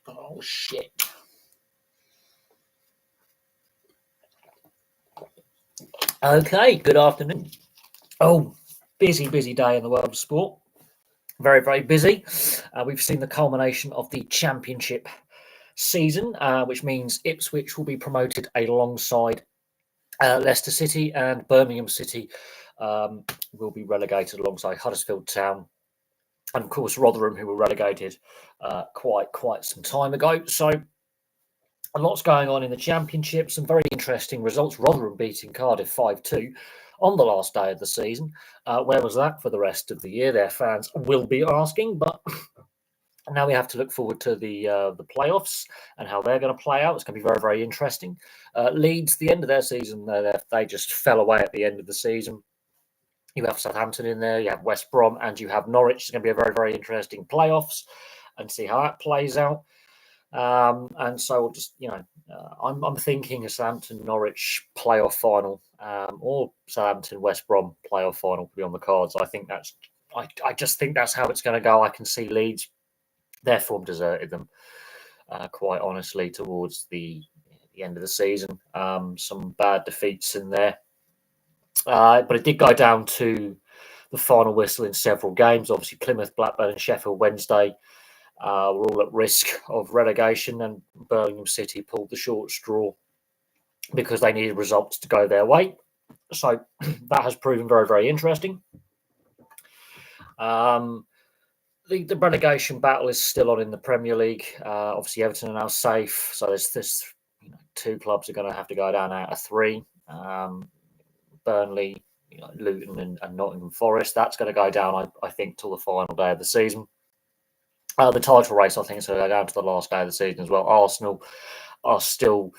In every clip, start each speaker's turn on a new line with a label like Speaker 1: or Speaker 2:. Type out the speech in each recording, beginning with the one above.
Speaker 1: Oh, shit. Okay, good afternoon. Oh, busy day in the world of sport. Very, very busy. We've seen the culmination of the championship season, which means Ipswich will be promoted alongside Leicester City, and Birmingham City will be relegated alongside Huddersfield Town. And of course, Rotherham, who were relegated quite some time ago. So a lot's going on in the Championship. Some very interesting results. Rotherham beating Cardiff 5-2 on the last day of the season. Where was that for the rest of the year? Their fans will be asking. But now we have to look forward to the playoffs and how they're going to play out. It's going to be very, very interesting. Leeds, the end of their season, they just fell away at the end of the season. You have Southampton in there, you have West Brom, and you have Norwich. It's going to be a very, very interesting playoffs and see how that plays out. And so we'll just, I'm thinking a Southampton Norwich playoff final, or Southampton West Brom playoff final will be on the cards. I just think that's how it's going to go. I can see Leeds, their form deserted them, quite honestly, towards the end of the season. Some bad defeats in there. But it did go down to the final whistle in several games. Obviously, Plymouth, Blackburn, and Sheffield Wednesday were all at risk of relegation, and Birmingham City pulled the short straw because they needed results to go their way. So that has proven very, very interesting. The relegation battle is still on in the Premier League. Obviously, Everton are now safe, so there's two clubs are going to have to go down out of three. Burnley, Luton, and Nottingham Forest. That's going to go down, I think, till the final day of the season. The title race, I think, is going to go down to the last day of the season as well. Arsenal are still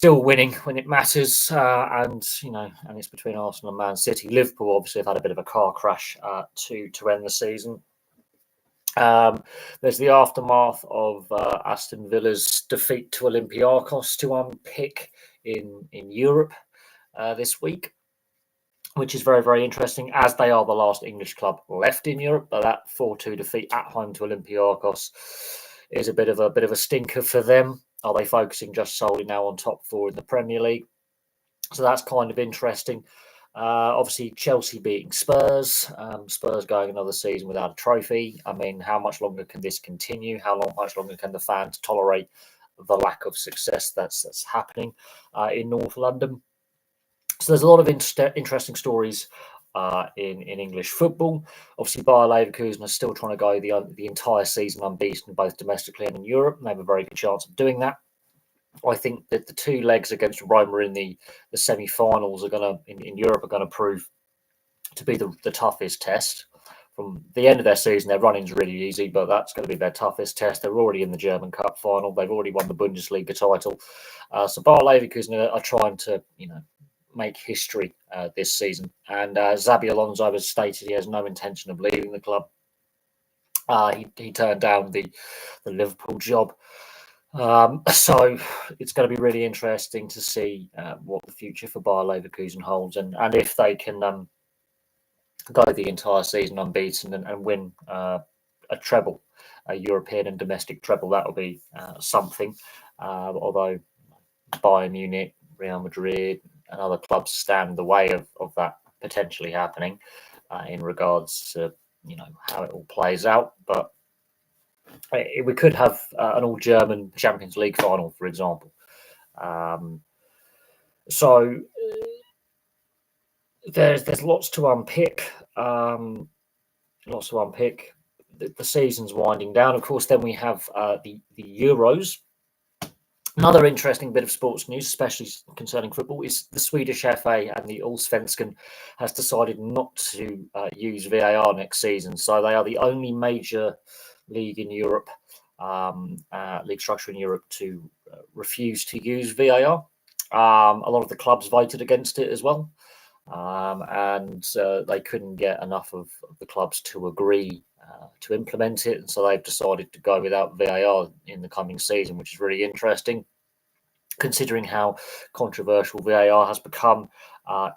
Speaker 1: winning when it matters, and it's between Arsenal and Man City. Liverpool obviously have had a bit of a car crash to end the season. There's the aftermath of Aston Villa's defeat to Olympiacos to unpick in Europe this week, which is very, very interesting, as they are the last English club left in Europe. But that 4-2 defeat at home to Olympiacos is a bit of a stinker for them. Are they focusing just solely now on top four in the Premier League? So that's kind of interesting. Obviously, Chelsea beating Spurs. Spurs going another season without a trophy. I mean, how much longer can this continue? Much longer can the fans tolerate the lack of success that's happening in North London? So there's a lot of interesting stories in English football. Obviously, Bayer Leverkusen are still trying to go the entire season unbeaten, both domestically and in Europe. And they have a very good chance of doing that. I think that the two legs against Roma in the semi-finals in Europe are going to prove to be the toughest test. From the end of their season, their running's really easy, but that's going to be their toughest test. They're already in the German Cup final. They've already won the Bundesliga title. So Bayer Leverkusen are trying to, make history this season. And Xabi Alonso has stated he has no intention of leaving the club. He turned down the Liverpool job. So it's going to be really interesting to see what the future for Bayer Leverkusen holds, and if they can go the entire season unbeaten and win a treble, a European and domestic treble. That will be something. Although Bayern Munich, Real Madrid, and other clubs stand in the way of that potentially happening in regards to how it all plays out. But we could have an all-German Champions League final, for example. So there's lots to unpick. The season's winding down. Of course, then we have the Euros. Another interesting bit of sports news, especially concerning football, is the Swedish FA and the Allsvenskan has decided not to use VAR next season. So they are the only major league in Europe, league structure in Europe, to refuse to use VAR. A lot of the clubs voted against it as well, and they couldn't get enough of the clubs to agree to implement it, and so they've decided to go without VAR in the coming season, which is really interesting, considering how controversial VAR has become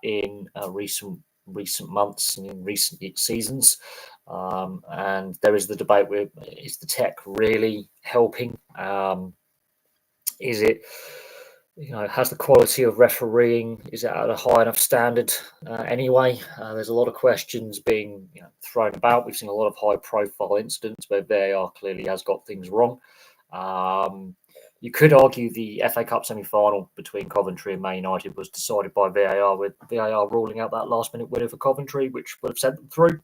Speaker 1: in recent months and in recent seasons. And there is the debate with, is the tech really helping? Is it, has the quality of refereeing, is it at a high enough standard anyway? There's a lot of questions being thrown about. We've seen a lot of high profile incidents where VAR clearly has got things wrong. You could argue the FA Cup semi-final between Coventry and Man United was decided by VAR, with VAR ruling out that last-minute winner for Coventry, which would have sent them through.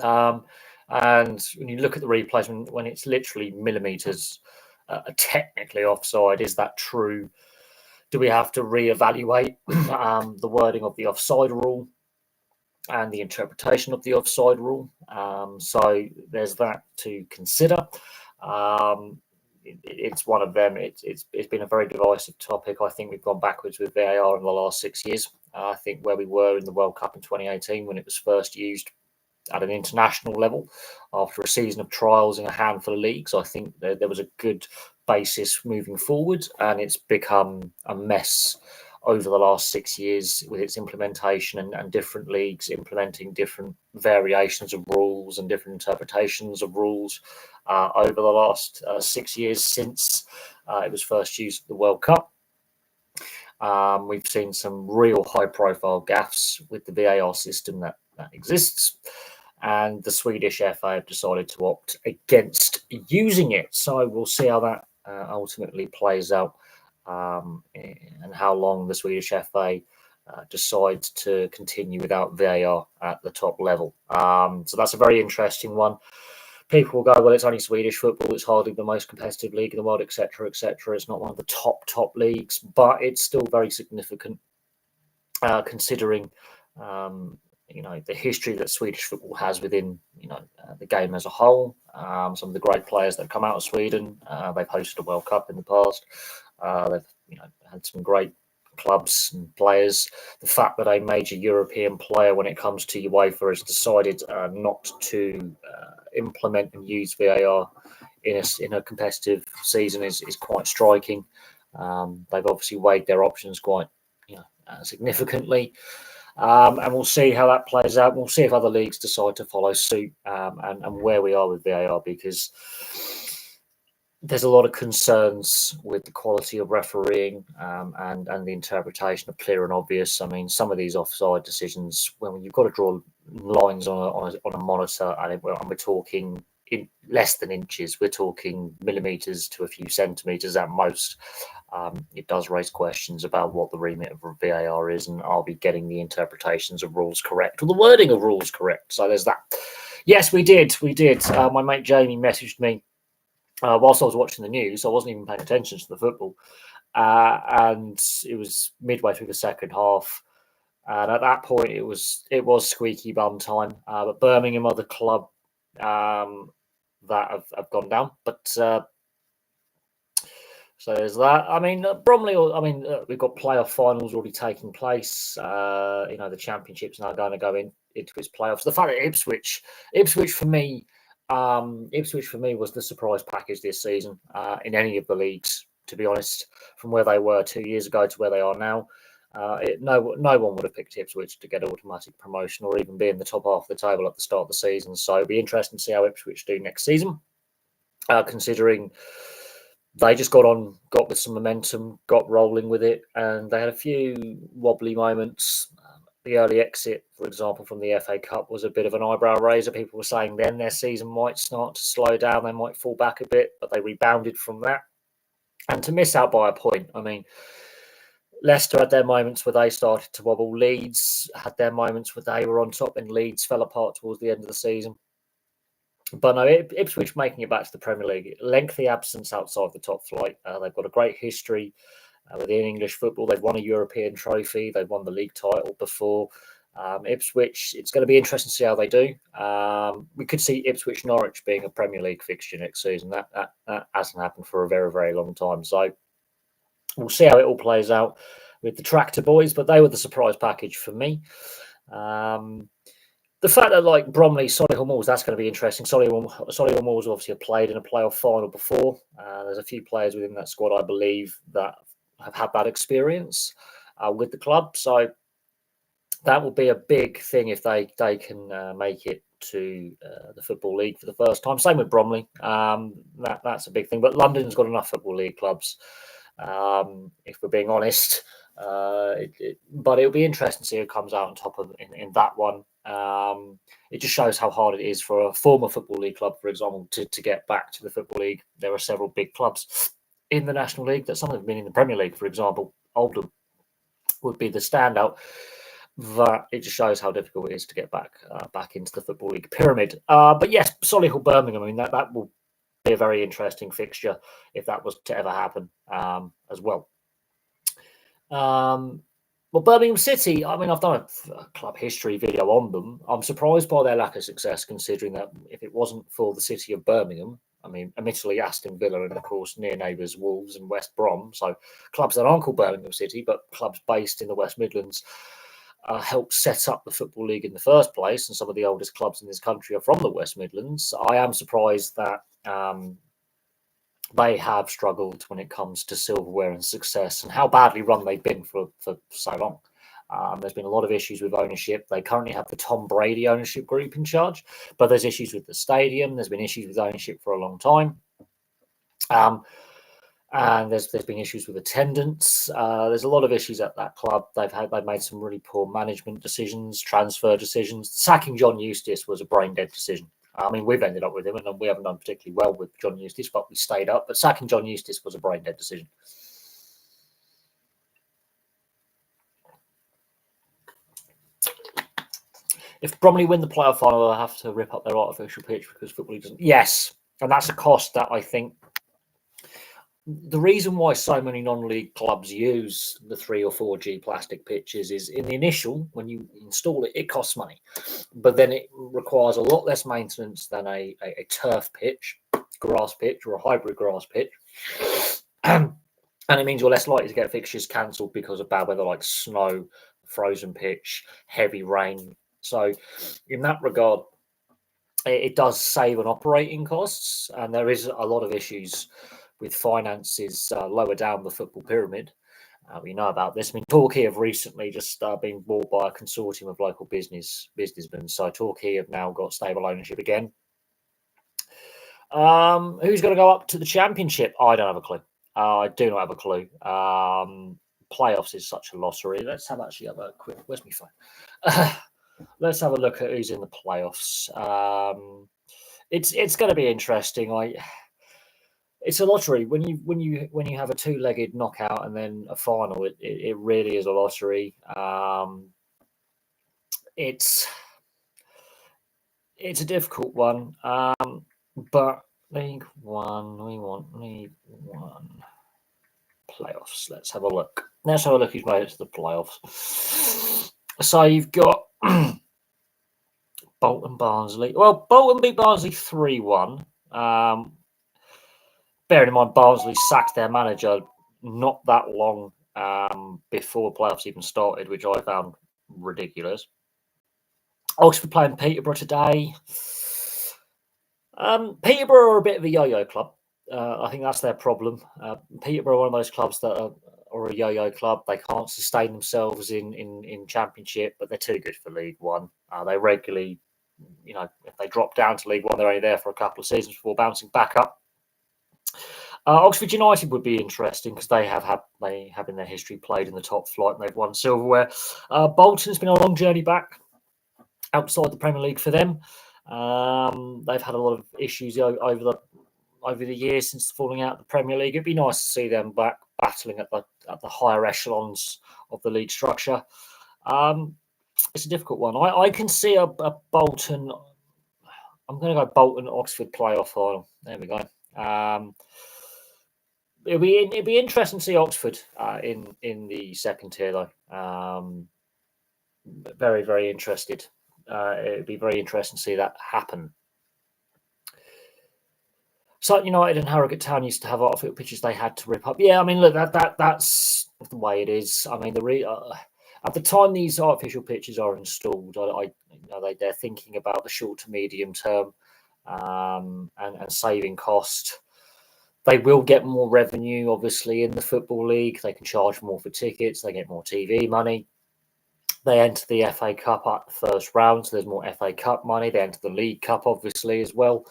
Speaker 1: And when you look at the replays, when it's literally millimetres technically offside, is that true? Do we have to reevaluate the wording of the offside rule and the interpretation of the offside rule? So there's that to consider. It's one of them. It's been a very divisive topic. I think we've gone backwards with VAR in the last 6 years. I think where we were in the World Cup in 2018 when it was first used at an international level after a season of trials in a handful of leagues, I think there was a good basis moving forward, and it's become a mess over the last 6 years with its implementation and different leagues implementing different variations of rules and different interpretations of rules over the last 6 years since it was first used at the World Cup. We've seen some real high-profile gaffes with the VAR system that exists, and the Swedish FA have decided to opt against using it. So we'll see how that ultimately plays out, and how long the Swedish FA decides to continue without VAR at the top level. So that's a very interesting one. People will go, well, it's only Swedish football, it's hardly the most competitive league in the world, etc., etc. It's not one of the top leagues, but it's still very significant, considering the history that Swedish football has within the game as a whole. Some of the great players that come out of Sweden, they've hosted a World Cup in the past. They've had some great clubs and players. The fact that a major European player, when it comes to UEFA, has decided not to implement and use VAR in a competitive season is quite striking. They've obviously weighed their options quite significantly. And we'll see how that plays out. We'll see if other leagues decide to follow suit, and where we are with VAR, because there's a lot of concerns with the quality of refereeing and the interpretation of clear and obvious. I mean, some of these offside decisions, when you've got to draw lines on a monitor, and we're talking in less than inches, we're talking millimeters to a few centimeters at most. It does raise questions about what the remit of VAR is, and are we getting the interpretations of rules correct or the wording of rules correct? So there's that. Yes, we did. My mate Jamie messaged me whilst I was watching the news. I wasn't even paying attention to the football, and it was midway through the second half. And at that point, it was squeaky bum time. But Birmingham are the club that have gone down. But so there's that. I mean, Bromley. We've got playoff finals already taking place. The Championship's now going to go into its playoffs. The fact that Ipswich for me was the surprise package this season in any of the leagues. To be honest, from where they were 2 years ago to where they are now, no one would have picked Ipswich to get automatic promotion or even be in the top half of the table at the start of the season. So it'll be interesting to see how Ipswich do next season, considering they just got with some momentum, got rolling with it, and they had a few wobbly moments. The early exit, for example, from the FA Cup was a bit of an eyebrow raiser. People were saying then their season might start to slow down, they might fall back a bit, but they rebounded from that. And to miss out by a point, I mean, Leicester had their moments where they started to wobble. Leeds had their moments where they were on top, and Leeds fell apart towards the end of the season. But no, Ipswich making it back to the Premier League. Lengthy absence outside the top flight. They've got a great history within English football. They've won a European trophy. They've won the league title before. Ipswich, it's going to be interesting to see how they do. We could see Ipswich Norwich being a Premier League fixture next season. That hasn't happened for a very, very long time. So we'll see how it all plays out with the Tractor Boys, but they were the surprise package for me. The fact that like Bromley, Solihull Moors, that's going to be interesting. Solihull Moors obviously have played in a playoff final before. There's a few players within that squad, I believe, that have had that experience with the club. So that will be a big thing if they can make it to the Football League for the first time. Same with Bromley. That's a big thing. But London's got enough Football League clubs, if we're being honest. But it'll be interesting to see who comes out on top of in that one. It just shows how hard it is for a former Football League club, for example, to get back to the Football League. There are several big clubs in the National League that some of them have been in the Premier League, for example. Oldham would be the standout. That it just shows how difficult it is to get back into the Football League pyramid. But yes, Solihull Birmingham. I mean, that will be a very interesting fixture if that was to ever happen as well. Well, Birmingham City, I mean, I've done a club history video on them. I'm surprised by their lack of success, considering that if it wasn't for the city of Birmingham, I mean, admittedly, Aston Villa and, of course, near neighbours Wolves and West Brom, so clubs that aren't called Birmingham City, but clubs based in the West Midlands, helped set up the Football League in the first place, and some of the oldest clubs in this country are from the West Midlands. I am surprised that they have struggled when it comes to silverware and success, and how badly run they've been for so long. There's been a lot of issues with ownership. They currently have the Tom Brady ownership group in charge, but there's issues with the stadium. There's been issues with ownership for a long time. And there's been issues with attendance. There's a lot of issues at that club. They've made some really poor management decisions, transfer decisions. Sacking John Eustace was a brain dead decision. I mean, we've ended up with him, and we haven't done particularly well with John Eustace, but we stayed up. But sacking John Eustace was a brain dead decision. If Bromley win the playoff final, they'll have to rip up their artificial pitch because Football League doesn't. Yes, and that's a cost that I think. The reason why so many non-league clubs use the 3 or 4G plastic pitches is in the initial, when you install it, it costs money. But then it requires a lot less maintenance than a turf pitch, grass pitch, or a hybrid grass pitch. And it means you're less likely to get fixtures cancelled because of bad weather like snow, frozen pitch, heavy rain. So in that regard, it does save on operating costs. And there is a lot of issues with finances lower down the football pyramid. We know about this. I mean, Torquay have recently just been bought by a consortium of local businessmen. So Torquay have now got stable ownership again. Who's going to go up to the Championship? I don't have a clue. I do not have a clue. Playoffs is such a lottery. Let's actually have a quick. Where's my phone? Let's have a look at who's in the playoffs. It's going to be interesting. It's a lottery when you have a two-legged knockout and then a final. It really is a lottery. It's a difficult one. But League One, we want League One playoffs. Let's have a look. Let's have a look who's made it to the playoffs. So you've got Bolton Barnsley. Well, Bolton beat Barnsley 3-1. Bearing in mind, Barnsley sacked their manager not that long before playoffs even started, which I found ridiculous. Oxford playing Peterborough today. Peterborough are a bit of a yo-yo club. I think that's their problem. Peterborough are one of those clubs that are a yo-yo club. They can't sustain themselves in Championship, but they're too good for League One. They regularly, if they drop down to League One, they're only there for a couple of seasons before bouncing back up. Oxford United would be interesting because they have in their history played in the top flight and they've won silverware. Bolton's been a long journey back outside the Premier League for them. They've had a lot of issues over the years since falling out of the Premier League. It'd be nice to see them back battling at the higher echelons of the league structure. It's a difficult one. I can see a Bolton. I'm going to go Bolton Oxford playoff final. There we go. It'll be interesting to see Oxford in the second tier though. Very, very interested. It'd be very interesting to see that happen. Sutton United and Harrogate Town used to have artificial pitches they had to rip up. Yeah, I mean, look, that's the way it is. I mean, at the time these artificial pitches are installed, they're thinking about the short to medium term and saving cost. They will get more revenue, obviously, in the Football League. They can charge more for tickets. They get more TV money. They enter the FA Cup at the first round, so there's more FA Cup money. They enter the League Cup, obviously, as well.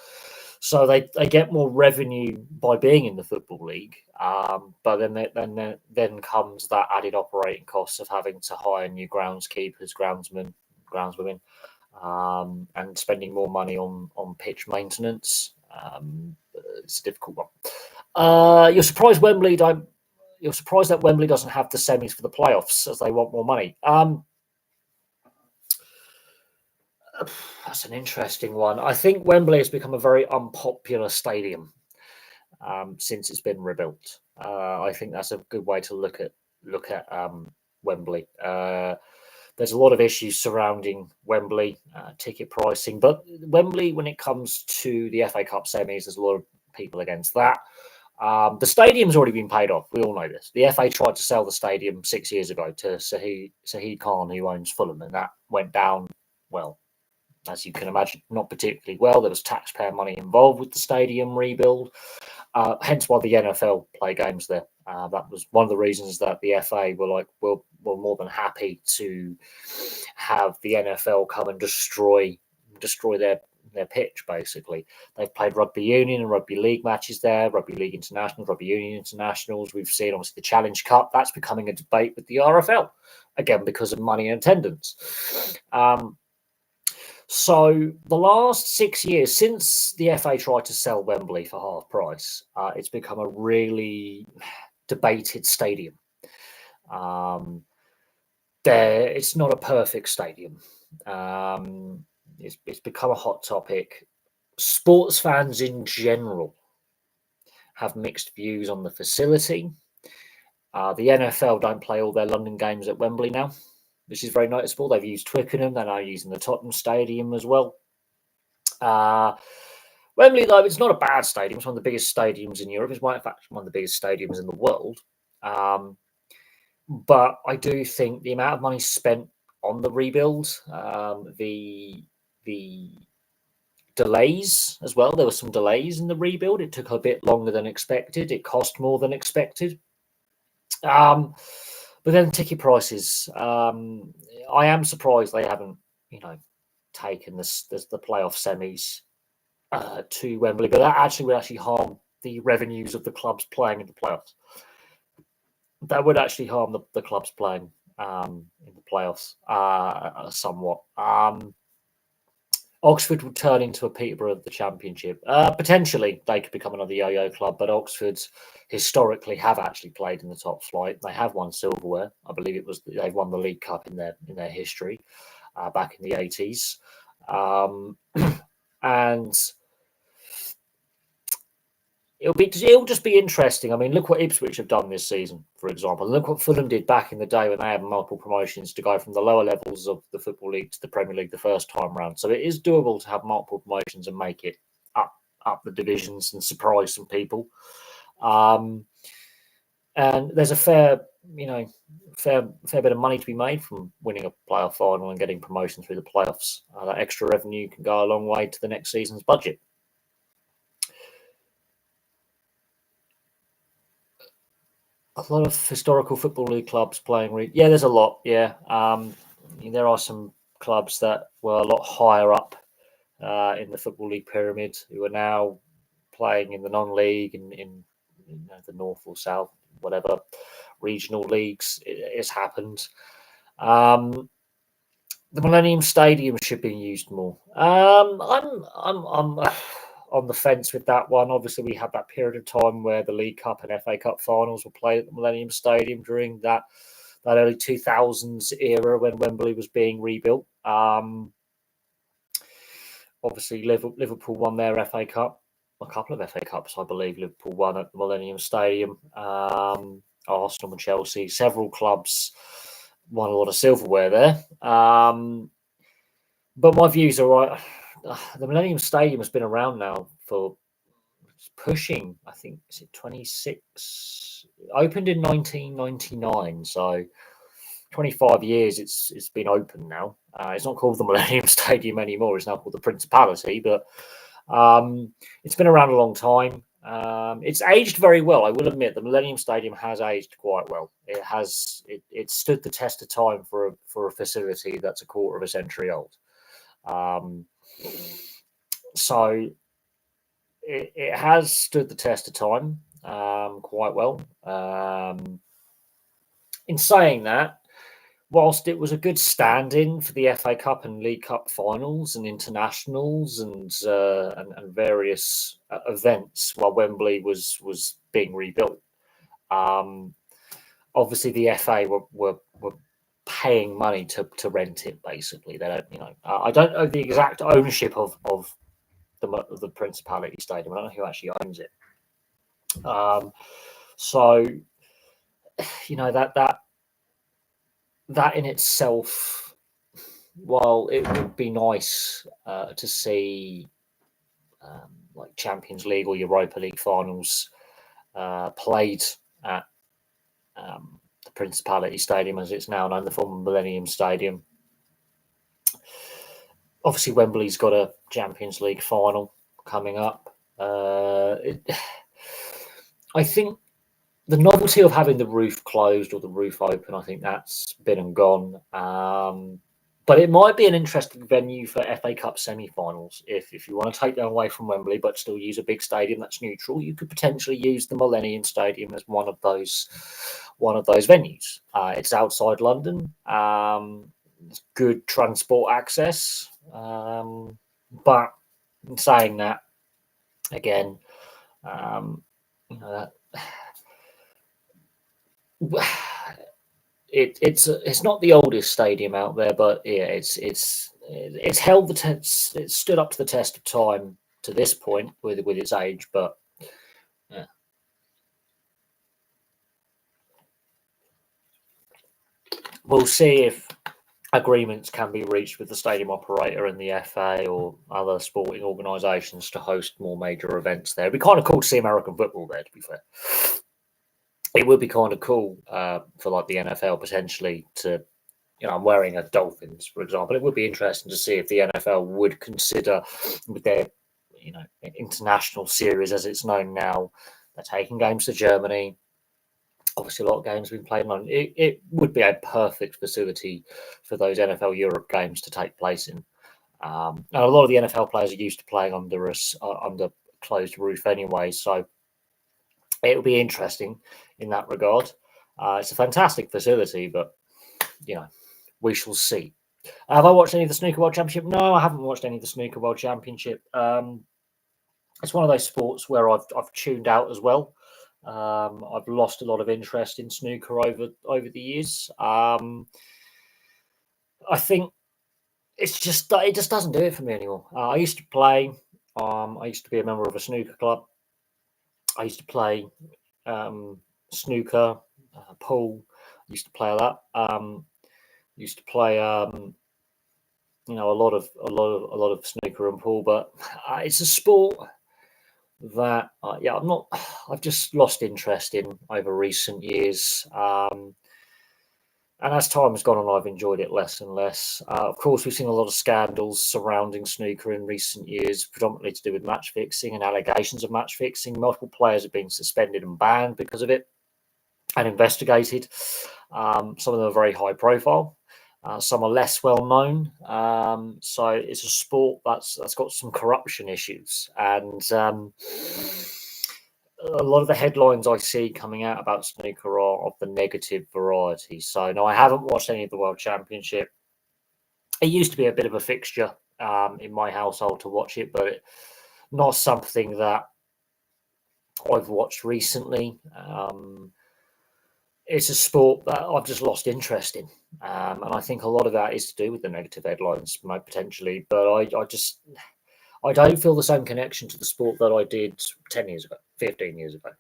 Speaker 1: So they get more revenue by being in the Football League. But then comes that added operating costs of having to hire new groundskeepers, groundswomen, and spending more money on pitch maintenance. It's a difficult one. You're surprised that Wembley doesn't have the semis for the playoffs, as they want more money. That's an interesting one. I think Wembley has become a very unpopular stadium since it's been rebuilt. I think that's a good way to look at Wembley. There's a lot of issues surrounding Wembley, ticket pricing, but Wembley, when it comes to the FA Cup semis, there's a lot of people against that. The stadium's already been paid off. We all know this. The FA tried to sell the stadium 6 years ago to Sahid Khan, who owns Fulham, and that went down, well, as you can imagine, not particularly well. There was taxpayer money involved with the stadium rebuild, hence why the NFL play games there. That was one of the reasons that the FA were like, we're more than happy to have the NFL come and destroy their pitch. Basically, they've played rugby union and rugby league matches there, rugby league internationals, rugby union internationals. We've seen obviously the Challenge Cup. That's becoming a debate with the RFL again because of money and attendance. So the last 6 years since the FA tried to sell Wembley for half price, it's become a really debated stadium. It's not a perfect stadium. It's become a hot topic. Sports fans in general have mixed views on the facility. The NFL don't play all their London games at Wembley now, which is very noticeable. They've used Twickenham. They're now using the Tottenham Stadium as well. Wembley, though, it's not a bad stadium. It's one of the biggest stadiums in Europe. It's, in fact, one of the biggest stadiums in the world. But I do think the amount of money spent on the rebuild, the delays as well. There were some delays in the rebuild. It took a bit longer than expected. It cost more than expected. But then ticket prices. I am surprised they haven't, taken the playoff semis to Wembley. But that actually would harm the revenues of the clubs playing in the playoffs. That would actually harm the clubs playing in the playoffs somewhat. Oxford would turn into a Peterborough of the Championship. Potentially, they could become another yo-yo club, but Oxford historically have actually played in the top flight. They have won silverware. I believe they've won the League Cup in their history back in the 80s. And it'll just be interesting. I mean, look what Ipswich have done this season, for example. Look what Fulham did back in the day when they had multiple promotions to go from the lower levels of the Football League to the Premier League the first time round. So it is doable to have multiple promotions and make it up the divisions and surprise some people. And there's a fair bit of money to be made from winning a playoff final and getting promotion through the playoffs. That extra revenue can go a long way to the next season's budget. A lot of historical Football League clubs playing. There's a lot. Yeah, there are some clubs that were a lot higher up in the Football League pyramid who are now playing in the non-league in the north or south, whatever regional leagues. It's happened. The Millennium Stadium should be used more. I'm on the fence with that one. Obviously, we had that period of time where the League Cup and FA Cup finals were played at the Millennium Stadium during that early 2000s era when Wembley was being rebuilt. Obviously, Liverpool won their FA Cup. A couple of FA Cups, I believe, Liverpool won at the Millennium Stadium. Arsenal and Chelsea, several clubs won a lot of silverware there. But my views are right. The Millennium Stadium has been around now for pushing, I think, is it 26? Opened in 1999, so 25 years it's been open now. It's not called the Millennium Stadium anymore. It's now called the Principality, but it's been around a long time. It's aged very well. I will admit the Millennium Stadium has aged quite well. It stood the test of time for a facility that's a quarter of a century old. So it has stood the test of time quite well. In saying that, whilst it was a good stand-in for the FA Cup and League Cup finals and internationals and various events while Wembley was being rebuilt, obviously the FA were paying money to rent it. Basically, they don't, I don't know the exact ownership of the Principality Stadium. I don't know who actually owns it. So that in itself, while it would be nice to see like Champions League or Europa League finals played at the Principality Stadium, as it's now known, the former Millennium Stadium. Obviously, Wembley's got a Champions League final coming up. I think the novelty of having the roof closed or the roof open, I think that's been and gone. But it might be an interesting venue for FA Cup semi-finals. If you want to take them away from Wembley but still use a big stadium that's neutral, you could potentially use the Millennium Stadium as one of those venues. It's outside London. It's good transport access. But in saying that, again, it's not the oldest stadium out there, but yeah, it's held the test. It stood up to the test of time to this point with its age, but yeah. We'll see if agreements can be reached with the stadium operator and the FA or other sporting organisations to host more major events there. It'd be kind of cool to see American football there, to be fair. It would be kind of cool for like the NFL potentially to, I'm wearing a Dolphins, for example. It would be interesting to see if the NFL would consider with their, international series as it's known now, they're taking games to Germany. Obviously, a lot of games have been played in London. It would be a perfect facility for those NFL Europe games to take place in. And a lot of the NFL players are used to playing under closed roof anyway, so it'll be interesting in that regard. It's a fantastic facility, but we shall see. Have I watched any of the Snooker World Championship? No, I haven't watched any of the Snooker World Championship. It's one of those sports where I've tuned out as well. I've lost a lot of interest in snooker over the years. I think it just doesn't do it for me anymore. I used to play. I used to be a member of a snooker club. I used to play snooker, pool. I used to play that. Used to play a lot of snooker and pool, but it's a sport that I've just lost interest in over recent years. And as time has gone on, I've enjoyed it less and less. Of course, we've seen a lot of scandals surrounding snooker in recent years, predominantly to do with match fixing and allegations of match fixing. Multiple players have been suspended and banned because of it and investigated. Some of them are very high profile. Some are less well known. So it's a sport that's got some corruption issues. And a lot of the headlines I see coming out about snooker are of the negative variety. So no, I haven't watched any of the World Championship. It used to be a bit of a fixture in my household to watch it, but not something that I've watched recently. It's a sport that I've just lost interest in. And I think a lot of that is to do with the negative headlines, potentially. But I don't feel the same connection to the sport that I did 10 years ago, 15 years ago.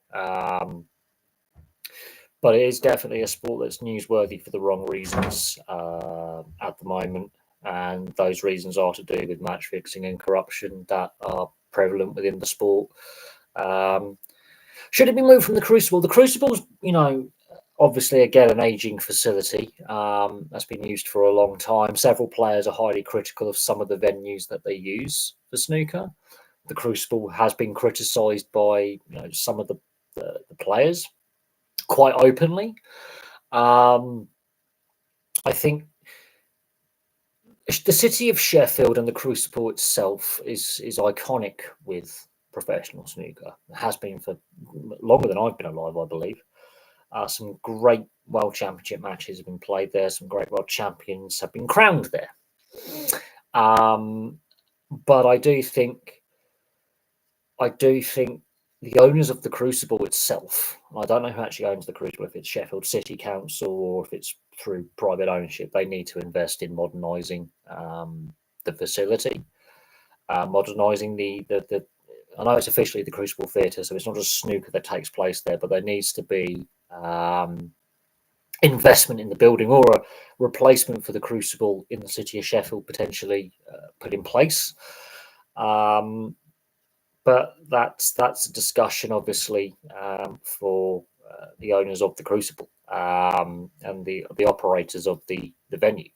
Speaker 1: But it is definitely a sport that's newsworthy for the wrong reasons at the moment. And those reasons are to do with match fixing and corruption that are prevalent within the sport. Should it be moved from the Crucible? The Crucible's, obviously, again, an aging facility that's been used for a long time. Several players are highly critical of some of the venues that they use for snooker. the Crucible has been criticised by some of the players quite openly. I think the city of Sheffield and the Crucible itself is iconic with professional snooker. It has been for longer than I've been alive, I believe. Some great World Championship matches have been played there. Some great World Champions have been crowned there. But I do think the owners of the Crucible itself, I don't know who actually owns the Crucible, if it's Sheffield City Council or if it's through private ownership, they need to invest in modernising the facility, modernising the I know it's officially the Crucible Theatre, so it's not just snooker that takes place there, but there needs to be investment in the building or a replacement for the Crucible in the city of Sheffield potentially put in place. But that's a discussion, obviously, for the owners of the Crucible and the operators of the venue.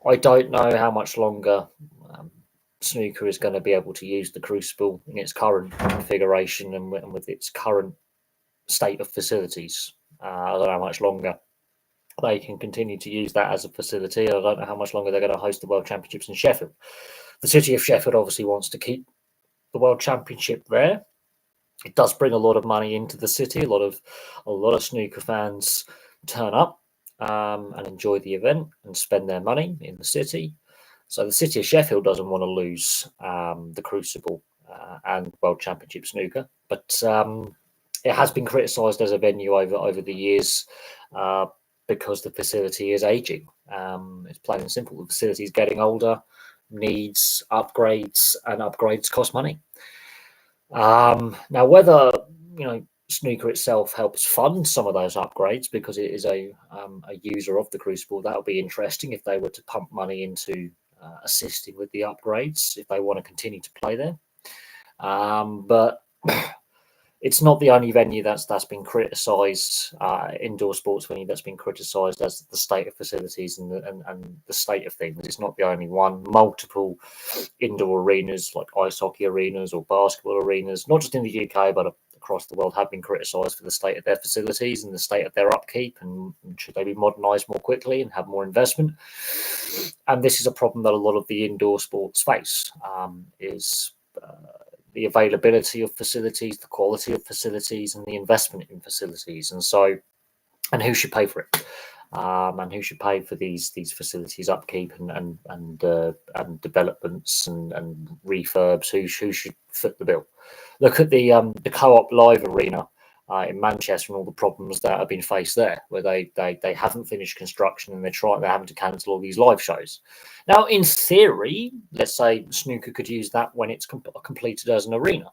Speaker 1: I don't know how much longer snooker is going to be able to use the Crucible in its current configuration and with its current state of facilities. I don't know how much longer they can continue to use that as a facility. I don't know how much longer they're going to host the World Championships in Sheffield. The city of Sheffield obviously wants to keep the World Championship there. It does bring a lot of money into the city. A lot of snooker fans turn up and enjoy the event and spend their money in the city. So the city of Sheffield doesn't want to lose the Crucible and World Championship snooker, but it has been criticised as a venue over the years because the facility is aging. It's plain and simple. The facility is getting older, needs upgrades, and upgrades cost money. Now, whether snooker itself helps fund some of those upgrades because it is a user of the Crucible, that would be interesting if they were to pump money into assisting with the upgrades if they want to continue to play there. But it's not the only venue that's been criticised, indoor sports venue that's been criticised as the state of facilities and the state of things. It's not the only one. Multiple indoor arenas like ice hockey arenas or basketball arenas, not just in the UK but across the world, have been criticised for the state of their facilities and the state of their upkeep, and should they be modernised more quickly and have more investment. And this is a problem that a lot of the indoor sports face, is the availability of facilities, the quality of facilities, and the investment in facilities. And who should pay for it? And who should pay for these facilities upkeep and developments and refurbs? Who should foot the bill? Look at the Co-op Live Arena in Manchester and all the problems that have been faced there, where they haven't finished construction and they're having to cancel all these live shows. Now, in theory, let's say snooker could use that when it's completed as an arena.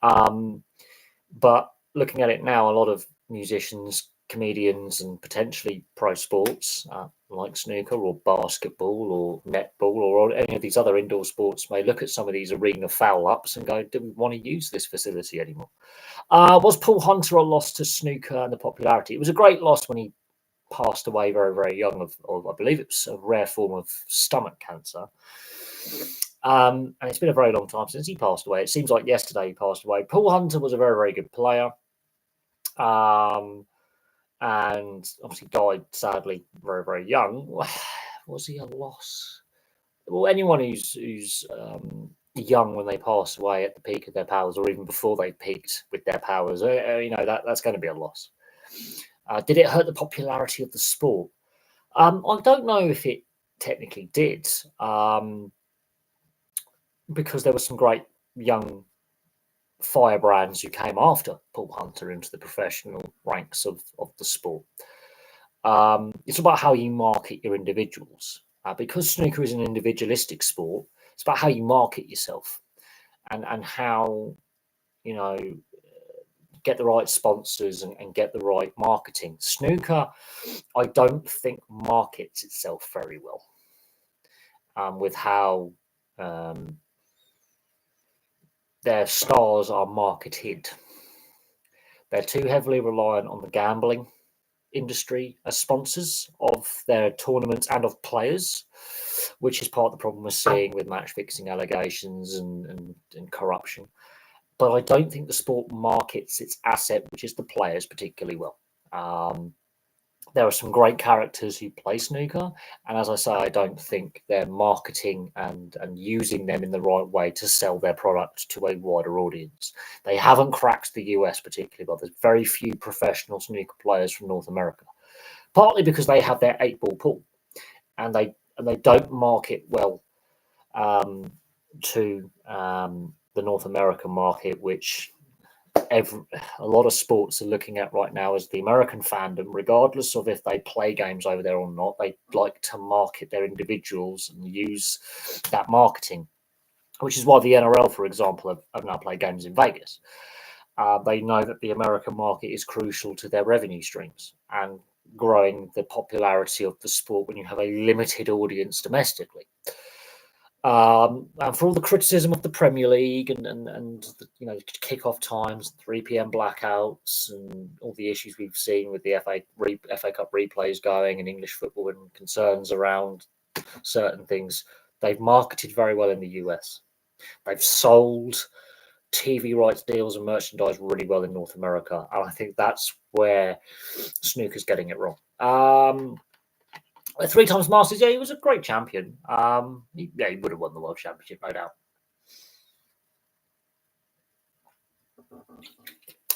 Speaker 1: But looking at it now, a lot of musicians, comedians, and potentially pro sports like snooker or basketball or netball or any of these other indoor sports may look at some of these arena foul-ups and go, do we want to use this facility anymore? Was Paul Hunter a loss to snooker and the popularity? It was a great loss when he passed away very, very young of I believe it was a rare form of stomach cancer. And it's been a very long time since he passed away. It seems like yesterday he passed away. Paul Hunter was a very, very good player. And obviously died sadly very, very young. Was he a loss? Well, anyone who's young when they pass away at the peak of their powers, or even before they peaked with their powers, that's going to be a loss. Did it hurt the popularity of the sport? I don't know if it technically did, because there were some great young firebrands who came after Paul Hunter into the professional ranks of the sport. It's about how you market your individuals. Because snooker is an individualistic sport, it's about how you market yourself and how, get the right sponsors and get the right marketing. Snooker, I don't think, markets itself very well with how their stars are marketed. They're too heavily reliant on the gambling industry as sponsors of their tournaments and of players. which is part of the problem we're seeing with match fixing allegations and corruption. But I don't think the sport markets its asset, which is the players, particularly well. There are some great characters who play snooker, and as I say, I don't think they're marketing and using them in the right way to sell their product to a wider audience. They haven't cracked the US particularly well. There's very few professional snooker players from North America, partly because they have their 8-ball pool, and they don't market well to the North American market, which a lot of sports are looking at right now as the American fandom, regardless of if they play games over there or not. They like to market their individuals and use that marketing, which is why the NRL, for example, have now played games in Vegas. They know that the American market is crucial to their revenue streams and growing the popularity of the sport when you have a limited audience domestically. And for all the criticism of the Premier League and the, kickoff times, 3 p.m. blackouts, and all the issues we've seen with the FA Cup replays going and English football and concerns around certain things, they've marketed very well in the US. They've sold TV rights deals and merchandise really well in North America, and I think that's where snooker's getting it wrong. 3 times Masters, yeah, he was a great champion. He would have won the World Championship, no doubt.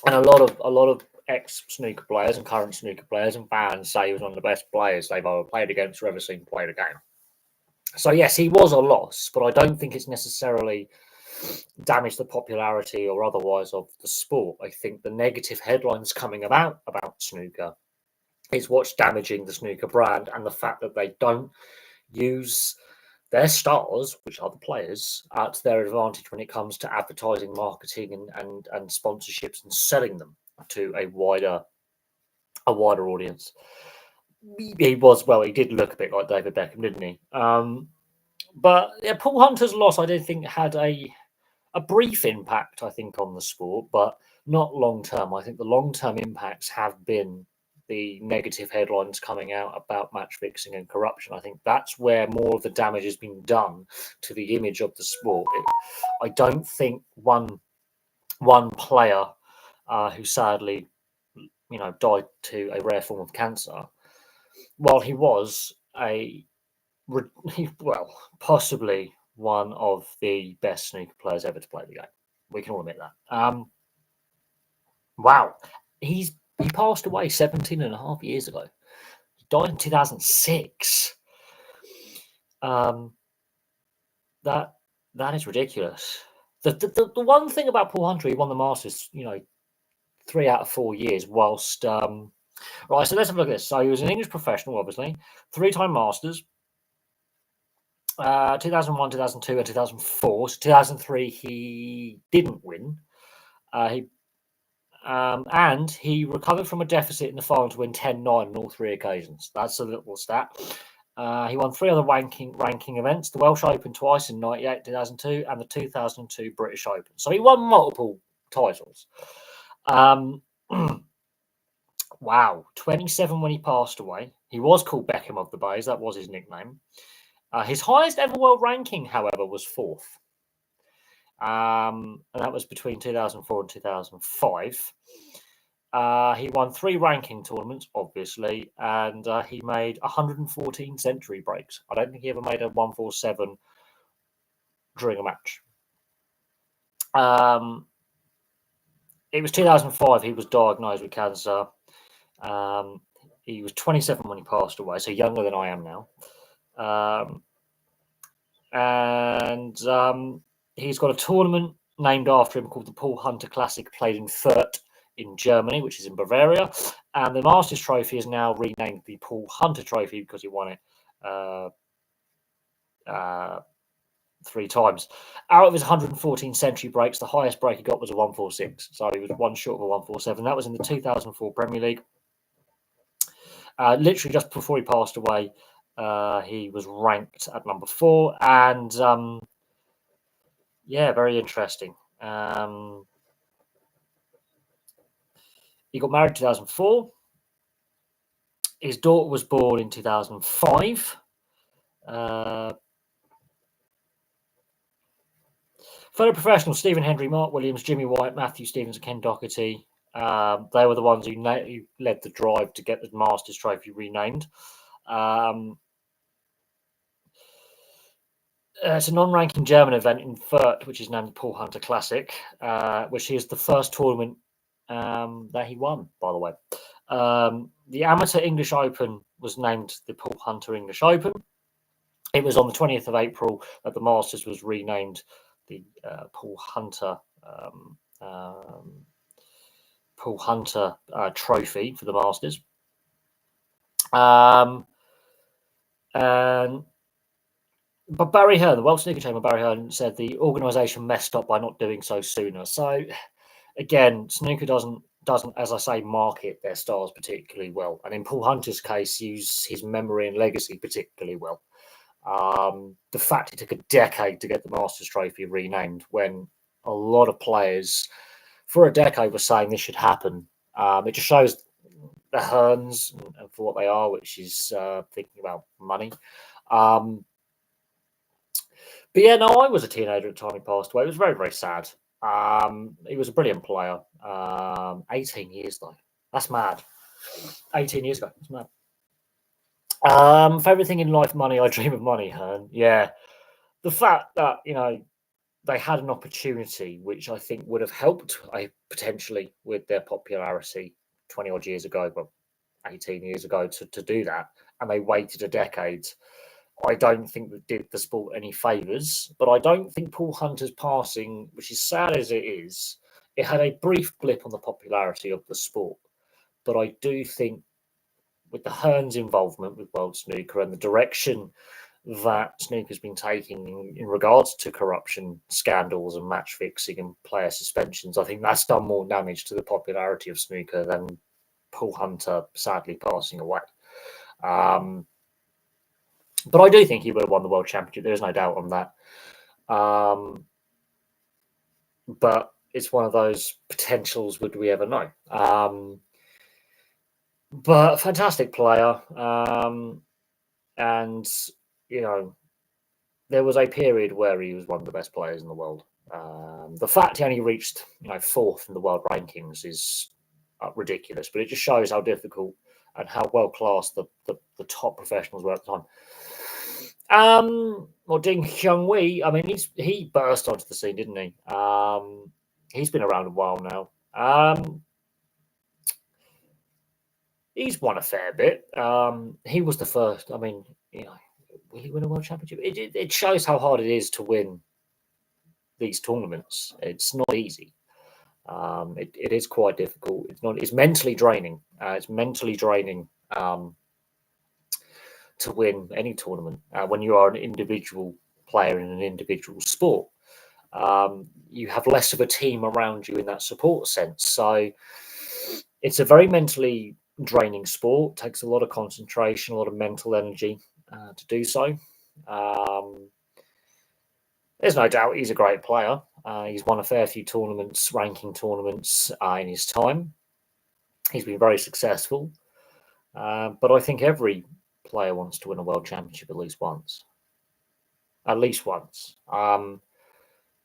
Speaker 1: And a lot of ex-snooker players and current snooker players and fans say he was one of the best players they've ever played against or ever seen play the game. So yes, he was a loss, but I don't think it's necessarily damaged the popularity or otherwise of the sport. I think the negative headlines coming about snooker is what's damaging the snooker brand, and the fact that they don't use their stars, which are the players, to their advantage when it comes to advertising, marketing, and sponsorships and selling them to a wider audience. He did look a bit like David Beckham, didn't he? But yeah, Paul Hunter's loss, I did think, had a brief impact, I think, on the sport, but not long term. I think the long term impacts have been the negative headlines coming out about match fixing and corruption. I think that's where more of the damage has been done to the image of the sport. I don't think one player who sadly, died to a rare form of cancer, while he was possibly one of the best snooker players ever to play the game. We can all admit that. Wow. He passed away 17 and a half years ago. He died in 2006. That is ridiculous. The one thing about Paul Hunter, he won the Masters, 3 out of 4 years, whilst right, so let's have a look at this. So he was an English professional, obviously, 3-time Masters, 2001, 2002, and 2004. So 2003 he didn't win. And he recovered from a deficit in the final to win 10-9 on all 3 occasions. That's a little stat. He won 3 other ranking events: the Welsh Open twice in 98, 2002, and the 2002 British Open. So he won multiple titles. Wow, 27 when he passed away. He was called Beckham of the Bays. That was his nickname. His highest ever world ranking, however, was 4th. And that was between 2004 and 2005. He won 3 ranking tournaments, obviously, and he made 114 century breaks. I don't think he ever made a 147 during a match. It was 2005 he was diagnosed with cancer. He was 27 when he passed away, so younger than I am now. He's got a tournament named after him called the Paul Hunter Classic, played in Fürth in Germany, which is in Bavaria. And the Masters Trophy is now renamed the Paul Hunter Trophy because he won it 3 times. Out of his 114 century breaks, the highest break he got was a 146. So he was one short of a 147. That was in the 2004 Premier League. Literally just before he passed away, he was ranked at number 4. And very interesting. He got married in 2004. His daughter was born in 2005. Fellow professionals Stephen Hendry, Mark Williams, Jimmy White, Matthew Stevens, and Ken Doherty. They were the ones who led the drive to get the Masters Trophy renamed. It's a non-ranking German event in Fürth, which is named the Paul Hunter Classic, which is the first tournament that he won, by the way. The Amateur English Open was named the Paul Hunter English Open. It was on the 20th of April that the Masters was renamed the Paul Hunter Trophy for the Masters. But Barry Hearn, the World Snooker Chamber, Barry Hearn said the organisation messed up by not doing so sooner. So again, snooker doesn't, as I say, market their stars particularly well, and in Paul Hunter's case, use his memory and legacy particularly well. The fact it took a decade to get the Masters Trophy renamed, when a lot of players for a decade were saying this should happen, it just shows the Hearns and for what they are, which is thinking about money. But yeah, no, I was a teenager at the time he passed away. It was very, very sad. He was a brilliant player. 18 years though. That's mad. 18 years ago. That's mad. Favorite thing in life, money. I dream of money, Hearn. Yeah. The fact that, they had an opportunity which I think would have helped potentially with their popularity 20 odd years ago, but 18 years ago to do that, and they waited a decade. I don't think that did the sport any favours, but I don't think Paul Hunter's passing, which is sad as it is, it had a brief blip on the popularity of the sport. But I do think with the Hearns' involvement with World Snooker and the direction that snooker's been taking in regards to corruption scandals and match fixing and player suspensions, I think that's done more damage to the popularity of snooker than Paul Hunter sadly passing away. But I do think he would have won the World Championship. There's no doubt on that. But it's one of those potentials, would we ever know? But fantastic player. And, there was a period where he was one of the best players in the world. The fact he only reached, fourth in the world rankings is ridiculous, but it just shows how difficult and how well classed the top professionals were at the time. Ding Hyung-wee, I mean, he burst onto the scene, didn't he? He's been around a while now. He's won a fair bit. He was the first. I mean, will he win a world championship? It shows how hard it is to win these tournaments. It's not easy. It is quite difficult. It's mentally draining. It's mentally draining to win any tournament when you are an individual player in an individual sport. You have less of a team around you in that support sense. So it's a very mentally draining sport. It takes a lot of concentration, a lot of mental energy to do so. There's no doubt he's a great player. He's won a fair few tournaments, ranking tournaments in his time. He's been very successful. But I think every player wants to win a world championship at least once. At least once. And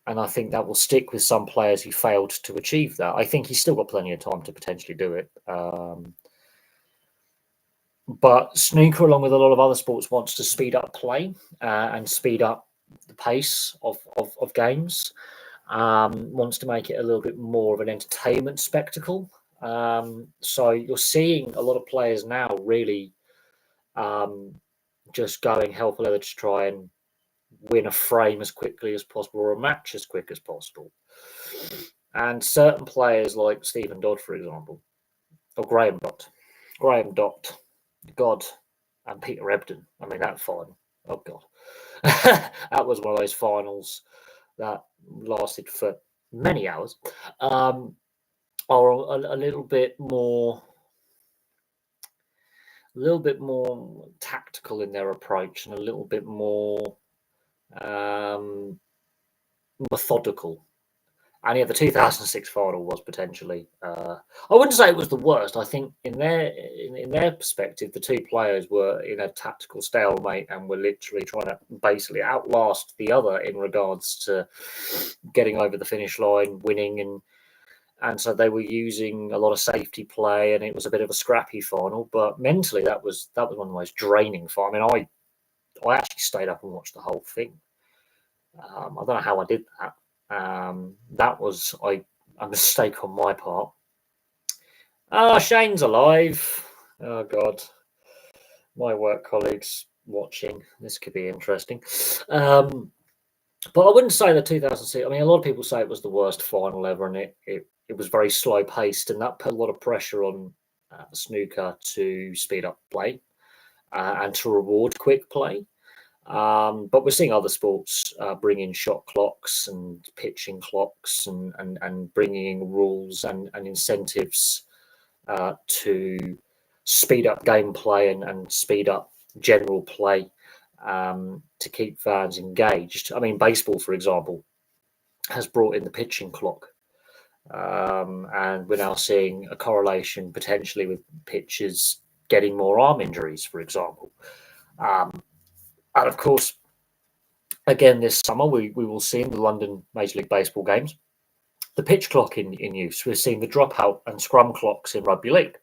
Speaker 1: I think that will stick with some players who failed to achieve that. I think he's still got plenty of time to potentially do it. But snooker, along with a lot of other sports, wants to speed up play and speed up the pace of games. Wants to make it a little bit more of an entertainment spectacle. So you're seeing a lot of players now really just going hell for leather to try and win a frame as quickly as possible or a match as quick as possible. And certain players like Stephen Dodd, for example, or Graham Dodd, God, and Peter Ebdon. I mean, that final, oh God. That was one of those finals that lasted for many hours. Are a little bit more tactical in their approach and a little bit more methodical. And yeah, the 2006 final was potentially. I wouldn't say it was the worst. I think in their perspective, the two players were in a tactical stalemate and were literally trying to basically outlast the other in regards to getting over the finish line, winning, and so they were using a lot of safety play, and it was a bit of a scrappy final. But mentally, that was one of the most draining. I mean, I actually stayed up and watched the whole thing. I don't know how I did that. That was a mistake on my part. Oh, Shane's alive. Oh God, my work colleagues watching. This could be interesting. But I wouldn't say the 2006. I mean, a lot of people say it was the worst final ever, and it was very slow paced, and that put a lot of pressure on snooker to speed up play and to reward quick play. But we're seeing other sports bring in shot clocks and pitching clocks and bringing in rules and incentives to speed up gameplay and speed up general play to keep fans engaged. I mean, baseball, for example, has brought in the pitching clock. And we're now seeing a correlation potentially with pitchers getting more arm injuries, for example. And of course, again, this summer, we will see in the London Major League Baseball games the pitch clock in use. We're seeing the dropout and scrum clocks in rugby league,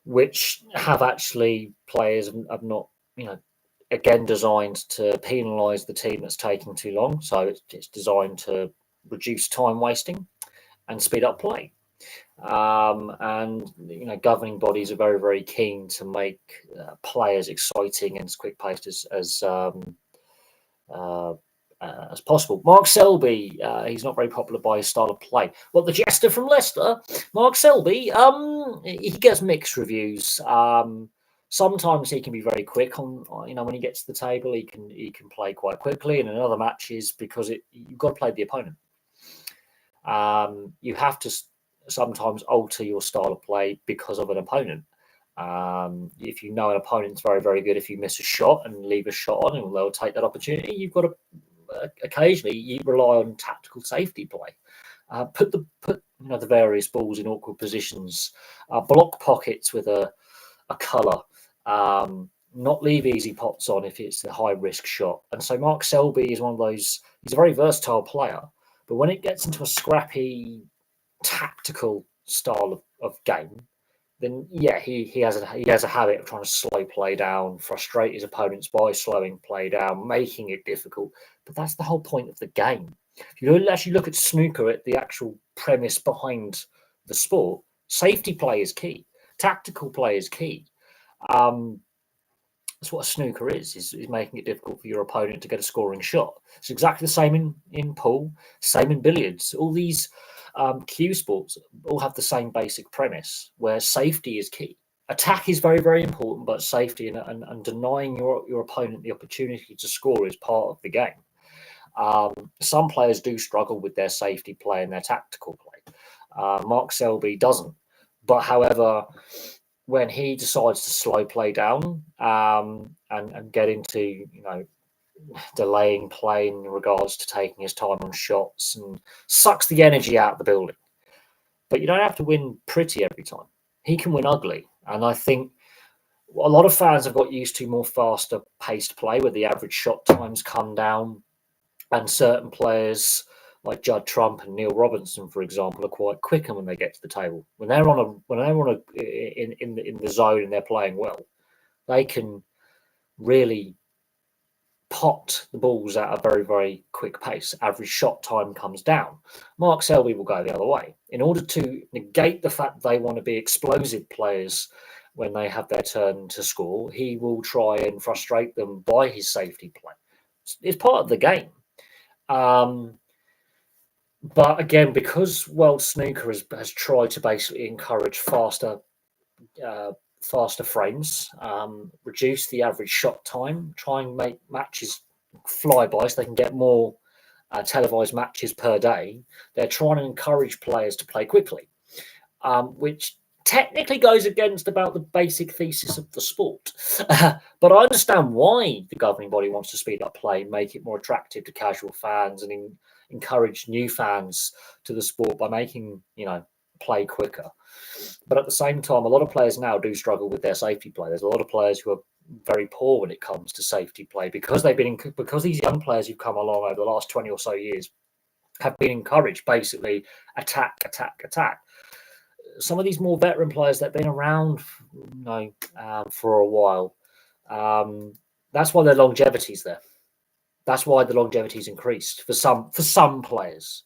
Speaker 1: which have actually players have not, again designed to penalise the team that's taking too long. So it's designed to reduce time wasting and speed up play. And governing bodies are very, very keen to make play as exciting and as quick paced as possible. Mark Selby, he's not very popular by his style of play. Well, the jester from Leicester, Mark Selby, he gets mixed reviews. Sometimes he can be very quick on, when he gets to the table, he can play quite quickly. And in other matches, because you've got to play the opponent. You have to sometimes alter your style of play because of an opponent. If you know an opponent's very, very good, if you miss a shot and leave a shot on, and they'll take that opportunity. You've got to occasionally you rely on tactical safety play. Put the various balls in awkward positions, block pockets with a colour. Not leave easy pots on if it's a high risk shot. And so Mark Selby is one of those. He's a very versatile player, but when it gets into a scrappy tactical style of game, then yeah, he has a habit of trying to slow play down, frustrate his opponents by slowing play down, making it difficult. But that's the whole point of the game. If you actually look at snooker, at the actual premise behind the sport, safety play is key, tactical play is key. That's what a snooker is making it difficult for your opponent to get a scoring shot. It's exactly the same in pool, same in billiards. All these cue sports all have the same basic premise where safety is key. Attack is very, very important, but safety and denying your opponent the opportunity to score is part of the game. Some players do struggle with their safety play and their tactical play. Mark Selby doesn't. But however, when he decides to slow play down and get into, delaying play in regards to taking his time on shots and sucks the energy out of the building. But you don't have to win pretty every time. He can win ugly. And I think a lot of fans have got used to more faster paced play where the average shot times come down. And certain players like Judd Trump and Neil Robinson, for example, are quite quicker when they get to the table. When they're in the zone and they're playing well, they can really pot the balls at a very, very quick pace. Average shot time comes down. Mark Selby will go the other way. In order to negate the fact they want to be explosive players when they have their turn to score, he will try and frustrate them by his safety play. It's part of the game. But again, because World Snooker has tried to basically encourage faster frames, reduce the average shot time, try and make matches fly by so they can get more televised matches per day, they're trying to encourage players to play quickly, which technically goes against about the basic thesis of the sport. But I understand why the governing body wants to speed up play, make it more attractive to casual fans, and encourage new fans to the sport by making, play quicker. But at the same time, a lot of players now do struggle with their safety play. There's a lot of players who are very poor when it comes to safety play because because these young players who've come along over the last 20 or so years have been encouraged basically attack, attack, attack. Some of these more veteran players that have been around, for a while, that's why their longevity's there. That's why the longevity's increased for some players.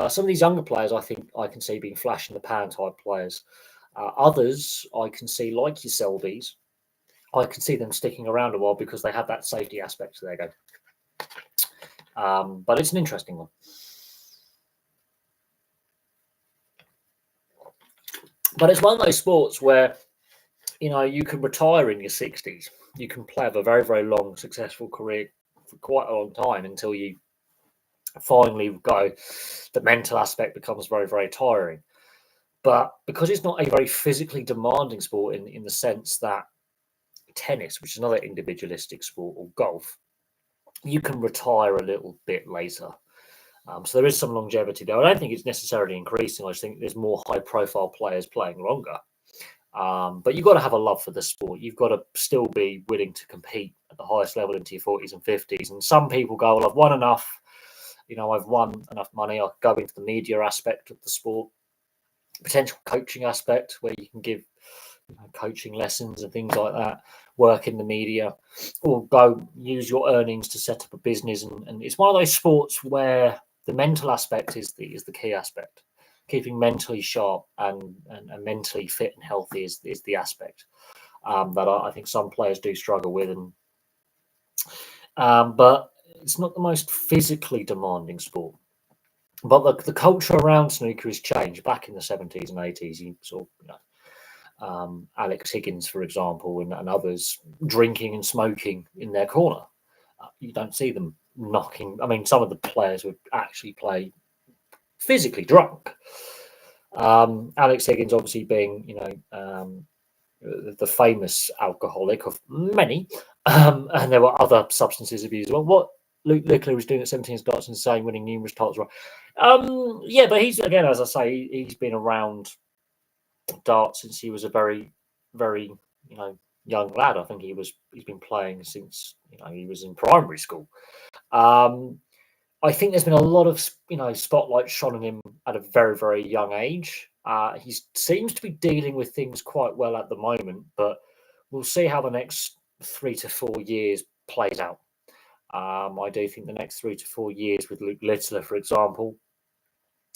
Speaker 1: Some of these younger players, I think I can see being flash in the pan type players. Others, I can see, like your Selbies, I can see them sticking around a while because they have that safety aspect to their game. But it's an interesting one. But it's one of those sports where, you can retire in your 60s. You can play a very, very long, successful career for quite a long time until you finally go. The mental aspect becomes very, very tiring. But because it's not a very physically demanding sport in the sense that tennis, which is another individualistic sport, or golf, you can retire a little bit later. So there is some longevity there. I don't think it's necessarily increasing. I just think there's more high-profile players playing longer. But you've got to have a love for the sport. You've got to still be willing to compete at the highest level into your 40s and 50s. And some people go, well, I've won enough. I've won enough money. I'll go into the media aspect of the sport, potential coaching aspect where you can give coaching lessons and things like that, work in the media, or go use your earnings to set up a business. And it's one of those sports where the mental aspect is the key aspect. Keeping mentally sharp and mentally fit and healthy is the aspect that I think some players do struggle with. But it's not the most physically demanding sport. But the culture around snooker has changed. Back in the 70s and 80s, you saw Alex Higgins, for example, and others drinking and smoking in their corner. You don't see them knocking. I mean, some of the players would actually play physically drunk. Alex Higgins, obviously being, the famous alcoholic of many, and there were other substances abuse as well. What Luke Littler was doing at 17 starts insane, winning numerous titles. Yeah, but he's, again, as I say, he's been around darts since he was a very, very, young lad. I think he's been playing since, he was in primary school. I think there's been a lot of, spotlight shone on him at a very, very young age. He seems to be dealing with things quite well at the moment, but we'll see how the next 3 to 4 years plays out. I do think the next 3 to 4 years with Luke Littler, for example,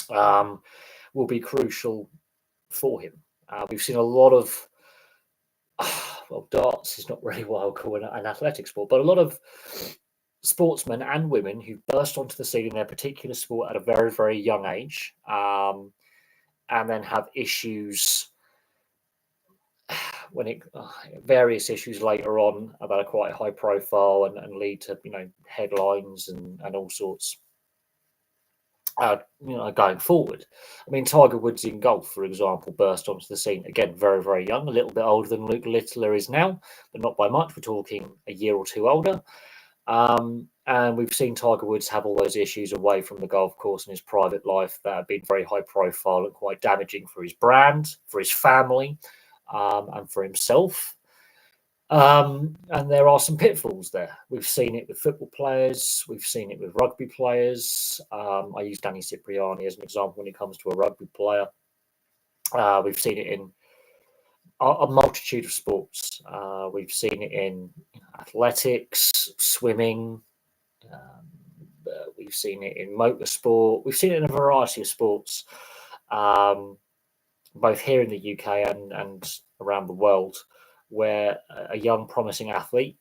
Speaker 1: will be crucial for him. We've seen a lot of, well, darts is not really what I would call an athletic sport, but a lot of sportsmen and women who burst onto the scene in their particular sport at a very, very young age, and then have issues various issues later on that are quite high profile and lead to headlines and all sorts. Going forward, I mean, Tiger Woods in golf, for example, burst onto the scene again very, very young, a little bit older than Luke Littler is now, but not by much. We're talking a year or two older. And we've seen Tiger Woods have all those issues away from the golf course in his private life that have been very high profile and quite damaging for his brand, for his family, and for himself. And there are some pitfalls there. We've seen it with football players. We've seen it with rugby players. I use Danny Cipriani as an example when it comes to a rugby player. We've seen it in a multitude of sports. We've seen it in athletics, swimming. We've seen it in motorsport. We've seen it in a variety of sports, both here in the UK and around the world, where a young, promising athlete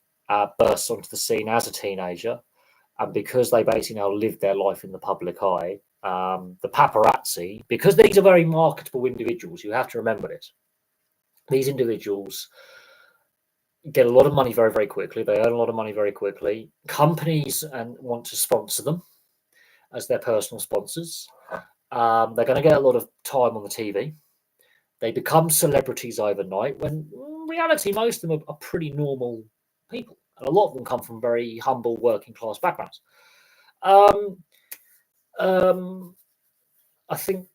Speaker 1: bursts onto the scene as a teenager, and because they basically now live their life in the public eye, the paparazzi, because these are very marketable individuals, you have to remember this. These individuals get a lot of money very, very quickly. They earn a lot of money very quickly. Companies want to sponsor them as their personal sponsors. They're going to get a lot of time on the TV. They become celebrities overnight when in reality, most of them are pretty normal people. And a lot of them come from very humble working class backgrounds. I think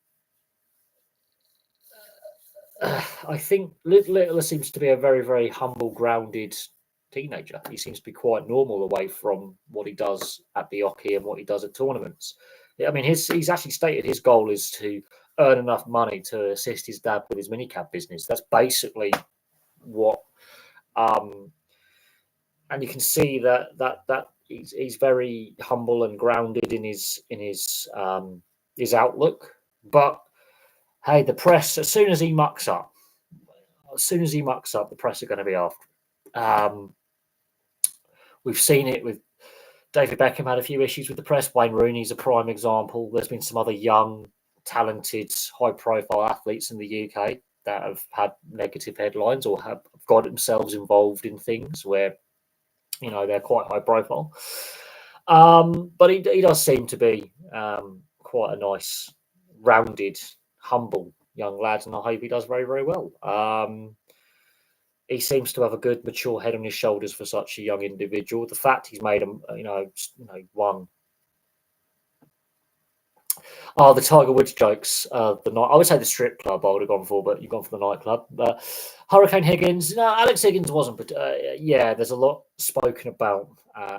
Speaker 1: Littler seems to be a very, very humble, grounded teenager. He seems to be quite normal away from what he does at the Oki and what he does at tournaments. I mean, he's actually stated his goal is to earn enough money to assist his dad with his minicab business. That's basically what, and you can see that he's very humble and grounded in his outlook. But hey, the press, as soon as he mucks up, the press are going to be after. We've seen it with David Beckham had a few issues with the press. Wayne Rooney's a prime example. There's been some other young, talented, high-profile athletes in the UK that have had negative headlines or have got themselves involved in things where they're quite high profile. But he does seem to be quite a nice, rounded, humble young lad, and I hope he does very, very well. He seems to have a good, mature head on his shoulders for such a young individual. The fact he's made him, one. Oh, the Tiger Woods jokes. The night I would say the strip club I would have gone for, but you've gone for the nightclub. Hurricane Higgins. No, Alex Higgins wasn't, but yeah, there's a lot spoken about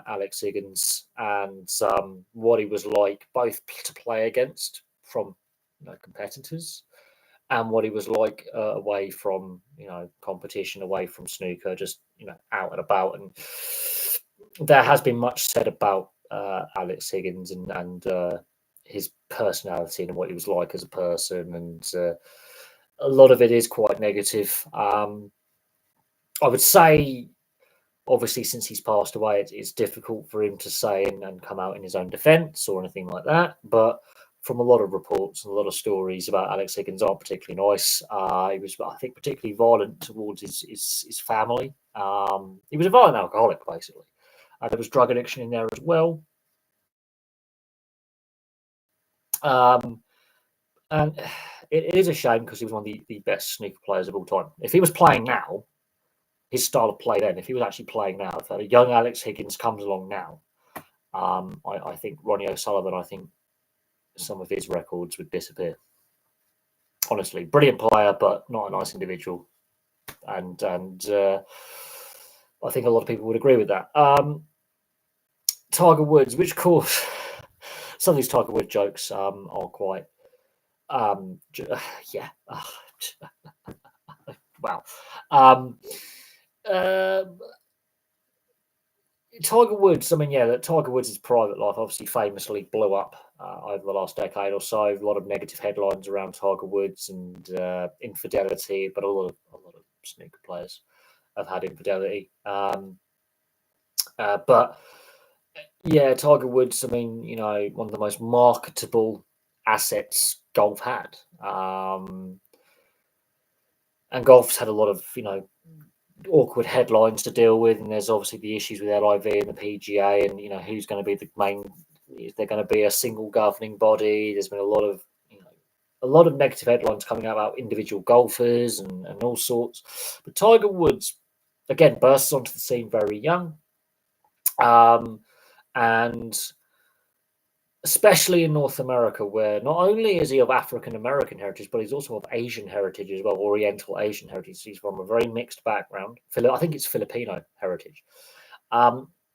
Speaker 1: Alex Higgins and what he was like, both to play against from competitors, and what he was like away from competition, away from snooker, just out and about. And there has been much said about Alex Higgins and his personality and what he was like as a person, and a lot of it is quite negative. I would say, obviously, since he's passed away, it's difficult for him to say and come out in his own defence or anything like that. But from a lot of reports and a lot of stories about Alex Higgins aren't particularly nice. He was, I think, particularly violent towards his family. He was a violent alcoholic, basically. There was drug addiction in there as well. And it is a shame because he was one of the best snooker players of all time. If he was playing now, his style of play then, if he was actually playing now, if a young Alex Higgins comes along now, I think Ronnie O'Sullivan, I think some of his records would disappear. Honestly, brilliant player, but not a nice individual. And I think a lot of people would agree with that. Tiger Woods, which, of course, some of these Tiger Woods jokes are quite, yeah. Wow. Tiger Woods, I mean, yeah, that Tiger Woods' private life obviously famously blew up over the last decade or so. A lot of negative headlines around Tiger Woods and infidelity, but a lot of snooker players have had infidelity. But yeah, Tiger Woods, I mean, one of the most marketable assets golf had. And golf's had a lot of, awkward headlines to deal with, and there's obviously the issues with LIV and the PGA, and who's going to be the main. Is there going to be a single governing body? There's been a lot of negative headlines coming out about individual golfers and all sorts. But Tiger Woods again bursts onto the scene very young, and especially in North America, where not only is he of African American heritage, but he's also of Asian heritage as well, Oriental Asian heritage. He's from a very mixed background. I think it's Filipino heritage.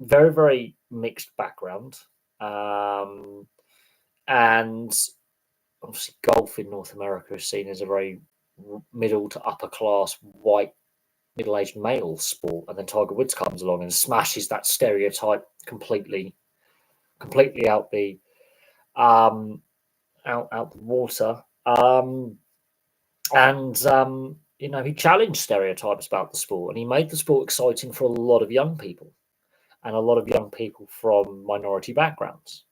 Speaker 1: Very, very mixed background. And obviously golf in North America is seen as a very middle to upper class, white, middle-aged male sport. And then Tiger Woods comes along and smashes that stereotype completely out the out the water, he challenged stereotypes about the sport, and he made the sport exciting for a lot of young people, and a lot of young people from minority backgrounds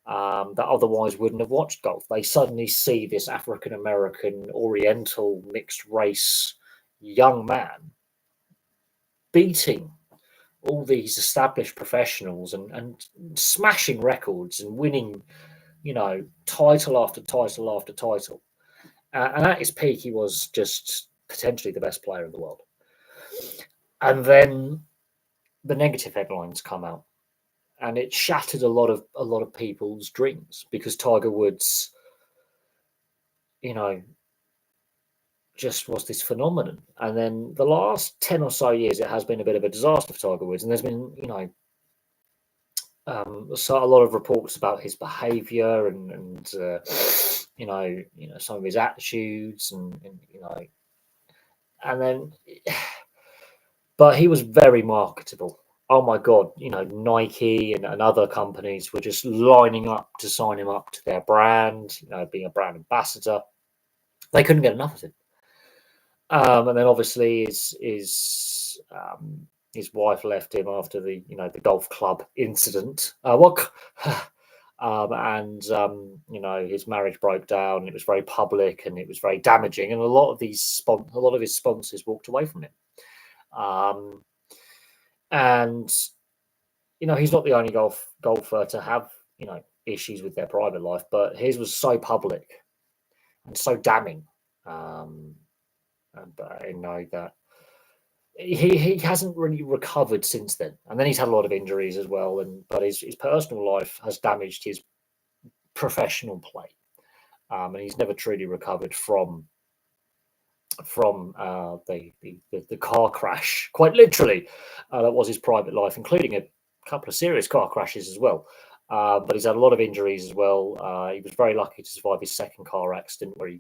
Speaker 1: that otherwise wouldn't have watched golf. They suddenly see this African American, Oriental, mixed race young man beating all these established professionals and smashing records and winning title after title after title. And at his peak, he was just potentially the best player in the world. And then the negative headlines come out. and it shattered a lot of people's dreams, because Tiger Woods, just was this phenomenon. And then the last 10 or so years, it has been a bit of a disaster for Tiger Woods, and there's been so a lot of reports about his behaviour and some of his attitudes and then, but he was very marketable. Oh my God, Nike and other companies were just lining up to sign him up to their brand, being a brand ambassador. They couldn't get enough of him. And then obviously his wife left him after the golf club incident. His marriage broke down. It was very public and it was very damaging. And a lot of his sponsors walked away from him. And he's not the only golfer to have issues with their private life, but his was so public and so damning. But I know that he hasn't really recovered since then, and then he's had a lot of injuries as well. But his personal life has damaged his professional play, and he's never truly recovered from the car crash. Quite literally, that was his private life, including a couple of serious car crashes as well. But he's had a lot of injuries as well. He was very lucky to survive his second car accident, where he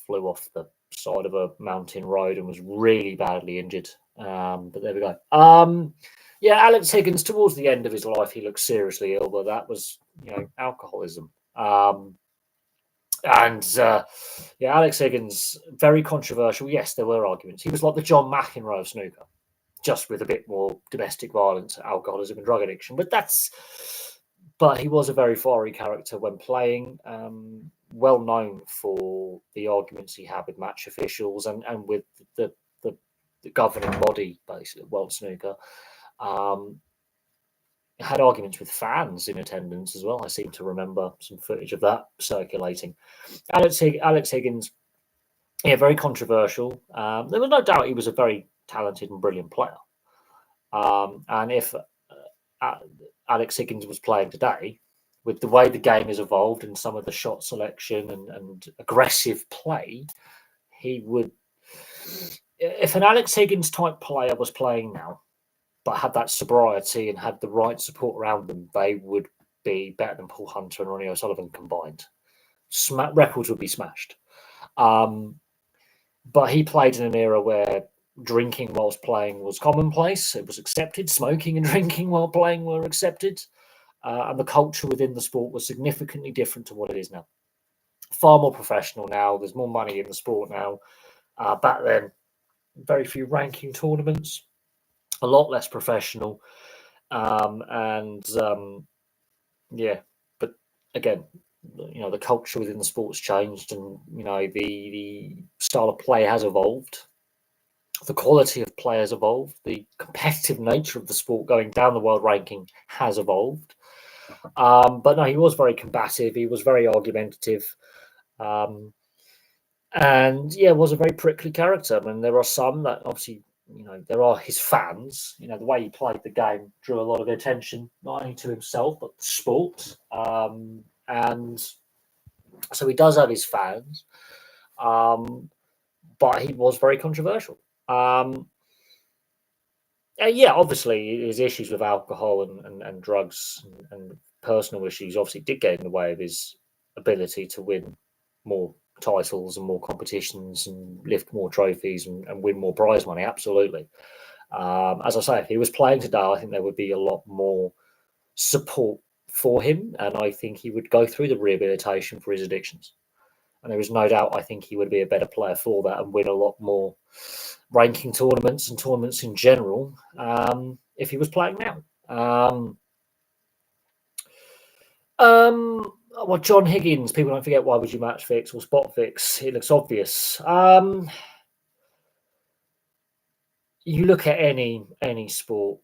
Speaker 1: flew off the side of a mountain road and was really badly injured. But there we go. Alex Higgins, towards the end of his life, he looked seriously ill, but that was alcoholism. Alex Higgins, very controversial. Yes, there were arguments. He was like the John McEnroe of snooker, just with a bit more domestic violence, alcoholism, and drug addiction. But he was a very fiery character when playing. Well known for the arguments he had with match officials and with the governing body, basically, World Snooker. Had arguments with fans in attendance as well. I seem to remember some footage of that circulating. Alex Higgins, very controversial. There was no doubt he was a very talented and brilliant player. And if Alex Higgins was playing today, with the way the game has evolved and some of the shot selection and aggressive play, he would. If an Alex Higgins type player was playing now, but had that sobriety and had the right support around them, they would be better than Paul Hunter and Ronnie O'Sullivan combined. Records would be smashed. But he played in an era where drinking whilst playing was commonplace. It was accepted. Smoking and drinking while playing were accepted. And the culture within the sport was significantly different to what it is now. Far more professional now. There's more money in the sport now. Back then, very few ranking tournaments, a lot less professional. But again, the culture within the sport's changed, and the style of play has evolved. The quality of play has evolved. The competitive nature of the sport going down the world ranking has evolved. But no, he was very combative. He was very argumentative. And was a very prickly character. I mean, there are some that obviously, there are his fans. The way he played the game drew a lot of attention, not only to himself, but the sport. And so he does have his fans. But he was very controversial. Obviously, his issues with alcohol and drugs and personal issues obviously did get in the way of his ability to win more titles and more competitions and lift more trophies and win more prize money. Absolutely. As I say, if he was playing today, I think there would be a lot more support for him, and I think he would go through the rehabilitation for his addictions. And there is no doubt I think he would be a better player for that and win a lot more ranking tournaments and tournaments in general if he was playing now. John Higgins, people don't forget, why would you match fix or spot fix? It looks obvious. You look at any sport.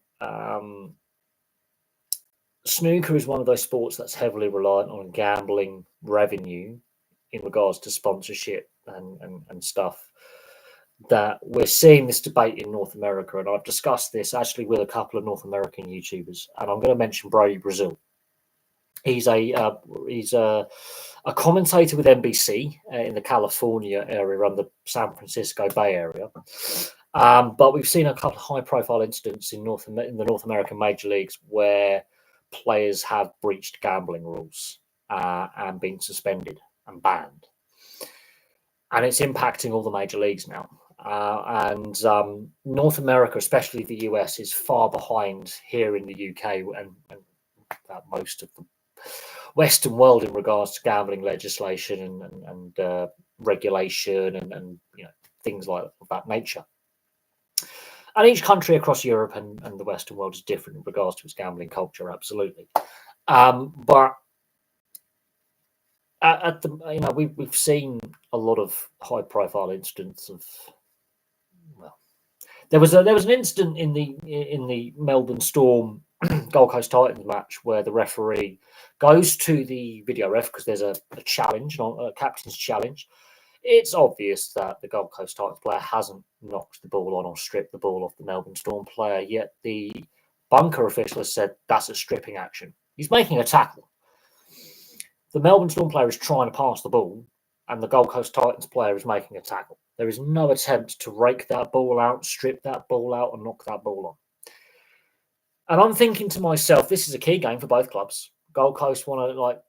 Speaker 1: Snooker is one of those sports that's heavily reliant on gambling revenue in regards to sponsorship and stuff. that we're seeing this debate in North America, and I've discussed this actually with a couple of North American YouTubers, and I'm going to mention Brody Brazil. He's a commentator with NBC in the California area, around the San Francisco Bay Area. But we've seen a couple of high-profile incidents in the North American major leagues where players have breached gambling rules and been suspended and banned, and it's impacting all the major leagues now. North America, especially the US, is far behind here in the UK and most of the Western world in regards to gambling legislation and regulation and things like that nature. And each country across Europe and the Western world is different in regards to its gambling culture, absolutely. But at the we've seen a lot of high-profile incidents of there was an incident in the Melbourne Storm Gold Coast Titans match where the referee goes to the video ref because there's a challenge, a captain's challenge. It's obvious that the Gold Coast Titans player hasn't knocked the ball on or stripped the ball off the Melbourne Storm player, yet the bunker official has said that's a stripping action. He's making a tackle. The Melbourne Storm player is trying to pass the ball, and the Gold Coast Titans player is making a tackle. There is no attempt to rake that ball out, strip that ball out, and knock that ball on. And I'm thinking to myself, this is a key game for both clubs. Gold Coast want to,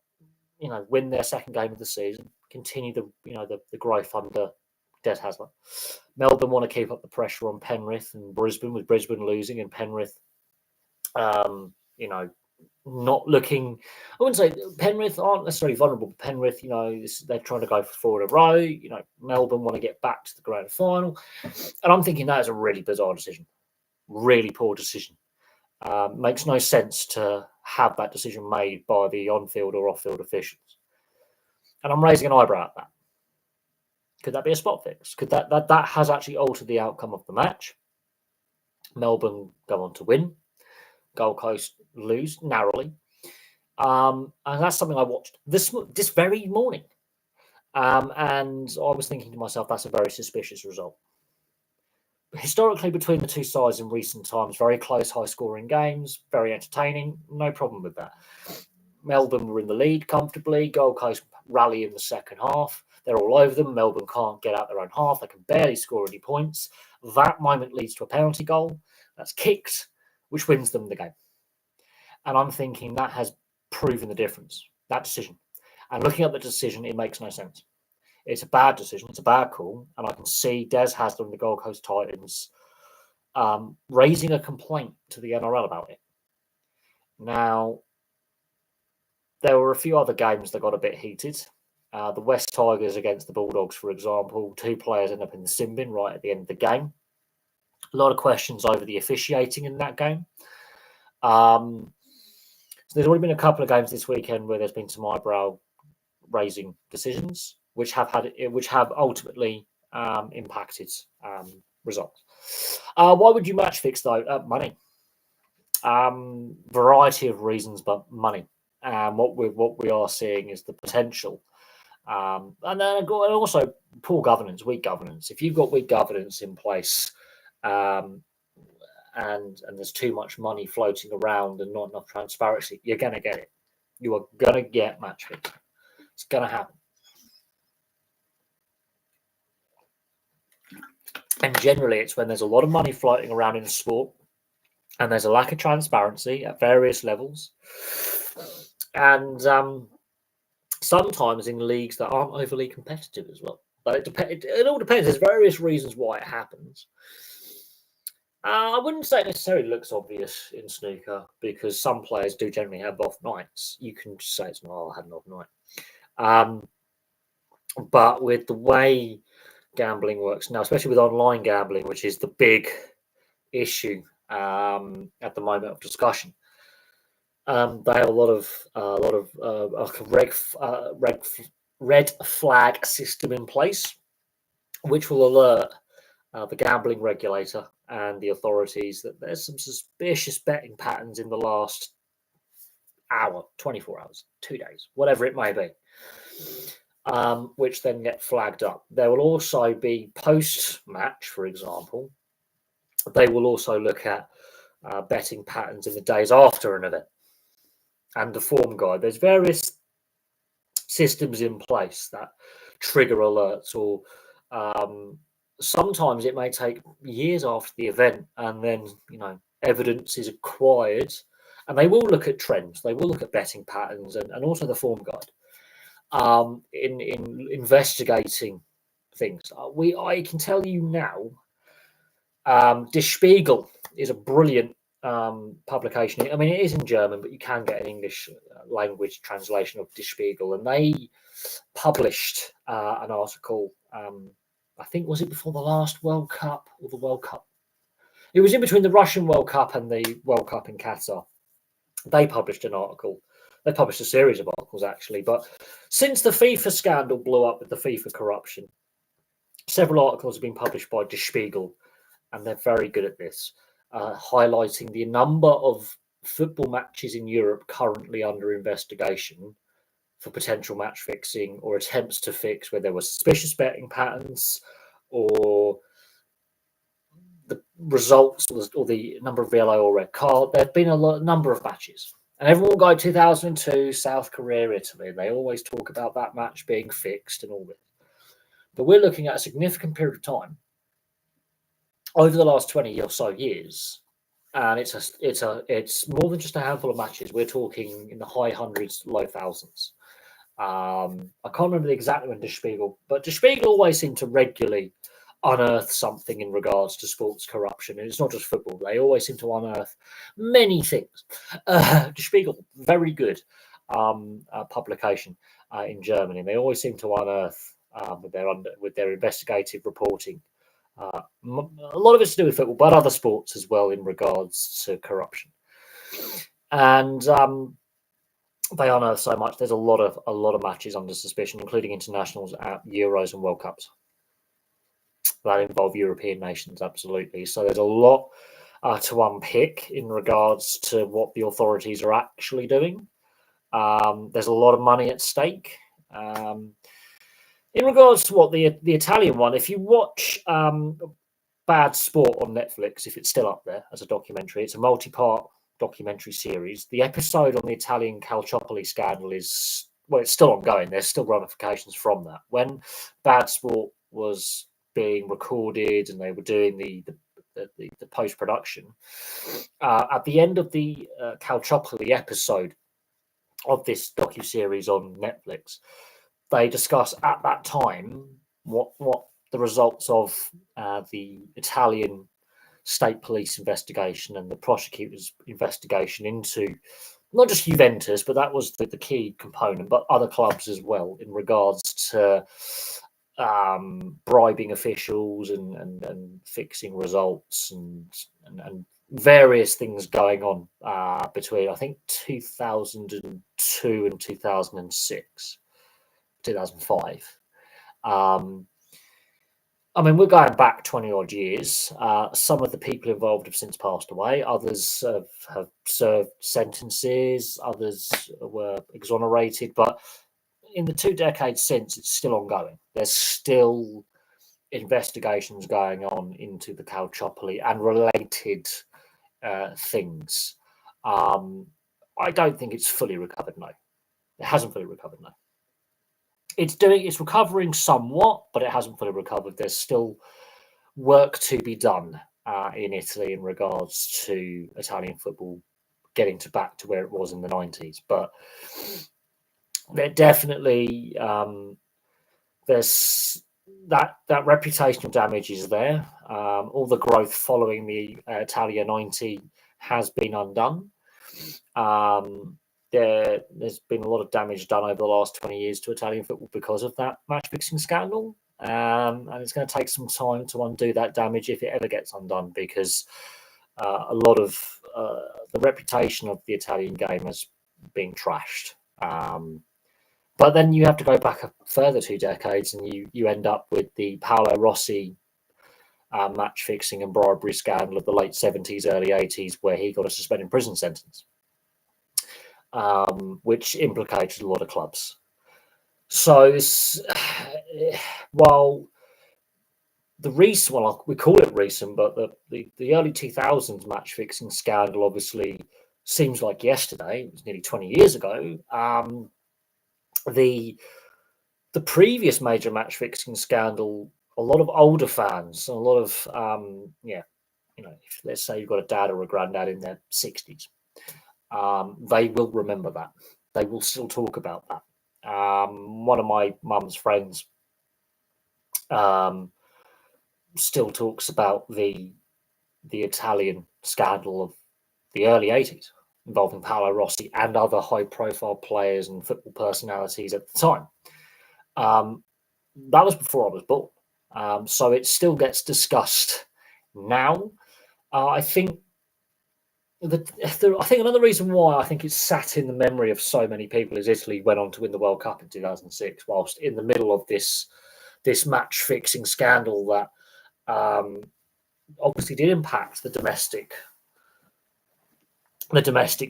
Speaker 1: win their second game of the season, continue the growth under Des Hasler. Melbourne want to keep up the pressure on Penrith and Brisbane, with Brisbane losing and Penrith, not looking. I wouldn't say Penrith aren't necessarily vulnerable. But Penrith, they're trying to go for 4 in a row. Melbourne want to get back to the grand final, and I'm thinking that is a really bizarre decision, really poor decision. Makes no sense to have that decision made by the on-field or off-field officials. And I'm raising an eyebrow at that. Could that be a spot fix? Could that has actually altered the outcome of the match? Melbourne go on to win. Gold Coast lose narrowly. And that's something I watched this very morning. And I was thinking to myself, that's a very suspicious result. Historically, between the two sides in recent times, very close, high-scoring games, very entertaining. No problem with that. Melbourne were in the lead comfortably. Gold Coast rally in the second half. They're all over them. Melbourne can't get out their own half. They can barely score any points. That moment leads to a penalty goal. That's kicked, which wins them the game. And I'm thinking that has proven the difference, that decision. And looking at the decision, it makes no sense. It's a bad decision. It's a bad call. And I can see Des Hasler and the Gold Coast Titans raising a complaint to the NRL about it. Now, there were a few other games that got a bit heated. The West Tigers against the Bulldogs, for example, 2 players end up in the sin bin right at the end of the game. A lot of questions over the officiating in that game. So there's already been a couple of games this weekend where there's been some eyebrow-raising decisions, which have ultimately impacted results. Why would you match fix though? Money. Variety of reasons, but money. What we are seeing is the potential, and also poor governance, weak governance. If you've got weak governance in place, and there's too much money floating around and not enough transparency, you're going to get it. You are going to get match fixing. It's going to happen. And generally, it's when there's a lot of money floating around in a sport and there's a lack of transparency at various levels. And sometimes in leagues that aren't overly competitive as well. But it all depends. There's various reasons why it happens. I wouldn't say it necessarily looks obvious in snooker because some players do generally have off nights. You can just say it's not, I had an off night. But with the way gambling works now, especially with online gambling, which is the big issue at the moment of discussion, they have a lot of red flag system in place, which will alert the gambling regulator and the authorities that there's some suspicious betting patterns in the last hour, 24 hours, 2 days, whatever it may be. which then get flagged up. There will also be post-match, for example. They will also look at betting patterns in the days after an event and the form guide. There's various systems in place that trigger alerts, or sometimes it may take years after the event, and then evidence is acquired, and they will look at trends, they will look at betting patterns, and also the form guide in investigating things. I can tell you now, Der Spiegel is a brilliant publication. I mean, it is in German, but you can get an English language translation of Der Spiegel, and they published an article. I think, was it before the last World Cup or the World Cup? It was in between the Russian World Cup and the World Cup in Qatar. They published an article. They published a series of articles, actually. But since the FIFA scandal blew up with the FIFA corruption, several articles have been published by Der Spiegel, and they're very good at this, highlighting the number of football matches in Europe currently under investigation for potential match fixing or attempts to fix where there were suspicious betting patterns, or the results, or the number of yellow or red card. There have been a number of matches, and everyone will go 2002, South Korea, Italy, and they always talk about that match being fixed and all this. But we're looking at a significant period of time over the last 20 or so years, and it's more than just a handful of matches. We're talking in the high hundreds, low thousands. I can't remember exactly when Der Spiegel, but Der Spiegel always seem to regularly unearth something in regards to sports corruption, and it's not just football. They always seem to unearth many things. Der Spiegel, very good publication in Germany. They always seem to unearth with their investigative reporting. A lot of it's to do with football, but other sports as well in regards to corruption. And they unearth so much. There's a lot of matches under suspicion, including internationals at Euros and World Cups that involve European nations. Absolutely. So there's a lot to unpick in regards to what the authorities are actually doing. There's a lot of money at stake. In regards to what the Italian one, if you watch Bad Sport on Netflix, if it's still up there as a documentary, it's a multi-part documentary series. The episode on the Italian Calciopoli scandal is, well, it's still ongoing. There's still ramifications from that. When Bad Sport was being recorded and they were doing the post-production, at the end of the Calciopoli episode of this docu-series on Netflix, they discuss at that time what the results of the Italian state police investigation and the prosecutor's investigation into not just Juventus, but that was the key component, but other clubs as well, in regards to bribing officials and fixing results and various things going on between, I think, 2002 and 2006. 2005. I mean, we're going back 20 odd years. Some of the people involved have since passed away. Others have served sentences. Others were exonerated. But in the 2 decades since, it's still ongoing. There's still investigations going on into the Calciopoli and related things. I don't think it's fully recovered, no. It hasn't fully recovered, no. It's recovering somewhat, but it hasn't fully recovered. There's still work to be done in Italy in regards to Italian football getting back to where it was in the 90s. But there definitely there's that reputational damage is there. All the growth following the Italia 90 has been undone. There's been a lot of damage done over the last 20 years to Italian football because of that match-fixing scandal. And it's going to take some time to undo that damage if it ever gets undone, because a lot of the reputation of the Italian game has been trashed. But then you have to go back a further 2 decades and you end up with the Paolo Rossi match-fixing and bribery scandal of the late 70s, early 80s, where he got a suspended prison sentence. Which implicated a lot of clubs. So this, while the recent, well, we call it recent, but the early 2000s match fixing scandal obviously seems like yesterday. It was nearly 20 years ago. The previous major match fixing scandal, a lot of older fans, a lot of if, let's say you've got a dad or a granddad in their 60s, they will remember that. They will still talk about that. One of my mum's friends still talks about the Italian scandal of the early 80s involving Paolo Rossi and other high-profile players and football personalities at the time. That was before I was born, so it still gets discussed now. I think another reason why I think it's sat in the memory of so many people is Italy went on to win the World Cup in 2006, whilst in the middle of this match fixing scandal that obviously did impact the domestic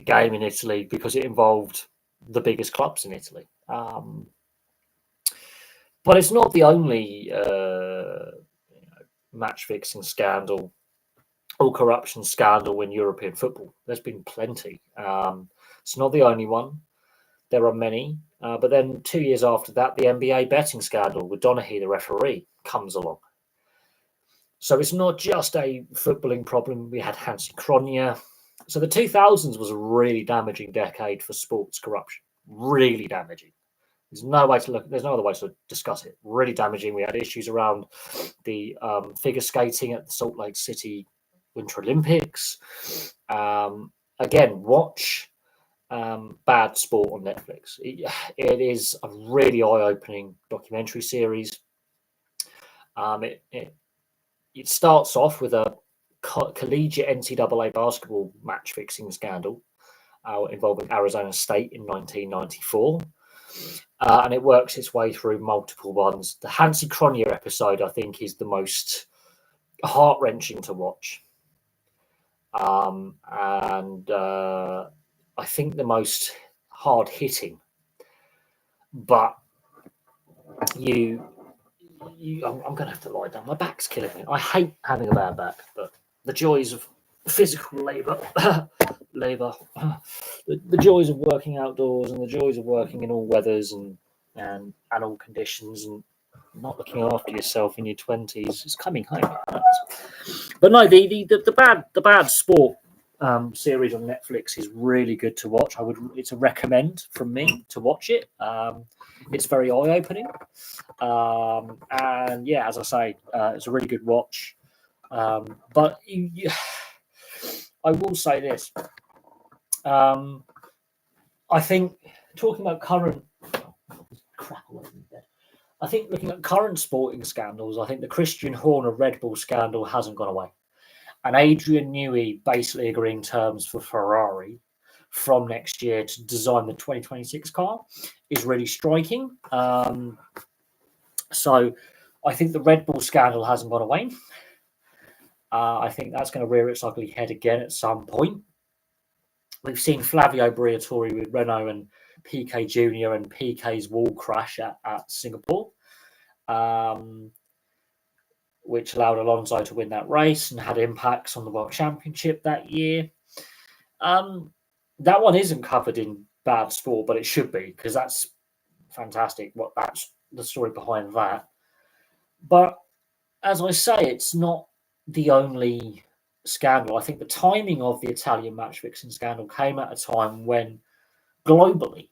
Speaker 1: game in Italy because it involved the biggest clubs in Italy. But it's not the only match fixing scandal or corruption scandal in European football. There's been plenty. It's not the only one. There are many. But then 2 years after that, the NBA betting scandal with Donaghy, the referee, comes along. So it's not just a footballing problem. We had Hansi Kronya. So the 2000s was a really damaging decade for sports corruption. Really damaging. There's no other way to discuss it. Really damaging. We had issues around the figure skating at the Salt Lake City Winter Olympics. Again, watch Bad Sport on Netflix. It is a really eye-opening documentary series. It starts off with a collegiate NCAA basketball match-fixing scandal involving Arizona State in 1994. And it works its way through multiple ones. The Hansi Kronya episode, I think, is the most heart-wrenching to watch. And I think the most hard-hitting. But I'm going to have to lie down. My back's killing me. I hate having a bad back, but the joys of physical labour, the joys of working outdoors and the joys of working in all weathers and all conditions and not looking after yourself in your 20s is coming home. But no, the bad sport series on Netflix is really good to watch. It's a recommend from me to watch it. It's very eye-opening. And yeah, as I say, it's a really good watch. But I will say this. I think talking about current I think looking at current sporting scandals, I think the Christian Horner Red Bull scandal hasn't gone away. And Adrian Newey basically agreeing terms for Ferrari from next year to design the 2026 car is really striking. So I think the Red Bull scandal hasn't gone away. I think that's going to rear its ugly head again at some point. We've seen Flavio Briatore with Renault and Piquet Jr. and Piquet's wall crash at Singapore, which allowed Alonso to win that race and had impacts on the World Championship that year. That one isn't covered in Bad Sport, but it should be because that's fantastic. That's the story behind that. But as I say, it's not the only scandal. I think the timing of the Italian match fixing scandal came at a time when globally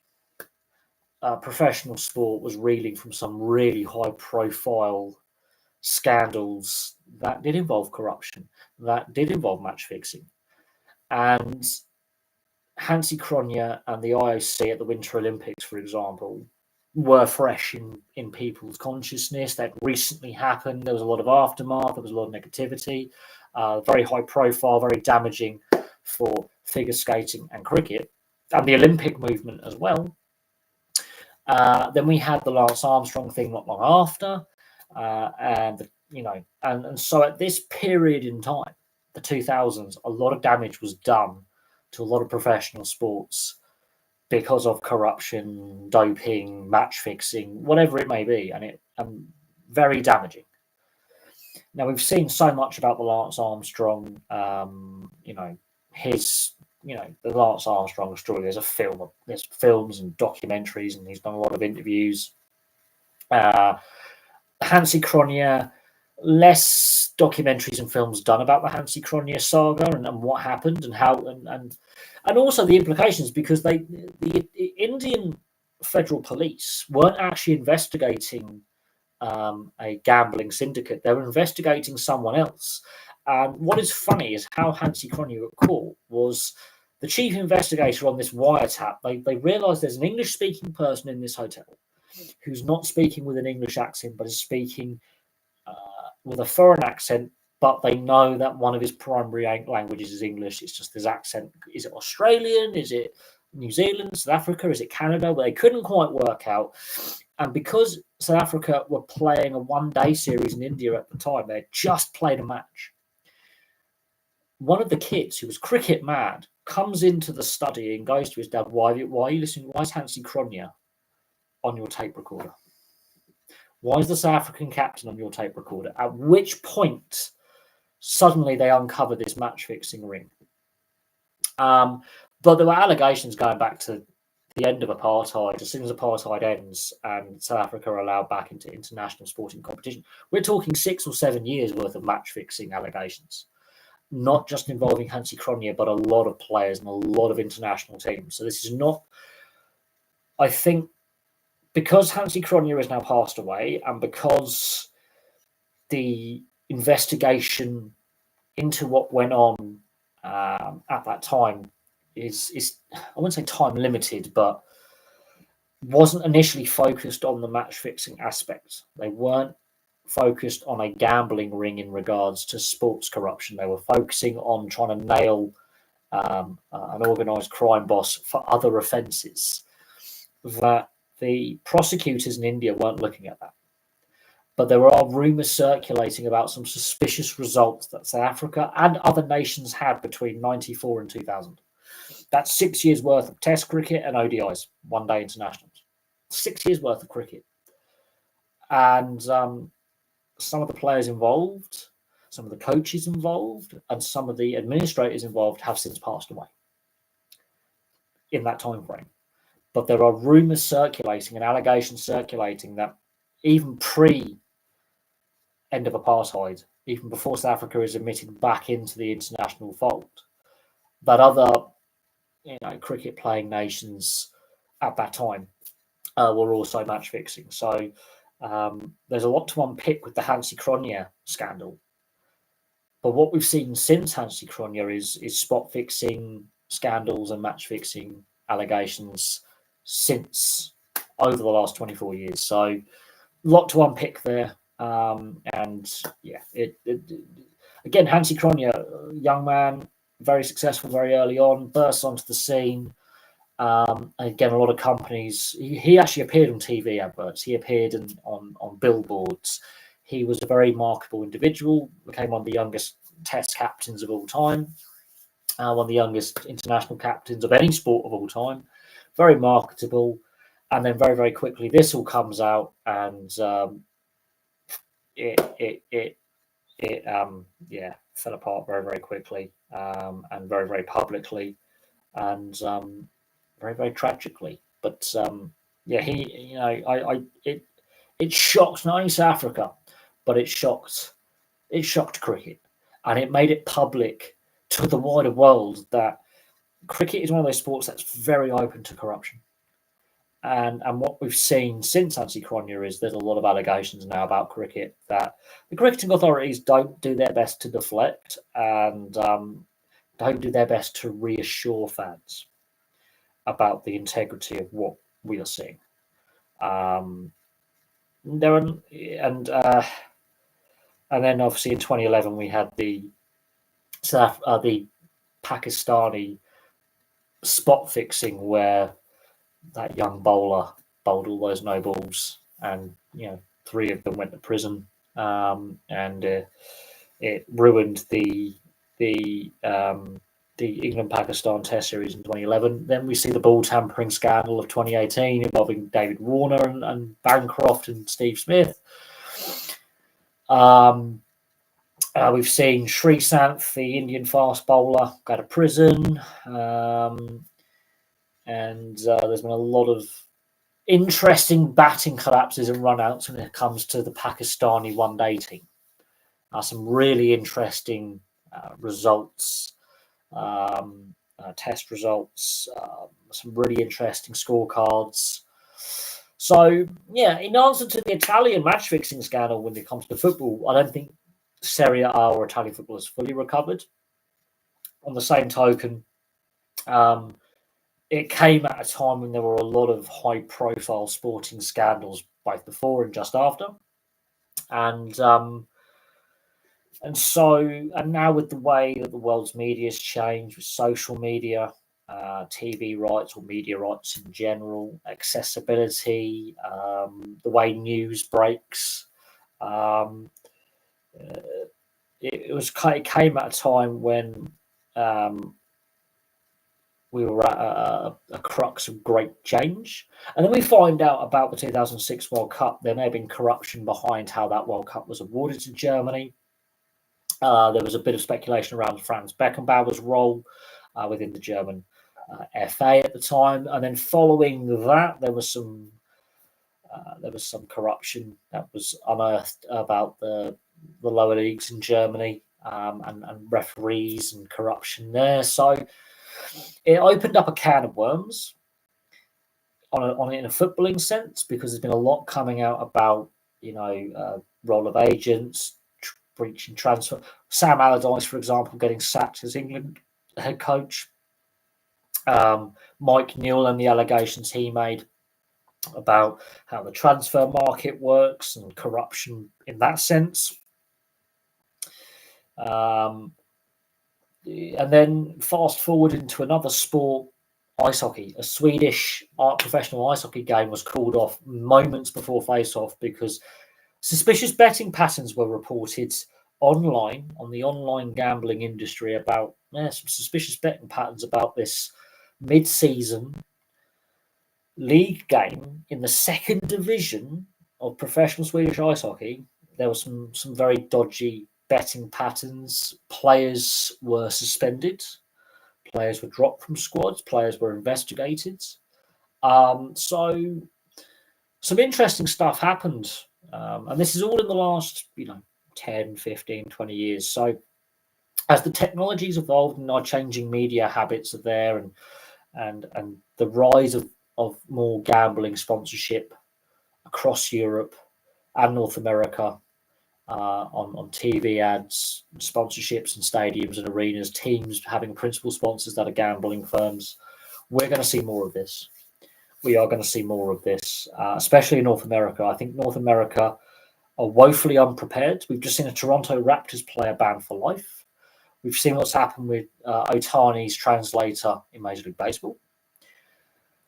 Speaker 1: professional sport was reeling from some really high profile scandals that did involve corruption, that did involve match fixing. And Hansi Kronya and the IOC at the Winter Olympics, for example, were fresh in people's consciousness. That recently happened. There was a lot of aftermath. There was a lot of negativity. Very high profile, very damaging for figure skating and cricket, and the Olympic movement as well. Then we had the Lance Armstrong thing not long after, and so at this period in time, the 2000s, a lot of damage was done to a lot of professional sports because of corruption, doping, match fixing, whatever it may be, and very damaging. Now, we've seen so much about the Lance Armstrong, the Lance Armstrong story. There's films and documentaries, and he's done a lot of interviews. Hansi Cronje, less documentaries and films done about the Hansi Cronje saga and what happened and how and also the implications, because the Indian Federal Police weren't actually investigating a gambling syndicate. They were investigating someone else. And what is funny is how Hansi Cronje got caught was the chief investigator on this wiretap. They realised there's an English-speaking person in this hotel who's not speaking with an English accent, but is speaking with a foreign accent, but they know that one of his primary languages is English. It's just his accent. Is it Australian? Is it New Zealand, South Africa? Is it Canada? But they couldn't quite work out. And because South Africa were playing a one-day series in India at the time, they had just played a match. One of the kids, who was cricket mad, comes into the study and goes to his dad, why are you listening? Why is Hansi Cronje on your tape recorder? Why is the South African captain on your tape recorder? At which point, suddenly they uncover this match-fixing ring. But there were allegations going back to the end of apartheid. As soon as apartheid ends and South Africa are allowed back into international sporting competition, we're talking 6 or 7 years worth of match-fixing allegations, not just involving Hansi Cronje, but a lot of players and a lot of international teams. So this is not, I think, because Hansi Cronje has now passed away, and because the investigation into what went on at that time is I wouldn't say time limited, but wasn't initially focused on the match fixing aspect. They weren't focused on a gambling ring in regards to sports corruption. They were focusing on trying to nail an organised crime boss for other offences. That the prosecutors in India weren't looking at that. But there are rumours circulating about some suspicious results that South Africa and other nations had between 1994 and 2000. That's 6 years worth of Test cricket and ODIs, one-day internationals. 6 years worth of cricket. And some of the players involved, some of the coaches involved, and some of the administrators involved have since passed away in that time frame. But there are rumours circulating and allegations circulating that even pre-end of apartheid, even before South Africa is admitted back into the international fold, that other cricket playing nations at that time were also match fixing. So there's a lot to unpick with the Hansi Cronje scandal. But what we've seen since Hansi Cronje is spot fixing scandals and match fixing allegations since over the last 24 years. So a lot to unpick there. And yeah, again, Hansi Cronje, young man, very successful very early on, bursts onto the scene. Again, a lot of companies. He actually appeared on TV adverts. He appeared on billboards. He was a very marketable individual. Became one of the youngest Test captains of all time. One of the youngest international captains of any sport of all time. Very marketable. And then very, very quickly, this all comes out, and it fell apart very, very quickly, and very, very publicly, and very, very tragically. But it shocked not only South Africa, but it shocked cricket, and it made it public to the wider world that cricket is one of those sports that's very open to corruption. And what we've seen since Hansi Cronje is there's a lot of allegations now about cricket that the cricketing authorities don't do their best to deflect and don't do their best to reassure fans about the integrity of what we are seeing. And then obviously in 2011 we had the Pakistani spot fixing where that young bowler bowled all those no balls, and 3 of them went to prison, and it ruined the the England-Pakistan Test Series in 2011. Then we see the ball tampering scandal of 2018 involving David Warner and Bancroft and Steve Smith. We've seen Sreesanth, the Indian fast bowler, go to prison. And there's been a lot of interesting batting collapses and run-outs when it comes to the Pakistani one-day team. Some really interesting results. Test results, some really interesting scorecards. So, yeah, in answer to the Italian match fixing scandal when it comes to football, I don't think Serie A or Italian football has fully recovered. On the same token, it came at a time when there were a lot of high-profile sporting scandals, both before and just after. And now with the way that the world's media has changed, with social media, TV rights or media rights in general, accessibility, the way news breaks, it came at a time when we were at a crux of great change. And then we find out about the 2006 World Cup. There may have been corruption behind how that World Cup was awarded to Germany. There was a bit of speculation around Franz Beckenbauer's role within the German FA at the time, and then following that, there was some corruption that was unearthed about the lower leagues in Germany, and referees and corruption there. So it opened up a can of worms on it in a footballing sense, because there's been a lot coming out about role of agents, breaching transfer. Sam Allardyce, for example, getting sacked as England head coach. Mike Newell and the allegations he made about how the transfer market works and corruption in that sense. And then fast forward into another sport, ice hockey. A Swedish professional ice hockey game was called off moments before face-off because suspicious betting patterns were reported online on the online gambling industry about some suspicious betting patterns about this mid-season league game in the second division of professional Swedish ice hockey. There was some very dodgy betting patterns. Players were suspended. Players were dropped from squads. Players were investigated. So some interesting stuff happened. And this is all in the last, 10, 15, 20 years. So as the technology's evolved and our changing media habits are there, and the rise of more gambling sponsorship across Europe and North America, on TV ads, sponsorships and stadiums and arenas, teams having principal sponsors that are gambling firms, we're going to see more of this. We are going to see more of this, especially in North America. I think North America are woefully unprepared. We've just seen a Toronto Raptors player banned for life. We've seen what's happened with Ohtani's translator in Major League Baseball.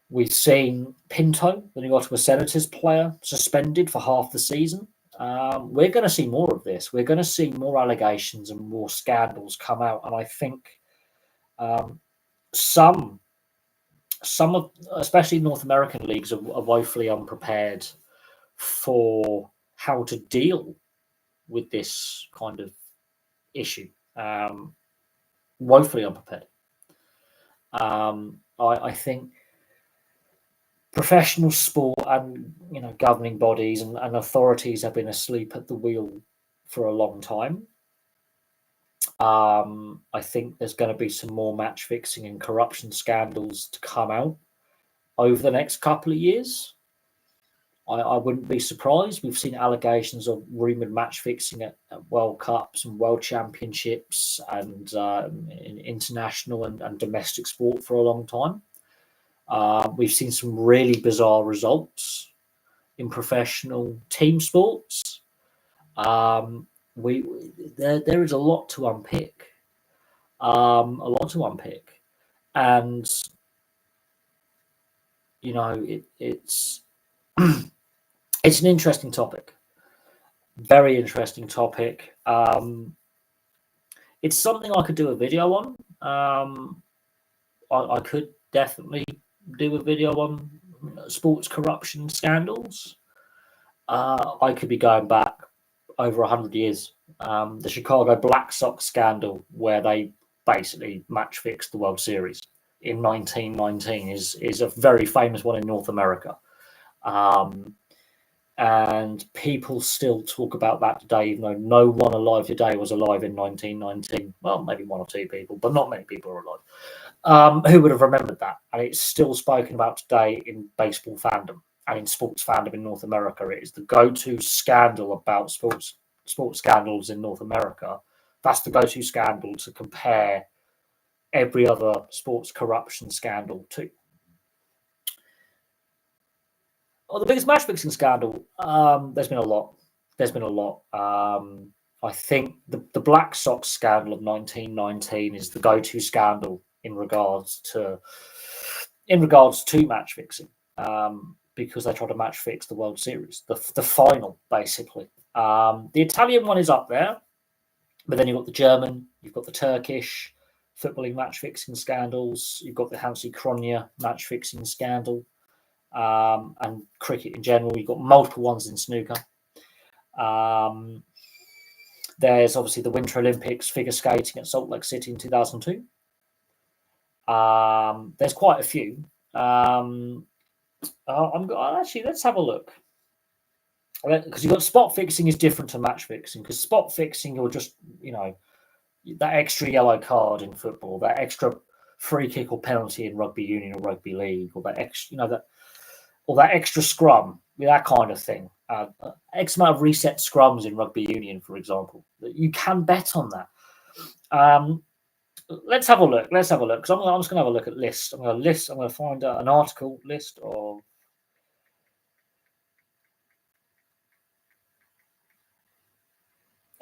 Speaker 1: We've seen Pinto, the New Ottawa Senators player, suspended for half the season. We're going to see more of this. We're going to see more allegations and more scandals come out. And I think some of, especially North American leagues, are woefully unprepared for how to deal with this kind of issue. Woefully unprepared. I think professional sport and governing bodies and authorities have been asleep at the wheel for a long time. I think there's going to be some more match fixing and corruption scandals to come out over the next couple of years. I wouldn't be surprised. We've seen allegations of rumoured match fixing at World Cups and World Championships and in international and domestic sport for a long time. We've seen some really bizarre results in professional team sports. There is a lot to unpick. And it's it's an interesting topic, very interesting topic. It's something I could do a video on, I could definitely do a video on sports corruption scandals. I could be going back over 100 years. The Chicago Black Sox scandal, where they basically match fixed the World Series in 1919, is a very famous one in North America. And people still talk about that today, even though no one alive today was alive in 1919. Well, maybe one or two people, but not many people are alive. Who would have remembered that? And it's still spoken about today in baseball fandom and in sports fandom in North America. It is the go-to scandal about sports scandals in North America. That's the go-to scandal to compare every other sports corruption scandal to. Oh, the biggest match fixing scandal. There's been a lot. I think the Black Sox scandal of 1919 is the go-to scandal in regards to match fixing, because they try to match fix the World Series, the final, basically. The Italian one is up there, but then you've got the German, you've got the Turkish footballing match fixing scandals, you've got the Hansi Kronya match fixing scandal. And cricket in general, you've got multiple ones in snooker. There's obviously the Winter Olympics figure skating at Salt Lake City in 2002. There's quite a few. Actually, let's have a look. Because you've got spot fixing is different to match fixing. Because spot fixing, you're just, that extra yellow card in football, that extra free kick or penalty in rugby union or rugby league, or that extra, that extra scrum, that kind of thing. X amount of reset scrums in rugby union, for example. You can bet on that. Let's have a look. Because I'm just going to have a look at lists. I'm going to find an article list of.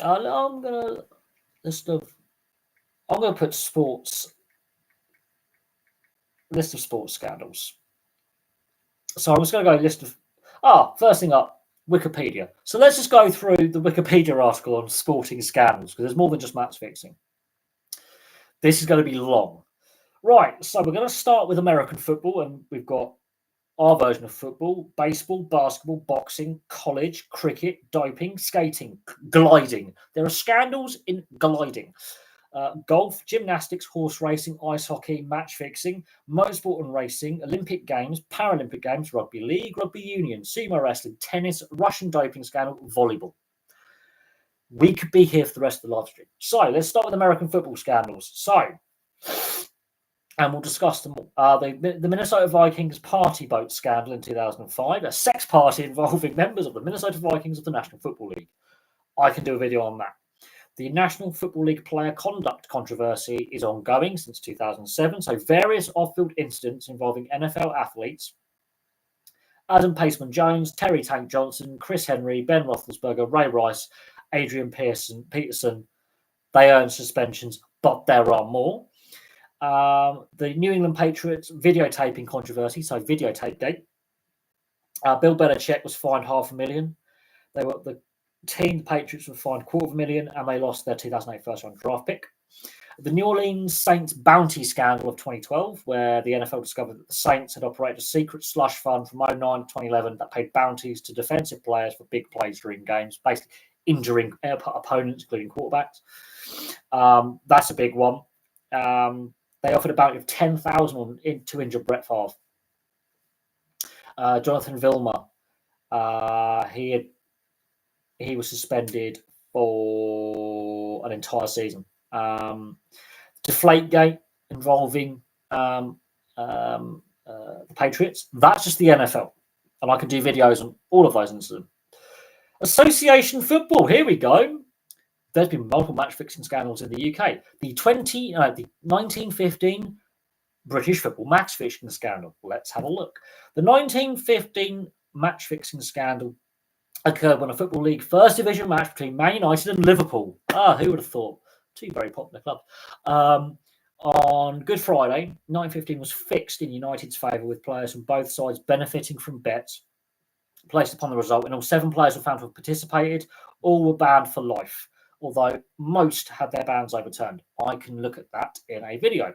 Speaker 1: I'm going to put sports. List of sports scandals. So I'm just going to go list of. First thing up, Wikipedia. So let's just go through the Wikipedia article on sporting scandals, because there's more than just match fixing. This is going to be long. Right, so we're going to start with American football, and we've got our version of football: baseball, basketball, boxing, college, cricket, doping, skating, gliding. There are scandals in gliding. Golf, gymnastics, horse racing, ice hockey, match fixing, motorsport and racing, Olympic Games, Paralympic Games, rugby league, rugby union, sumo wrestling, tennis, Russian doping scandal, volleyball. We could be here for the rest of the live stream. So let's start with American football scandals. And we'll discuss them all. The Minnesota Vikings party boat scandal in 2005, a sex party involving members of the Minnesota Vikings of the National Football League. I can do a video on that. The National Football League player conduct controversy is ongoing since 2007. So various off-field incidents involving NFL athletes, Adam Paceman-Jones, Terry Tank Johnson, Chris Henry, Ben Roethlisberger, Ray Rice, Adrian Peterson, they earn suspensions, but there are more. The New England Patriots videotaping controversy, so videotape gate. Bill Belichick was fined $500,000. The Patriots were fined $250,000, and they lost their 2008 first-round draft pick. The New Orleans Saints bounty scandal of 2012, where the NFL discovered that the Saints had operated a secret slush fund from 2009 to 2011 that paid bounties to defensive players for big plays during games, basically injuring opponents, including quarterbacks. That's a big one. They offered a bounty of $10,000 to injure Brett Favre. Jonathan Vilma, he was suspended for an entire season. Deflategate involving the Patriots. That's just the NFL, and I can do videos on all of those incidents. Association football. Here we go. There's been multiple match fixing scandals in the UK. The 1915 British football match fixing scandal. Let's have a look. The 1915 match fixing scandal occurred when a Football League First Division match between Man United and Liverpool. Who would have thought? Two very popular clubs. On Good Friday, 1915 was fixed in United's favour, with players from both sides benefiting from bets placed upon the result, and all 7 players were found to have participated. All were banned for life. although most had their bans overturned. I can look at that in a video.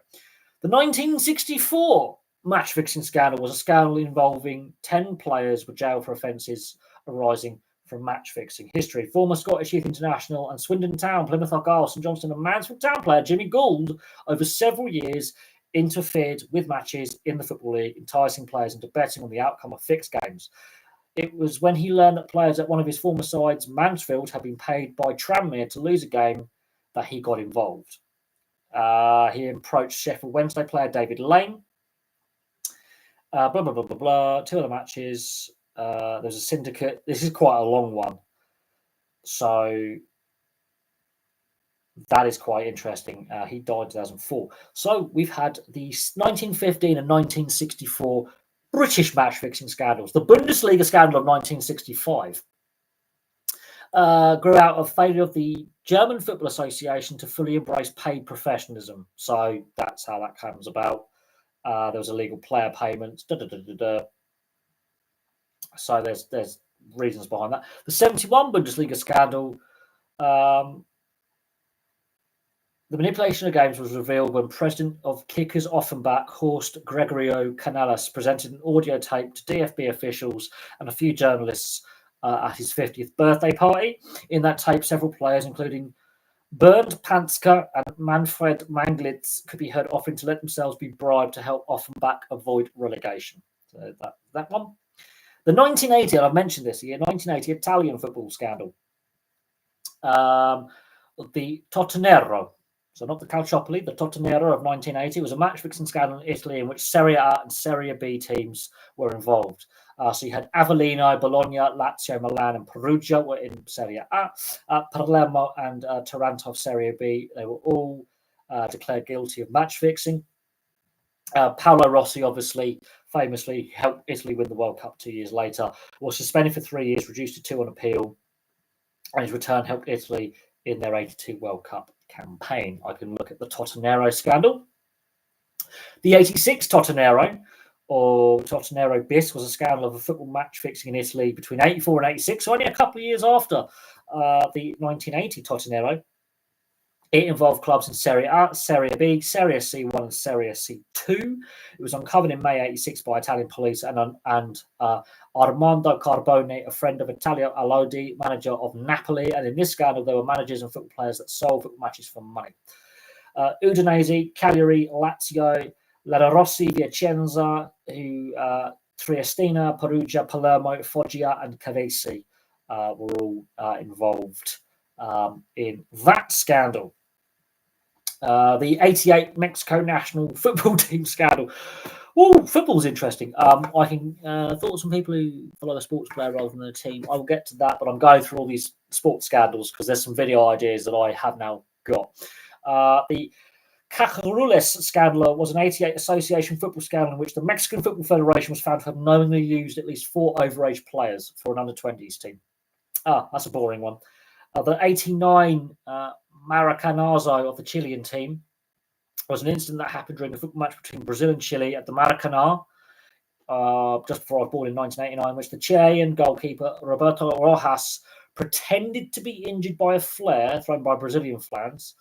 Speaker 1: The 1964 match fixing scandal was a scandal involving 10 players with jail for offences arising from match fixing history. Former Scottish Youth International and Swindon Town, Plymouth Argyle, St Johnstone and Mansfield Town player Jimmy Gould, over several years, interfered with matches in the Football League, enticing players into betting on the outcome of fixed games. It was when he learned that players at one of his former sides, Mansfield, had been paid by Tranmere to lose a game that he got involved. He approached Sheffield Wednesday player David Lane. Blah, blah, blah, blah, blah. 2 other matches. There's a syndicate. This is quite a long one. So that is quite interesting. He died in 2004. So we've had the 1915 and 1964 British match fixing scandals. The Bundesliga scandal of 1965 grew out of failure of the German Football Association to fully embrace paid professionalism. So that's how that comes about. There was illegal player payments. So there's reasons behind that. The 71 Bundesliga scandal. The manipulation of games was revealed when President of Kickers Offenbach, Horst Gregorio Canales, presented an audio tape to DFB officials and a few journalists at his 50th birthday party. In that tape, several players, including Bernd Panzker and Manfred Manglitz, could be heard offering to let themselves be bribed to help Offenbach avoid relegation. So that one. The 1980, and I've mentioned this year, 1980 Italian football scandal. The Tottenero. So not the Calciopoli, the Tottenero of 1980 was a match-fixing scandal in Italy in which Serie A and Serie B teams were involved. So you had Avellino, Bologna, Lazio, Milan and Perugia were in Serie A. Palermo and Taranto of Serie B, they were all declared guilty of match-fixing. Paolo Rossi, obviously, famously helped Italy win the World Cup 2 years later, was suspended for 3 years, reduced to 2 on appeal, and his return helped Italy in their 82 World Cup campaign. I can look at the Tottenero scandal. The 86 Tottenero, or Tottenero bis, was a scandal of a football match fixing in Italy between 84 and 86, so only a couple of years after the 1980 Tottenero. It involved clubs in Serie A, Serie B, Serie C1 and Serie C2. It was uncovered in May 86 by Italian police and Armando Carbone, a friend of Italo Alodi, manager of Napoli. And in this scandal, there were managers and football players that sold football matches for money. Udinese, Cagliari, Lazio, Ladarossi, Vicenza, Triestina, Perugia, Palermo, Foggia and Cavesi were all involved in that scandal. The 88 Mexico national football team scandal. Oh, football's interesting. I can thoughts on people who follow a sports player rather than a team. I will get to that, but I'm going through all these sports scandals because there's some video ideas that I have now got. The Cacarules scandal was an 88 association football scandal in which the Mexican Football Federation was found to have knowingly used at least 4 overage players for an under-20s team. That's a boring one. The 89 Maracanazo of the Chilean team was an incident that happened during a football match between Brazil and Chile at the Maracanã, just before I was born in 1989, in which the Chilean goalkeeper Roberto Rojas pretended to be injured by a flare thrown by Brazilian fans.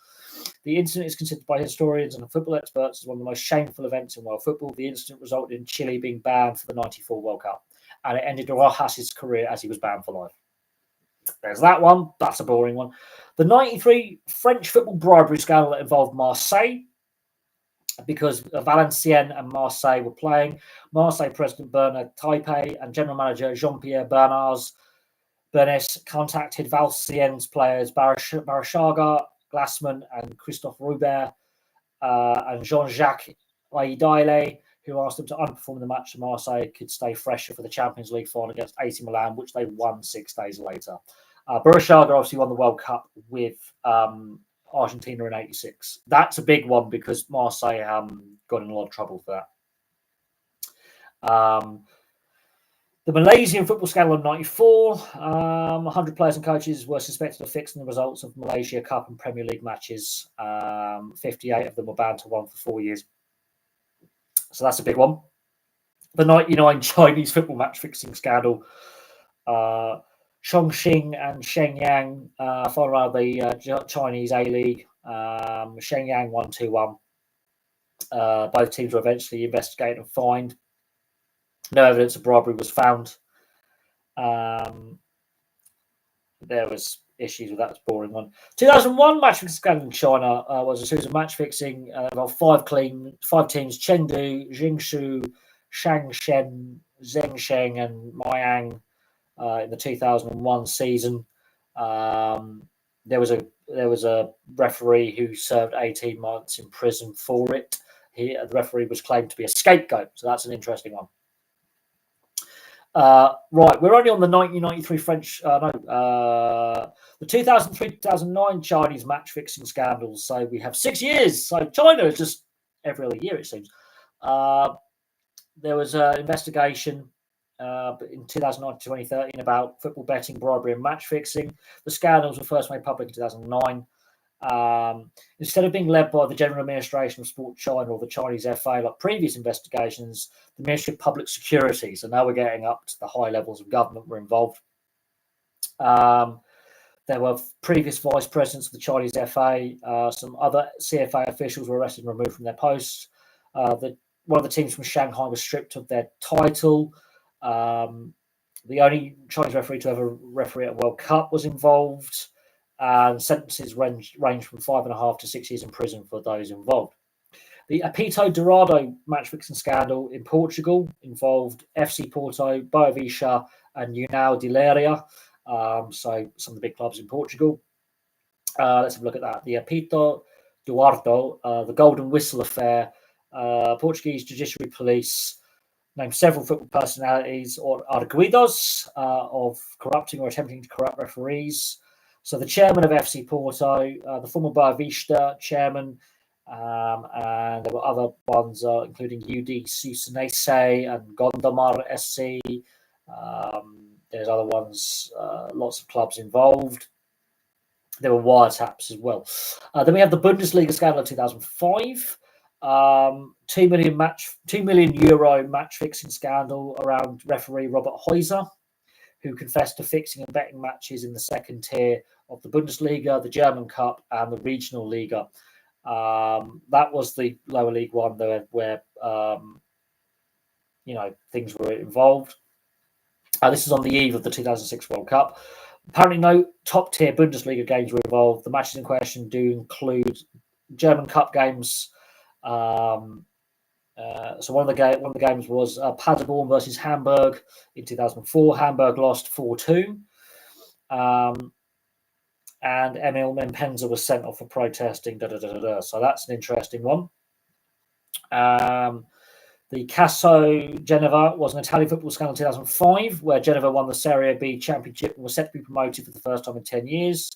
Speaker 1: The incident is considered by historians and football experts as one of the most shameful events in world football. The incident resulted in Chile being banned for the 94 World Cup, and it ended Rojas' career as he was banned for life. There's that one. That's a boring one. The 93 French football bribery scandal that involved Marseille, because Valenciennes and Marseille were playing. Marseille president Bernard Tapie and general manager Jean-Pierre Bernes contacted Valenciennes players Barachaga, Glassman and Christophe Roubert and Jean-Jacques Aidale, who asked them to underperform in the match so Marseille could stay fresher for the Champions League final against AC Milan, which they won 6 days later. Barachaga obviously won the World Cup with Argentina in 86. That's a big one because Marseille got in a lot of trouble for that. The Malaysian football scandal of 94. 100 players and coaches were suspected of fixing the results of Malaysia Cup and Premier League matches. 58 of them were banned to one for 4 years. So that's a big one. The 99 Chinese football match fixing scandal. Chongqing and Shenyang final round of the Chinese A-League. Shenyang won 2-1. Both teams were eventually investigated and fined. No evidence of bribery was found. There was issues with that. It's boring one. 2001 match fixing scandal in China was a series of match fixing involved five teams: Chengdu, Jingshu, Shangshen, Zhengsheng, and Miang in the 2001 season. There was a referee who served 18 months in prison for it. The referee was claimed to be a scapegoat, so that's an interesting one. Right, we're only on the 1993 the 2003-2009 Chinese match fixing scandals. So we have 6 years. So China is just every other year, it seems. There was an investigation in 2009-2013 about football betting, bribery, and match fixing. The scandals were first made public in 2009. Instead of being led by the General Administration of Sport China or the Chinese FA like previous investigations, the Ministry of Public Security, so now we're getting up to the high levels of government, were involved. There were previous vice presidents of the Chinese FA. Some other CFA officials were arrested and removed from their posts. One of the teams from Shanghai was stripped of their title. The only Chinese referee to ever referee at a World Cup was involved. And sentences range from 5.5 to 6 years in prison for those involved. The Apito Dourado match fixing scandal in Portugal involved FC Porto, Boa Vista, and União de Leiria. So some of the big clubs in Portugal. Let's have a look at that. The Apito Dourado, the Golden Whistle affair, Portuguese Judiciary Police named several football personalities or arguidos of corrupting or attempting to corrupt referees. So the chairman of FC Porto, the former Boa Vista chairman, and there were other ones, including UD Susanese and Gondomar SC. There's other ones, lots of clubs involved. There were wiretaps as well. Then we have the Bundesliga scandal of 2005. €2 million match fixing scandal around referee Robert Heuser, who confessed to fixing and betting matches in the second tier of the Bundesliga, the German Cup, and the Regional Liga. That was the lower league one, though, where things were involved. This is on the eve of the 2006 World Cup. Apparently, no top tier Bundesliga games were involved. The matches in question do include German Cup games. So one of the games was Paderborn versus Hamburg in 2004. Hamburg lost 4-2. And Emil Mempenza was sent off for protesting. So that's an interesting one. The Casso Genova was an Italian football scandal in 2005, where Genova won the Serie B championship and was set to be promoted for the first time in 10 years.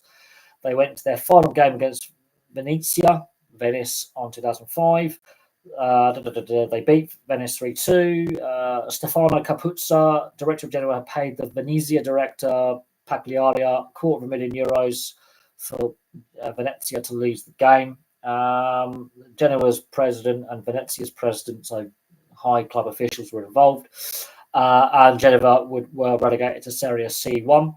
Speaker 1: They went to their final game against Venice on 2005. They beat Venice 3-2. Stefano Capuzza, director of Genoa, paid the Venezia director Pagliaria €250,000 for Venezia to lose the game. Genoa's president and Venezia's president, so high club officials, were involved. And Genova were relegated to Serie C1.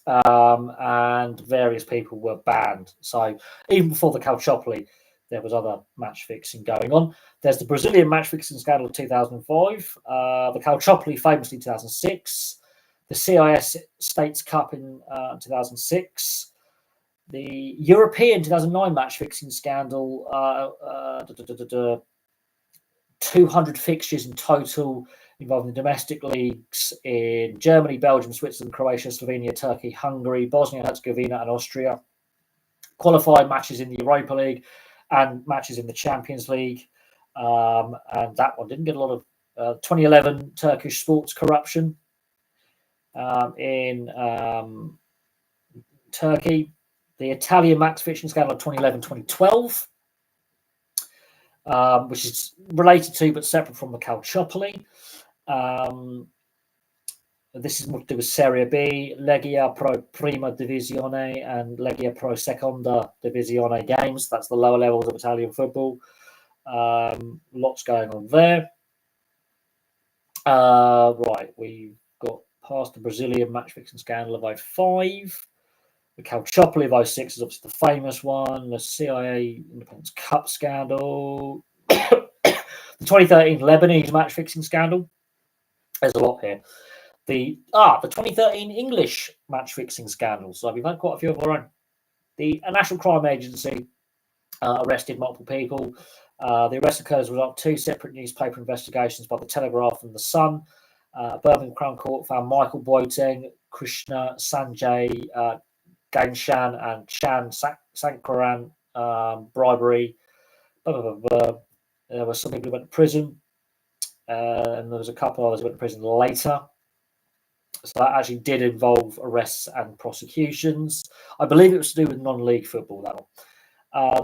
Speaker 1: And various people were banned. So even before the Calciopoli, there was other match fixing going on. There's the Brazilian match fixing scandal of 2005, the Calciopoli famously in 2006, the CIS States Cup in 2006, the European 2009 match fixing scandal, 200 fixtures in total involving domestic leagues in Germany, Belgium, Switzerland, Croatia, Slovenia, Turkey, Hungary, Bosnia and Herzegovina, and Austria. Qualified matches in the Europa League and matches in the Champions League. And that one didn't get a lot of 2011 Turkish sports corruption in Turkey. The Italian match fixing scandal of 2011-2012, which is related to but separate from the Calciopoli. This is more to do with Serie B, Legia Pro Prima Divisione and Legia Pro Seconda Divisione games. That's the lower levels of Italian football. Lots going on there. Right, we've got past the Brazilian match fixing scandal of 2005. The Calciopoli of 2006 is obviously the famous one. The CIA Independence Cup scandal. The 2013 Lebanese match fixing scandal. There's a lot here. The 2013 English match fixing scandal. So we've had quite a few of our own. The National Crime Agency arrested multiple people. The arrest occurs without two separate newspaper investigations by the Telegraph and the Sun. Birmingham Crown Court found Michael Boateng, Krishna Sanjay Ganshan, and Chan Sankaran bribery. There were some people who went to prison, and there was a couple others who went to prison later. So that actually did involve arrests and prosecutions. I believe it was to do with non-league football, that one.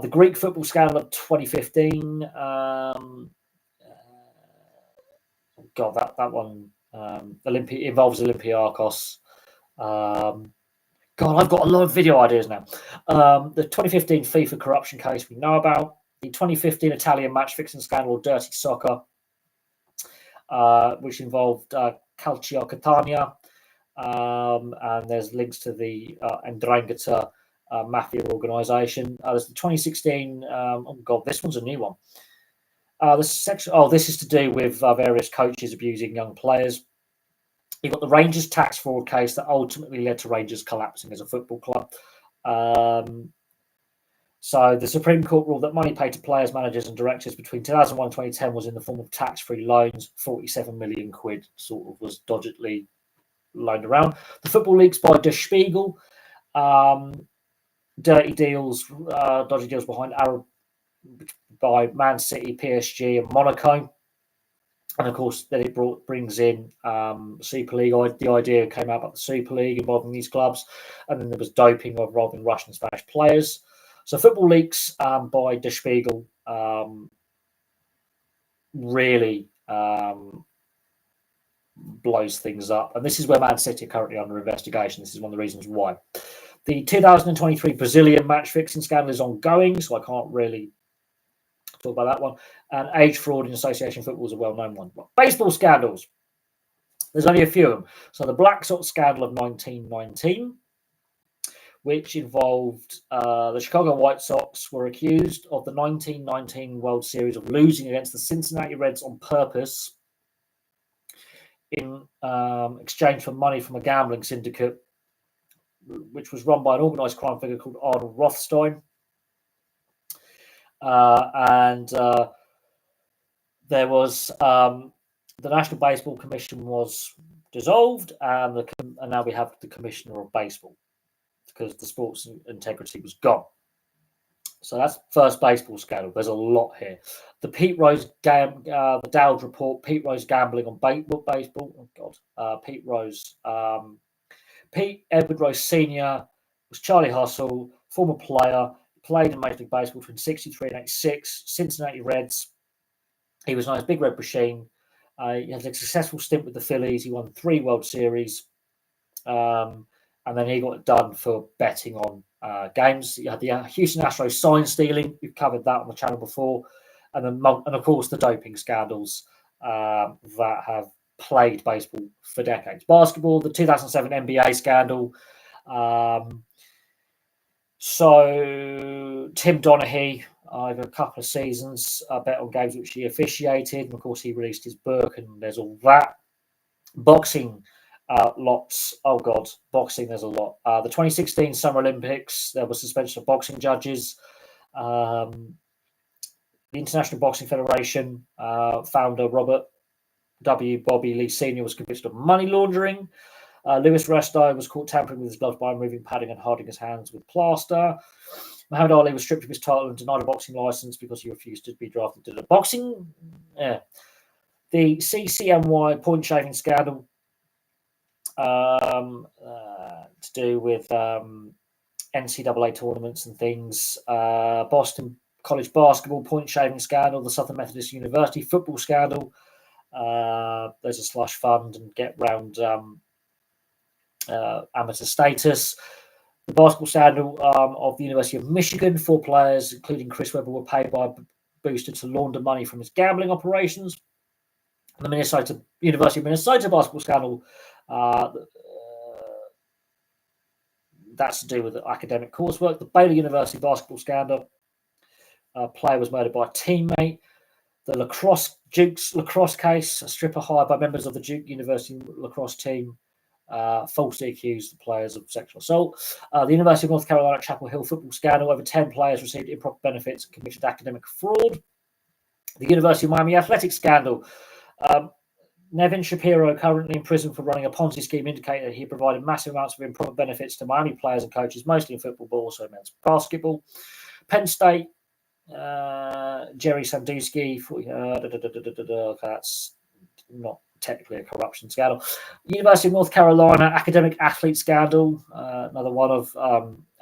Speaker 1: The Greek football scandal of 2015. That one involves Olympiacos. I've got a lot of video ideas now. The 2015 FIFA corruption case we know about. The 2015 Italian match fixing scandal, Dirty Soccer, which involved Calcio Catania. And there's links to the Ndrangheta mafia organisation. There's the 2016. This one's a new one. This is to do with various coaches abusing young players. You've got the Rangers tax fraud case that ultimately led to Rangers collapsing as a football club. So the Supreme Court ruled that money paid to players, managers and directors between 2001 and 2010 was in the form of tax-free loans. 47 million quid sort of was dodgily loaned around. The football leaks by Der Spiegel. Dodgy deals behind Arab by Man City, PSG and Monaco. And of course, then it brings in Super League. The idea came out about the Super League involving these clubs, and then there was doping involving Russian and Spanish players. So football leaks by Der Spiegel really blows things up, and this is where Man City are currently under investigation. This is one of the reasons why. The 2023 Brazilian match fixing scandal is ongoing, so I can't really talk about that one. And age fraud in association football is a well-known one. Baseball scandals. There's only a few of them. So the Black Sox scandal of 1919, which involved the Chicago White Sox were accused of the 1919 World Series of losing against the Cincinnati Reds on purpose in exchange for money from a gambling syndicate, which was run by an organized crime figure called Arnold Rothstein. There was the National Baseball Commission was dissolved, and now we have the Commissioner of Baseball because the sports integrity was gone. So that's first baseball scandal. There's a lot here. The Pete Rose the Dowd report. Pete Rose gambling on baseball. Oh God. Pete Rose. Pete Edward Rose Sr. was Charlie Hustle, former player, played in Major League Baseball between 63 and 86, Cincinnati Reds. He was known as Big Red Machine. He had a successful stint with the Phillies. He won 3 World Series. And then he got done for betting on games. You had the Houston Astros sign stealing. We've covered that on the channel before. And of course, the doping scandals that have plagued baseball for decades. Basketball, the 2007 NBA scandal. So Tim Donaghy, over a couple of seasons, bet on games which he officiated. And of course, he released his book, and there's all that. Boxing, lots. Oh God, boxing, there's a lot. The 2016 Summer Olympics, there was suspension of boxing judges. The International Boxing Federation founder Robert W. Bobby Lee Sr. was convicted of money laundering. Louis Resto was caught tampering with his gloves by removing padding and harding his hands with plaster. Muhammad Ali was stripped of his title and denied a boxing license because he refused to be drafted to the boxing. Yeah. The CCNY point shaving scandal to do with NCAA tournaments and things. Boston College basketball point shaving scandal. The Southern Methodist University football scandal. There's a slush fund and get round amateur status. The basketball scandal of the University of Michigan. 4 players, including Chris Webber, were paid by a booster to launder money from his gambling operations. The University of Minnesota basketball scandal That's to do with the academic coursework. The Baylor University basketball scandal. A player was murdered by a teammate. The Duke's lacrosse case, a stripper hired by members of the Duke University lacrosse team falsely accused the players of sexual assault. The University of North Carolina Chapel Hill football scandal, over 10 players received improper benefits and committed academic fraud. The University of Miami athletics scandal. Nevin Shapiro, currently in prison for running a Ponzi scheme, indicated that he provided massive amounts of improper benefits to Miami players and coaches, mostly in football, but also men's basketball. Penn State, Jerry Sandusky, that's not technically a corruption scandal. University of North Carolina academic athlete scandal, another one of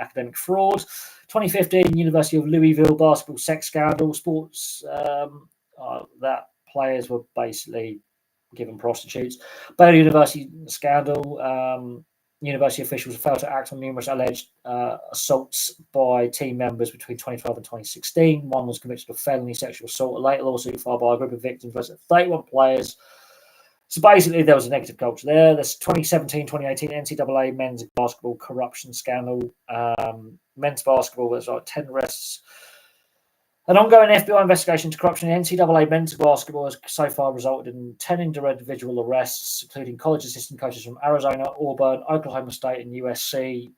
Speaker 1: academic fraud. 2015 University of Louisville basketball sex scandal, sports that players were basically given prostitutes. Baylor University scandal. University officials failed to act on numerous alleged assaults by team members between 2012 and 2016. One was convicted of felony sexual assault. A later lawsuit filed by a group of victims versus 31 players. So basically, there was a negative culture there. There's 2017-2018 NCAA men's basketball corruption scandal. Men's basketball, there's like 10 arrests. An ongoing FBI investigation into corruption in NCAA men's basketball has so far resulted in 10 individual arrests, including college assistant coaches from Arizona, Auburn, Oklahoma State, and USC.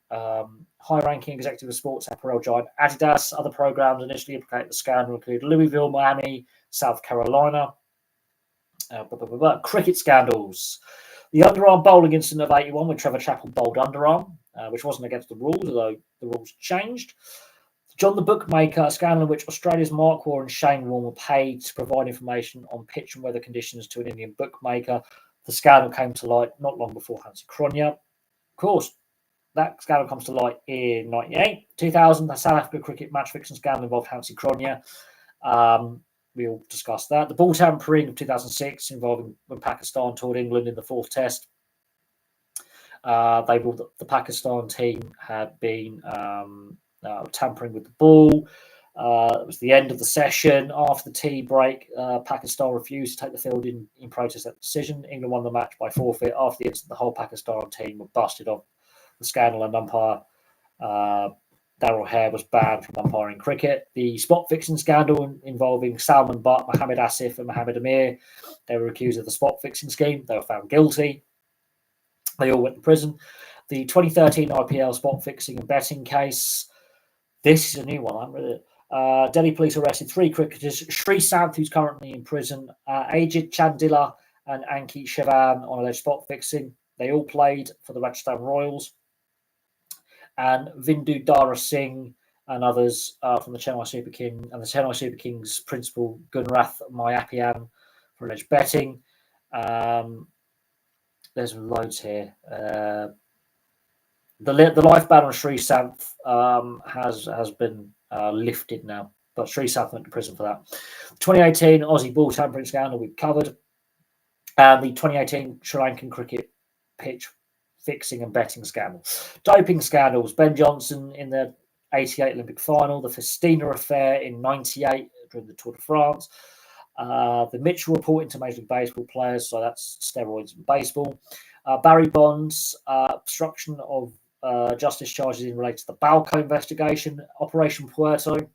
Speaker 1: High-ranking executive of sports apparel giant Adidas. Other programs initially implicated the scandal include Louisville, Miami, South Carolina. Cricket scandals. The underarm bowling incident of 81 with Trevor Chappell bowled underarm, which wasn't against the rules, although the rules changed. John the Bookmaker, a scandal in which Australia's Mark Waugh and Shane Warne were paid to provide information on pitch and weather conditions to an Indian bookmaker. The scandal came to light not long before Hansi Cronje. Of course, that scandal comes to light in 1998. 2000, the South Africa cricket match fixing scandal involved Hansi Cronje. We all discussed that. The ball tampering of 2006 involving when Pakistan toured England in the fourth test. The Pakistan team had been tampering with the ball. It was the end of the session. After the tea break, Pakistan refused to take the field in protest of that decision. England won the match by forfeit. After the incident, the whole Pakistan team were busted off the scandal, and umpire Darryl Hare was banned from umpiring cricket. The spot fixing scandal involving Salman Butt, Mohammed Asif, and Mohammed Amir. They were accused of the spot fixing scheme. They were found guilty. They all went to prison. The 2013 IPL spot fixing and betting case. This is a new one. I haven't read it. Delhi police arrested 3 cricketers. Sri Sant, who's currently in prison, Ajit Chandila and Ankit Shivan on alleged spot fixing. They all played for the Rajasthan Royals. And Vindu Dara Singh and others from the Chennai Super King and the Chennai Super Kings principal Gunrath Mayapian for alleged betting. There's loads here. The life ban on Sri Sant has been lifted now, but Sri Sant went to prison for that. 2018 Aussie ball tampering scandal we've covered, and the 2018 Sri Lankan cricket pitch fixing and betting scandal. Doping scandals: Ben Johnson in the 88 Olympic final, the Festina affair in 98 during the Tour de France, the Mitchell report into Major League Baseball players, so that's steroids in baseball. Barry Bonds, obstruction of justice charges in relation to the Balco investigation. Operation Puerto,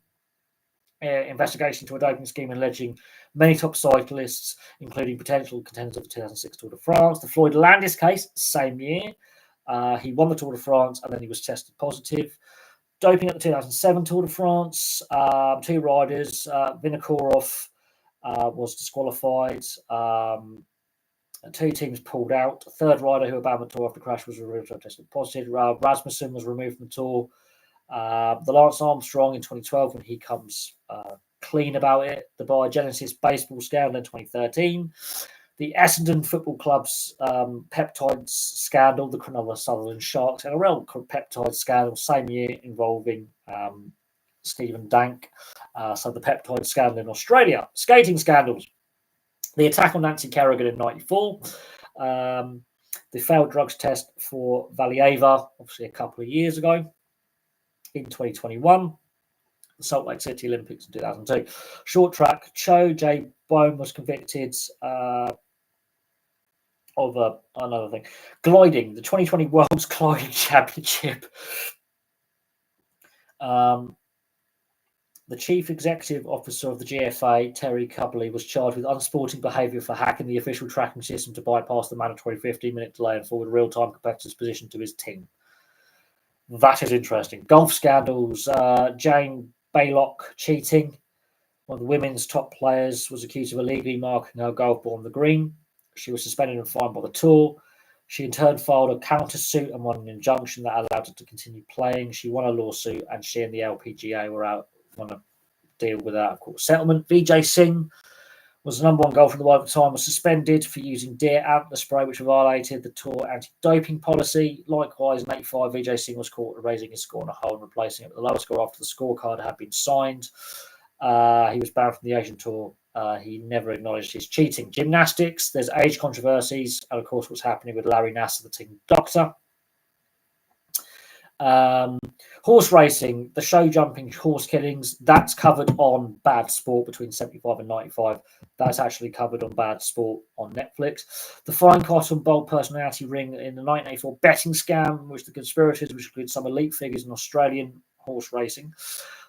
Speaker 1: investigation into a doping scheme alleging many top cyclists, including potential contenders of the 2006 Tour de France. The Floyd Landis case, same year. He won the Tour de France and then he was tested positive. Doping at the 2007 Tour de France. 2 riders, Vinokourov was disqualified. 2 teams pulled out. A 3rd rider who abandoned the tour after the crash was removed and tested positive. Rasmussen was removed from the tour. The Lance Armstrong in 2012 when he comes clean about it. The Biogenesis baseball scandal in 2013. The Essendon Football Club's peptides scandal, the Cronulla Sutherland Sharks NRL peptide scandal, same year involving Stephen Dank. So the peptide scandal in Australia. Skating scandals. The attack on Nancy Kerrigan in 94. The failed drugs test for Valieva, obviously a couple of years ago. In 2021. The Salt Lake City Olympics in 2002. Short track, Cho J. Bone was convicted of another thing. Gliding, the 2020 World's Gliding Championship. The Chief Executive Officer of the GFA, Terry Cubley, was charged with unsporting behaviour for hacking the official tracking system to bypass the mandatory 15-minute delay and forward real-time competitors' position to his team. That is interesting. Golf scandals. Jane Baylock cheating. One of the women's top players was accused of illegally marking her golf ball on the green. She was suspended and fined by the tour. She in turn filed a counter-suit and won an injunction that allowed her to continue playing. She won a lawsuit, and she and the LPGA were out on a deal with a court settlement. Vijay Singh was the number one golfer in the world at the time, was suspended for using deer antler spray, which violated the tour anti-doping policy. Likewise, in 85, Vijay Singh was caught raising his score on a hole and replacing it with the lower score after the scorecard had been signed. He was banned from the Asian Tour. He never acknowledged his cheating. Gymnastics, there's age controversies, and of course what's happening with Larry Nassar, the team doctor. Horse racing, the show jumping horse killings, that's covered on Bad Sport between 75 and 95. That's actually covered on Bad Sport on Netflix. The Fine Cotton Bold Personality Ring in the 1984 betting scam, which the conspirators, which include some elite figures in Australian horse racing,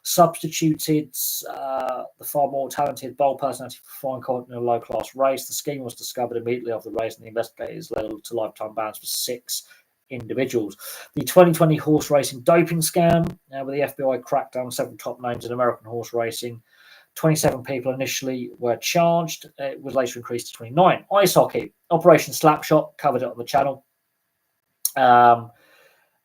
Speaker 1: substituted the far more talented Bold Personality for Fine Cotton in a low-class race. The scheme was discovered immediately after the race, and the investigators led to lifetime bans for 6 individuals. The 2020 horse racing doping scam, where the FBI cracked down 7 top names in American horse racing. 27 people initially were charged. It was later increased to 29. Ice hockey, Operation Slapshot, covered it on the channel.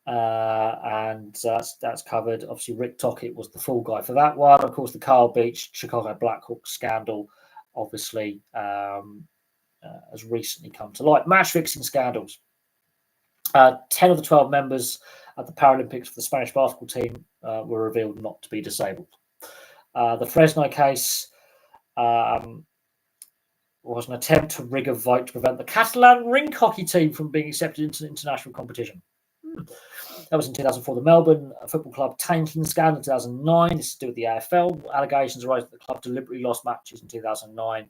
Speaker 1: And that's covered. Obviously, Rick Tocchet was the fall guy for that one. Of course, the Carl Beach Chicago Blackhawks scandal, obviously, has recently come to light. Match fixing scandals. 10 of the 12 members at the Paralympics for the Spanish basketball team were revealed not to be disabled. The Fresno case was an attempt to rig a vote to prevent the Catalan rink hockey team from being accepted into international competition. That was in 2004. The Melbourne Football Club tanking scandal in 2009. This is to do with the AFL. Allegations arose that the club deliberately lost matches in 2009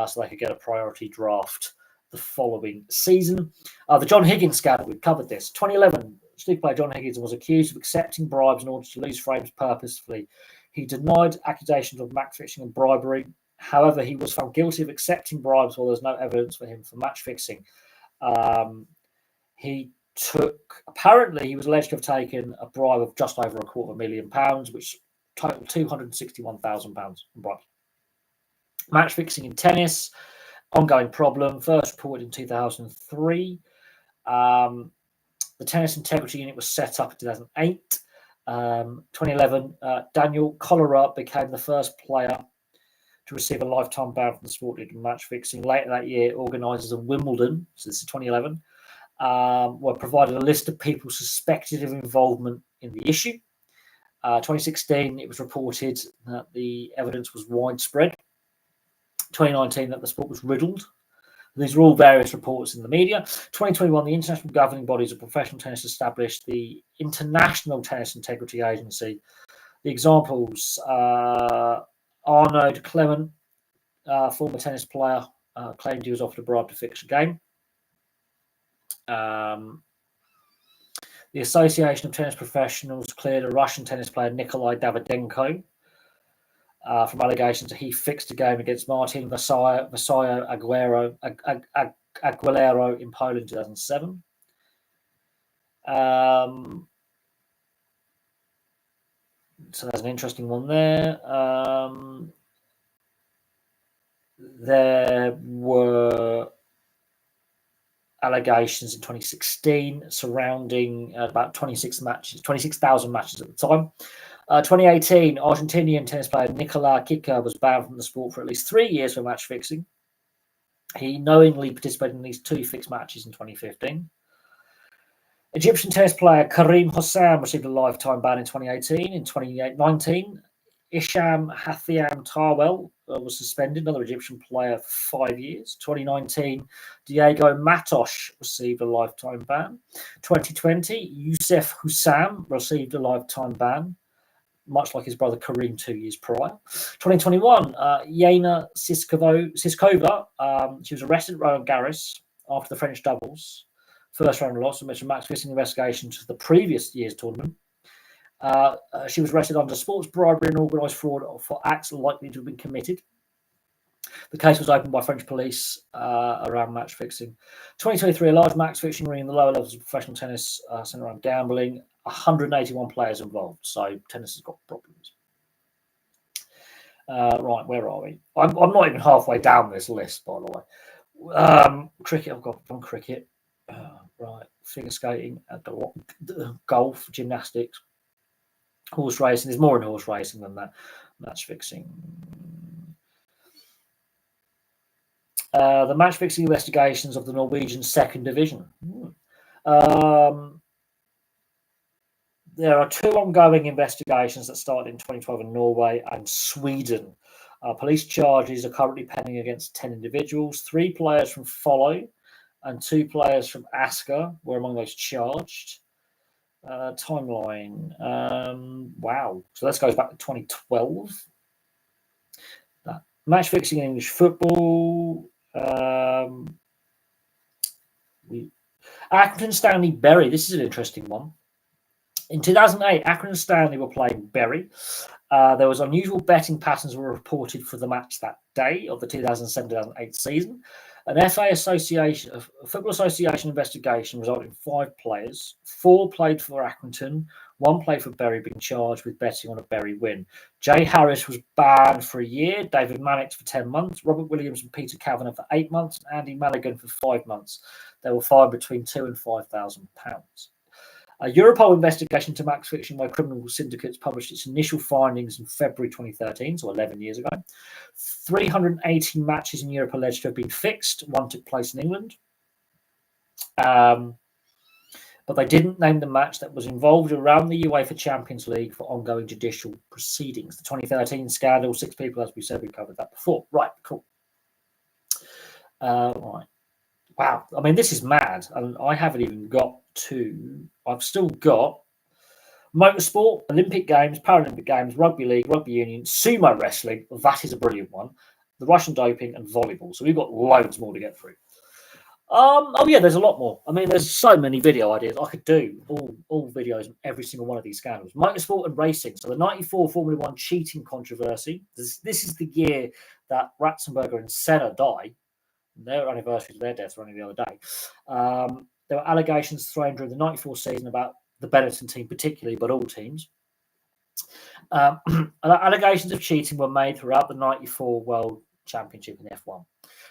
Speaker 1: so they could get a priority draft the following season. The John Higgins scandal, we've covered this. 2011, Steve player John Higgins was accused of accepting bribes in order to lose frames purposefully. He denied accusations of match fixing and bribery. However, he was found guilty of accepting bribes while there's no evidence for him for match fixing. Apparently, he was alleged to have taken a bribe of just over £250,000, which totaled £261,000 in bribes. Match fixing in tennis, ongoing problem, first reported in 2003. The Tennis Integrity Unit was set up in 2008. 2011, Daniel Collera became the first player to receive a lifetime ban from the sport due to match fixing. Later that year, organisers of Wimbledon, so this is 2011, were provided a list of people suspected of involvement in the issue. 2016, it was reported that the evidence was widespread. 2019, that the sport was riddled. These are all various reports in the media. 2021, the international governing bodies of professional tennis established the International Tennis Integrity Agency. The examples, Arnaud Clement, former tennis player, claimed he was offered a bribe to fix a game. The Association of Tennis Professionals cleared a Russian tennis player, Nikolai Davydenko, from allegations that he fixed a game against Martin Vasallo Aguilera in Poland in 2007. So there's an interesting one there. There were allegations in 2016 surrounding about 26,000 matches at the time. 2018, Argentinian tennis player Nicola Kicker was banned from the sport for at least 3 years for match fixing. He knowingly participated in these 2 fixed matches in 2015. Egyptian tennis player Karim Hossam received a lifetime ban in 2018. In 2019, Isham Hathiam Tarwell was suspended, another Egyptian player, for 5 years. 2019, Diego Matos received a lifetime ban. 2020, Youssef Hussam received a lifetime ban, much like his brother Karim 2 years prior. 2021, Yana Siskova, she was arrested at Roland Garros after the French doubles first round loss, in which a match fixing investigation to the previous year's tournament. She was arrested under sports bribery and organised fraud for acts likely to have been committed. The case was opened by French police around match fixing. 2023, a large match fixing ring in the lower levels of professional tennis centered around gambling. 181 players involved, so tennis has got problems. Right, where are we? I'm not even halfway down this list, by the way. Cricket, I've got one cricket. Right, figure skating, golf, gymnastics, horse racing. There's more in horse racing than that. Match fixing. The match fixing investigations of the Norwegian second division. There are 2 ongoing investigations that started in 2012 in Norway and Sweden. Police charges are currently pending against 10 individuals. 3 players from Follow and 2 players from Asker were among those charged. Timeline. Wow. So this goes back to 2012. Match fixing in English football. Accrington Stanley Bury. This is an interesting one. In 2008, Accrington and Stanley were playing Bury. There was unusual betting patterns were reported for the match that day of the 2007-2008 season. An FA Association, a Football Association investigation resulted in 5 players. 4 played for Accrington, 1 played for Bury, being charged with betting on a Bury win. Jay Harris was banned for a year, David Mannix for 10 months, Robert Williams and Peter Kavanagh for 8 months, and Andy Maligan for 5 months. They were fined between £2,000 and £5,000. A Europol investigation into match fixing by criminal syndicates published its initial findings in February 2013, so 11 years ago. 380 matches in Europe alleged to have been fixed. 1 took place in England. But they didn't name the match that was involved around the UEFA Champions League for ongoing judicial proceedings. The 2013 scandal, 6 people, as we said, we covered that before. Right, cool. Right. Wow. I mean, this is mad. And I haven't even got to... I've still got motorsport, Olympic Games, Paralympic Games, rugby league, rugby union, sumo wrestling. That is a brilliant one. The Russian doping and volleyball. So we've got loads more to get through. Oh yeah, there's a lot more. I mean, there's so many video ideas. I could do all videos on every single one of these scandals. Motorsport and racing. So the 94 Formula 1 cheating controversy. This is the year that Ratzenberger and Senna died. Their anniversaries of their deaths were only the other day. There were allegations thrown during the 94 season about the Benetton team particularly, but all teams. Allegations of cheating were made throughout the 94 World Championship in F1.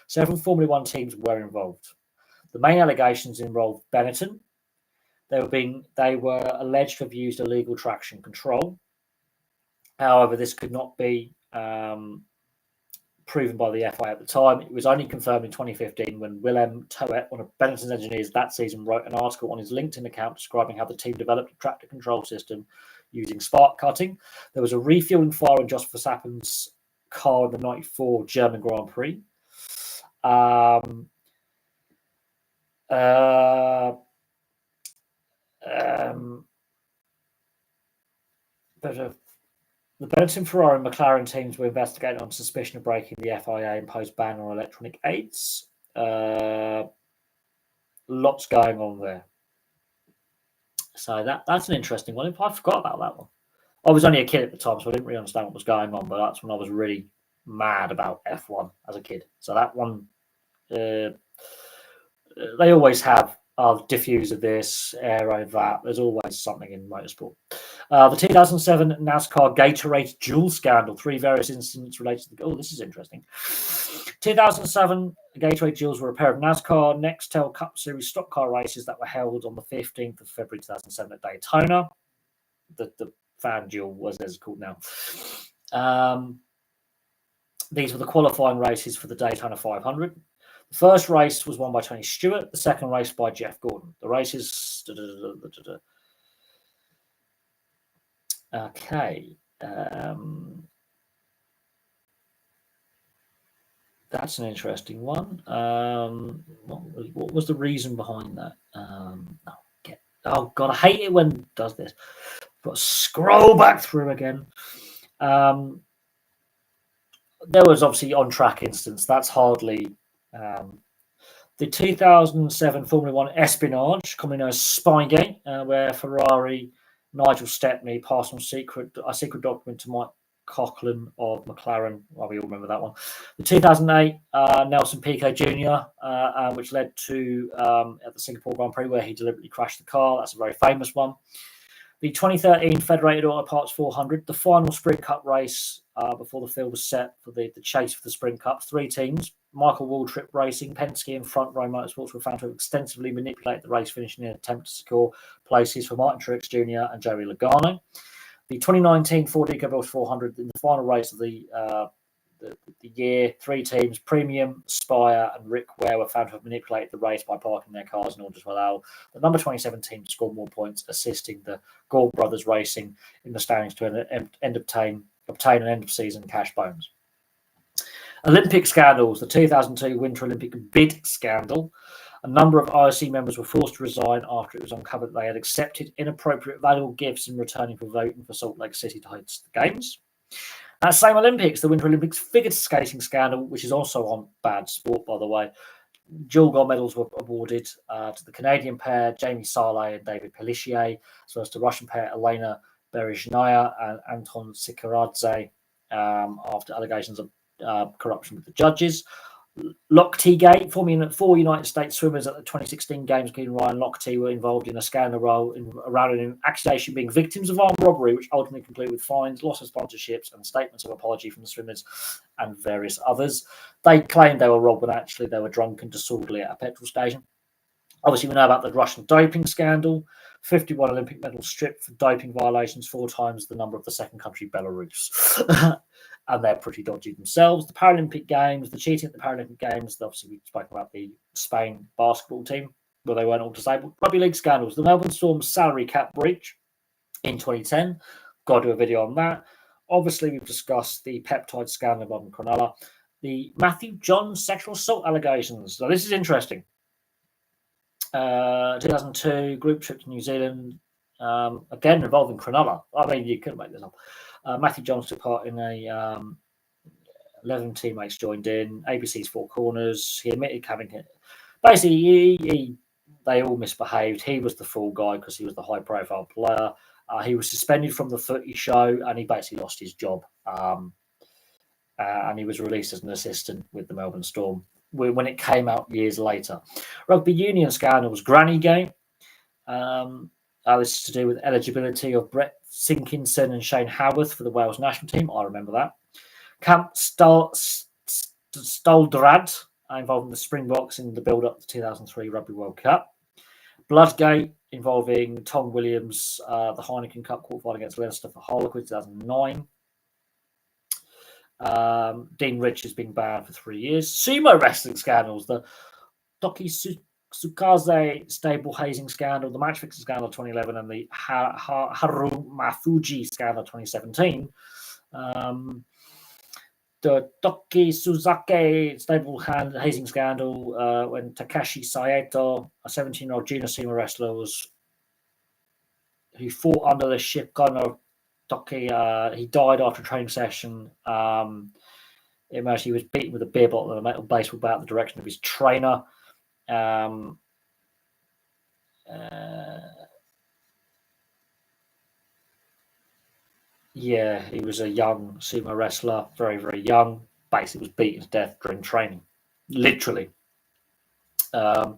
Speaker 1: Several Formula 1 teams were involved. The main allegations involved Benetton. They were alleged to have used illegal traction control. However, this could not be proven by the FIA at the time. It was only confirmed in 2015 when Willem Toet, one of Benetton's engineers that season, wrote an article on his LinkedIn account describing how the team developed a tractor control system using spark cutting. There was a refueling fire on Jos Verstappen's car in the 94 German Grand Prix. The Benetton, Ferrari, and McLaren teams were investigated on suspicion of breaking the FIA imposed ban on electronic aids. Lots going on there. So that's an interesting one. I forgot about that one. I was only a kid at the time, so I didn't really understand what was going on, but that's when I was really mad about F1 as a kid. So that one, they always have diffuse of this, aero, that. There's always something in motorsport. The 2007 NASCAR Gatorade Juul scandal. 3 various incidents related to the... Oh, this is interesting. 2007 Gatorade Juuls were a pair of NASCAR Nextel Cup Series stock car races that were held on the 15th of February 2007 at Daytona. The Fan Juul, as it's called now. These were the qualifying races for the Daytona 500. The first race was won by Tony Stewart. The second race by Jeff Gordon. The races... Okay. That's an interesting one. What was the reason behind that? Oh, God, I hate it when it does this. Got to scroll back through again. There was obviously on-track instance. That's hardly The 2007 Formula One espionage, commonly known as Spygate, where Ferrari, Nigel Stepney passed on a secret document to Mike Coughlin of McLaren. Well, we all remember that one. The 2008 Nelson Piquet Jr., which led to at the Singapore Grand Prix where he deliberately crashed the car. That's a very famous one. The 2013 Federated Auto Parts 400, the final Sprint Cup race before the field was set for the chase for the Sprint Cup. 3 teams, Michael Waltrip Racing, Penske and Front Row Motorsports were found to have extensively manipulated the race finish in an attempt to secure places for Martin Truex Jr. and Joey Logano. The 2019 Ford EcoBoost 400 in the final race of the year, 3 teams, Premium, Spire and Rick Ware were found to have manipulated the race by parking their cars in order to allow the number 27 team to score more points, assisting the Gore Brothers Racing in the standings to obtain an end-of-season cash bonus. Olympic scandals. The 2002 Winter Olympic bid scandal. A number of IOC members were forced to resign after it was uncovered that they had accepted inappropriate valuable gifts in returning for voting for Salt Lake City to host the Games. That same Olympics, the Winter Olympics figure skating scandal, which is also on Bad Sport, by the way. Dual gold medals were awarded to the Canadian pair, Jamie Saleh and David Pellissier, as well as the Russian pair, Elena Berezhnaya and Anton Sikaradze, after allegations of corruption with the judges. Lochte Gate, 4 United States swimmers at the 2016 Games, including Ryan Lochte, were involved in a scandal around an accusation being victims of armed robbery, which ultimately concluded with fines, loss of sponsorships, and statements of apology from the swimmers and various others. They claimed they were robbed when actually they were drunk and disorderly at a petrol station. Obviously, we know about the Russian doping scandal. 51 Olympic medals stripped for doping violations, 4 times the number of the second country, Belarus. And they're pretty dodgy themselves. The Paralympic Games, the cheating at the Paralympic Games, obviously we spoke about the Spain basketball team, where they weren't all disabled. Rugby league scandals, the Melbourne Storm's salary cap breach in 2010. Got to do a video on that. Obviously, we've discussed the peptide scandal involving Cronulla. The Matthew John sexual assault allegations. So this is interesting. 2002 group trip to New Zealand, again involving Cronulla. I mean, you couldn't make this up. Matthew Johns took part in a 11 teammates joined in. ABC's Four Corners. He admitted having it. Basically, they all misbehaved. He was the fool guy because he was the high-profile player. He was suspended from the footy show, and he basically lost his job. And he was released as an assistant with the Melbourne Storm when it came out years later. Rugby union scandal was Granny Game. This is to do with eligibility of Brett Sinkinson and Shane Howarth for the Wales national team. I remember that. Camp Stoldrad involving the Springboks in the build-up to the 2003 Rugby World Cup. Bloodgate involving Tom Williams, the Heineken Cup quarterfinal against Leicester for Harlequin 2009. Dean Richards being banned for 3 years. Sumo wrestling scandals. The Doki Sukaze stable hazing scandal, the match fixing scandal 2011, and the Haru Mafuji scandal 2017. The Doki Suzake stable hazing scandal when Takashi Saito, a 17-year-old junior sumo wrestler, who fought under the ship gunner Doki. He died after a training session. It emerged he was beaten with a beer bottle and a metal baseball bat in the direction of his trainer. Yeah, he was a young sumo wrestler, very, very young. Basically, was beaten to death during training, literally. The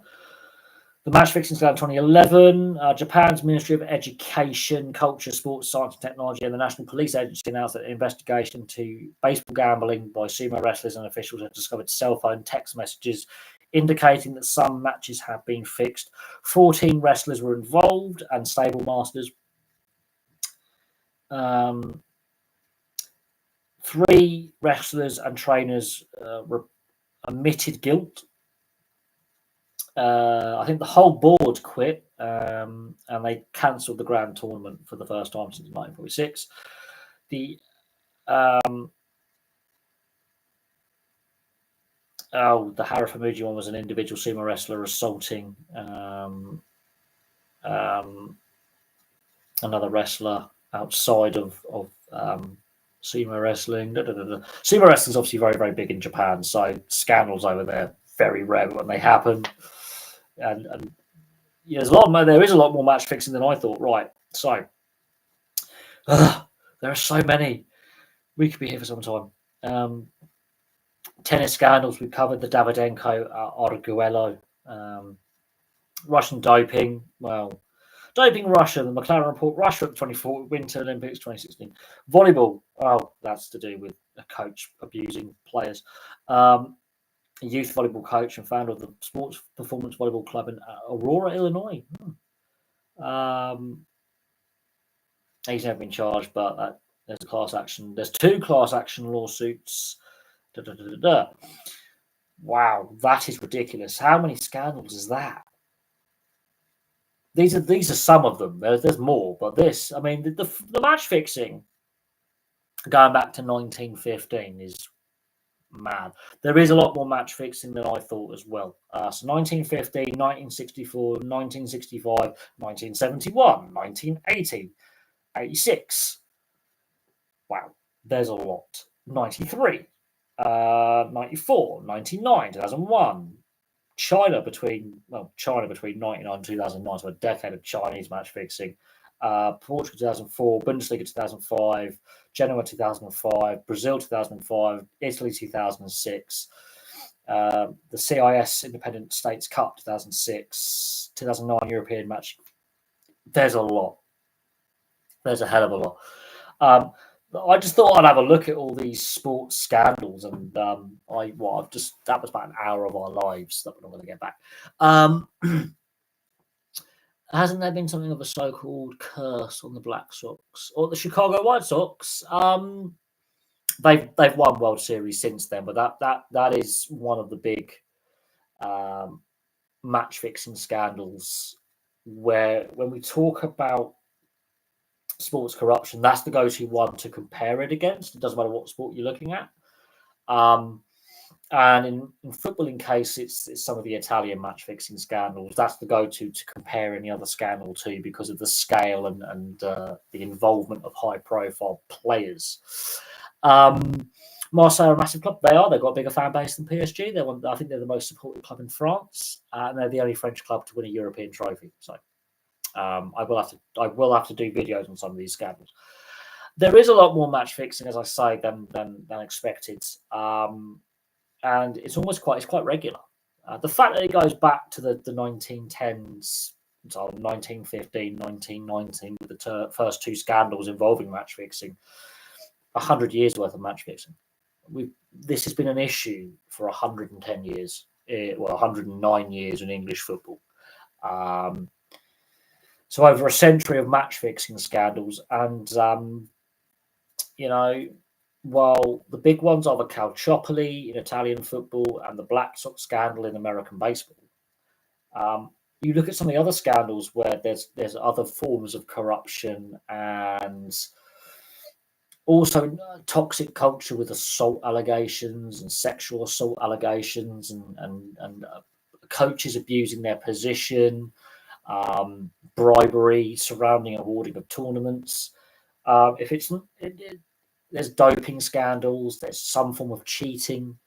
Speaker 1: match fixing scandal 2011. Japan's Ministry of Education, Culture, Sports, Science and Technology and the National Police Agency announced that an investigation into baseball gambling by sumo wrestlers and officials had discovered cell phone text messages indicating that some matches have been fixed. 14 wrestlers were involved and stable masters. 3 wrestlers and trainers admitted guilt. I think the whole board quit and they cancelled the grand tournament for the first time since 1946. The Harafamuji one was an individual sumo wrestler assaulting another wrestler outside of sumo wrestling. Sumo wrestling is obviously very, very big in Japan, so scandals over there very rare when they happen. And yeah, there is a lot more match fixing than I thought. Right, so there are so many. We could be here for some time. Tennis scandals, we've covered the Davydenko, Arguello, Russian doping. Well, doping Russia, the McLaren report, Russia at the 24 Winter Olympics 2016. Volleyball, that's to do with a coach abusing players. A youth volleyball coach and founder of the Sports Performance Volleyball Club in Aurora, Illinois. He's never been charged, but there's a class action. There's 2 class action lawsuits. Wow, that is ridiculous. How many scandals is that? These are some of them. There's more, but this, I mean, the match fixing going back to 1915 is mad. There is a lot more match fixing than I thought as well. So 1915, 1964, 1965, 1971, 1980, 86. Wow, there's a lot. 93, 94, 99, 2001. China between 1999 and 2009, so a decade of Chinese match fixing. Portugal 2004, Bundesliga 2005, Genoa 2005, Brazil 2005, Italy 2006, the CIS Independent States Cup 2006, 2009 European match. There's a lot. There's a hell of a lot. I just thought I'd have a look at all these sports scandals, and that was about an hour of our lives that we're not going to get back. Hasn't there been something of a so-called curse on the Black Sox or the Chicago White Sox? They've won World Series since then, but that is one of the big match fixing scandals. Where when we talk about sports corruption, that's the go-to one to compare it against. It doesn't matter what sport you're looking at. And in footballing case, it's some of the Italian match fixing scandals. That's the go-to to compare any other scandal to because of the scale and the involvement of high-profile players. Marseille are a massive club. They've got a bigger fan base than PSG. I think they're the most supported club in France, and they're the only French club to win a European trophy. So I will have to do videos on some of these scandals. There is a lot more match fixing, as I say, than expected, and it's quite regular. The fact that it goes back to the 1910s, so 1915, 1919, with the first 2 scandals involving match fixing, 100 years worth of match fixing. This has been an issue for 110 years, 109 years in English football. So over a century of match fixing scandals, and while the big ones are the Calciopoli in Italian football and the Black Sox scandal in American baseball, you look at some of the other scandals where there's other forms of corruption and also toxic culture with assault allegations and sexual assault allegations and coaches abusing their position. Bribery surrounding awarding of tournaments. There's doping scandals, there's some form of cheating.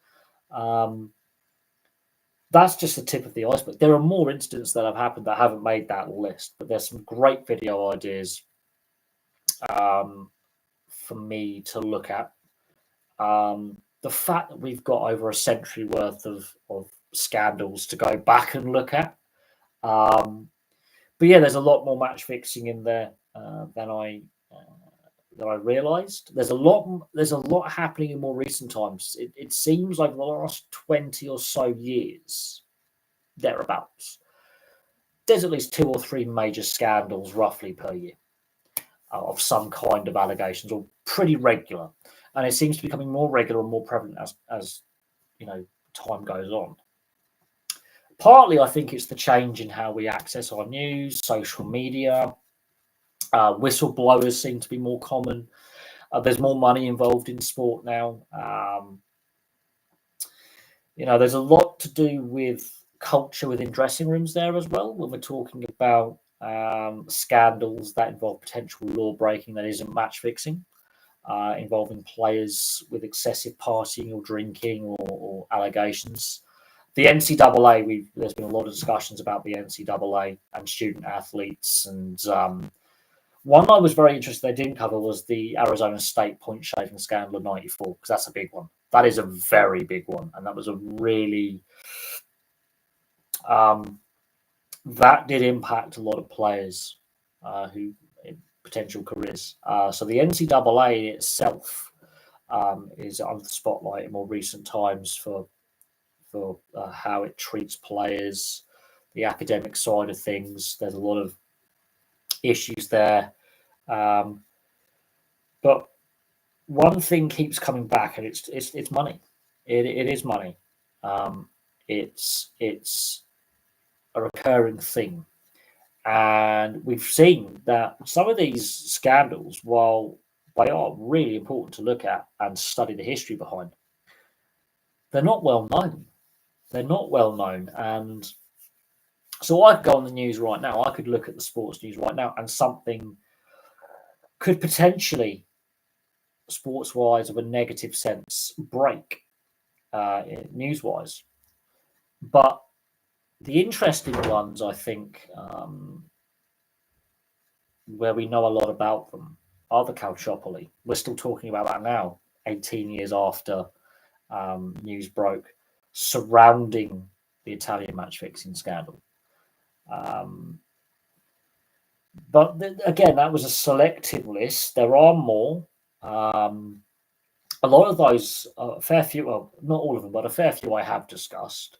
Speaker 1: That's just the tip of the iceberg. There are more incidents that have happened that haven't made that list, but there's some great video ideas for me to look at. The fact that we've got over a century worth of scandals to go back and look at. But yeah, there's a lot more match fixing in there than I realised. There's a lot happening in more recent times. It seems like the last 20 or so years, thereabouts, there's at least 2 or 3 major scandals roughly per year of some kind of allegations, or pretty regular. And it seems to be becoming more regular and more prevalent as time goes on. Partly, I think it's the change in how we access our news, social media. Whistleblowers seem to be more common. There's more money involved in sport now. There's a lot to do with culture within dressing rooms there as well. When we're talking about scandals that involve potential law breaking that isn't match fixing, involving players with excessive partying or drinking or allegations. The NCAA, there's been a lot of discussions about the NCAA and student athletes, and one I was very interested they didn't cover was the Arizona State point shaving scandal of '94, because that's a big one. That is a very big one, and that was a really that did impact a lot of players who potential careers. So the NCAA itself is under the spotlight in more recent times for how it treats players, the academic side of things. There's a lot of issues there, but one thing keeps coming back, and it's money. It is money. It's a recurring thing. And we've seen that some of these scandals, while they are really important to look at and study the history behind, they're not well known. They're not well known. And so I could go on the news right now. I could look at the sports news right now, and something could potentially, sports-wise, of a negative sense, break news-wise. But the interesting ones, I think, where we know a lot about them, are the Calciopoli. We're still talking about that now, 18 years after news broke surrounding the Italian match fixing scandal. But again, that was a selective list. There are more. A lot of those, a fair few, well, not all of them, but a fair few I have discussed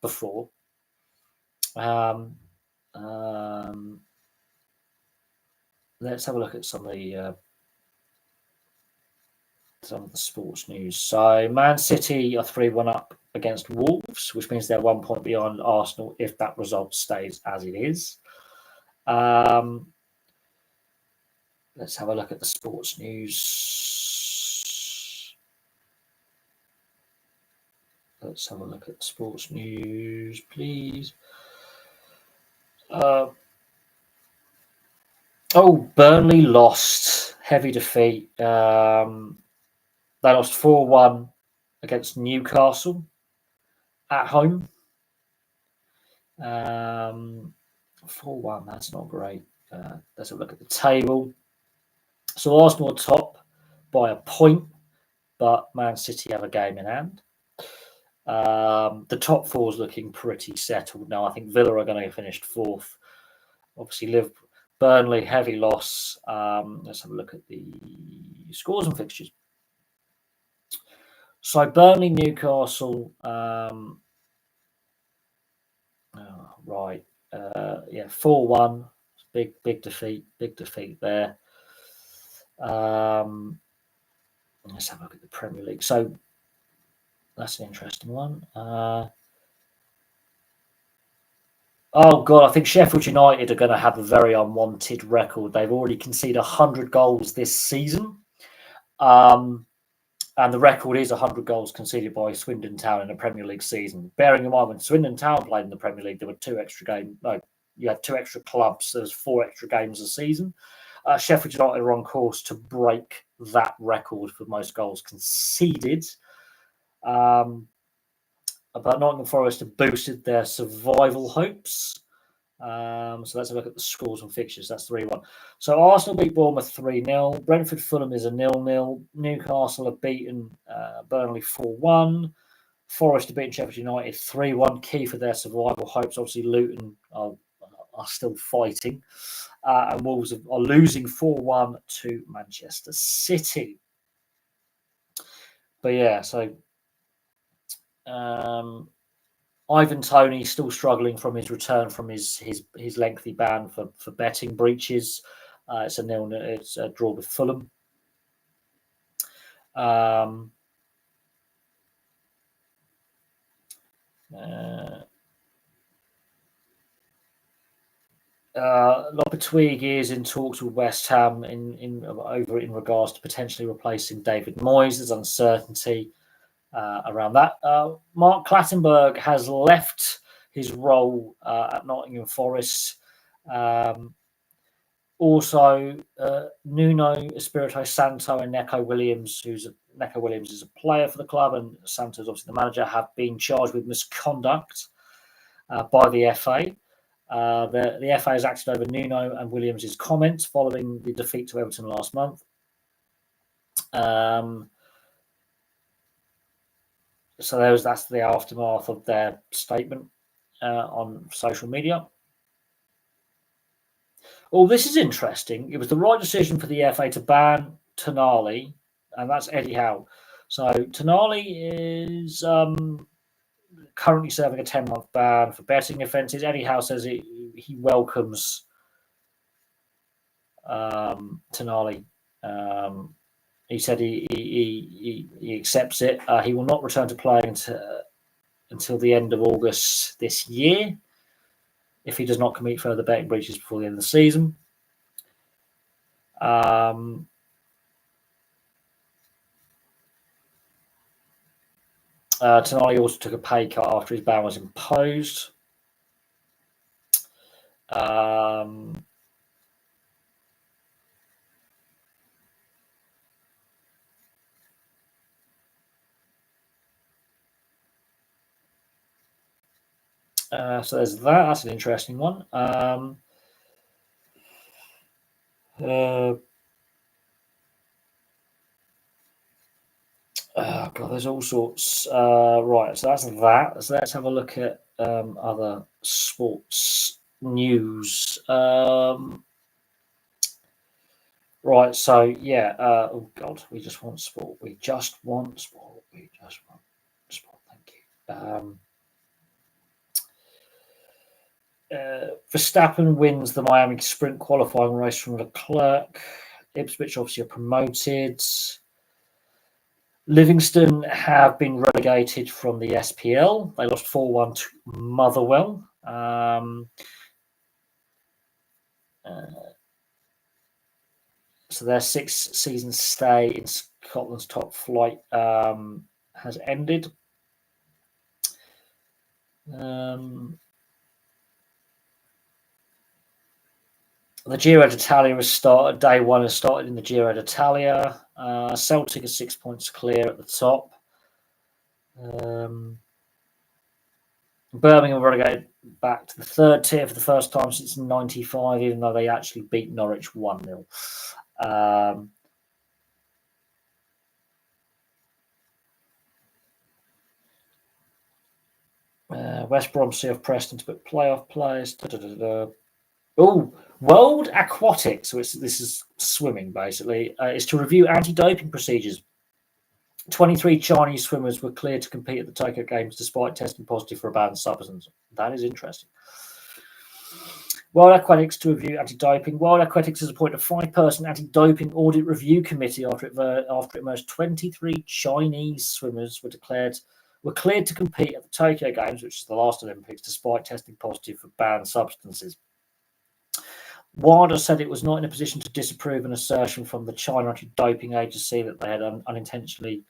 Speaker 1: before. Let's have a look at some of the sports news. So Man City are 3-1 up against Wolves, which means they're 1 point behind Arsenal if that result stays as it is. Let's have a look at the sports news. Let's have a look at the sports news, please. Burnley lost. Heavy defeat. They lost 4-1 against Newcastle at home. 4-1, that's not great. Let's have a look at the table. So Arsenal are top by a point, but Man City have a game in hand. The top four is looking pretty settled now. I think Villa are going to finish fourth. Obviously, Burnley, heavy loss. Let's have a look at the scores and fixtures. So Burnley, Newcastle, right. 4-1. Big defeat there. Let's have a look at the Premier League. So that's an interesting one. Oh God, I think Sheffield United are going to have a very unwanted record. They've already conceded 100 goals this season. And the record is 100 goals conceded by Swindon Town in a Premier League season. Bearing in mind, when Swindon Town played in the Premier League, there were 2 extra games. No, you had 2 extra clubs. There was 4 extra games a season. Sheffield United are on course to break that record for most goals conceded. But Nottingham Forest have boosted their survival hopes. So let's have a look at the scores and fixtures. That's 3-1. So Arsenal beat Bournemouth 3-0. Brentford Fulham is a 0-0. Newcastle have beaten Burnley 4-1. Forest have beaten Sheffield United 3-1. Key for their survival hopes. Obviously, Luton are still fighting. And Wolves are losing 4-1 to Manchester City. But yeah, so Ivan Toney still struggling from his return from his lengthy ban for betting breaches. It's a draw with Fulham. Lopetegui is in talks with West Ham in regards to potentially replacing David Moyes. There's uncertainty around that. Mark Clattenburg has left his role at Nottingham Forest. Also, Nuno Espirito Santo and Neco Williams, Neco Williams is a player for the club, and Santo's obviously the manager, have been charged with misconduct by the FA. The FA has acted over Nuno and Williams' comments following the defeat to Everton last month. So that's the aftermath of their statement on social media. Oh, this is interesting. It was the right decision for the FA to ban Tonali, and that's Eddie Howe. So Tonali is currently serving a 10-month ban for betting offences. Eddie Howe says he welcomes Tonali. He said he accepts it. He will not return to playing until the end of August this year if he does not commit further betting breaches before the end of the season. Tonali also took a pay cut after his ban was imposed. So there's that. That's an interesting one. Oh God, there's all sorts. Right, so that's that. So let's have a look at other sports news. Right, so yeah. Oh God, we just want sport. We just want sport. We just want sport. Thank you. Verstappen wins the Miami sprint qualifying race from Leclerc. Ipswich obviously are promoted. Livingston have been relegated from the SPL. They lost 4-1 to Motherwell. So their 6-season stay in Scotland's top flight has ended. The Giro d'Italia has started. Day one has started in the Giro d'Italia. Celtic are 6 points clear at the top. Birmingham relegated back to the third tier for the first time since '95, even though they actually beat Norwich 1-0. West Brom see off Preston to put playoff players. Oh, World Aquatics, so this is swimming basically, is to review anti-doping procedures. 23 Chinese swimmers were cleared to compete at the Tokyo Games despite testing positive for a banned substance. That is interesting. World Aquatics to review anti-doping. World Aquatics has appointed a 5-person anti-doping audit review committee after it emerged 23 Chinese swimmers were cleared to compete at the Tokyo Games, which is the last Olympics, despite testing positive for banned substances. WADA said it was not in a position to disapprove an assertion from the China Anti-Doping Agency that they had unintentionally.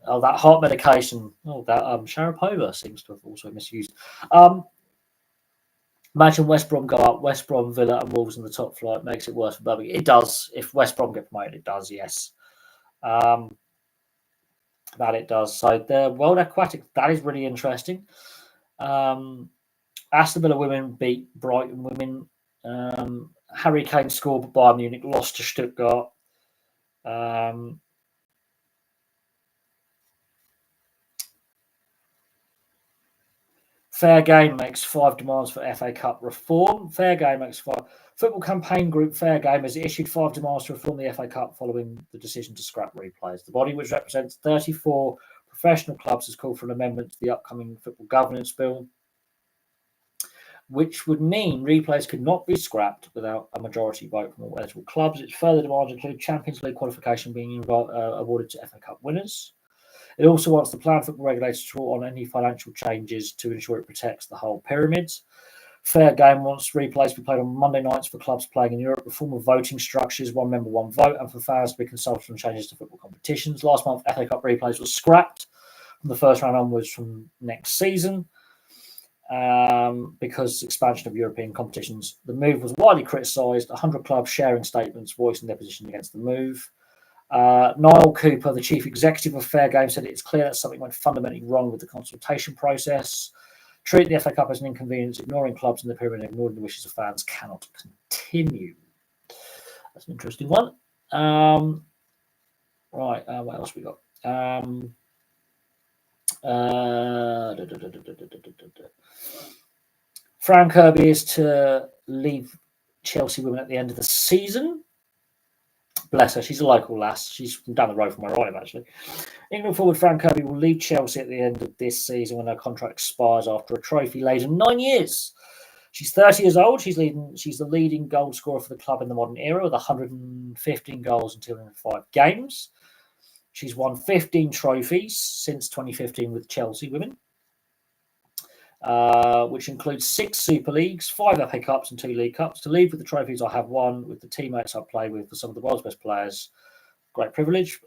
Speaker 1: Oh, that heart medication. Oh, that Sharapova seems to have also misused. Imagine West Brom go up, West Brom, Villa, and Wolves in the top flight. Makes it worse for Birmingham. It does. If West Brom get promoted, it does. Yes. That it does. So the World Aquatic, that is really interesting. Aston Villa women beat Brighton women. Harry Kane scored, but Bayern Munich lost to Stuttgart. Fair Game makes 5 demands for FA Cup reform. Fair Game makes 5. Football campaign group Fair Game has issued 5 demands to reform the FA Cup following the decision to scrap replays. The body, which represents 34 professional clubs, has called for an amendment to the upcoming football governance bill, which would mean replays could not be scrapped without a majority vote from all eligible clubs. Its further demands include Champions League qualification being awarded to FA Cup winners. It also wants the planned football regulator to draw on any financial changes to ensure it protects the whole pyramids. Fair Game wants replays to be played on Monday nights for clubs playing in Europe, reform of voting structures, 1 member, 1 vote, and for fans to be consulted on changes to football competitions. Last month, FA Cup replays were scrapped from the first round onwards from next season. because expansion of European competitions. The move was widely criticised, 100 clubs sharing statements voicing their position against the move. Niall Cooper, the chief executive of Fair Game, said it's clear that something went fundamentally wrong with the consultation process. Treating the FA Cup as an inconvenience, ignoring clubs in the pyramid, and ignoring the wishes of fans cannot continue. That's an interesting one. Right, what else we got? Fran Kirby is to leave Chelsea Women at the end of the season. Bless her, she's a local lass. She's from down the road from where I am, actually. England forward Fran Kirby will leave Chelsea at the end of this season when her contract expires after a trophy-laden 9 years. She's 30 years old. She's the leading goal scorer for the club in the modern era with 115 goals in 205 games. She's won 15 trophies since 2015 with Chelsea Women, which includes 6 Super Leagues, 5 FA Cups and 2 League Cups. To lead with the trophies I have won with the teammates I play with for some of the world's best players. Great privilege.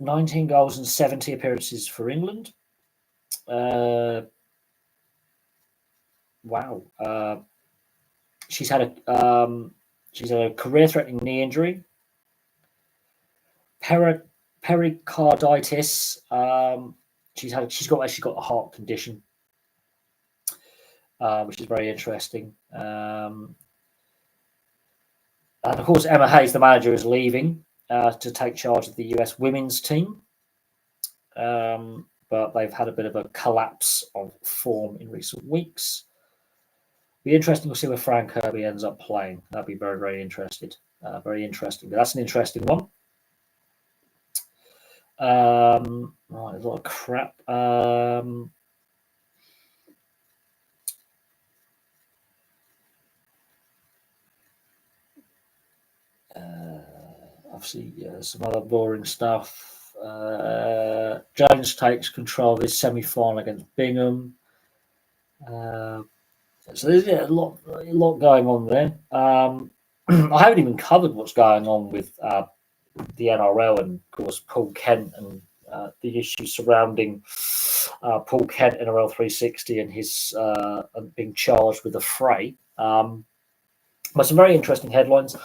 Speaker 1: 19 goals and 70 appearances for England. Wow. She's had a career-threatening knee injury. Pericarditis. She's got a heart condition, which is very interesting. And of course, Emma Hayes, the manager, is leaving to take charge of the US women's team. But they've had a bit of a collapse of form in recent weeks. Be interesting to see where Fran Kirby ends up playing. That'd be very, very interesting. Very interesting. But that's an interesting one. Right, there's a lot of crap. Obviously, some other boring stuff. Jones takes control of his semi-final against Bingham. So there's a lot going on there. I haven't even covered what's going on with the NRL and, of course, Paul Kent and the issues surrounding Paul Kent, NRL 360, and his being charged with a fray. But some very interesting headlines.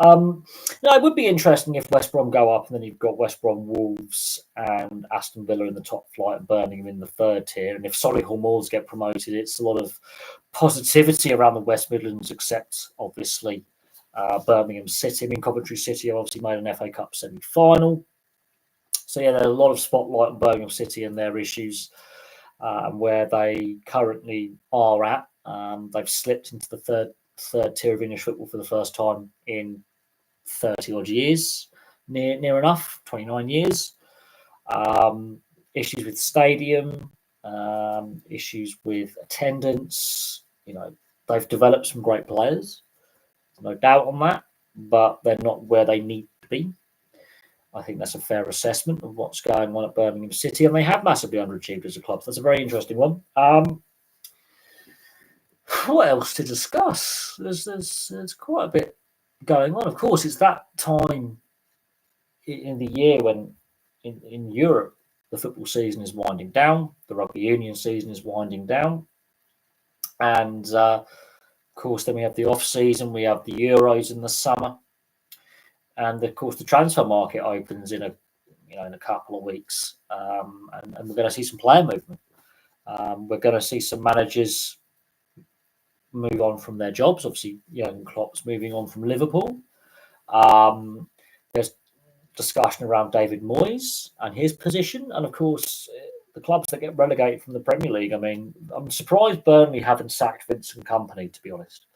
Speaker 1: It would be interesting if West Brom go up and then you've got West Brom, Wolves and Aston Villa in the top flight and Birmingham in the third tier. And if Solihull Moors get promoted, it's a lot of positivity around the West Midlands, except obviously Birmingham City. I mean, Coventry City have obviously made an FA Cup semi-final. So yeah, there's a lot of spotlight on Birmingham City and their issues and where they currently are at. They've slipped into the third tier of English football for the first time in 30 odd years, near enough, 29 years. Issues with stadium, issues with attendance. They've developed some great players, no doubt on that, but they're not where they need to be. I think that's a fair assessment of what's going on at Birmingham City, and they have massively underachieved as a club. So that's a very interesting one. What else to discuss? There's quite a bit going on. Of course, it's that time in the year when in Europe the football season is winding down, the rugby union season is winding down, and of course then we have the off season, we have the Euros in the summer, and of course the transfer market opens in a couple of weeks, and we're going to see some player movement. We're going to see some managers move on from their jobs. Obviously, Jurgen Klopp's moving on from Liverpool. There's discussion around David Moyes and his position, and of course, the clubs that get relegated from the Premier League. I mean, I'm surprised Burnley haven't sacked Vincent Kompany, to be honest,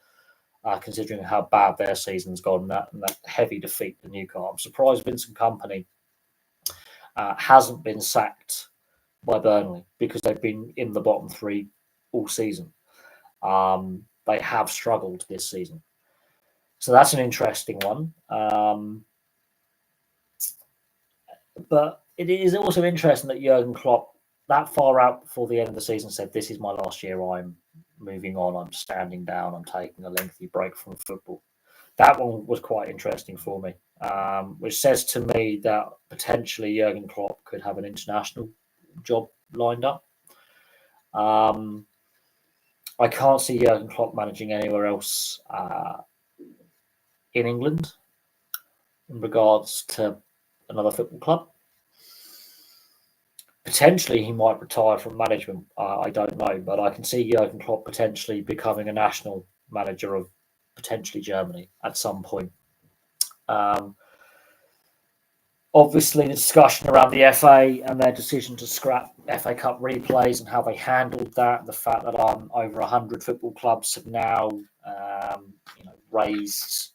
Speaker 1: considering how bad their season's gone and that heavy defeat to Newcastle. I'm surprised Vincent Kompany hasn't been sacked by Burnley because they've been in the bottom 3 all season. They have struggled this season. So that's an interesting one. But it is also interesting that Jurgen Klopp, that far out before the end of the season, said, "This is my last year. I'm moving on. I'm standing down. I'm taking a lengthy break from football." That one was quite interesting for me, which says to me that potentially Jurgen Klopp could have an international job lined up. I can't see Jurgen Klopp managing anywhere else in England in regards to another football club. Potentially, he might retire from management. I don't know, but I can see Jurgen Klopp potentially becoming a national manager of potentially Germany at some point. Obviously, the discussion around the FA and their decision to scrap FA Cup replays and how they handled that, the fact that over 100 football clubs have now raised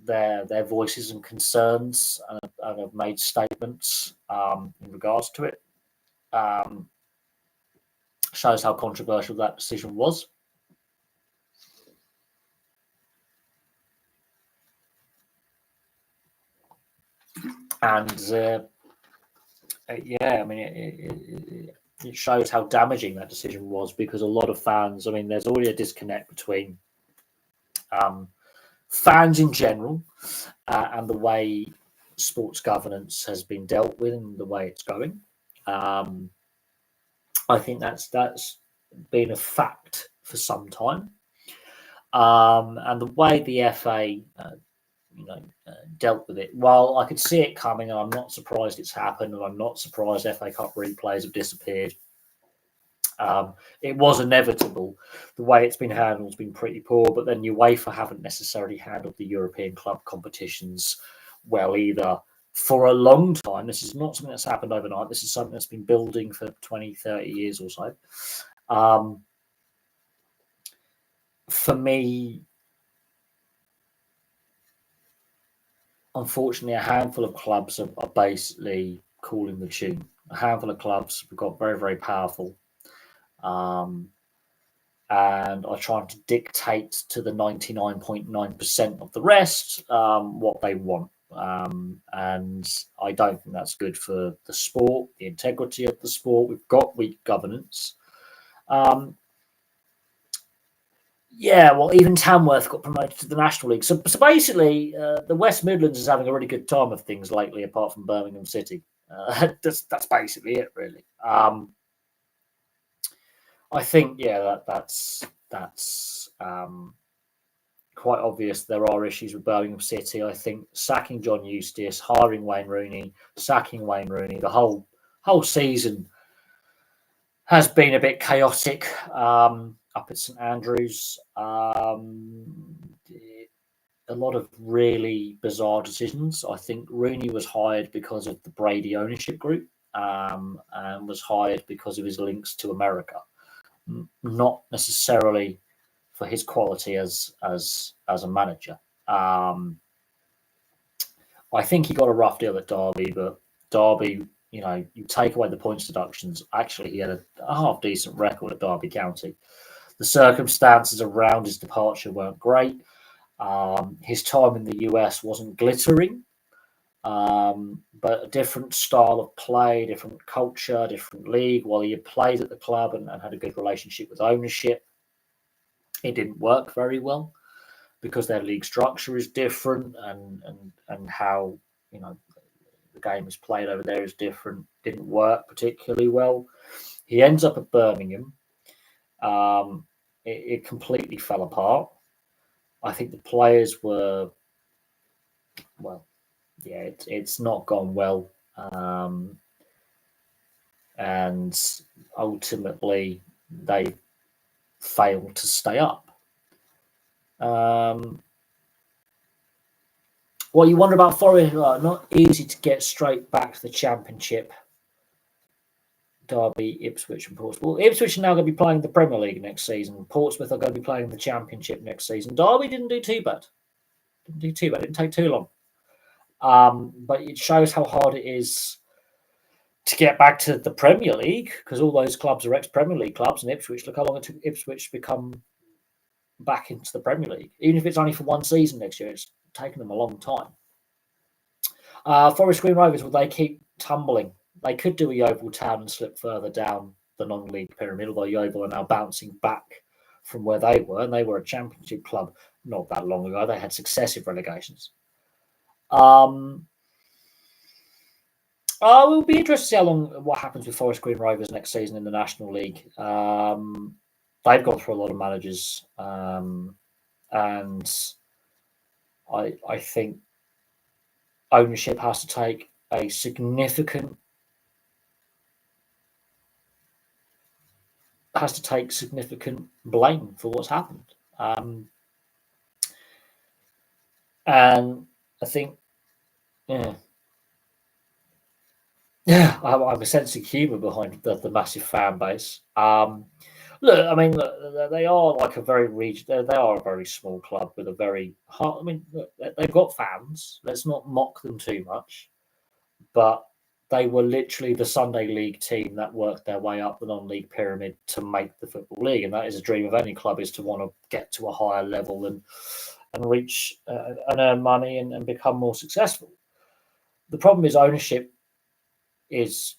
Speaker 1: their voices and concerns and have made statements in regards to it, shows how controversial that decision was. And yeah, I mean, it shows how damaging that decision was, because a lot of fans, I mean, there's already a disconnect between fans in general and the way sports governance has been dealt with and the way it's going. I think that's been a fact for some time. And the way the FA dealt with it, while I could see it coming, and I'm not surprised it's happened, and I'm not surprised FA Cup replays have disappeared. It was inevitable. The way it's been handled has been pretty poor, but then UEFA haven't necessarily handled the European club competitions well either for a long time. This is not something that's happened overnight. This is something that's been building for 20, 30 years or so. For me, unfortunately, a handful of clubs are basically calling the tune. A handful of clubs have got very, very powerful, and are trying to dictate to the 99.9% of the rest what they want. And I don't think that's good for the sport, the integrity of the sport. We've got weak governance. Yeah, well, even Tamworth got promoted to the National League. So basically, the West Midlands is having a really good time of things lately, apart from Birmingham City. That's basically it, really. I think, yeah, that's quite obvious. There are issues with Birmingham City. I think sacking John Eustace, hiring Wayne Rooney, sacking Wayne Rooney, the whole season has been a bit chaotic. Up at St Andrews, a lot of really bizarre decisions. I think Rooney was hired because of the Brady ownership group, and was hired because of his links to America, not necessarily for his quality as a manager. I think he got a rough deal at Derby, but Derby, you take away the points deductions. Actually, he had a half decent record at Derby County. The circumstances around his departure weren't great. His time in the US wasn't glittering, but a different style of play, different culture, different league. While he had played at the club and had a good relationship with ownership, it didn't work very well because their league structure is different, and how the game is played over there is different. Didn't work particularly well. He ends up at Birmingham. It completely fell apart. I think the players were, well, yeah, it's not gone well. And ultimately, they failed to stay up. Well, you wonder about Forest. Not easy to get straight back to the Championship. Derby, Ipswich, and Portsmouth. Well, Ipswich are now going to be playing the Premier League next season. Portsmouth are going to be playing the Championship next season. Derby didn't do too bad. Didn't take too long. But it shows how hard it is to get back to the Premier League, because all those clubs are ex-Premier League clubs, and Ipswich, look how long it took Ipswich to become back into the Premier League. Even if it's only for one season next year, it's taken them a long time. Forest Green Rovers, will they keep tumbling? They could do a Yeovil Town and slip further down the non-league pyramid, although Yeovil are now bouncing back from where they were, and they were a Championship club not that long ago. They had successive relegations. It'll be interesting to see what happens with Forest Green Rovers next season in the National League. They've gone through a lot of managers, and I think ownership has to take a significant blame for what's happened. And I think, yeah, I have a sense of humour behind the massive fan base. Look, I mean, look, they are like a very they are a very small club with a very hard. I mean, look, they've got fans. Let's not mock them too much, but they were literally the Sunday League team that worked their way up the non-league pyramid to make the Football League, and that is a dream of any club, is to want to get to a higher level and reach and earn money and become more successful. The problem is ownership is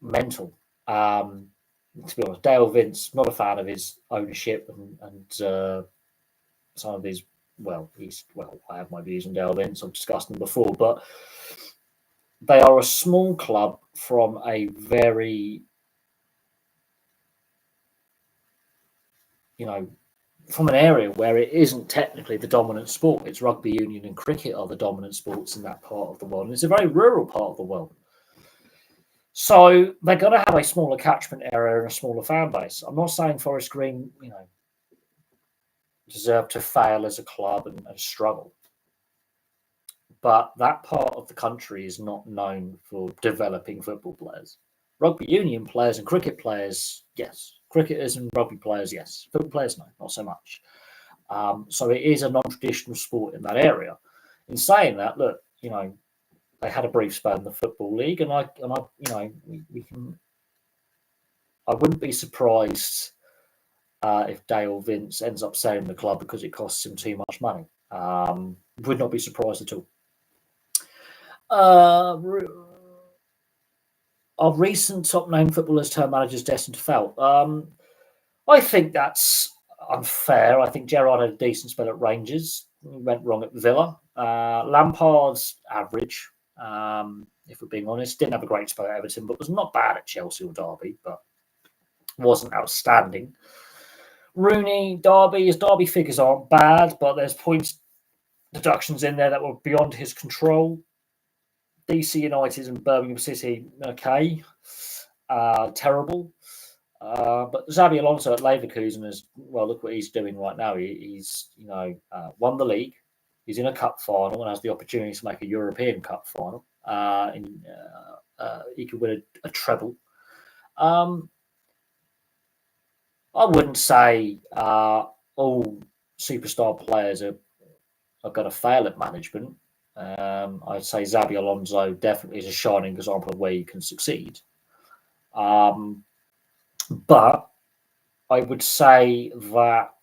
Speaker 1: mental. To be honest, Dale Vince, not a fan of his ownership and some of his. I have my views on Dale Vince. I've discussed them before, but they are a small club from a very, from an area where it isn't technically the dominant sport. It's rugby union and cricket are the dominant sports in that part of the world, and it's a very rural part of the world. So they're going to have a smaller catchment area and a smaller fan base. I'm not saying Forest Green, deserve to fail as a club and struggle, but that part of the country is not known for developing football players. Rugby union players and cricket players, yes. Cricketers and rugby players, yes. Football players, no, not so much. So it is a non-traditional sport in that area. In saying that, look, they had a brief spell in the Football League, and we can. I wouldn't be surprised if Dale Vince ends up selling the club because it costs him too much money. Would not be surprised at all. Our recent top-name footballers turned managers destined to fail. I think that's unfair. I think Gerrard had a decent spell at Rangers. He went wrong at Villa. Lampard's average, if we're being honest. Didn't have a great spell at Everton, but was not bad at Chelsea or Derby, but wasn't outstanding. Rooney, Derby, his Derby figures aren't bad, but there's points deductions in there that were beyond his control. DC United and Birmingham City, okay, terrible. But Xabi Alonso at Leverkusen is, well, look what he's doing right now. He's won the league. He's in a cup final and has the opportunity to make a European Cup final. He could win a treble. I wouldn't say all superstar players are going to fail at management. I'd say Xabi Alonso definitely is a shining example of where you can succeed. But I would say that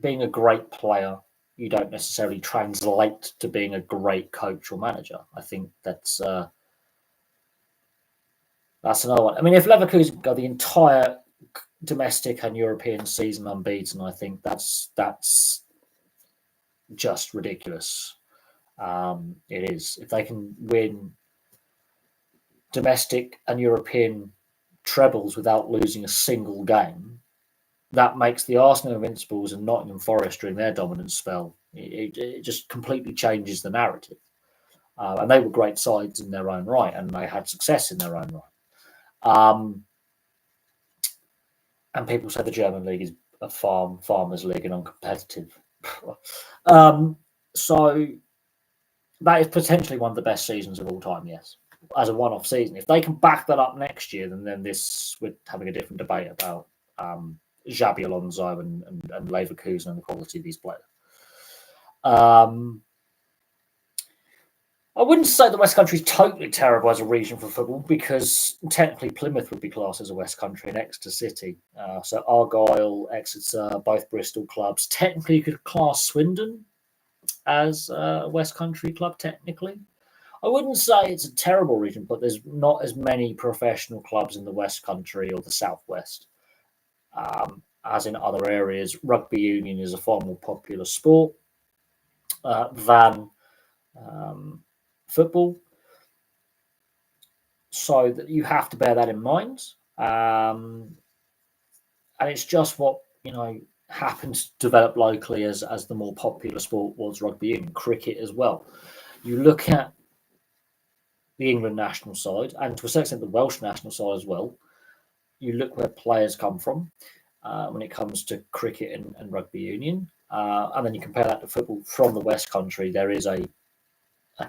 Speaker 1: being a great player, you don't necessarily translate to being a great coach or manager. I think that's another one. I mean, if Leverkusen go the entire domestic and European season unbeaten, I think that's just ridiculous. It is. If they can win domestic and European trebles without losing a single game, that makes the Arsenal Invincibles and Nottingham Forest during their dominant spell. It just completely changes the narrative. And they were great sides in their own right, and they had success in their own right. And people say the German league is a farmers league and uncompetitive. So that is potentially one of the best seasons of all time, yes, as a one-off season. If they can back that up next year, then we're having a different debate about Xabi Alonso and Leverkusen and the quality of these players. I wouldn't say the West Country is totally terrible as a region for football, because technically Plymouth would be classed as a West Country and Exeter City. So Argyle, Exeter, both Bristol clubs. Technically, you could class Swindon as a West Country club, technically. I wouldn't say it's a terrible region, but there's not as many professional clubs in the West Country or the Southwest as in other areas. Rugby union is a far more popular sport than football. So that you have to bear that in mind. And it's just what, happened to develop locally as the more popular sport was rugby union, cricket as well. You look at the England national side, and to a certain extent the Welsh national side as well. You look where players come from when it comes to cricket and rugby union, and then you compare that to football from the West Country. There is a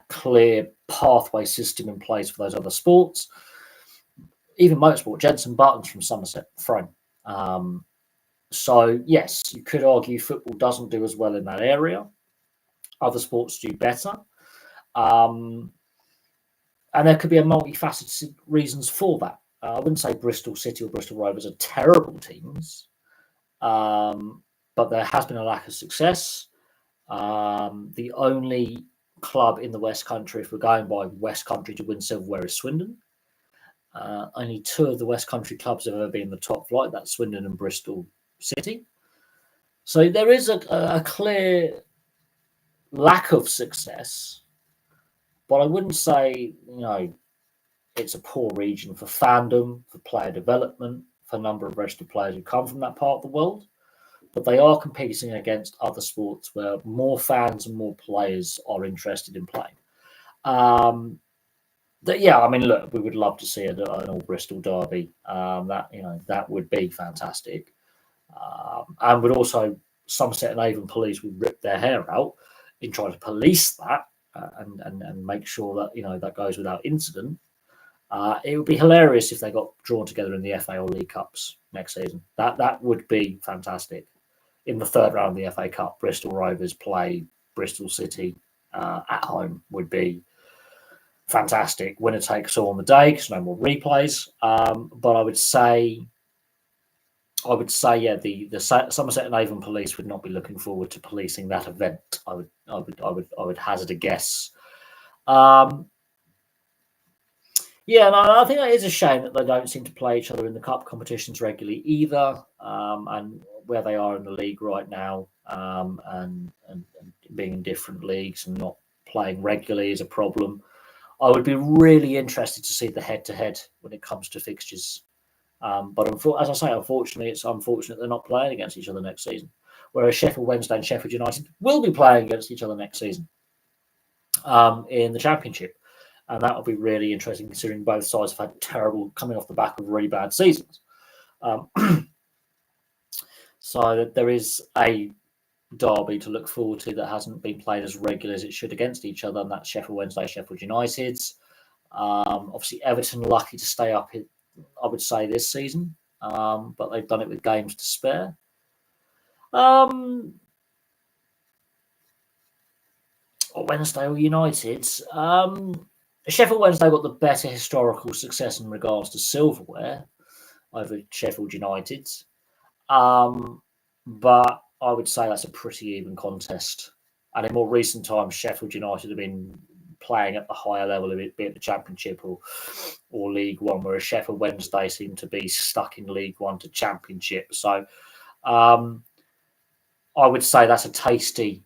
Speaker 1: clear pathway system in place for those other sports. Even motorsport, Jenson Button's from Somerset, Frome. So, yes, you could argue football doesn't do as well in that area. Other sports do better. And there could be a multifaceted reasons for that. I wouldn't say Bristol City or Bristol Rovers are terrible teams, but there has been a lack of success. The only club in the West Country, if we're going by West Country, to win silverware is Swindon. Only 2 of the West Country clubs have ever been in the top flight. That's Swindon and Bristol City. So there is a clear lack of success, but I wouldn't say, it's a poor region for fandom, for player development, for a number of registered players who come from that part of the world. But they are competing against other sports where more fans and more players are interested in playing. Look, we would love to see an all Bristol derby. That would be fantastic. And would also, Somerset and Avon police would rip their hair out in trying to police that and make sure that that goes without incident. It would be hilarious if they got drawn together in the FA or League Cups next season. That would be fantastic. In the 3rd round of the FA Cup, Bristol Rovers play Bristol City at home would be fantastic. Winner takes all on the day because no more replays. But I would say, the Somerset and Avon police would not be looking forward to policing that event. I would hazard a guess. I think that is a shame that they don't seem to play each other in the cup competitions regularly either. And where they are in the league right now, and being in different leagues and not playing regularly is a problem. I would be really interested to see the head-to-head when it comes to fixtures. But as I say, unfortunately, it's unfortunate they're not playing against each other next season. Whereas Sheffield Wednesday and Sheffield United will be playing against each other next season in the Championship. And that will be really interesting considering both sides have had terrible, coming off the back of really bad seasons. So there is a derby to look forward to that hasn't been played as regular as it should against each other, and that's Sheffield Wednesday, Sheffield United. Obviously, Everton lucky to stay up, I would say, this season, but they've done it with games to spare. Wednesday or United. Sheffield Wednesday got the better historical success in regards to silverware over Sheffield United. But I would say that's a pretty even contest. And in more recent times, Sheffield United have been playing at the higher level, be it the Championship or League One, whereas Sheffield Wednesday seem to be stuck in League One to Championship. So I would say that's a tasty.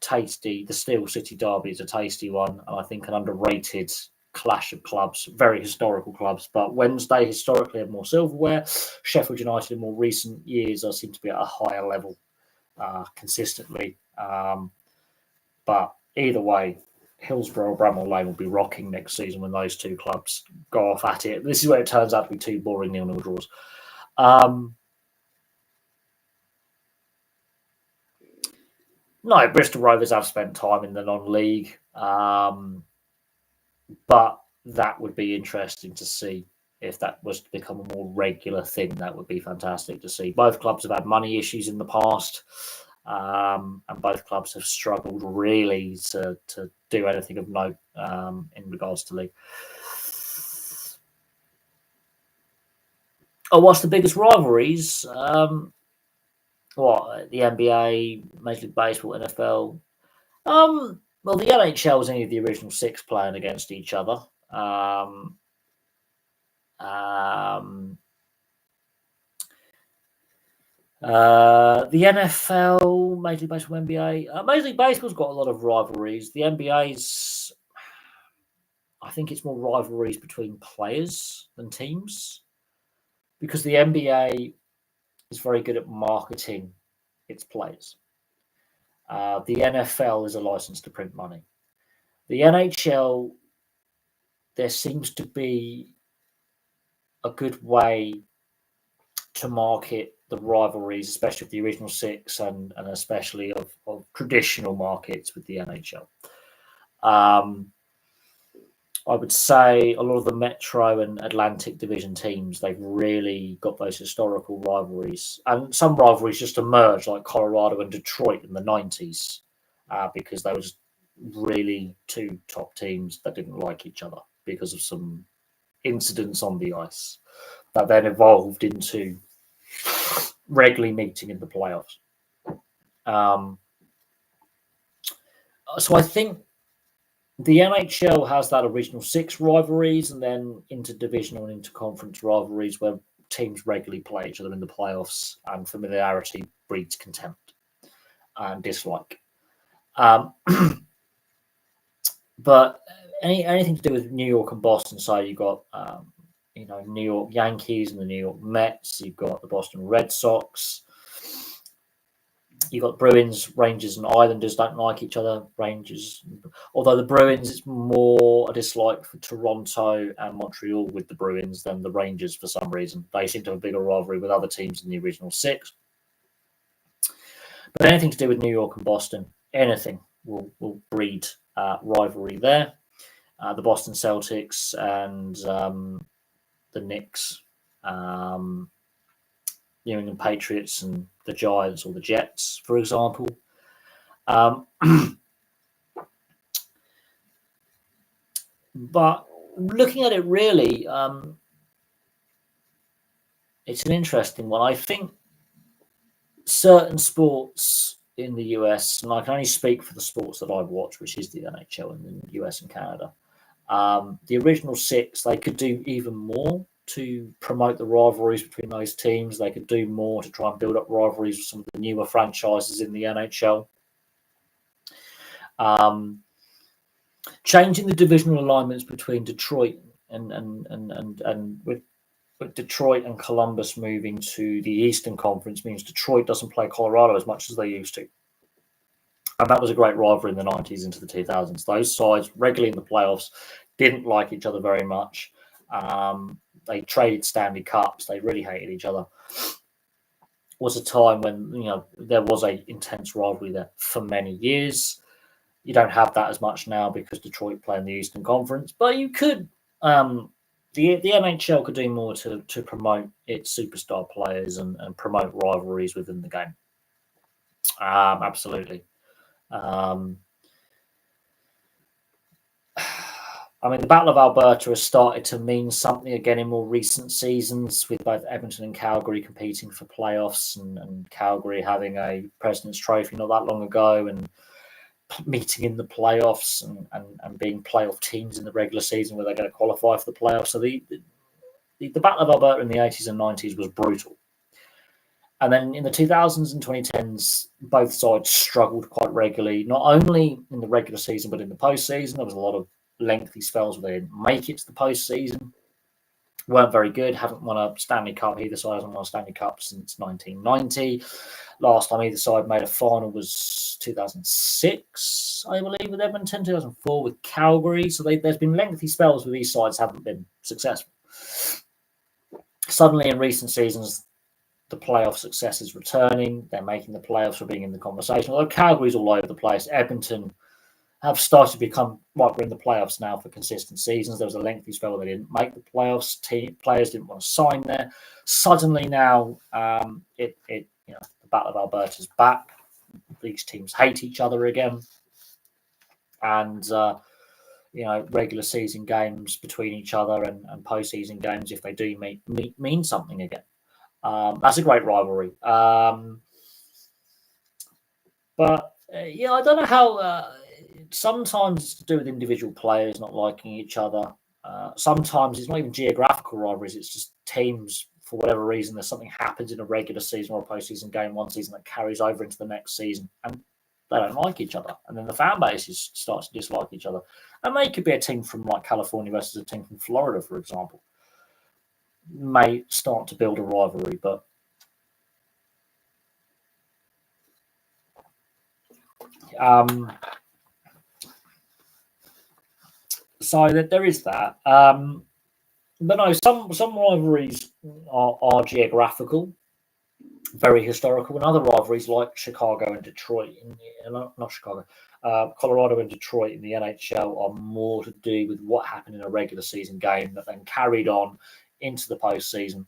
Speaker 1: The Steel City derby is a tasty one, and I think an underrated clash of clubs, very historical clubs. But Wednesday historically have more silverware. Sheffield United in more recent years seem to be at a higher level consistently. But either way, Hillsborough or Bramall Lane will be rocking next season when those two clubs go off at it. This is where it turns out to be 2 boring 0-0 draws. No, Bristol Rovers have spent time in the non-league, but that would be interesting to see if that was to become a more regular thing. That would be fantastic to see. Both clubs have had money issues in the past, and both clubs have struggled really to do anything of note in regards to league. What's the biggest rivalries? The NBA, Major League Baseball, NFL. Well, the NHL is only the original 6 playing against each other. The NFL, Major League Baseball, NBA. Major League Baseball's got a lot of rivalries. The NBA's, I think it's more rivalries between players than teams, because the NBA is very good at marketing its players. The NFL is a license to print money. The NHL, there seems to be a good way to market the rivalries, especially of the original six and especially of traditional markets with the NHL. I would say a lot of the Metro and Atlantic Division teams, they've really got those historical rivalries. And some rivalries just emerged, like Colorado and Detroit in the 90s, because they were just really two top teams that didn't like each other because of some incidents on the ice that then evolved into regularly meeting in the playoffs. So I think the NHL has that original six rivalries and then interdivisional and interconference rivalries where teams regularly play each other in the playoffs, and familiarity breeds contempt and dislike. But anything to do with New York and Boston, so you've got New York Yankees and the New York Mets, you've got the Boston Red Sox, you've got Bruins, Rangers, and Islanders don't like each other. Rangers, although the Bruins, it's more a dislike for Toronto and Montreal with the Bruins than the Rangers for some reason. They seem to have a bigger rivalry with other teams in the original six. But anything to do with New York and Boston, anything will breed rivalry there. The Boston Celtics and the Knicks, New England Patriots and the Giants or the Jets, for example. But looking at it really, it's an interesting one. I think certain sports in the US, and I can only speak for the sports that I've watched, which is the NHL in the US and Canada, the original six, they could do even more to promote the rivalries between those teams. They could do more to try and build up rivalries with some of the newer franchises in the NHL. Changing the divisional alignments between Detroit and with Detroit and Columbus moving to the Eastern Conference means Detroit doesn't play Colorado as much as they used to. And that was a great rivalry in the 90s into the 2000s. Those sides regularly in the playoffs didn't like each other very much. They traded Stanley Cups. They really hated each other. It was a time when there was a intense rivalry there for many years. You don't have that as much now because Detroit play in the Eastern Conference, but you could. The NHL could do more to promote its superstar players and promote rivalries within the game. Absolutely. I mean, the Battle of Alberta has started to mean something again in more recent seasons, with both Edmonton and Calgary competing for playoffs, and Calgary having a President's Trophy not that long ago, and meeting in the playoffs and being playoff teams in the regular season where they're going to qualify for the playoffs. So the Battle of Alberta in the 80s and 90s was brutal. And then in the 2000s and 2010s, both sides struggled quite regularly, not only in the regular season, but in the postseason. There was a lot of lengthy spells where they didn't make it to the postseason. Weren't very good. Haven't won a Stanley Cup. Either side hasn't won a Stanley Cup since 1990. Last time either side made a final was 2006, I believe, with Edmonton, 2004 with Calgary. So there's been lengthy spells where these sides haven't been successful. Suddenly, in recent seasons, the playoff success is returning. They're making the playoffs for being in the conversation. Although Calgary's all over the place, Edmonton have started to become we're in the playoffs now for consistent seasons. There was a lengthy spell where they didn't make the playoffs. Players didn't want to sign there. Suddenly now, the Battle of Alberta's back. These teams hate each other again, and regular season games between each other and postseason games, if they do meet mean something again. That's a great rivalry. But I don't know how. Sometimes it's to do with individual players not liking each other. Sometimes it's not even geographical rivalries. It's just teams, for whatever reason, there's something happens in a regular season or a postseason game one season that carries over into the next season, and they don't like each other. And then the fan bases start to dislike each other. And they could be a team from like California versus a team from Florida, for example. May start to build a rivalry, but so that there is that. But no, some rivalries are geographical, very historical, and other rivalries like Chicago and Detroit, not Chicago, Colorado and Detroit in the NHL are more to do with what happened in a regular season game that then carried on into the postseason.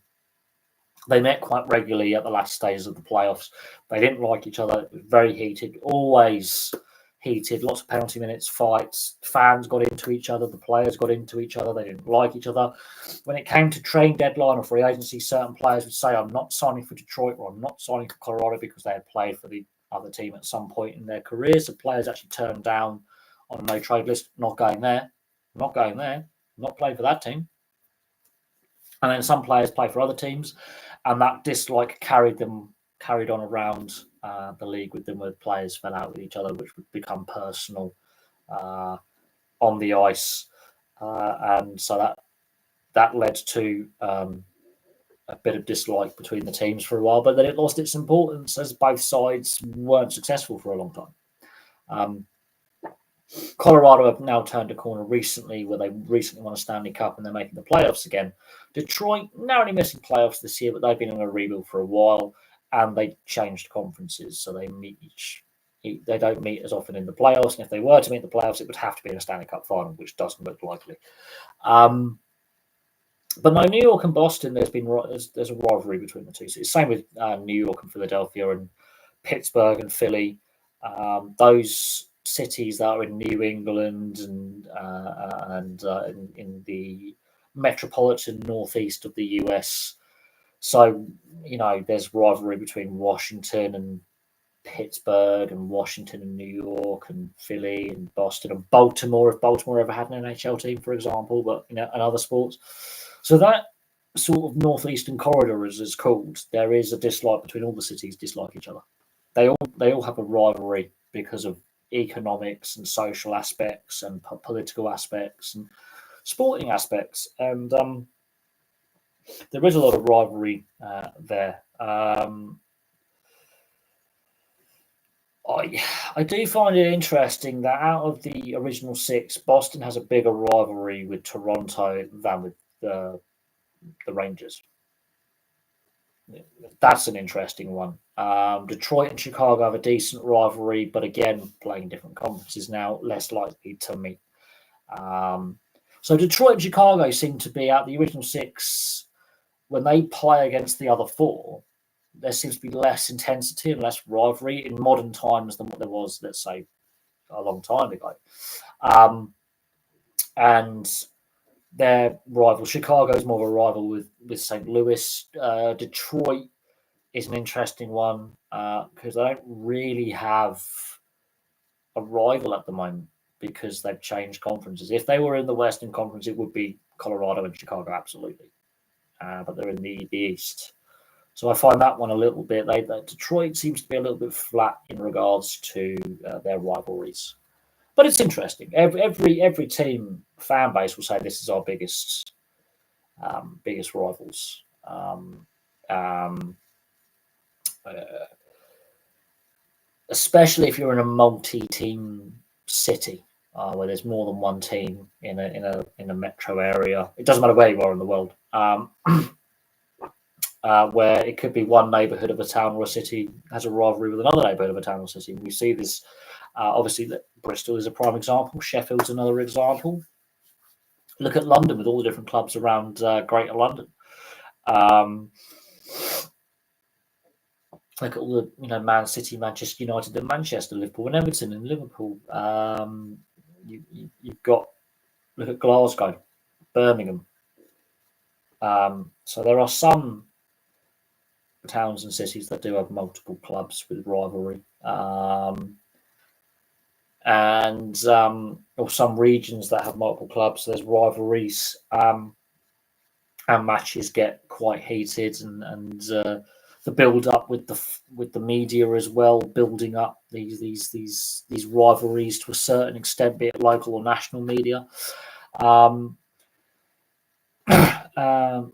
Speaker 1: They met quite regularly at the last stages of the playoffs. They didn't like each other. It was very heated, always heated, lots of penalty minutes, fights. Fans got into each other. The players got into each other. They didn't like each other. When it came to trade deadline or free agency, certain players would say, I'm not signing for Detroit or I'm not signing for Colorado because they had played for the other team at some point in their careers. The players actually turned down on a no trade list, not going there, not going there, not playing for that team. And then some players play for other teams, and that dislike carried on around the league with them, where players fell out with each other, which would become personal on the ice, and so that led to a bit of dislike between the teams for a while. But then it lost its importance as both sides weren't successful for a long time. Colorado have now turned a corner recently, where they recently won a Stanley Cup and they're making the playoffs again. Detroit narrowly missing playoffs this year, but they've been in a rebuild for a while, and they changed conferences, so they they don't meet as often in the playoffs. And if they were to meet the playoffs, it would have to be in a Stanley Cup final, which doesn't look likely. But no, New York and Boston, there's a rivalry between the two. So it's the same with New York and Philadelphia and Pittsburgh and Philly. Those cities that are in New England and in the metropolitan northeast of the US. So, there's rivalry between Washington and Pittsburgh and Washington and New York and Philly and Boston and Baltimore, if Baltimore ever had an NHL team, for example, but, and other sports. So that sort of northeastern corridor, as it's called, there is a dislike between all the cities dislike each other. They all have a rivalry because of economics and social aspects and political aspects and sporting aspects, and there is a lot of rivalry there. I do find it interesting that out of the original six, Boston has a bigger rivalry with Toronto than with the Rangers. That's an interesting one. Detroit and Chicago have a decent rivalry, but again, playing different conferences now, less likely to meet. So Detroit and Chicago seem to be, out the original six, when they play against the other four, there seems to be less intensity and less rivalry in modern times than what there was, let's say, a long time ago. And their rival, Chicago, is more of a rival with St. Louis. Detroit is an interesting one because they don't really have a rival at the moment because they've changed conferences. If they were in the Western Conference, it would be Colorado and Chicago, absolutely. But they're in the East. So I find that one a little bit. Detroit seems to be a little bit flat in regards to their rivalries, but it's interesting. Every team fan base will say this is our biggest rivals. Especially if you're in a multi-team city where there's more than one team in a metro area. It doesn't matter where you are in the world. Where it could be one neighbourhood of a town or a city has a rivalry with another neighbourhood of a town or city. And we see this, obviously, Bristol is a prime example. Sheffield's another example. Look at London with all the different clubs around Greater London. Look at all the, Man City, Manchester United, and Manchester, Liverpool, and Everton, and Liverpool. You've got, look at Glasgow, Birmingham. So there are some towns and cities that do have multiple clubs with rivalry, and or some regions that have multiple clubs. So there's rivalries, and matches get quite heated, and the the build up with the media as well, building up these rivalries to a certain extent, be it local or national media.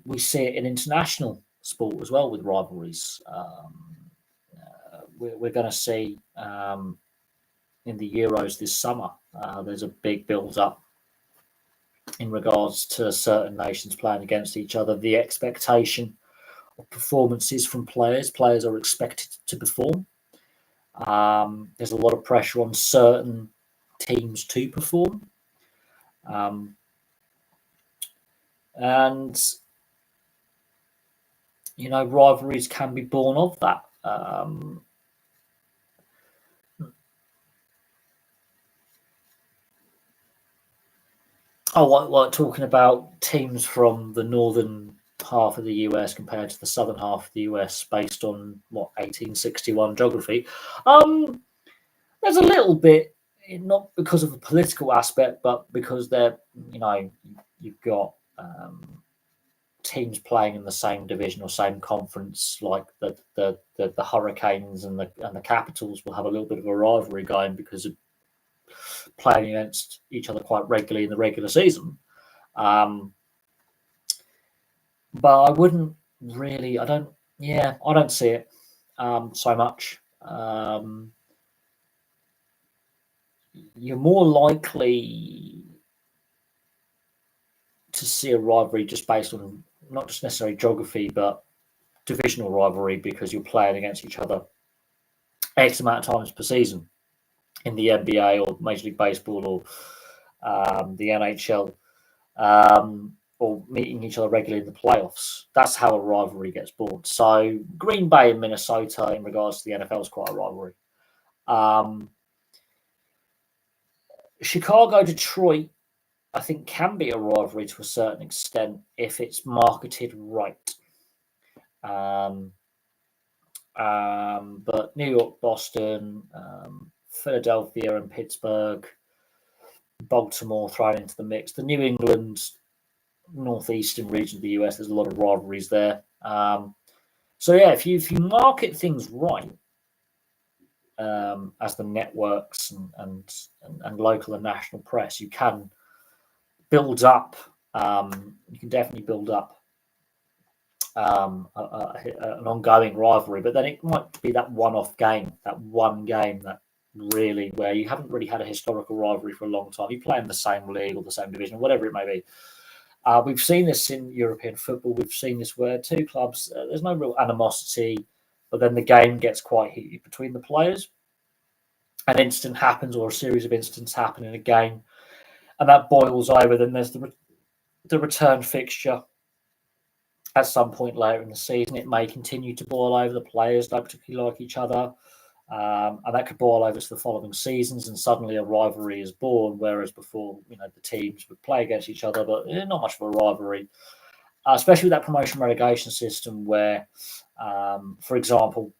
Speaker 1: We see it in international sport as well with rivalries. We're going to see in the Euros this summer, there's a big build up in regards to certain nations playing against each other. The expectation of performances from players are expected to perform. There's a lot of pressure on certain teams to perform. And rivalries can be born of that. Talking about teams from the northern half of the US compared to the southern half of the US based on 1861 geography. There's a little bit, not because of the political aspect, but because you've got teams playing in the same division or same conference, like the Hurricanes and the Capitals will have a little bit of a rivalry going because of playing against each other quite regularly in the regular season. But I wouldn't really. I don't see it so much. You're more likely to see a rivalry just based on not just necessarily geography, but divisional rivalry, because you're playing against each other X amount of times per season in the NBA or Major League Baseball or the NHL, or meeting each other regularly in the playoffs. That's how a rivalry gets born. So Green Bay and Minnesota in regards to the NFL is quite a rivalry. Chicago, Detroit, I think can be a rivalry to a certain extent if it's marketed right. But New York, Boston, Philadelphia and Pittsburgh, Baltimore thrown into the mix. The New England, northeastern region of the US, there's a lot of rivalries there. If you market things right, as the networks and local and national press, you can build up. You can definitely build up an ongoing rivalry, but then it might be that one-off game, that one game that really where you haven't really had a historical rivalry for a long time. You play in the same league or the same division, whatever it may be. We've seen this in European football. We've seen this where two clubs, there's no real animosity, but then the game gets quite heated between the players. An incident happens or a series of incidents happen in a game, and that boils over. Then there's the return fixture at some point later in the season. It may continue to boil over. The players don't particularly like each other, and that could boil over to the following seasons, and suddenly a rivalry is born, whereas before, the teams would play against each other, but not much of a rivalry, especially with that promotion relegation system where, for example,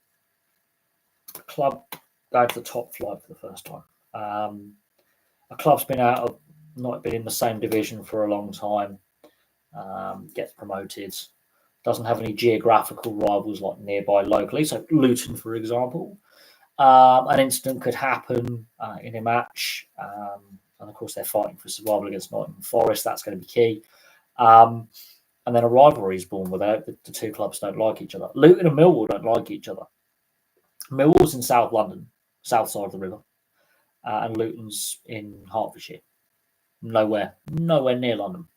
Speaker 1: a club going to the top flight for the first time. A club's not been in the same division for a long time, gets promoted, doesn't have any geographical rivals like nearby locally. So Luton, for example, an incident could happen in a match, and of course they're fighting for survival against Nottingham Forest. That's going to be key. And then a rivalry is born where the two clubs don't like each other. Luton and Millwall don't like each other. Millwall's in South London, south side of the river, and Luton's in Hertfordshire, nowhere near London.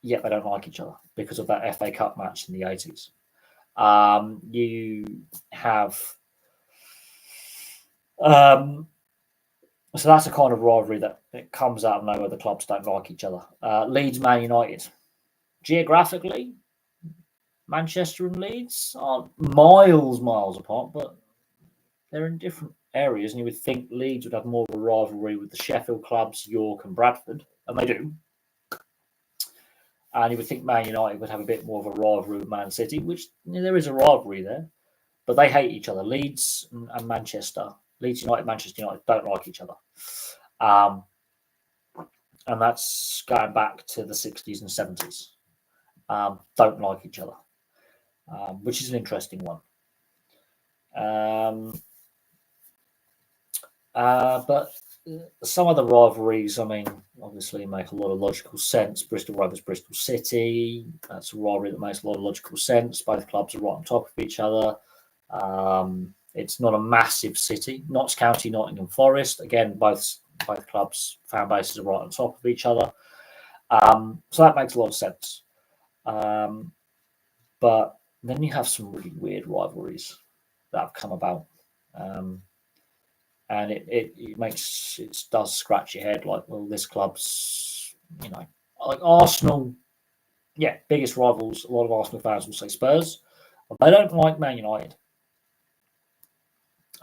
Speaker 1: Yet they don't like each other because of that FA Cup match in the 80s. You have so that's a kind of rivalry that it comes out of nowhere. The clubs don't like each other. Leeds, Man United, geographically, Manchester and Leeds aren't miles apart, but they're in different areas, and you would think Leeds would have more of a rivalry with the Sheffield clubs, York and Bradford, and they do. And you would think Man United would have a bit more of a rivalry with Man City, which there is a rivalry there, but they hate each other. Leeds and Manchester, Leeds United, Manchester United don't like each other. And that's going back to the 60s and 70s. Don't like each other. which is an interesting one. But some of the rivalries, I mean, obviously make a lot of logical sense. Bristol Rovers, Bristol City, that's a rivalry that makes a lot of logical sense. Both clubs are right on top of each other. It's not a massive city. Notts County, Nottingham Forest, again, both clubs' fan bases are right on top of each other. So that makes a lot of sense. But then you have some really weird rivalries that have come about. And it does scratch your head, like, well, this club's, like Arsenal, yeah, biggest rivals. A lot of Arsenal fans will say Spurs, but they don't like Man United,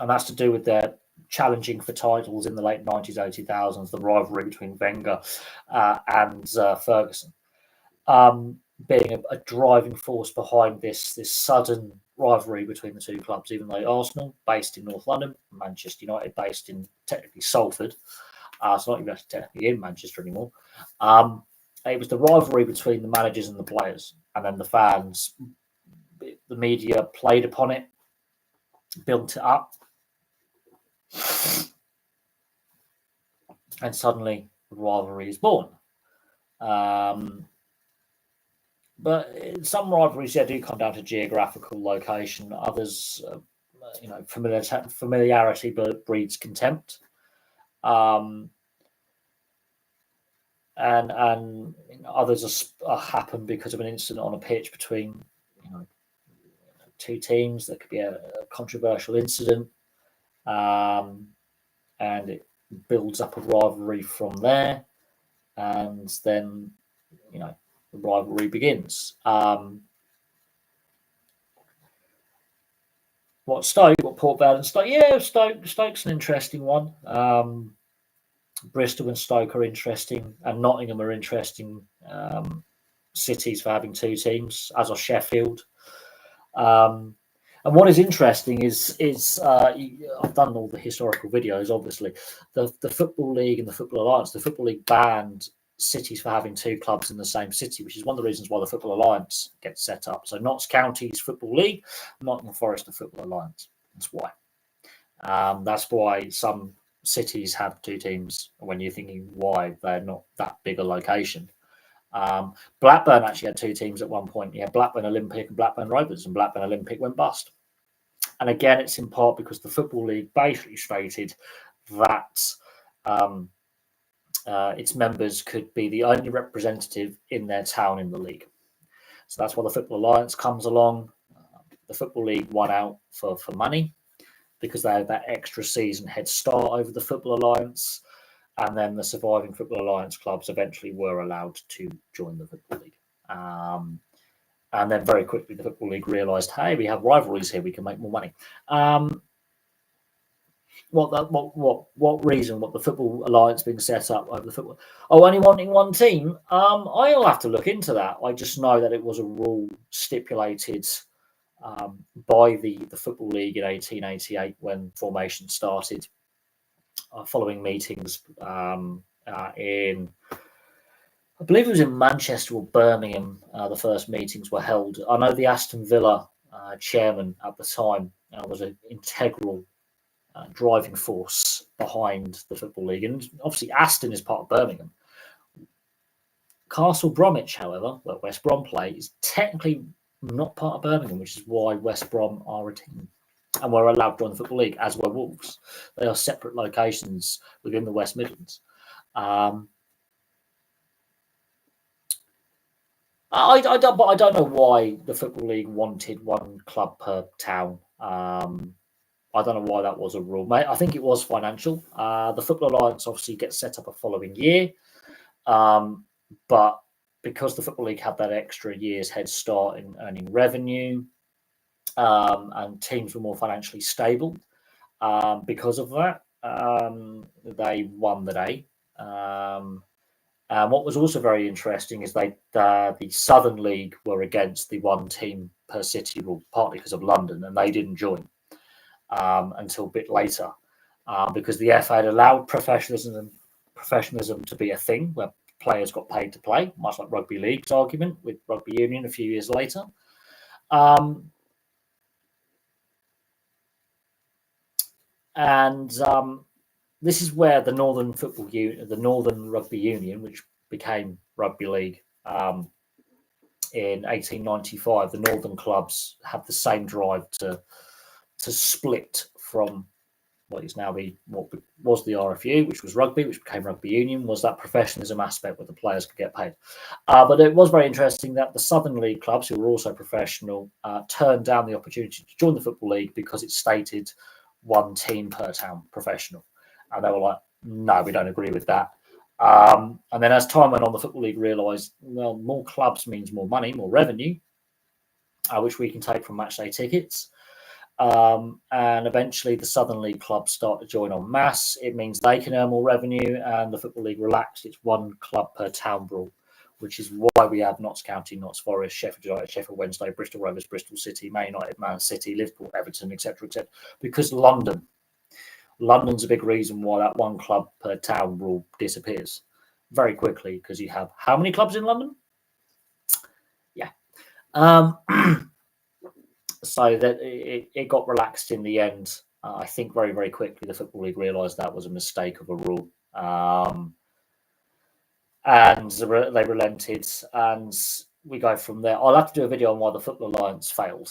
Speaker 1: and that's to do with their challenging for titles in the late 90s, 2000s, the rivalry between Wenger and Ferguson, being a driving force behind this sudden rivalry between the two clubs, even though Arsenal, based in North London, Manchester United, based in technically Salford, it's not even technically in Manchester anymore. It was the rivalry between the managers and the players, and then the fans, the media played upon it, built it up, and suddenly the rivalry is born. But some rivalries, do come down to geographical location. Others, familiarity breeds contempt. And others happen because of an incident on a pitch between two teams. That could be a controversial incident, and it builds up a rivalry from there, and then the rivalry begins. What Port Vale and Stoke? Yeah, Stoke's an interesting one. Bristol and Stoke are interesting, and Nottingham are interesting cities for having two teams, as are Sheffield. And what is interesting is I've done all the historical videos. Obviously, the Football League and the Football Alliance. The Football League banned cities for having two clubs in the same city, which is one of the reasons why the Football Alliance gets set up. So Notts County's Football League, Nottingham Forest the Football Alliance. That's why. That's why some cities have two teams. When you're thinking why they're not that big a location. Blackburn actually had two teams at one point. Yeah, Blackburn Olympic and Blackburn Rovers, and Blackburn Olympic went bust. And again, it's in part because the Football League basically stated that its members could be the only representative in their town in the league. So that's why the Football Alliance comes along. The Football League won out for money because they had that extra season head start over the Football Alliance. And then the surviving Football Alliance clubs eventually were allowed to join the Football League. And then very quickly, the Football League realised, hey, we have rivalries here, we can make more money. What reason? What the Football Alliance being set up over the football? Oh, only wanting one team. I'll have to look into that. I just know that it was a rule stipulated by the Football League in 1888 when formation started, following meetings in, I believe it was in Manchester or Birmingham. The first meetings were held. I know the Aston Villa chairman at the time was an integral driving force behind the Football League. And obviously Aston is part of Birmingham. Castle Bromwich, however, where West Brom play, is technically not part of Birmingham, which is why West Brom are a team and were allowed to join the Football League, as were Wolves. They are separate locations within the West Midlands. I don't know why the Football League wanted one club per town. I don't know why that was a rule. I think it was financial. The Football Alliance obviously gets set up a following year. But because the Football League had that extra year's head start in earning revenue, and teams were more financially stable, because of that, they won the day. And what was also very interesting is the Southern League were against the one team per city rule, partly because of London, and they didn't join until a bit later, because the FA had allowed professionalism to be a thing where players got paid to play, much like rugby league's argument with rugby union a few years later. This is where the Northern the Northern Rugby Union, which became Rugby League in 1895, the Northern clubs had the same drive to split from what is now what was the RFU, which was rugby, which became Rugby Union, was that professionalism aspect where the players could get paid. But it was very interesting that the Southern League clubs, who were also professional, turned down the opportunity to join the Football League because it stated one team per town professional. And they were like, no, we don't agree with that. And then as time went on, the Football League realised, well, more clubs means more money, more revenue, which we can take from matchday tickets. And eventually the Southern League clubs start to join en masse. It means they can earn more revenue, and the Football League relaxed its one club per town rule, which is why we have Notts County, Notts Forest, Sheffield United, Sheffield Wednesday, Bristol Rovers, Bristol City, Man United, Man City, Liverpool, Everton, etc., etc. Because London's a big reason why that one club per town rule disappears very quickly, because you have how many clubs in London? Yeah. So that it got relaxed in the end. I think very, very quickly the Football League realised that was a mistake of a rule. And they relented, and we go from there. I'll have to do a video on why the Football Alliance failed.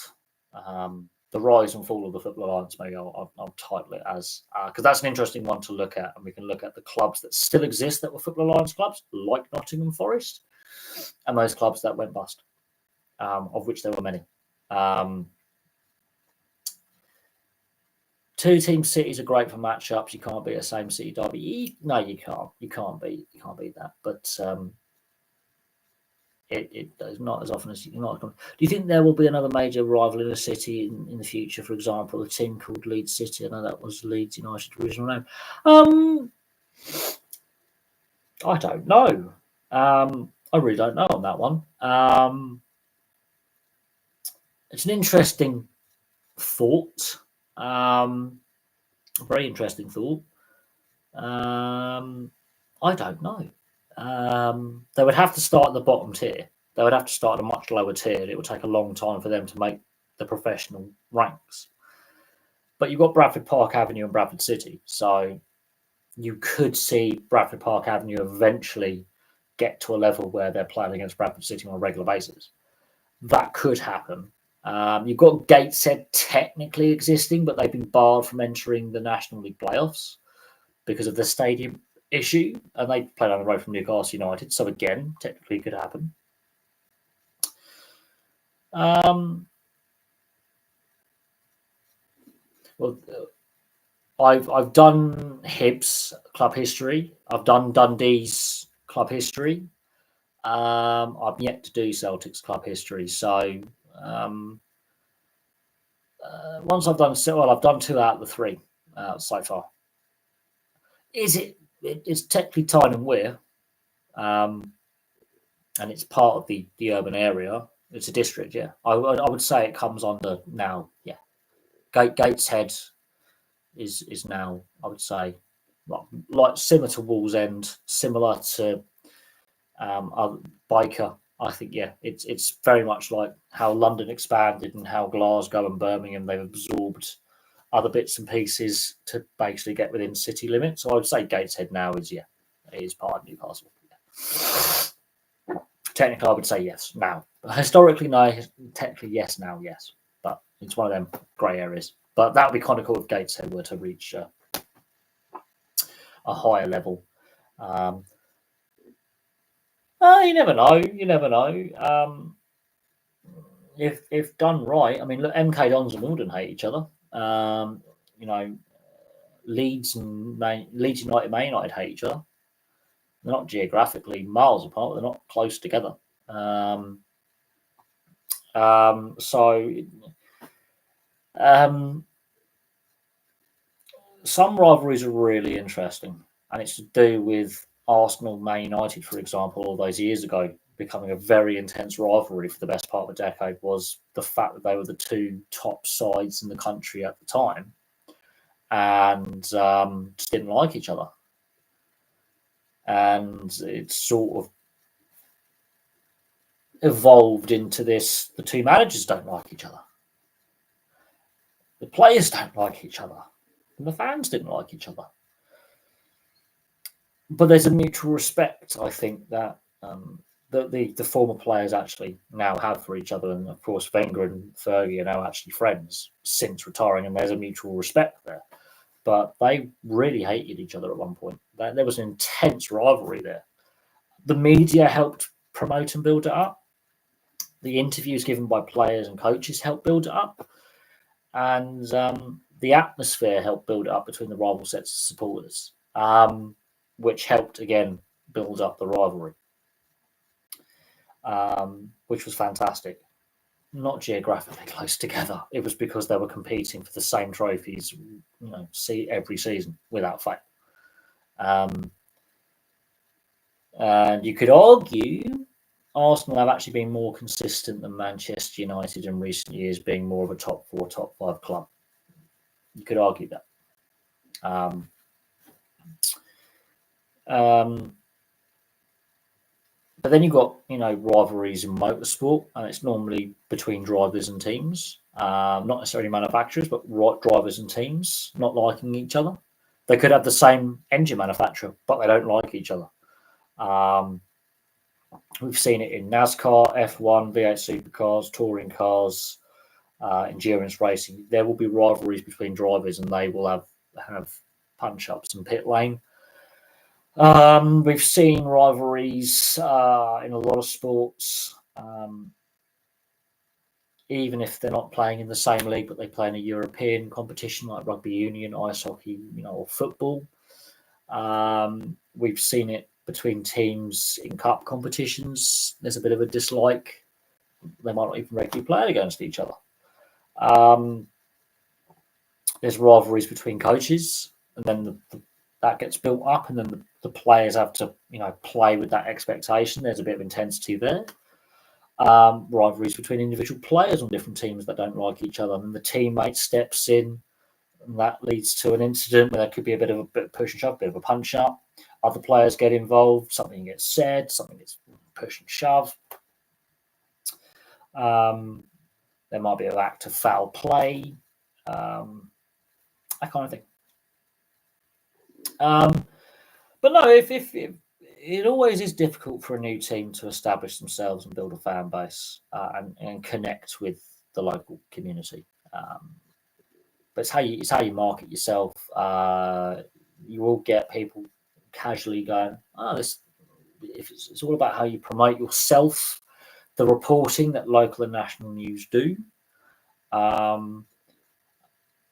Speaker 1: The rise and fall of the Football Alliance, maybe I'll title it as, because that's an interesting one to look at, and we can look at the clubs that still exist that were Football Alliance clubs, like Nottingham Forest, and those clubs that went bust, of which there were many. Two-team cities are great for matchups. You can't beat a same city derby. No, you can't. You can't beat that. But it's not as often as you not. Do you think there will be another major rival in a city in the future? For example, a team called Leeds City. I know that was Leeds United's original name. I don't know. I really don't know on that one. It's an interesting thought. Very interesting thought. I don't know. They would have to start at the bottom tier. They would have to start at a much lower tier. It would take a long time for them to make the professional ranks. But you've got Bradford Park Avenue and Bradford City. So you could see Bradford Park Avenue eventually get to a level where they're playing against Bradford City on a regular basis. That could happen. You've got Gateshead technically existing, but they've been barred from entering the National League playoffs because of the stadium issue, and they play down the road from Newcastle United. So again, technically it could happen. Well, I've done Hibs club history. I've done Dundee's club history. I've yet to do Celtic's club history. So once I've done, I've done 2 out of the 3 so far. It's technically Tyne and Wear, and it's part of the urban area. It's a district, yeah. I would say it comes under now, yeah. Gateshead is now, I would say, like similar to Wallsend, similar to Biker. I think, yeah, it's very much like how London expanded and how Glasgow and Birmingham, they've absorbed other bits and pieces to basically get within city limits. So I would say Gateshead now is, yeah, it is part of Newcastle. Yeah. Technically, I would say yes now. Historically, no. Technically, yes now, yes. But it's one of them grey areas. But that would be kind of cool if Gateshead were to reach a higher level. You never know. You never know. If done right, I mean, look, MK Dons and Wimbledon hate each other. You know, Leeds United, Man United hate each other. They're not geographically miles apart. They're not close together. Some rivalries are really interesting, and it's to do with Arsenal, Man United, for example, all those years ago, becoming a very intense rivalry for the best part of a decade, was the fact that they were the 2 top sides in the country at the time, and just didn't like each other. And it's sort of evolved into this: the two managers don't like each other, the players don't like each other, and the fans didn't like each other. But there's a mutual respect, I think, that the former players actually now have for each other, and of course Wenger and Fergie are now actually friends since retiring, and there's a mutual respect there. But they really hated each other at one point. There was an intense rivalry there. The media helped promote and build it up. The interviews given by players and coaches helped build it up, and the atmosphere helped build it up between the rival sets of supporters, which helped again build up the rivalry, which was fantastic. Not geographically close together. It was because they were competing for the same trophies, every season without fail. And you could argue Arsenal have actually been more consistent than Manchester United in recent years, being more of a top 4, top 5 club. You could argue that. But then you've got, rivalries in motorsport, and it's normally between drivers and teams, not necessarily manufacturers, but drivers and teams not liking each other. They could have the same engine manufacturer, but they don't like each other. We've seen it in NASCAR, F1, V8 supercars, touring cars, endurance racing. There will be rivalries between drivers, and they will have punch-ups and pit lane. We've seen rivalries in a lot of sports, even if they're not playing in the same league, but they play in a European competition like rugby union, ice hockey, or football. We've seen it between teams in cup competitions. There's a bit of a dislike. They might not even regularly play against each other. There's rivalries between coaches, and then that gets built up, and then the players have to, play with that expectation. There's a bit of intensity there. Rivalries between individual players on different teams that don't like each other, and the teammate steps in, and that leads to an incident where there could be a bit of push and shove, a bit of a punch up. Other players get involved, something gets said, something gets push and shove. There might be an act of foul play, that kind of thing. But no, if it always is difficult for a new team to establish themselves and build a fan base, and connect with the local community. But it's how you market yourself. You will get people casually going, it's all about how you promote yourself, the reporting that local and national news do. And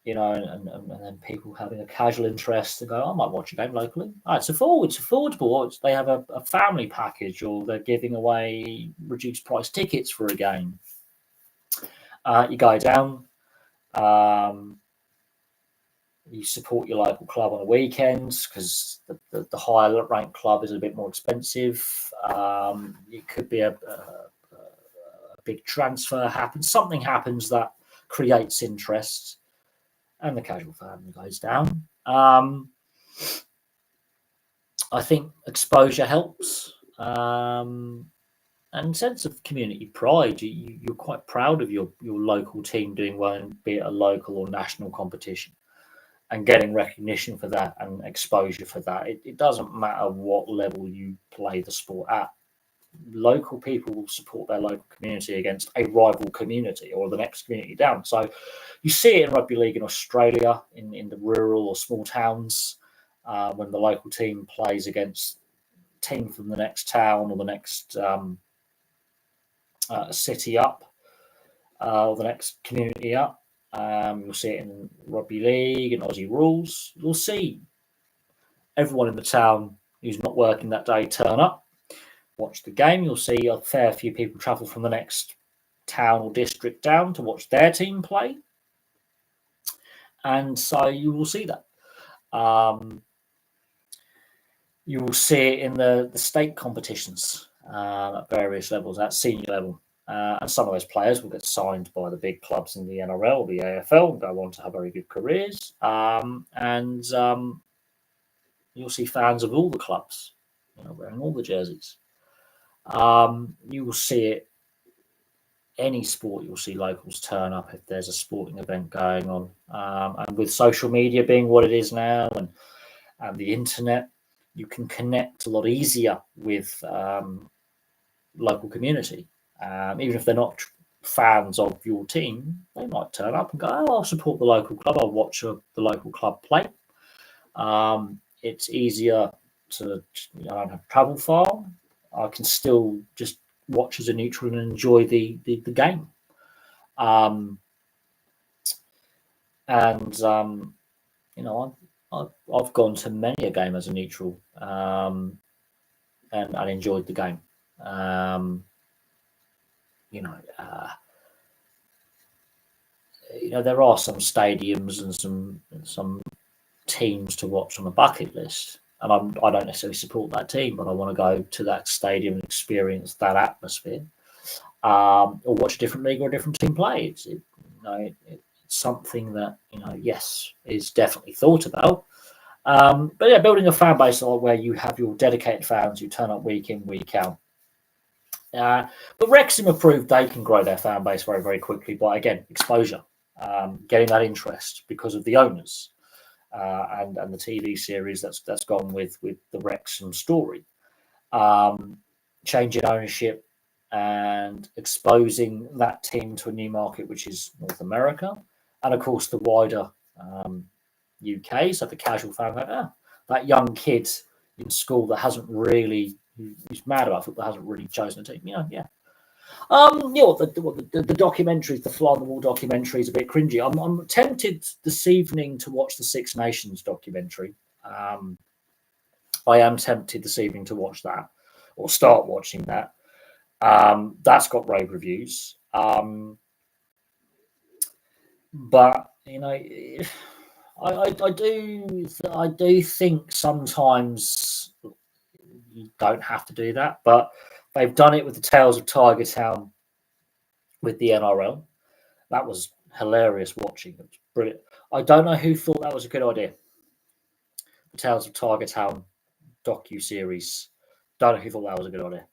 Speaker 1: then people having a casual interest and go, I might watch a game locally. It's affordable. They have a family package, or they're giving away reduced price tickets for a game. You go down, you support your local club on the weekends because the higher ranked club is a bit more expensive. It could be a big transfer happens. Something happens that creates interest, and the casual fan goes down. I think exposure helps, and sense of community pride. You're quite proud of your local team doing well, be it a local or national competition, and getting recognition for that and exposure for that. It doesn't matter what level you play the sport at. Local people will support their local community against a rival community or the next community down. So you see it in rugby league in Australia, in the rural or small towns, when the local team plays against a team from the next town or the next city up, or the next community up. You'll see it in rugby league and Aussie rules. You'll see everyone in the town who's not working that day turn up, watch the game. You'll see a fair few people travel from the next town or district down to watch their team play. And so you will see that. You will see it in the state competitions at various levels, at senior level. And some of those players will get signed by the big clubs in the NRL or the AFL and go on to have very good careers. And you'll see fans of all the clubs, wearing all the jerseys. You will see it any sport, you'll see locals turn up if there's a sporting event going on. And with social media being what it is now, and the internet, you can connect a lot easier with local community. Even if they're not fans of your team, they might turn up and go, "Oh, I'll support the local club. I'll watch the local club play." It's easier to, I don't have to travel far. I can still just watch as a neutral and enjoy the game. You know, I've gone to many a game as a neutral, and enjoyed the game. You know, there are some stadiums and some teams to watch on the bucket list, and I don't necessarily support that team, but I want to go to that stadium and experience that atmosphere, or watch a different league or a different team play. It's something that, yes, is definitely thought about. But yeah, building a fan base where you have your dedicated fans who turn up week in, week out. But Wrexham have proved they can grow their fan base very, very quickly by, again, exposure, getting that interest because of the owners, and the TV series that's gone with the Wrexham story, changing ownership and exposing that team to a new market, which is North America, and of course the wider UK. So the casual fan, that young kid in school that hasn't really, who's mad about football, hasn't really chosen a team. The documentaries, the fly on the wall documentary is a bit cringy. I'm tempted this evening to watch the Six Nations documentary. I am tempted this evening to watch that, or start watching that. That's got rave reviews. But I do think sometimes you don't have to do that, but they've done it with the Tales of Tiger Town with the NRL. That was hilarious watching. It was brilliant. I don't know who thought that was a good idea. The Tales of Tiger Town docu-series. Don't know who thought that was a good idea.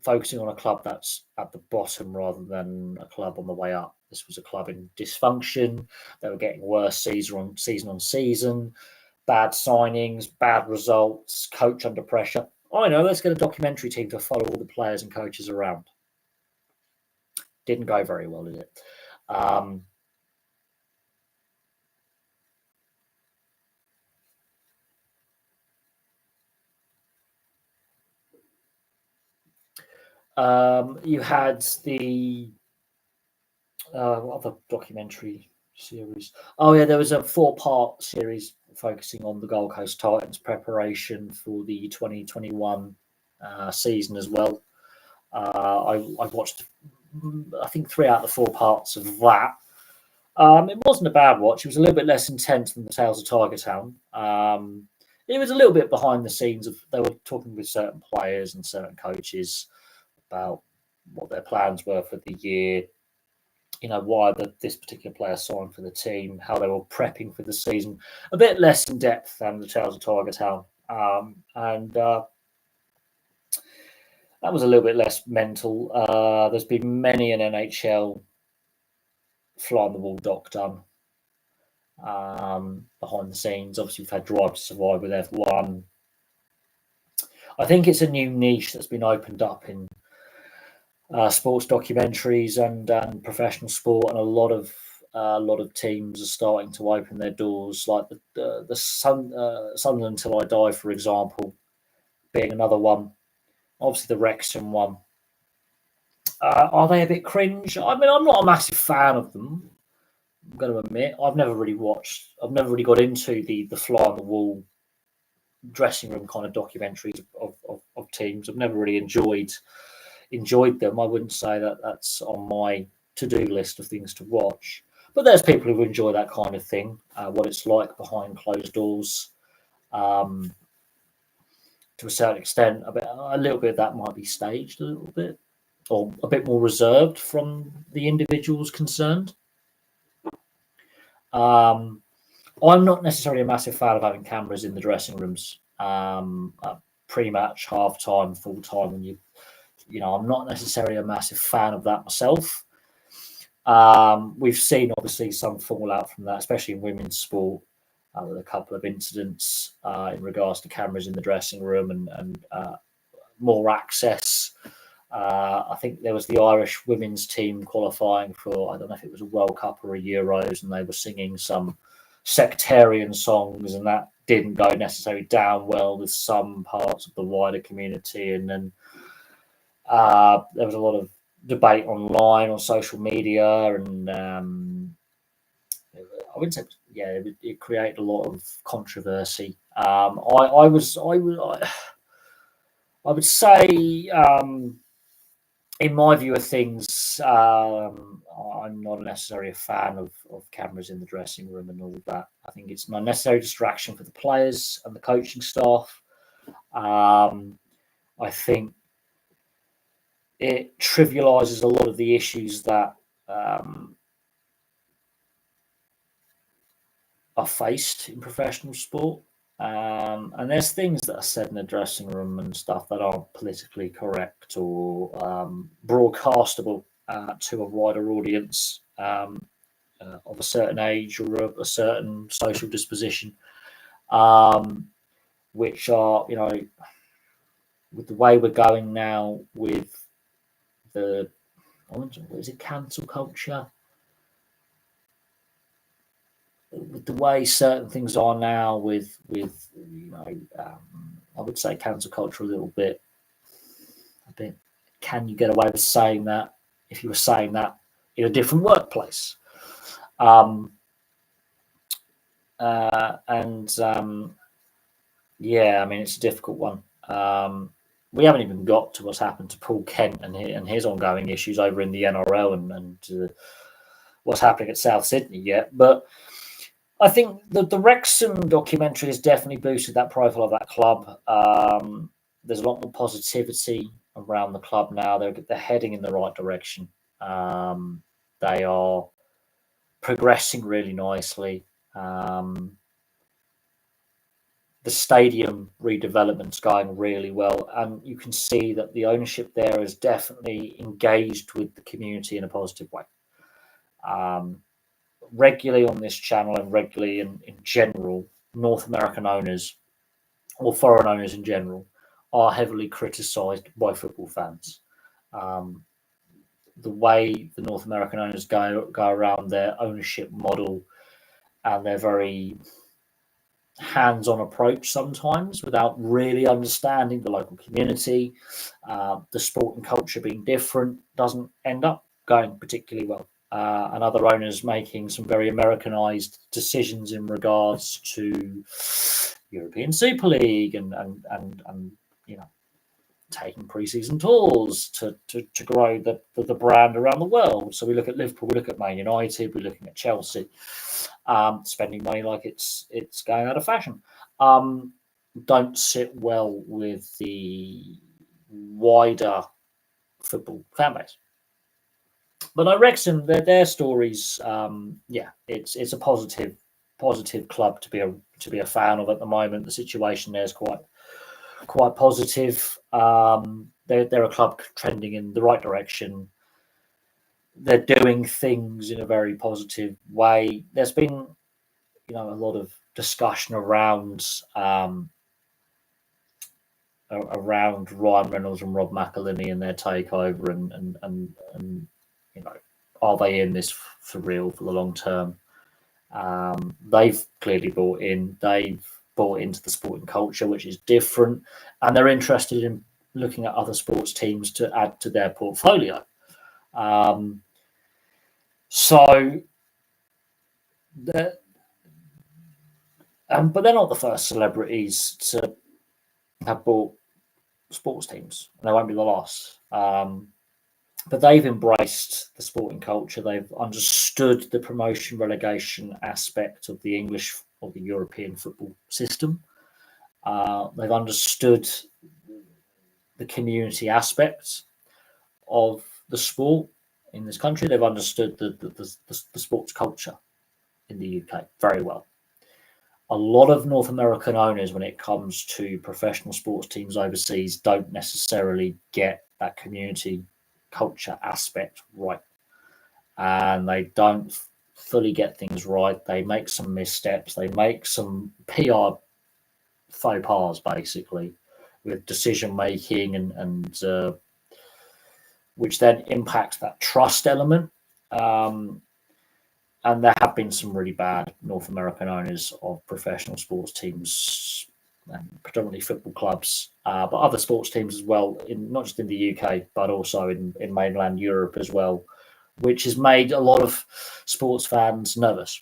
Speaker 1: Focusing on a club that's at the bottom rather than a club on the way up. This was a club in dysfunction. They were getting worse season on season. Bad signings, bad results, coach under pressure. Let's get a documentary team to follow all the players and coaches around. Didn't go very well, did it? You had the what other documentary series? Oh yeah, there was a 4-part series focusing on the Gold Coast Titans preparation for the 2021 season as well. I watched, I think, 3 out of the 4 parts of that. It wasn't a bad watch. It was a little bit less intense than the Tales of Tiger Town. It was a little bit behind the scenes. They were talking with certain players and certain coaches about what their plans were for the year. Why this particular player signed for the team, how they were prepping for the season. A bit less in depth than the Tales of Tiger Town. And that was a little bit less mental. There's been many an NHL fly on the wall doc done behind the scenes. Obviously, we've had Drive to Survive with F1. I think it's a new niche that's been opened up in sports documentaries and professional sport, and a lot of teams are starting to open their doors, like the Sunderland Until I Die, for example, being another one. Obviously, the Wrexham one. Are they a bit cringe? I mean, I'm not a massive fan of them. I'm going to admit, I've never really got into the fly on the wall dressing room kind of documentaries of teams. I've never really enjoyed them. I wouldn't say that that's on my to-do list of things to watch, but there's people who enjoy that kind of thing, what it's like behind closed doors. To a certain extent, a little bit of that might be staged a little bit, or a bit more reserved from the individuals concerned. I'm not necessarily a massive fan of having cameras in the dressing rooms, pre-match, half-time, full-time, when I'm not necessarily a massive fan of that myself. We've seen obviously some fallout from that, especially in women's sport, with a couple of incidents in regards to cameras in the dressing room and more access. I think there was the Irish women's team qualifying for, I don't know if it was a World Cup or a Euros, and they were singing some sectarian songs, and that didn't go necessarily down well with some parts of the wider community. And then there was a lot of debate online on social media, and I wouldn't say, it created a lot of controversy. I would say, in my view of things, I'm not necessarily a fan of cameras in the dressing room and all of that. I think it's an unnecessary distraction for the players and the coaching staff. I think it trivializes a lot of the issues that are faced in professional sport. And there's things that are said in the dressing room and stuff that aren't politically correct or broadcastable to a wider audience of a certain age or a certain social disposition, which are, with the way we're going now with the, is it cancel culture? With the way certain things are now, with I would say cancel culture a little bit. Can you get away with saying that if you were saying that in a different workplace? Yeah, I mean, it's a difficult one. We haven't even got to what's happened to Paul Kent and his ongoing issues over in the NRL and what's happening at South Sydney yet. But I think the Wrexham documentary has definitely boosted that profile of that club. There's a lot more positivity around the club now. They're heading in the right direction. They are progressing really nicely. The stadium redevelopment's going really well, and you can see that the ownership there is definitely engaged with the community in a positive way. Regularly on this channel and regularly in general, North American owners or foreign owners in general are heavily criticised by football fans. The way the North American owners go around their ownership model and their very hands-on approach sometimes without really understanding the local community, the sport and culture being different, doesn't end up going particularly well. And other owners making some very Americanized decisions in regards to European Super League and taking pre-season tours to grow the brand around the world. So we look at Liverpool, we look at Man United, we're looking at Chelsea, spending money like it's going out of fashion. Don't sit well with the wider football fan base. But I Wrexham, their stories, it's a positive club to be a fan of at the moment. The situation there is quite positive. They're a club trending in the right direction. They're doing things in a very positive way. There's been, a lot of discussion around Ryan Reynolds and Rob McElhenney and their takeover, and are they in this for real for the long term? They've clearly bought in. They've bought into the sporting culture, which is different, and they're interested in looking at other sports teams to add to their portfolio. But they're not the first celebrities to have bought sports teams. They won't be the last. But they've embraced the sporting culture. They've understood the promotion relegation aspect of the English or the European football system. They've understood the community aspects of the sport in this country. They've understood the sports culture in the UK very well. A lot of North American owners, when it comes to professional sports teams overseas, don't necessarily get that community culture aspect right, and they don't fully get things right. They make some missteps. They make some PR faux pas, basically, with decision making, and which then impacts that trust element. And there have been some really bad North American owners of professional sports teams, and predominantly football clubs, but other sports teams as well, not just in the UK, but also in mainland Europe as well, which has made a lot of sports fans nervous.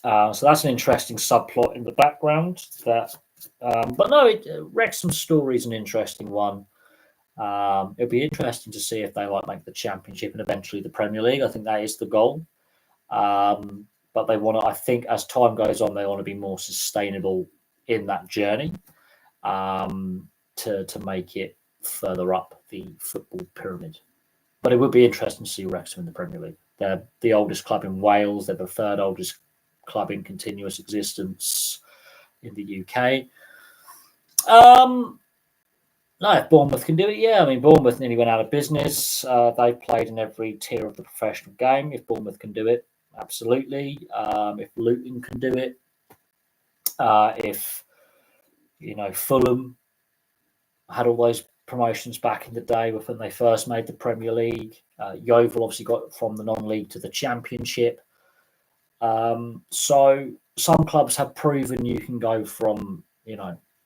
Speaker 1: So that's an interesting subplot in the background. But no, Wrexham's story is an interesting one. It'll be interesting to see if they make the Championship and eventually the Premier League. I think that is the goal. But they want to, I think, as time goes on, they want to be more sustainable in that journey, to make it further up the football pyramid. But it would be interesting to see Wrexham in the Premier League. They're the oldest club in Wales. They're the third oldest club in continuous existence in the UK. No, if Bournemouth can do it, yeah. I mean, Bournemouth nearly went out of business. They played in every tier of the professional game. If Bournemouth can do it, absolutely. If Luton can do it, if Fulham had all those promotions back in the day when they first made the Premier League. Yeovil obviously got from the non-league to the Championship. So some clubs have proven you can go from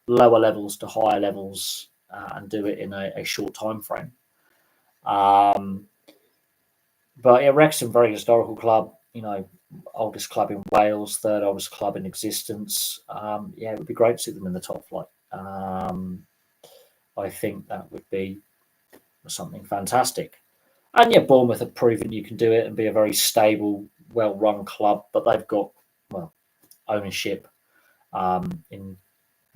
Speaker 1: lower levels to higher levels and do it in a short time frame. But yeah, Wrexham, very historical club. Oldest club in Wales, third oldest club in existence. Yeah, it would be great to see them in the top flight. I think that would be something fantastic. And yeah, Bournemouth have proven you can do it and be a very stable, well-run club. But they've got ownership in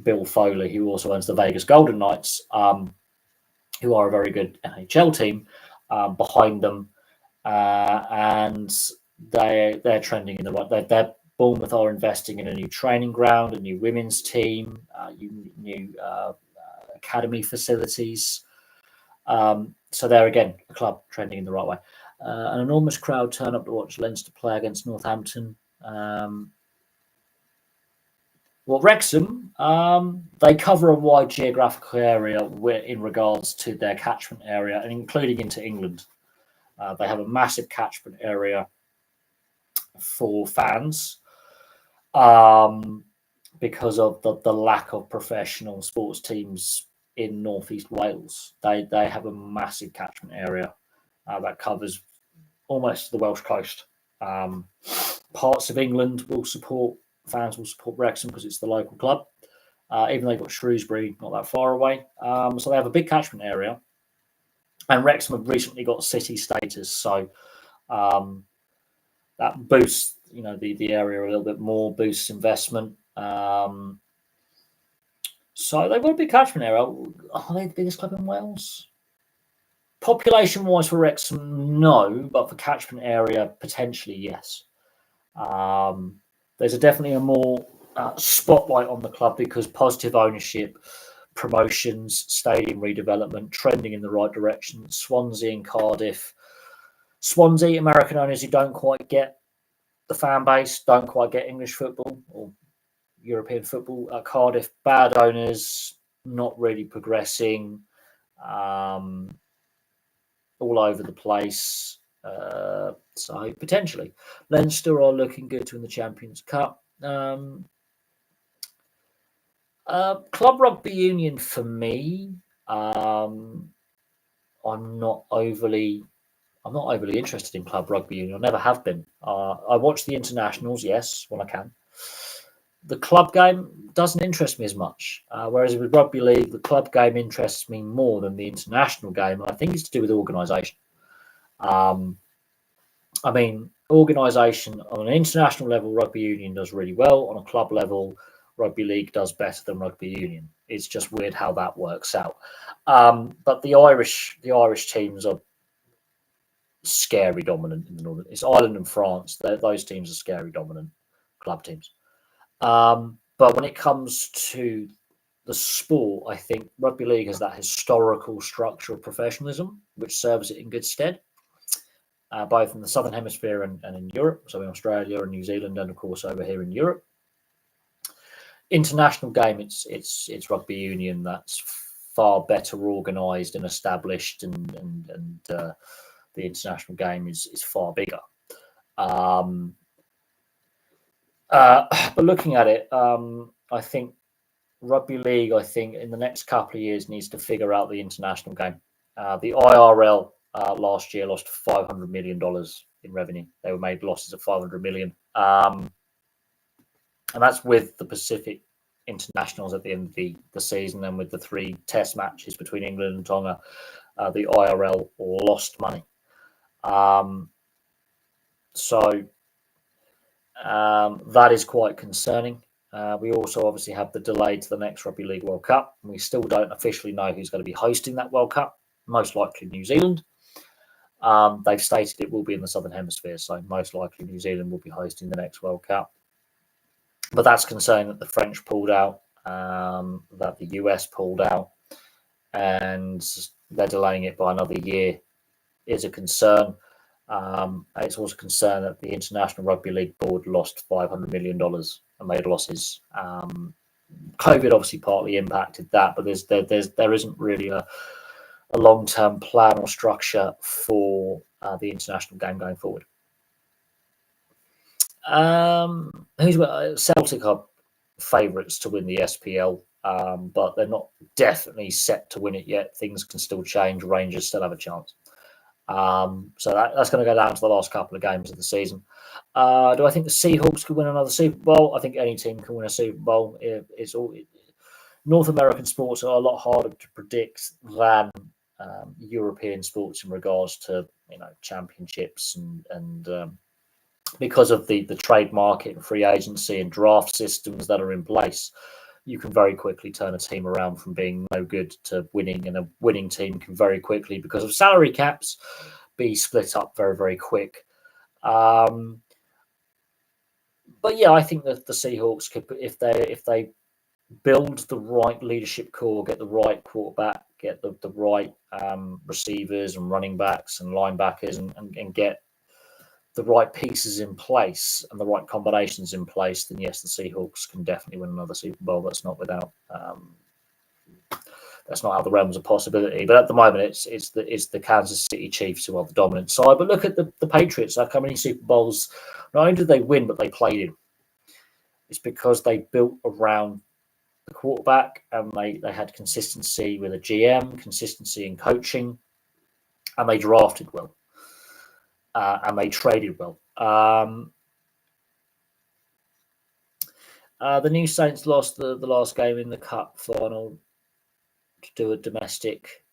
Speaker 1: Bill Foley, who also owns the Vegas Golden Knights, who are a very good NHL team, behind them, and they're trending in the right. They're Bournemouth are investing in a new training ground, a new women's team, new academy facilities. So they're again a club trending in the right way. An enormous crowd turn up to watch Leinster play against Northampton. Wrexham, they cover a wide geographical area in regards to their catchment area, and including into England. They have a massive catchment area for fans, because of the lack of professional sports teams in Northeast Wales. They have a massive catchment area that covers almost the Welsh coast. Parts of England fans will support Wrexham because it's the local club. Even though they've got Shrewsbury not that far away. So they have a big catchment area. And Wrexham have recently got city status, so that boosts the area a little bit more, boosts investment. So they've got a big catchment area. Are they the biggest club in Wales? Population-wise for Wrexham, no, but for catchment area, potentially yes. There's definitely a more spotlight on the club because positive ownership, promotions, stadium redevelopment, trending in the right direction. Swansea and Cardiff. Swansea, American owners who don't quite get the fan base, don't quite get English football or European football. Cardiff, bad owners, not really progressing, all over the place. So potentially, Leinster are looking good to win the Champions Cup. Club rugby union for me, I'm not overly interested in club rugby union. I never have been. I watch the internationals, yes, when I can. The club game doesn't interest me as much. Whereas with rugby league, the club game interests me more than the international game. I think it's to do with organisation. I mean, organisation on an international level, rugby union does really well. On a club level, rugby league does better than rugby union. It's just weird how that works out. But the Irish teams are scary dominant in the northern. It's Ireland and France. Those teams are scary dominant club teams. But when it comes to the sport, I think rugby league has that historical structure of professionalism, which serves it in good stead, both in the Southern Hemisphere and in Europe, so in Australia and New Zealand, and of course over here in Europe. International game, it's rugby union that's far better organised and established, and the international game is far bigger. But looking at it, I think rugby league, I think in the next couple of years needs to figure out the international game. The IRL last year lost $500 million in revenue. They were made losses of $500 million. And that's with the Pacific internationals at the end of the season, and with the 3 test matches between England and Tonga, the IRL lost money. So that is quite concerning. We also obviously have the delay to the next Rugby League World Cup. And we still don't officially know who's going to be hosting that World Cup. Most likely New Zealand. They've stated it will be in the Southern Hemisphere, so most likely New Zealand will be hosting the next World Cup. But that's concerning that the French pulled out, that the US pulled out, and they're delaying it by another year is a concern. It's also a concern that the International Rugby League Board lost $500 million and made losses. COVID obviously partly impacted that, but there isn't really a long-term plan or structure for the international game going forward. Celtic are favourites to win the SPL, but they're not definitely set to win it yet. Things can still change. Rangers still have a chance. So that's going to go down to the last couple of games of the season. Do I think the Seahawks could win another Super Bowl? I think any team can win a Super Bowl. North American sports are a lot harder to predict than European sports in regards to championships and because of the trade market and free agency and draft systems that are in place. You can very quickly turn a team around from being no good to winning, and a winning team can very quickly, because of salary caps, be split up very, very quick. But yeah, I think that the Seahawks could, if they build the right leadership core, get the right quarterback, get the right receivers and running backs and linebackers, and get the right pieces in place and the right combinations in place, then yes, the Seahawks can definitely win another Super Bowl. That's not without. That's not out of the realms of possibility. But at the moment, it's the Kansas City Chiefs who are the dominant side. But look at the Patriots. How many Super Bowls? Not only did they win, but they played in. It's because they built around the quarterback, and they had consistency with a GM, consistency in coaching, and they drafted well. And they traded well. The New Saints lost the last game in the Cup final to do a domestic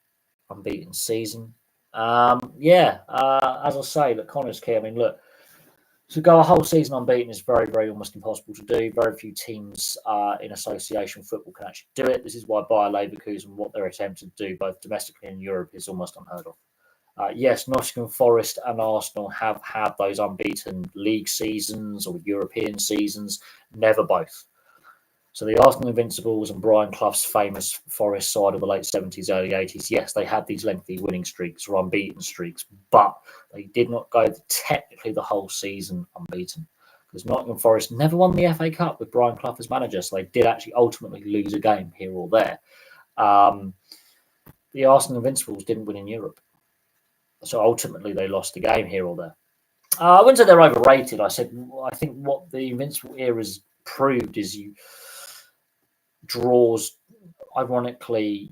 Speaker 1: unbeaten season. As I say, look, Connor's key. I mean, look, to go a whole season unbeaten is very, very almost impossible to do. Very few teams in association football can actually do it. This is why Bayer Leverkusen, what they're attempting to do, both domestically and in Europe, is almost unheard of. Yes, Nottingham Forest and Arsenal have had those unbeaten league seasons or European seasons, never both. So the Arsenal Invincibles and Brian Clough's famous Forest side of the late 70s, early 80s, yes, they had these lengthy winning streaks or unbeaten streaks, but they did not go technically the whole season unbeaten, because Nottingham Forest never won the FA Cup with Brian Clough as manager, so they did actually ultimately lose a game here or there. The Arsenal Invincibles didn't win in Europe. So ultimately, they lost the game here or there. I wouldn't say they're overrated. I think what the Invincible era has proved is draws, ironically,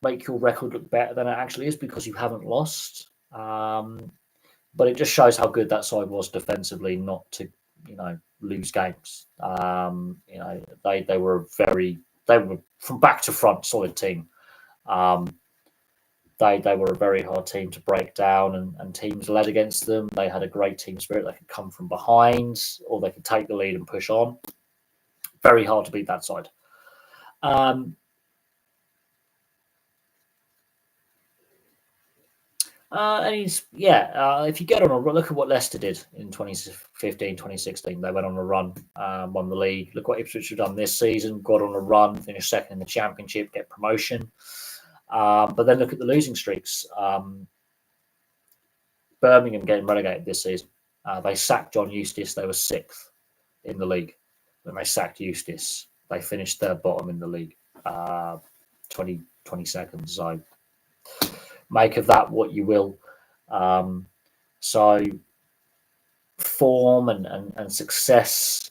Speaker 1: make your record look better than it actually is, because you haven't lost. But it just shows how good that side was defensively, not to lose games. They were from back to front solid team. They were a very hard team to break down, and teams led against them. They had a great team spirit. They could come from behind, or they could take the lead and push on. Very hard to beat that side. And if you get on a look at what Leicester did in 2015, 2016, they went on a run, won the league. Look what Ipswich have done this season, got on a run, finished second in the Championship, get promotion. But then look at the losing streaks. Birmingham getting relegated this season. They sacked John Eustace. They were 6th in the league. When they sacked Eustace, they finished third bottom in the league, 20 seconds. So make of that what you will. So form and success,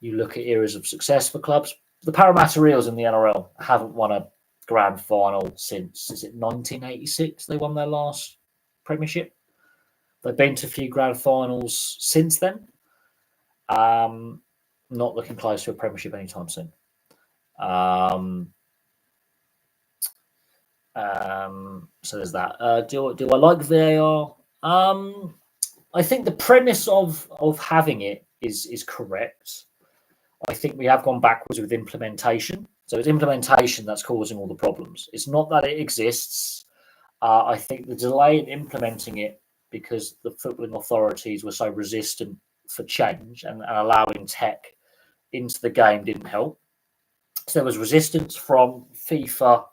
Speaker 1: you look at eras of success for clubs. The Parramatta Eels in the NRL haven't won a grand final since, is it 1986? They won their last premiership. They've been to a few grand finals since then. Not looking close to a premiership anytime soon. So there's that. Do I like VAR? I think the premise of having it is correct. I think we have gone backwards with implementation. So it's implementation that's causing all the problems. It's not that it exists. I think the delay in implementing it, because the footballing authorities were so resistant for change and allowing tech into the game, didn't help. So there was resistance from FIFA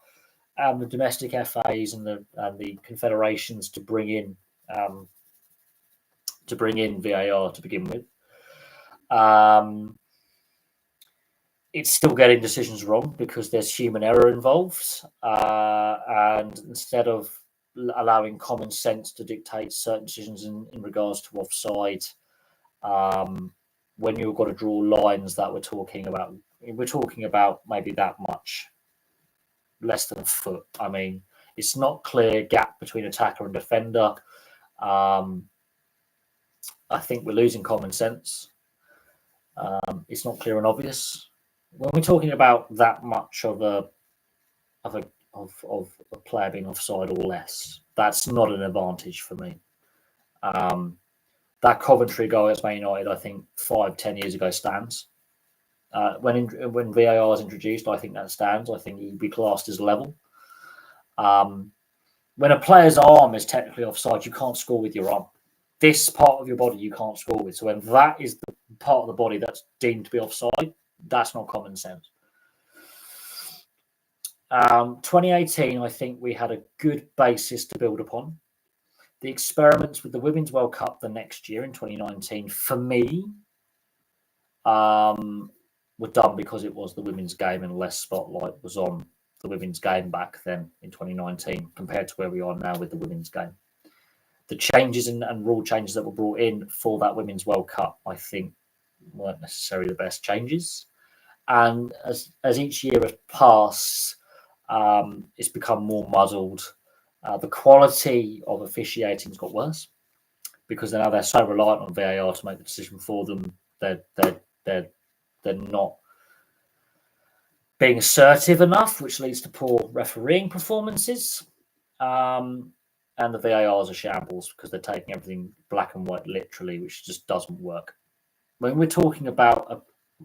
Speaker 1: and the domestic FAs and the confederations to bring in VAR to begin with. It's still getting decisions wrong because there's human error involved, and instead of allowing common sense to dictate certain decisions in regards to offside, when you've got to draw lines that we're talking about maybe that much, less than a foot. I mean, it's not clear gap between attacker and defender. I think we're losing common sense. It's not clear and obvious. When we're talking about that much of a player being offside or less, that's not an advantage for me. That Coventry goal against Man United, I think 5-10 years ago stands. When VAR is introduced, I think that stands. I think he'd be classed as level. When a player's arm is technically offside, you can't score with your arm. This part of your body you can't score with. So when that is the part of the body that's deemed to be offside, that's not common sense. 2018, I think we had a good basis to build upon. The experiments with the Women's World Cup the next year in 2019, for me, were done because it was the women's game and less spotlight was on the women's game back then in 2019 compared to where we are now with the women's game. The changes and rule changes that were brought in for that Women's World Cup, I think, weren't necessarily the best changes. And as each year has passed, it's become more muddled. The quality of officiating's got worse because now they're so reliant on VAR to make the decision for them. They're not being assertive enough, which leads to poor refereeing performances. And the VARs are shambles because they're taking everything black and white literally, which just doesn't work. When we're talking about a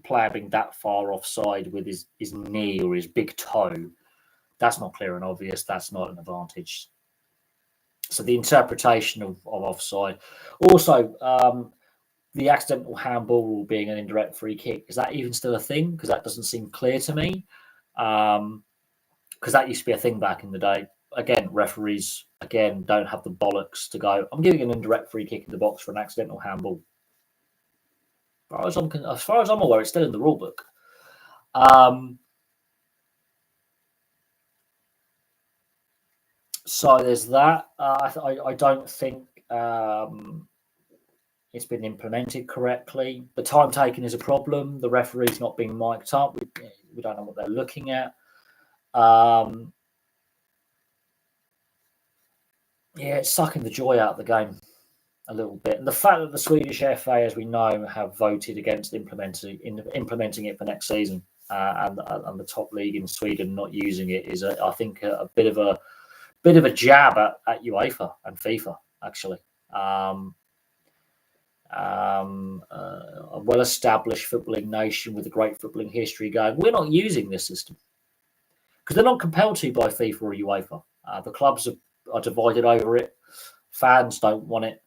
Speaker 1: player being that far offside with his knee or his big toe, that's not clear and obvious. That's not an advantage. So the interpretation of offside. Also, the accidental handball rule being an indirect free kick, is that even still a thing? Because that doesn't seem clear to me. Because that used to be a thing back in the day. Again, referees, don't have the bollocks to go, I'm giving an indirect free kick in the box for an accidental handball. As far as I'm aware, it's still in the rule book. So there's that. I don't think it's been implemented correctly. The time taken is a problem. The referee's not being mic'd up. We don't know what they're looking at. It's sucking the joy out of the game a little bit. And the fact that the Swedish FA, as we know, have voted against implementing it for next season, and the top league in Sweden not using it is, I think, a bit of a jab at UEFA and FIFA, actually. A well-established footballing nation with a great footballing history going, we're not using this system because they're not compelled to by FIFA or UEFA. The clubs are divided over it. Fans don't want it.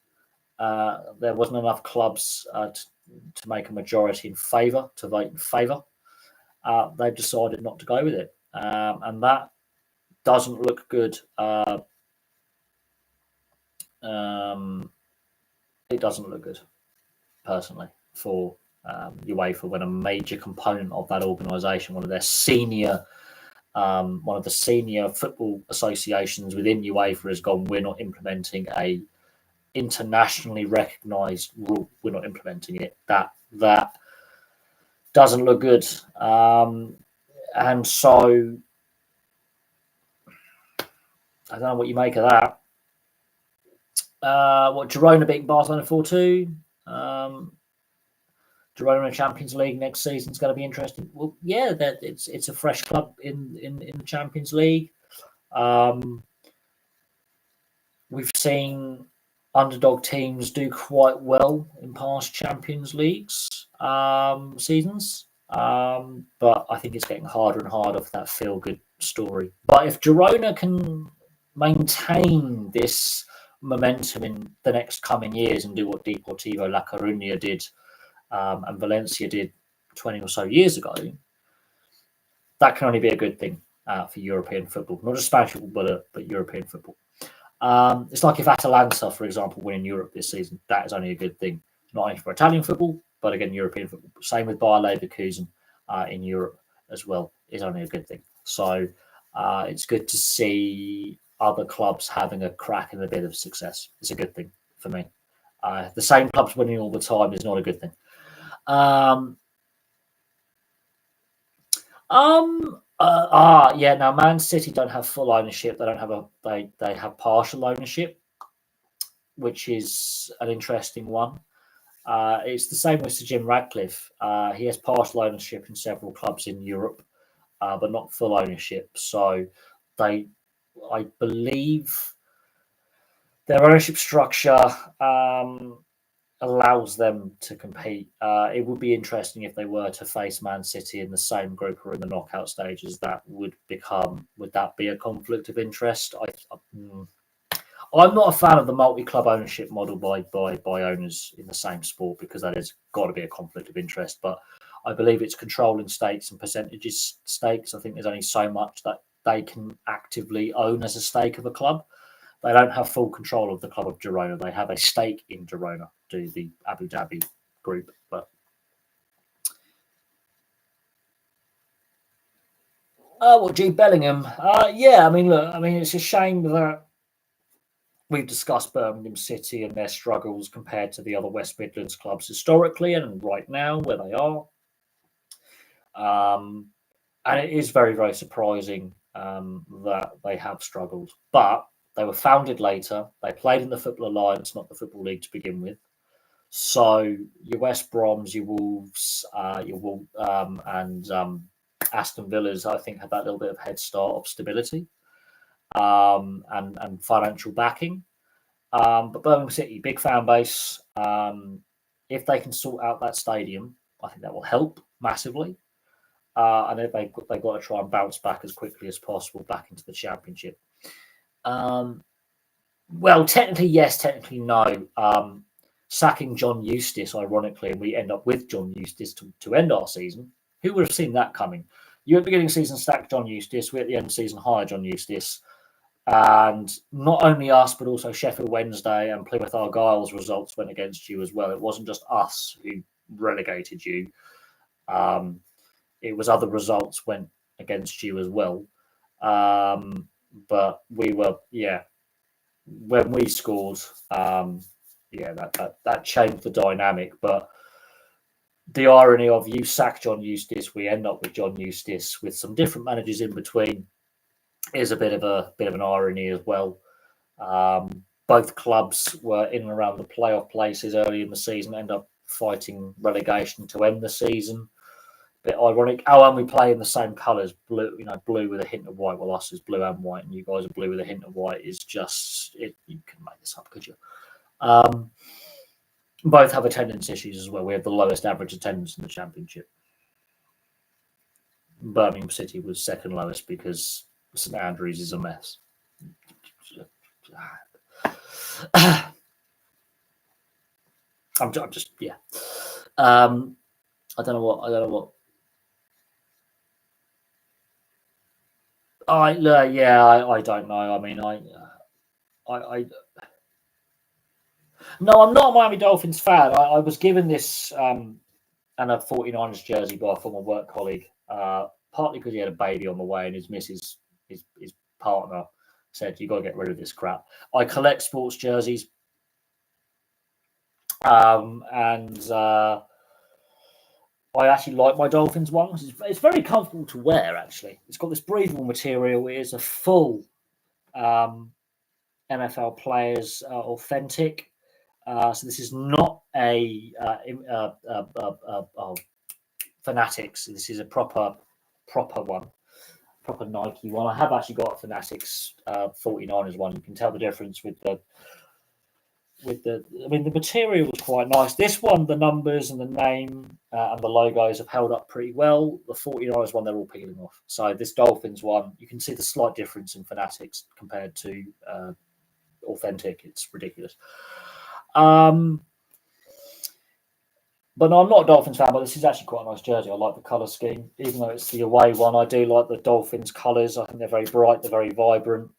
Speaker 1: There wasn't enough clubs to make a majority in favour, to vote in favour. They've decided not to go with it, and that doesn't look good. It doesn't look good, personally, for UEFA, when a major component of that organisation, one of the senior football associations within UEFA, has gone, we're not implementing a internationally recognised rule. We're not implementing it. That doesn't look good. And so I don't know what you make of that. What, Girona beating Barcelona 4-2? Girona Champions League next season is going to be interesting. Well, yeah, it's a fresh club in the Champions League. We've seen underdog teams do quite well in past Champions Leagues seasons, but I think it's getting harder and harder for that feel-good story. But if Girona can maintain this momentum in the next coming years and do what Deportivo La Coruña did and Valencia did 20 or so years ago, that can only be a good thing for European football. Not just Spanish football, but European football. It's like if Atalanta, for example, win in Europe this season, that is only a good thing, not only for Italian football, but again, European football. Same with Bayer Leverkusen in Europe as well, is only a good thing. So it's good to see other clubs having a crack and a bit of success. It's a good thing for me. The same clubs winning all the time is not a good thing. Now Man City don't have full ownership. They don't have they have partial ownership, which is an interesting one. It's the same with Sir Jim Ratcliffe. He has partial ownership in several clubs in Europe, but not full ownership. So I believe their ownership structure allows them to compete. It would be interesting if they were to face Man City in the same group or in the knockout stages. Would that be a conflict of interest? I'm not a fan of the multi-club ownership model by owners in the same sport, because that has got to be a conflict of interest. But I believe it's controlling stakes and percentages stakes. I think there's only so much that they can actively own as a stake of a club. They don't have full control of the club of Girona. They have a stake in Girona, to the Abu Dhabi group. But Jude Bellingham. It's a shame that we've discussed Birmingham City and their struggles compared to the other West Midlands clubs historically and right now where they are. And it is very, very surprising that they have struggled. But they were founded later. They played in the Football Alliance, not the Football League to begin with. So your West Broms, your Wolves, and Aston Villas, I think, had that little bit of head start of stability and financial backing. But Birmingham City, big fan base. If they can sort out that stadium, I think that will help massively. And if they've got to try and bounce back as quickly as possible back into the Championship. Well, technically yes, technically no. Sacking John Eustace, ironically, and we end up with John Eustace to end our season. Who would have seen that coming? You at the beginning of the season sacked John Eustace. We at the end of the season hired John Eustace. And not only us, but also Sheffield Wednesday and Plymouth Argyle's results went against you as well. It wasn't just us who relegated you. It was other results went against you as well. But we were, when we scored, that changed the dynamic. But the irony of you sack John Eustace, we end up with John Eustace with some different managers in between, is a bit of an irony as well. Both clubs were in and around the playoff places early in the season, end up fighting relegation to end the season. Bit ironic. And we play in the same colours, blue with a hint of white. Well, us is blue and white, and you guys are blue with a hint of white. Is just it. You can make this up, could you? Both have attendance issues as well. We have the lowest average attendance in the Championship. Birmingham City was second lowest because St Andrews is a mess. I'm just yeah. I don't know what. I don't know. I mean, I no, I'm not a Miami Dolphins fan. I was given this and a 49ers jersey by a former work colleague, partly because he had a baby on the way and his missus, his partner, said, "You got to get rid of this crap." I collect sports jerseys, and I actually like my Dolphins one. It's very comfortable to wear, actually. It's got this breathable material. It is a full NFL players authentic. So this is not a Fanatics. This is a proper one, proper Nike one. I have actually got a Fanatics 49ers one. You can tell the difference with the. I mean, the material was quite nice. This one, the numbers and the name and the logos have held up pretty well. The 49ers one, they're all peeling off. So this Dolphins one, you can see the slight difference in Fanatics compared to authentic. It's ridiculous. But no, I'm not a Dolphins fan, but this is actually quite a nice jersey. I like the colour scheme. Even though it's the away one, I do like the Dolphins colours. I think they're very bright, they're very vibrant.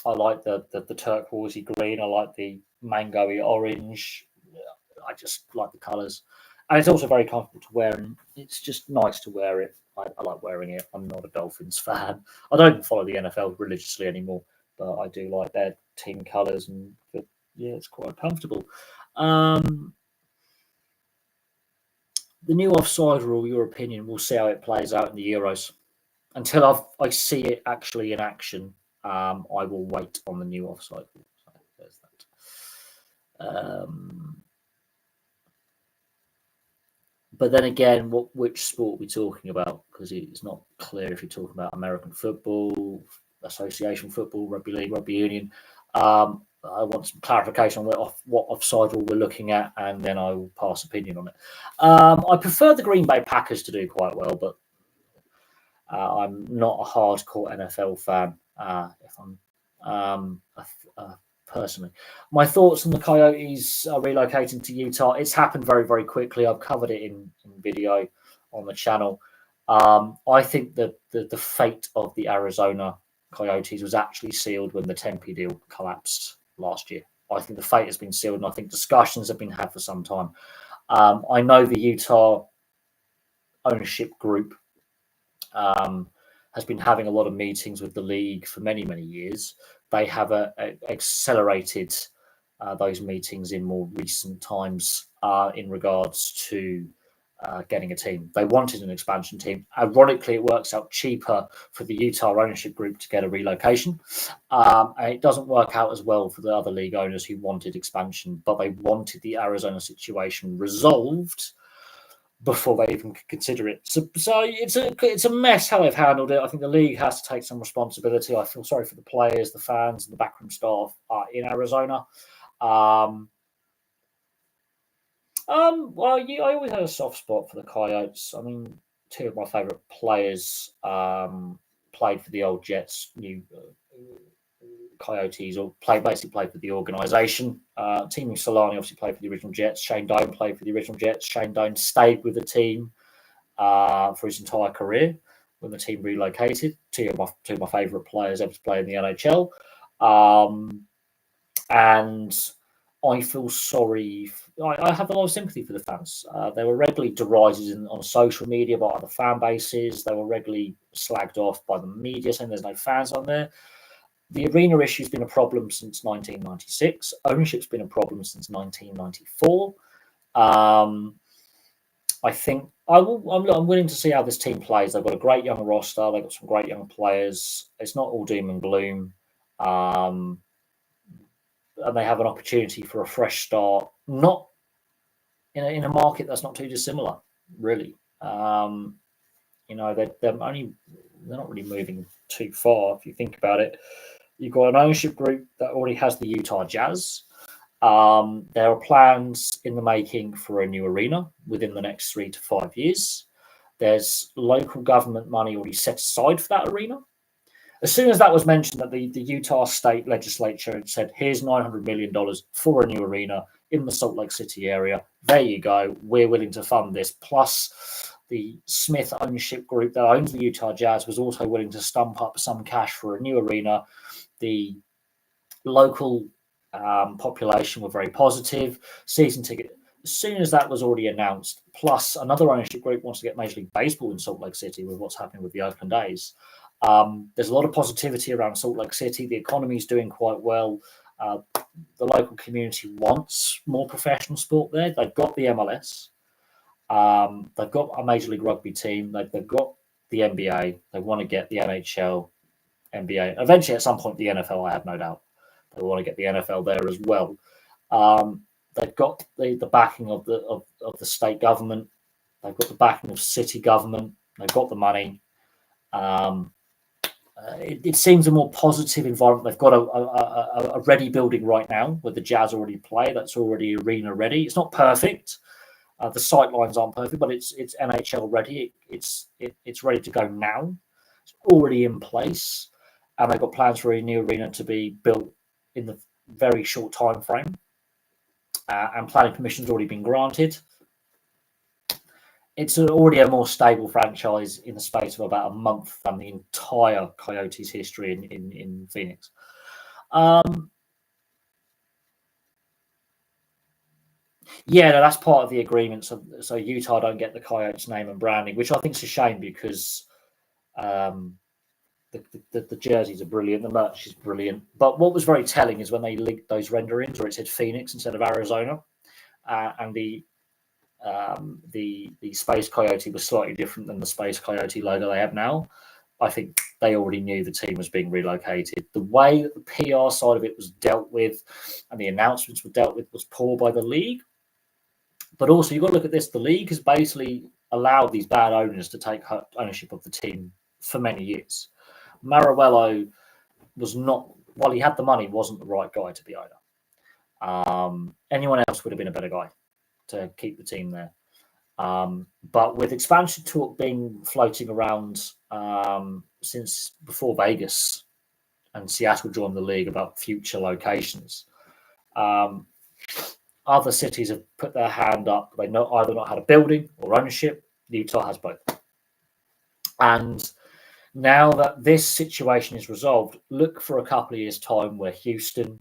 Speaker 1: I like the turquoisey green. I like the mangoey orange. I just like the colours. And it's also very comfortable to wear, and it's just nice to wear it. I like wearing it. I'm not a Dolphins fan. I don't follow the NFL religiously anymore, but I do like their team colours, and yeah, it's quite comfortable. The new offside rule, your opinion, we'll see how it plays out in the Euros. Until I see it actually in action, I will wait on the new offside rule. So there's that. But then again, which sport are we talking about? Because it's not clear if you're talking about American football, association football, rugby league, rugby union. I want some clarification on what offside rule we're looking at, and then I will pass opinion on it. I prefer the Green Bay Packers to do quite well, but I'm not a hardcore NFL fan. If I'm personally, my thoughts on the Coyotes relocating to Utah. It's happened very, very quickly. I've covered it in video on the channel. I think that the fate of the Arizona Coyotes was actually sealed when the Tempe deal collapsed last year. I think the fate has been sealed, and I think discussions have been had for some time. I know the Utah ownership group has been having a lot of meetings with the league for many, many years. They have accelerated those meetings in more recent times in regards to getting a team. They wanted an expansion team. Ironically, it works out cheaper for the Utah ownership group to get a relocation. And it doesn't work out as well for the other league owners who wanted expansion, but they wanted the Arizona situation resolved before they even could consider it. So it's a mess how they've handled it. I think the league has to take some responsibility. I feel sorry for the players, the fans, and the backroom staff in Arizona. Well, I always had a soft spot for the Coyotes. I mean, two of my favourite players played for the old Jets, new Coyotes, or basically played for the organisation. Teemu Solani obviously played for the original Jets. Shane Doan played for the original Jets. Shane Doan stayed with the team for his entire career when the team relocated. Two of my favourite players ever to play in the NHL. And I feel sorry. I have a lot of sympathy for the fans. They were regularly derided on social media by other fan bases. They were regularly slagged off by the media, saying there's no fans on there. The arena issue has been a problem since 1996. Ownership's been a problem since 1994. I think I'm willing to see how this team plays. They've got a great young roster. They've got some great young players. It's not all doom and gloom. And they have an opportunity for a fresh start, not in a market that's not too dissimilar, really. They're not really moving too far if you think about it. You've got an ownership group that already has the Utah Jazz. There are plans in the making for a new arena within the next 3 to 5 years. There's local government money already set aside for that arena. As soon as that was mentioned, that the Utah state legislature had said, here's $900 million for a new arena in the Salt Lake City area. There you go. We're willing to fund this. Plus, the Smith ownership group that owns the Utah Jazz was also willing to stump up some cash for a new arena. The local population were very positive. Season ticket. As soon as that was already announced, plus another ownership group wants to get Major League Baseball in Salt Lake City with what's happening with the Oakland A's. There's a lot of positivity around Salt Lake City. The economy is doing quite well. The local community wants more professional sport there. They've got the MLS. They've got a Major League Rugby team. They've got the NBA. They want to get the NHL, NBA. Eventually, at some point, the NFL, I have no doubt. They want to get the NFL there as well. They've got the backing of the state government. They've got the backing of city government. They've got the money. It seems a more positive environment. They've got a ready building right now where the Jazz already play. That's already arena ready. It's not perfect. The sight lines aren't perfect, but it's NHL ready. It's ready to go now. It's already in place, and they've got plans for a new arena to be built in the very short time frame. And planning permission's already been granted. It's already a more stable franchise in the space of about a month than the entire Coyotes history in Phoenix. Yeah, no, that's part of the agreement. So Utah don't get the Coyotes name and branding, which I think is a shame because the jerseys are brilliant, the merch is brilliant. But what was very telling is when they linked those renderings where it said Phoenix instead of Arizona, and the Space Coyote was slightly different than the Space Coyote logo they have now. I think they already knew the team was being relocated. The way that the PR side of it was dealt with and the announcements were dealt with was poor by the league. But also, you've got to look at this. The league has basically allowed these bad owners to take ownership of the team for many years. Maruello was not, while he had the money, wasn't the right guy to be owner. Anyone else would have been a better guy to keep the team there. But with expansion talk being floating around since before Vegas and Seattle joined the league about future locations, other cities have put their hand up. They either not had a building or ownership. Utah has both. And now that this situation is resolved, look for a couple of years' time where Houston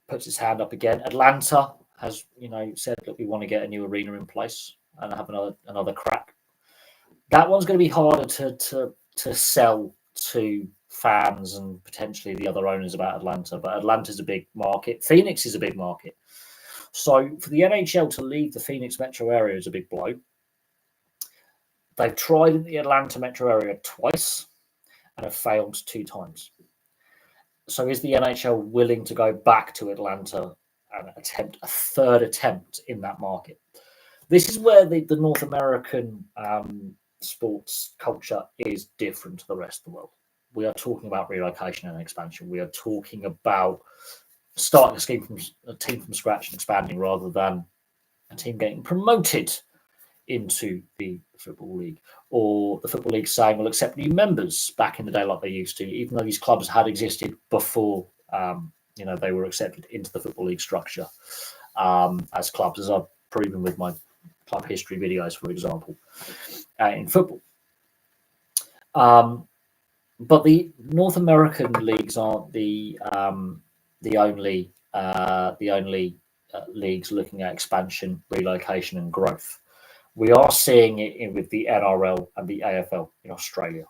Speaker 1: puts its hand up again. Atlanta has, said that we want to get a new arena in place and have another crack. That one's going to be harder to sell to fans and potentially the other owners about Atlanta, but Atlanta's a big market. Phoenix is a big market. So for the NHL to leave the Phoenix metro area is a big blow. They've tried in the Atlanta metro area twice and have failed 2 times. So is the NHL willing to go back to Atlanta and attempt a third attempt in that market? This is where the North American sports culture is different to the rest of the world. We are talking about relocation and expansion. We are talking about starting a team from scratch and expanding rather than a team getting promoted into the Football League, or the Football League saying we'll accept new members back in the day like they used to, even though these clubs had existed before they were accepted into the Football League structure as clubs, as I've proven with my club history videos, for example, in football. But the North American leagues aren't the only leagues looking at expansion, relocation, and growth. We are seeing it with the NRL and the AFL in Australia,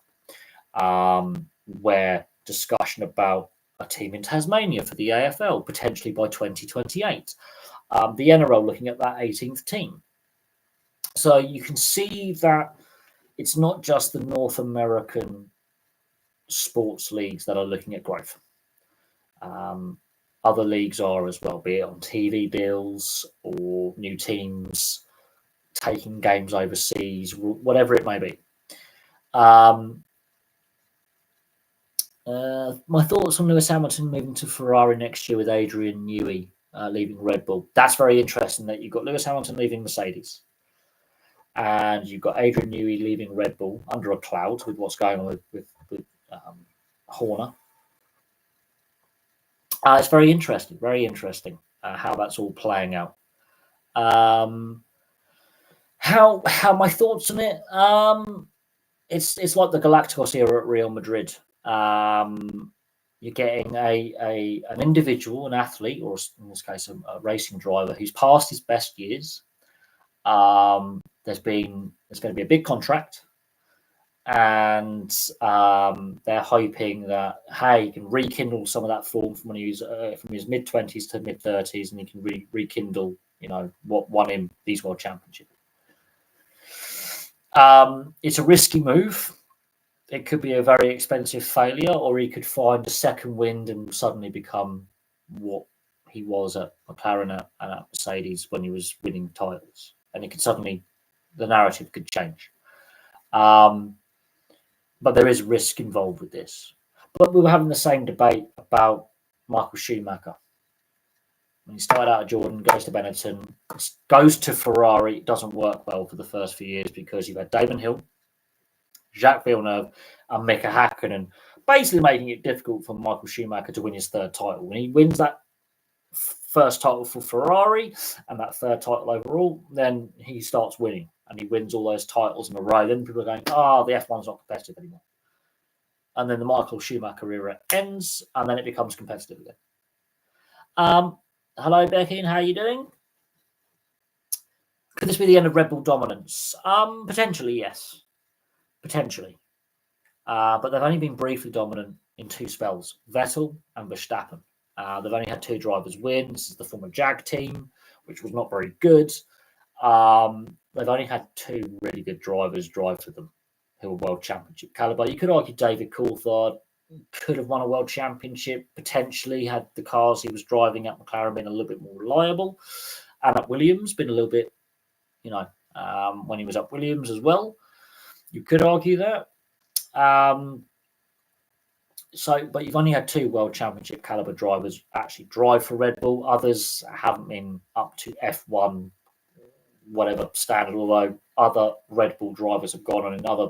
Speaker 1: where discussion about a team in Tasmania for the AFL potentially by 2028. The NRL looking at that 18th team. So you can see that it's not just the North American sports leagues that are looking at growth. Other leagues are as well, be it on TV deals or new teams taking games overseas, whatever it may be. My thoughts on Lewis Hamilton moving to Ferrari next year with Adrian Newey leaving Red Bull. That's very interesting that you've got Lewis Hamilton leaving Mercedes and you've got Adrian Newey leaving Red Bull under a cloud with what's going on with Horner. It's very interesting how that's all playing out. How my thoughts on it? It's like the Galacticos era at Real Madrid. You're getting an individual, an athlete, or in this case, a racing driver who's past his best years. There's going to be a big contract, and they're hoping that he can rekindle some of that form from when he was from his mid-20s to mid-30s, and he can rekindle, what won him these World Championships. It's a risky move. It could be a very expensive failure, or he could find a second wind and suddenly become what he was at McLaren and at Mercedes when he was winning titles. And it could suddenly, the narrative could change. But there is risk involved with this. But we were having the same debate about Michael Schumacher. When he started out at Jordan, goes to Benetton, goes to Ferrari, it doesn't work well for the first few years because you've had Damon Hill, Jacques Villeneuve, and Mika Hakkinen, basically making it difficult for Michael Schumacher to win his third title. When he wins that first title for Ferrari and that third title overall, then he starts winning and he wins all those titles in a row. Then people are going, the F1's not competitive anymore. And then the Michael Schumacher era ends and then it becomes competitive again. Hello, Becky, how are you doing? Could this be the end of Red Bull dominance? Potentially, yes. Potentially. But they've only been briefly dominant in two spells, Vettel and Verstappen. They've only had two drivers win. This is the former Jag team, which was not very good. They've only had two really good drivers drive for them who were World Championship caliber. You could argue David Coulthard could have won a World Championship, potentially, had the cars he was driving at McLaren been a little bit more reliable. And at Williams, been a little bit, when he was at Williams as well. You could argue that. But you've only had two World Championship caliber drivers actually drive for Red Bull. Others haven't been up to F1, whatever standard, although other Red Bull drivers have gone on in other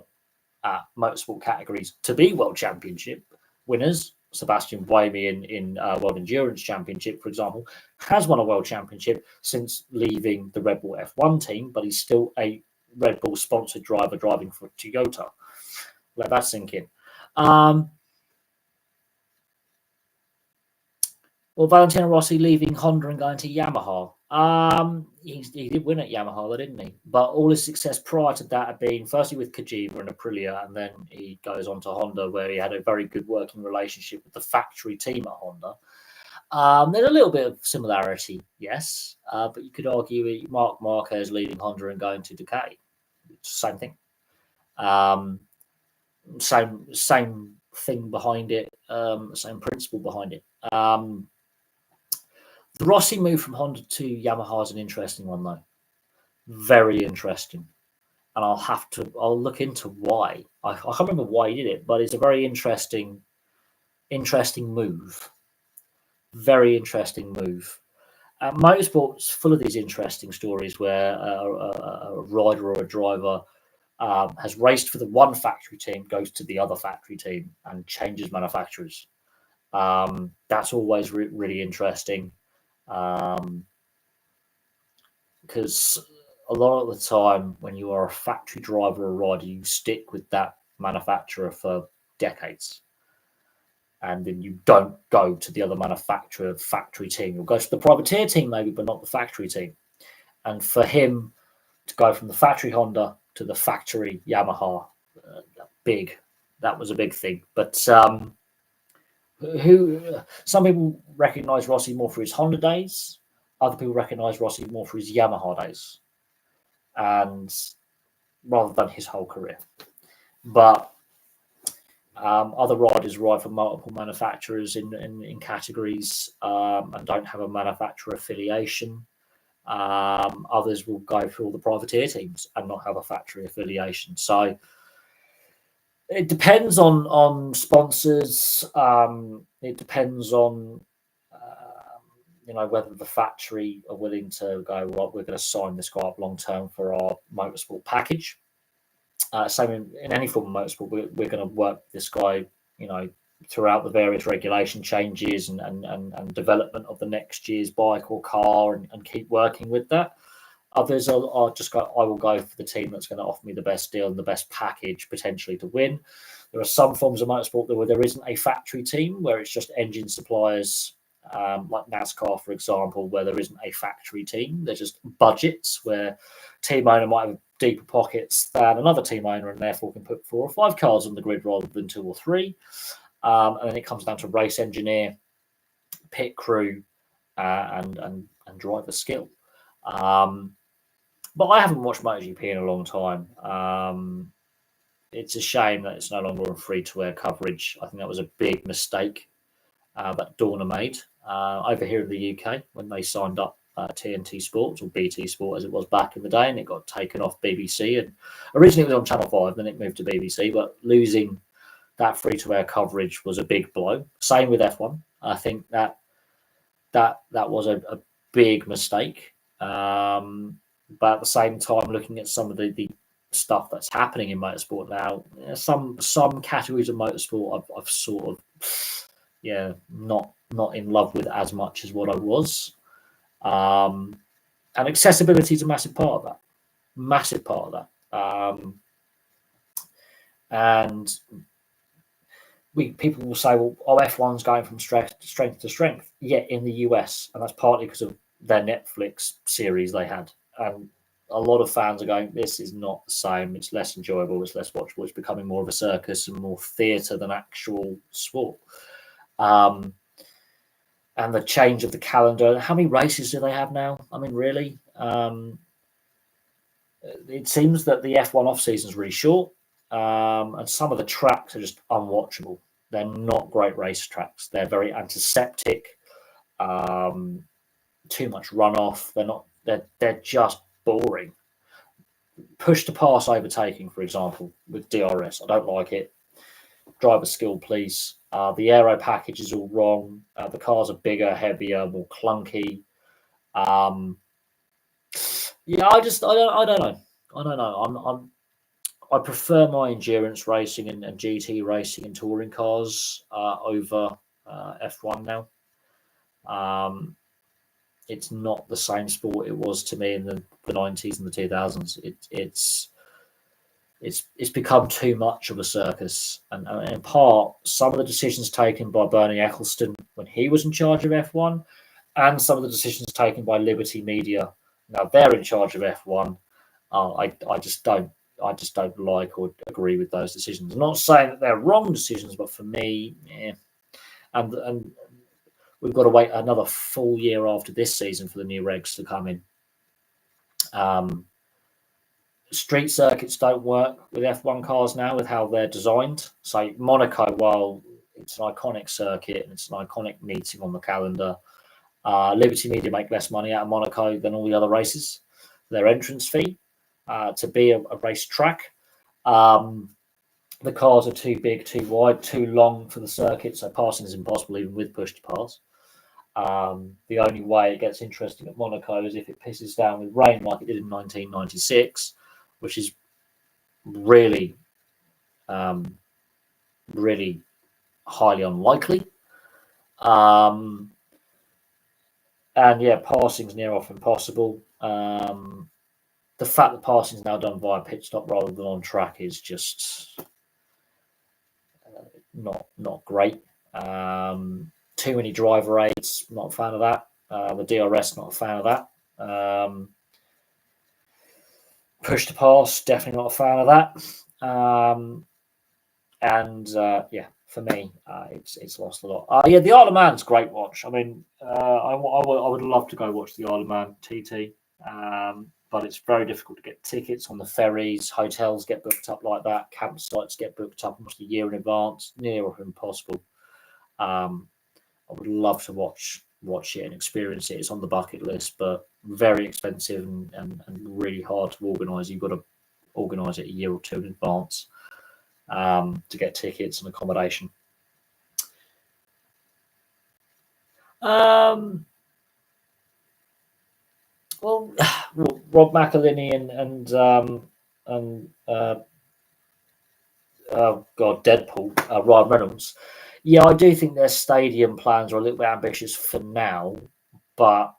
Speaker 1: motorsport categories to be World Championship winners. Sebastian Buemi in World Endurance Championship, for example, has won a World Championship since leaving the Red Bull F1 team, but he's still a Red Bull sponsored driver driving for Toyota. Let that sink in. Valentino Rossi leaving Honda and going to Yamaha. He did win at Yamaha, though, didn't he? But all his success prior to that had been firstly with Kojima and Aprilia, and then he goes on to Honda, where he had a very good working relationship with the factory team at Honda. There's a little bit of similarity, yes, but you could argue Marc Marquez leaving Honda and going to Ducati. Same thing. Same thing behind it, same principle behind it. The Rossi move from Honda to Yamaha is an interesting one, though. Very interesting. And I'll look into why. I can't remember why he did it, but it's a very interesting move. Very interesting move. Motorsport's full of these interesting stories where a rider or a driver has raced for the one factory team, goes to the other factory team and changes manufacturers. That's always really interesting. Because a lot of the time when you are a factory driver or rider, you stick with that manufacturer for decades. And then you don't go to the other manufacturer factory team. You'll go to the privateer team maybe, but not the factory team. And for him to go from the factory Honda to the factory Yamaha, that was a big thing. But some people recognise Rossi more for his Honda days. Other people recognise Rossi more for his Yamaha days, and rather than his whole career. But other riders ride for multiple manufacturers in categories and don't have a manufacturer affiliation. Others will go for all the privateer teams and not have a factory affiliation. So it depends on sponsors. It depends on whether the factory are willing to go, right, we're going to sign this guy up long term for our motorsport package. Same in any form of motorsport, we're going to work this guy, throughout the various regulation changes and development of the next year's bike or car, and keep working with that. Others are just go, I will go for the team that's going to offer me the best deal and the best package potentially to win. There are some forms of motorsport where there isn't a factory team, where it's just engine suppliers, like NASCAR, for example, where there isn't a factory team. There's just budgets where team owner might have deeper pockets than another team owner, and therefore can put 4 or 5 cars on the grid rather than 2 or 3. And then it comes down to race engineer, pit crew, and driver skill. But I haven't watched MotoGP in a long time. It's a shame that it's no longer on free-to-air coverage. I think that was a big mistake that Dorna made over here in the UK when they signed up TNT Sports, or BT Sport as it was back in the day, and it got taken off BBC. And originally it was on Channel 5, then it moved to BBC. But losing that free-to-air coverage was a big blow. Same with F1. I think that was a big mistake. But at the same time, looking at some of the stuff that's happening in motorsport now, some categories of motorsport I've sort of not in love with as much as what I was. And accessibility is a massive part of that. And people will say, well, F1's going from strength to strength. Yeah, in the US, and that's partly because of their Netflix series they had. And a lot of fans are going, this is not the same. It's less enjoyable. It's less watchable. It's becoming more of a circus and more theatre than actual sport. And the change of the calendar. How many races do they have now? I mean, really? It seems that the F1 off season is really short, and some of the tracks are just unwatchable. They're not great race tracks. They're very antiseptic. Too much runoff. They're just boring. Push to pass overtaking, for example, with DRS. I don't like it. Driver skill, please. The aero package is all wrong. The cars are bigger, heavier, more clunky. I don't know. I prefer my endurance racing and GT racing and touring cars over F1 now. It's not the same sport it was to me in the 90s and the 2000s. It's become too much of a circus, and in part some of the decisions taken by Bernie Ecclestone when he was in charge of F1, and some of the decisions taken by Liberty Media now they're in charge of F1. I just don't like or agree with those decisions. I'm not saying that they're wrong decisions, but for me, and we've got to wait another full year after this season for the new regs to come in. Street circuits don't work with F1 cars now with how they're designed. So Monaco, while it's an iconic circuit and it's an iconic meeting on the calendar, Liberty Media make less money out of Monaco than all the other races. Their entrance fee to be a race track. The cars are too big, too wide, too long for the circuit, so passing is impossible even with push to pass. The only way it gets interesting at Monaco is if it pisses down with rain like it did in 1996, which is really, really highly unlikely. And yeah, passing's near off impossible. The fact that passing is now done via pit stop rather than on track is just not great. Too many driver aids, not a fan of that. The DRS, not a fan of that. Push to pass, definitely not a fan of that. For me, it's lost a lot. The Isle of Man's a great watch. I mean, I would love to go watch the Isle of Man TT, but it's very difficult to get tickets on the ferries. Hotels get booked up like that. Campsites get booked up almost a year in advance. Near or impossible. I would love to watch it and experience it. It's on the bucket list, but very expensive and really hard to organise. You've got to organise it a year or two in advance to get tickets and accommodation. Well, Rob McElhenney and Deadpool, Ryan Reynolds. Yeah, I do think their stadium plans are a little bit ambitious for now, but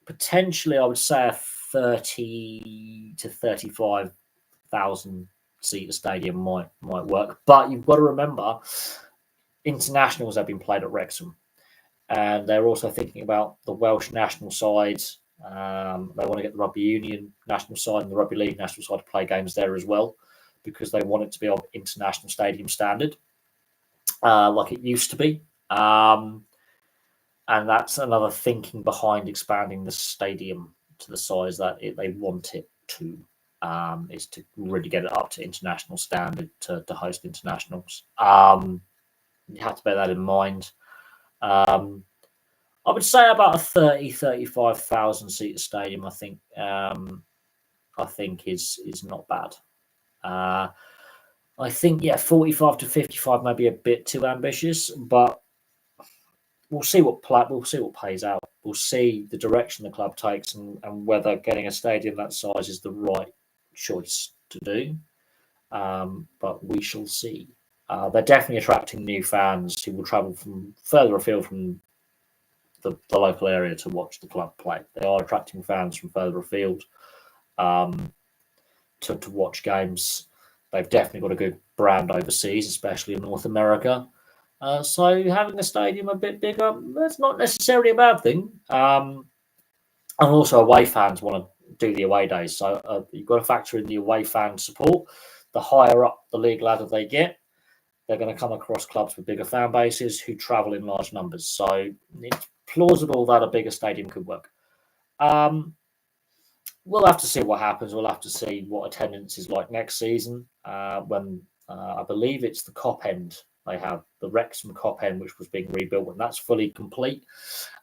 Speaker 1: potentially I would say a 30 to 35,000 seater stadium might work. But you've got to remember, internationals have been played at Wrexham, and they're also thinking about the Welsh national side. They want to get the rugby union national side and the rugby league national side to play games there as well, because they want it to be of international stadium standard, like it used to be. And that's another thinking behind expanding the stadium to the size that they want it to, is to really get it up to international standard to host internationals. You have to bear that in mind. I would say about a 35,000 seater stadium. I think is not bad. I think 45 to 55 may be a bit too ambitious, but we'll see what pays out. We'll see the direction the club takes and whether getting a stadium that size is the right choice to do. But we shall see. They're definitely attracting new fans who will travel from further afield from the local area to watch the club play. They are attracting fans from further afield to watch games. They've definitely got a good brand overseas, especially in North America. So having a stadium a bit bigger, that's not necessarily a bad thing. And also away fans want to do the away days. So you've got to factor in the away fan support. The higher up the league ladder they get, they're going to come across clubs with bigger fan bases who travel in large numbers. So it's plausible that a bigger stadium could work. We'll have to see what happens. We'll have to see what attendance is like next season, when I believe it's the Cop End. They have the Wrexham Cop End, which was being rebuilt, and that's fully complete.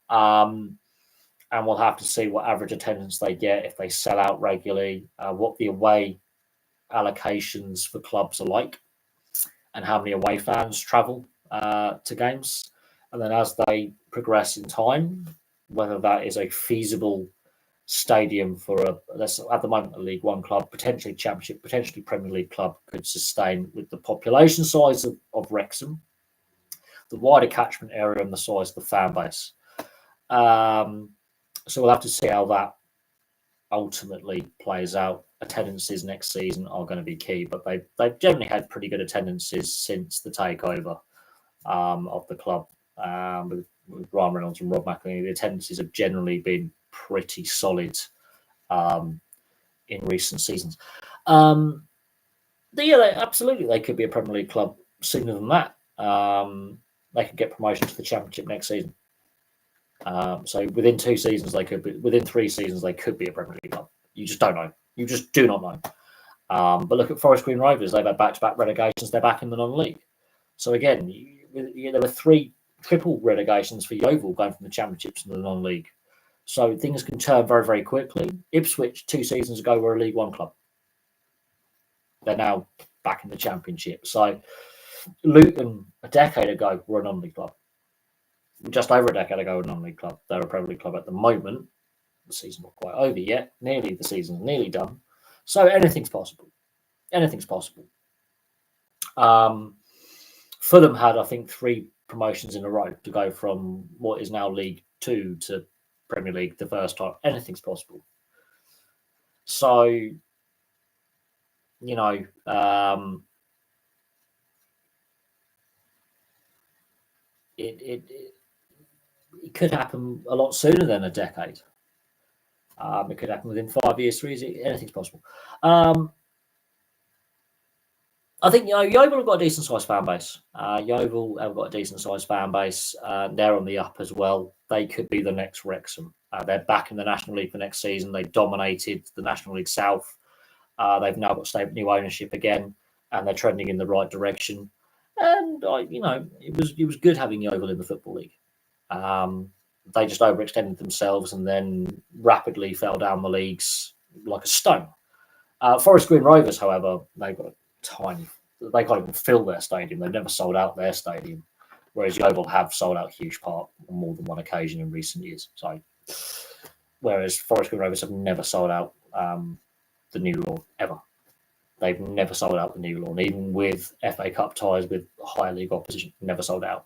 Speaker 1: And we'll have to see what average attendance they get, if they sell out regularly, what the away allocations for clubs are like, and how many away fans travel to games. And then as they progress in time, whether that is a feasible stadium for at the moment a League One club, potentially Championship, potentially Premier League club could sustain with the population size of Wrexham, the wider catchment area, and the size of the fan base. So we'll have to see how that ultimately plays out. Attendances next season are going to be key, but they've generally had pretty good attendances since the takeover of the club, with Ryan Reynolds and Rob McElhenney. The attendances have generally been pretty solid in recent seasons. Absolutely, they could be a Premier League club sooner than that. They could get promotion to the Championship next season. So within 2 seasons, they could be. Within 3 seasons, they could be a Premier League club. You just don't know. You just do not know. But look at Forest Green Rovers. They've had back-to-back relegations. They're back in the non-league. So again, there were 3 triple relegations for Yeovil going from the Championships to the non-league. So things can turn very, very quickly. Ipswich 2 seasons ago were a League One club. They're now back in the Championship. So Luton a decade ago were a non-league club. Just over a decade ago, a non-league club. They're a Premier League club at the moment. The season's not quite over yet. The season's nearly done. So anything's possible. Anything's possible. Fulham had, I think, 3 promotions in a row to go from what is now League 2 to Premier League the first time. Anything's possible. So, it could happen a lot sooner than a decade. It could happen within 5 years, 3 years. Anything's possible. I think Yeovil have got a decent sized fan base. Yeovil have got a decent sized fan base. They're on the up as well. They could be the next Wrexham. They're back in the National League for next season. They dominated the National League South. They've now got new ownership again, and they're trending in the right direction. And it was good having Yeovil in the Football League. They just overextended themselves and then rapidly fell down the leagues like a stone. Forest Green Rovers, however, they've got they can't even fill their stadium. They've never sold out their stadium, whereas Yeovil have sold out Huge Park on more than one occasion in recent years. So whereas Forest Green Rovers have never sold out the New Lawn ever. They've never sold out the New Lawn, even with FA Cup ties with higher league opposition. Never sold out.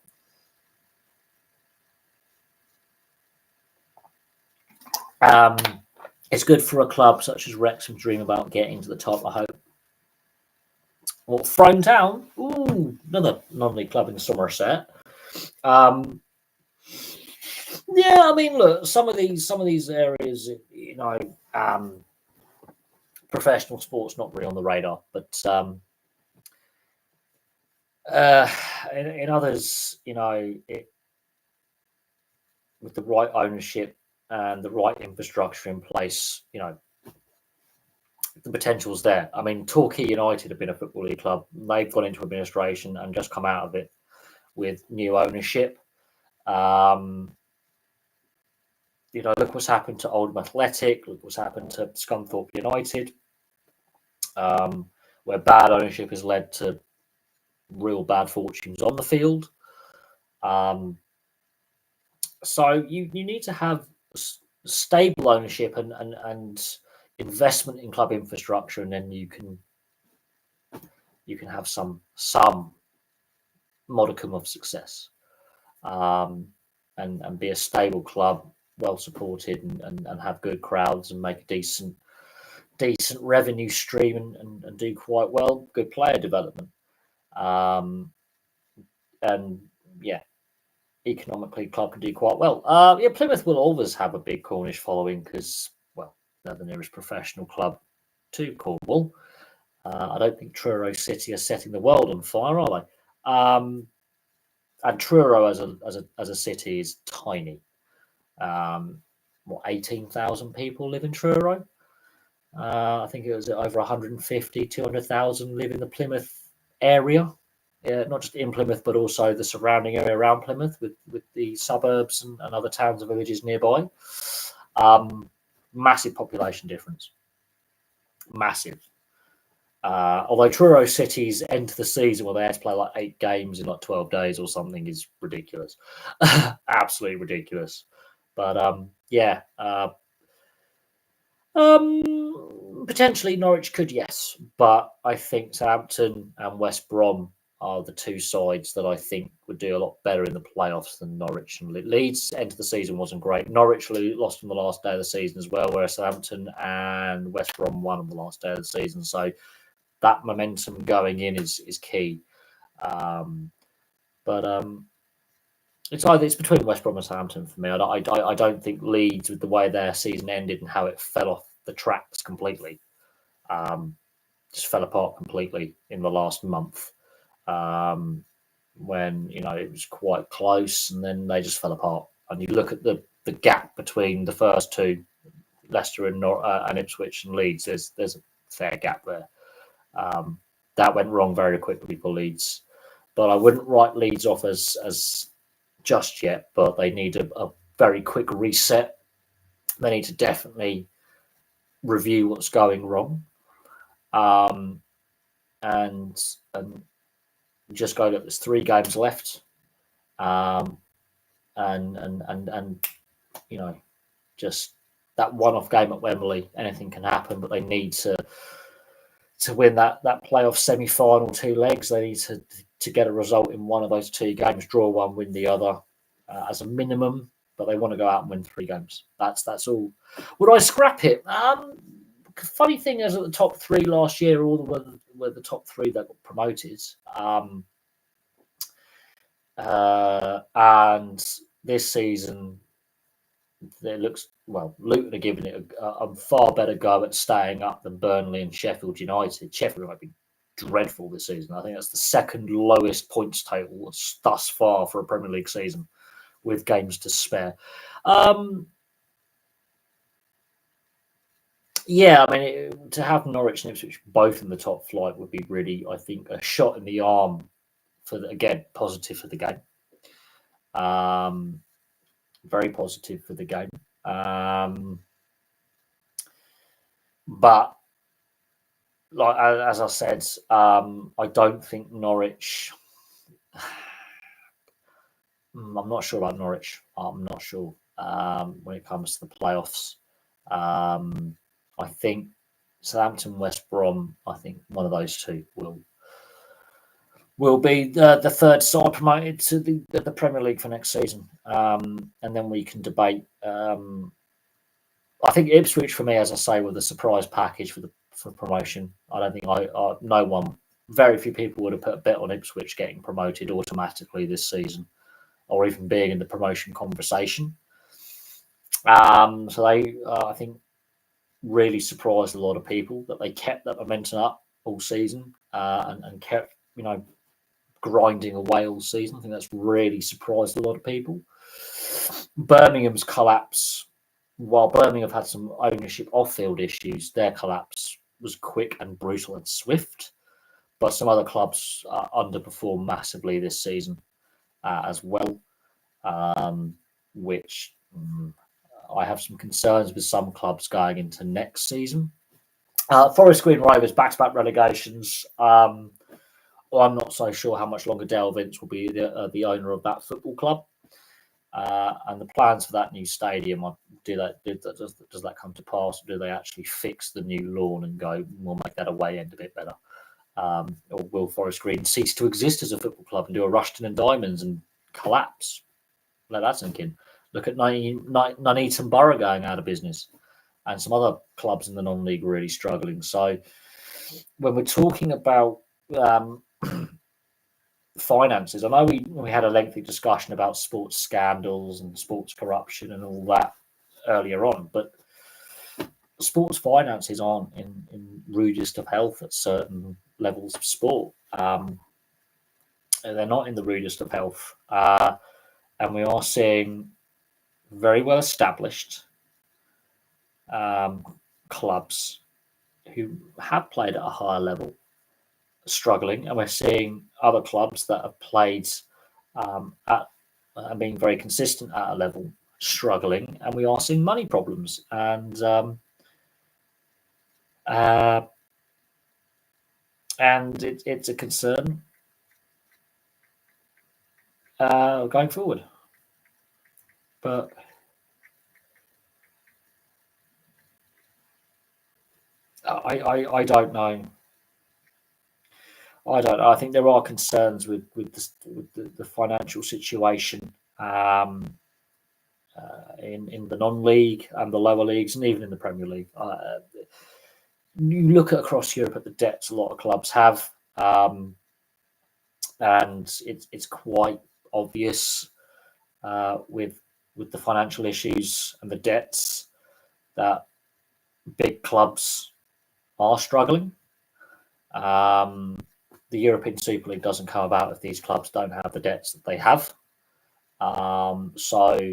Speaker 1: It's good for a club such as Wrexham dream about getting to the top, I hope. Well, Frome Town, ooh, another non-league club in Somerset. Yeah, I mean, look, some of these areas, you know, professional sports not really on the radar, but in others, you know, with the right ownership and the right infrastructure in place, you know, the potential's there. I mean, Torquay United have been a football league club. They've gone into administration and just come out of it with new ownership. You know, look what's happened to Oldham Athletic. Look what's happened to Scunthorpe United, where bad ownership has led to real bad fortunes on the field. So you need to have stable ownership and investment in club infrastructure, and then you can have some modicum of success, and be a stable club, well supported, and have good crowds and make a decent revenue stream and do quite well. Good player development, and yeah, economically, club can do quite well. Yeah, Plymouth will always have a big Cornish following because, well, they're the nearest professional club to Cornwall. I don't think Truro City are setting the world on fire, are they? And Truro as a city is tiny. 18,000 people live in Truro. I think it was over 150, 200,000 live in the Plymouth area. Not just in Plymouth, but also the surrounding area around Plymouth with the suburbs and other towns and villages nearby. Massive population difference. Massive. Although Truro City's end to the season where they have to play like 8 games in like 12 days or something is ridiculous. Absolutely ridiculous. But yeah. Potentially Norwich could, yes, but I think Southampton and West Brom are the two sides that I think would do a lot better in the playoffs than Norwich and Leeds. End of the season wasn't great. Norwich lost on the last day of the season as well, whereas Southampton and West Brom won on the last day of the season. So that momentum going in is key. But it's between West Brom and Southampton for me. I don't think Leeds, with the way their season ended and how it fell off the tracks completely, just fell apart completely in the last month. When it was quite close, and then they just fell apart. And you look at the gap between the first two, Leicester and Ipswich and Leeds. There's a fair gap there. That went wrong very quickly for Leeds, but I wouldn't write Leeds off as just yet. But they need a very quick reset. They need to definitely review what's going wrong, and just go, look, there's 3 games left, and just that one-off game at Wembley, anything can happen, but they need to win that playoff semi-final 2 legs. They need to get a result in one of those 2 games, draw one, win the other, as a minimum. But they want to go out and win 3 games. That's all. Would I scrap it? Funny thing is, at the top 3 last year, all were the top 3 that got promoted. And this season, it looks, well, Luton are giving it a far better go at staying up than Burnley and Sheffield United. Sheffield might be dreadful this season. I think that's the second lowest points table thus far for a Premier League season, with games to spare. Yeah, I mean, to have Norwich and Ipswich both in the top flight would be really, I think, a shot in the arm again, positive for the game. Very positive for the game. But like as I said, I don't think Norwich. I'm not sure about Norwich. I'm not sure when it comes to the playoffs. I think Southampton, West Brom. I think one of those two will be the third side promoted to the Premier League for next season, and then we can debate. I think Ipswich, for me, as I say, were the surprise package for promotion. I don't think no one, very few people would have put a bet on Ipswich getting promoted automatically this season, or even being in the promotion conversation. So they, I think, really surprised a lot of people that they kept that momentum up all season and kept, grinding away all season. I think that's really surprised a lot of people. Birmingham's collapse, while Birmingham have had some ownership off-field issues, their collapse was quick and brutal and swift. But some other clubs underperformed massively this season as well, which I have some concerns with some clubs going into next season. Forest Green Rovers, back-to-back relegations. Well, I'm not so sure how much longer Dale Vince will be the owner of that football club. And the plans for that new stadium, does that come to pass? Or do they actually fix the new lawn and go, we'll make that away end a bit better? Or will Forest Green cease to exist as a football club and do a Rushton and Diamonds and collapse? Let that sink in. Look at Nuneaton Borough going out of business, and some other clubs in the non-league really struggling. So when we're talking about finances, I know we had a lengthy discussion about sports scandals and sports corruption and all that earlier on, but sports finances aren't in rudest of health at certain levels of sport. They're not in the rudest of health, and we are seeing very well established clubs who have played at a higher level struggling, and we're seeing other clubs that have played at and being very consistent at a level struggling, and we are seeing money problems, and it's a concern going forward. But I don't know. I don't know. I think there are concerns with the financial situation in the non-league and the lower leagues, and even in the Premier League. You look across Europe at the debts a lot of clubs have, and it's quite obvious with the financial issues and the debts that big clubs are struggling. The European Super League doesn't come about if these clubs don't have the debts that they have. So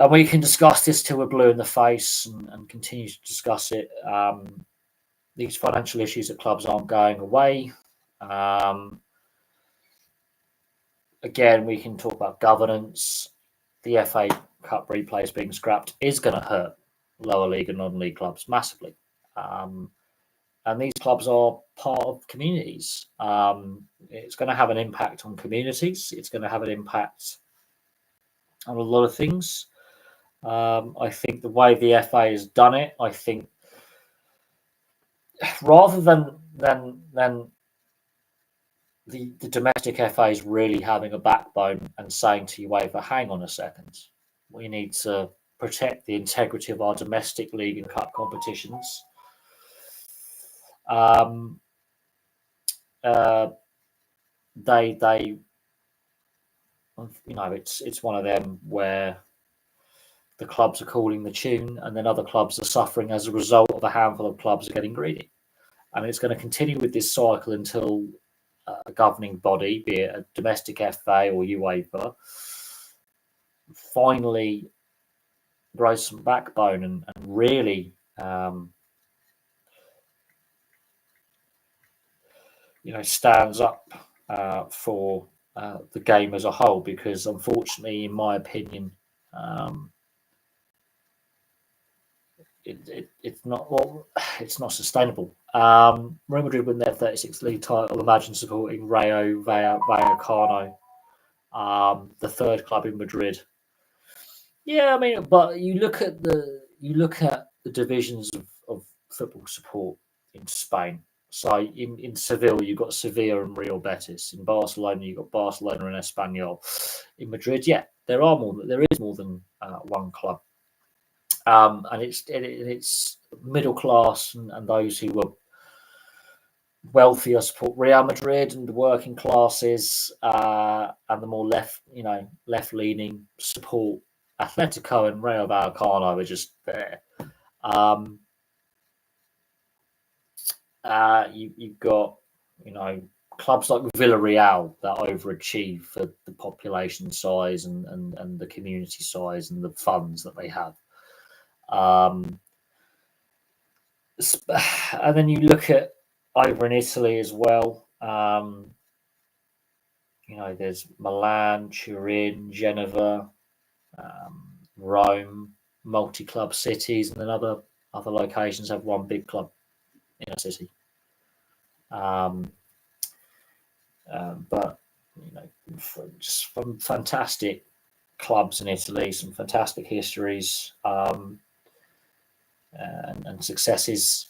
Speaker 1: we can discuss this till we're blue in the face and continue to discuss it. These financial issues at clubs aren't going away. Again, we can talk about governance. The FA Cup replays being scrapped is going to hurt lower league and non-league clubs massively. And these clubs are part of communities. It's going to have an impact on communities. It's going to have an impact on a lot of things. I think the way the FA has done it, I think rather than the domestic FA is really having a backbone and saying to UEFA, hang on a second, we need to protect the integrity of our domestic league and cup competitions. They it's one of them where the clubs are calling the tune, and then other clubs are suffering as a result of a handful of clubs are getting greedy, and it's going to continue with this cycle until a governing body, be it a domestic FA or UEFA, finally grows some backbone and really stands up for the game as a whole, because unfortunately, in my opinion, it's not sustainable. Real Madrid win their 36th league title. Imagine supporting Rayo Vallecano, the third club in Madrid. Yeah, I mean, but you look at you look at the divisions of football support in Spain. So in Seville, you've got Sevilla and Real Betis. In Barcelona, you've got Barcelona and Espanyol. In Madrid, yeah, there is more than one club, and it's middle class and those who were wealthier support Real Madrid, and the working classes and the more left leaning support Atletico and Rayo Vallecano are just there. You've got clubs like Villarreal that overachieve for the population size and the community size and the funds that they have. And then you look at over in Italy as well. There's Milan, Turin, Genova, Rome, multi-club cities, and then other locations have one big club in a city. But just some fantastic clubs in Italy, some fantastic histories and successes.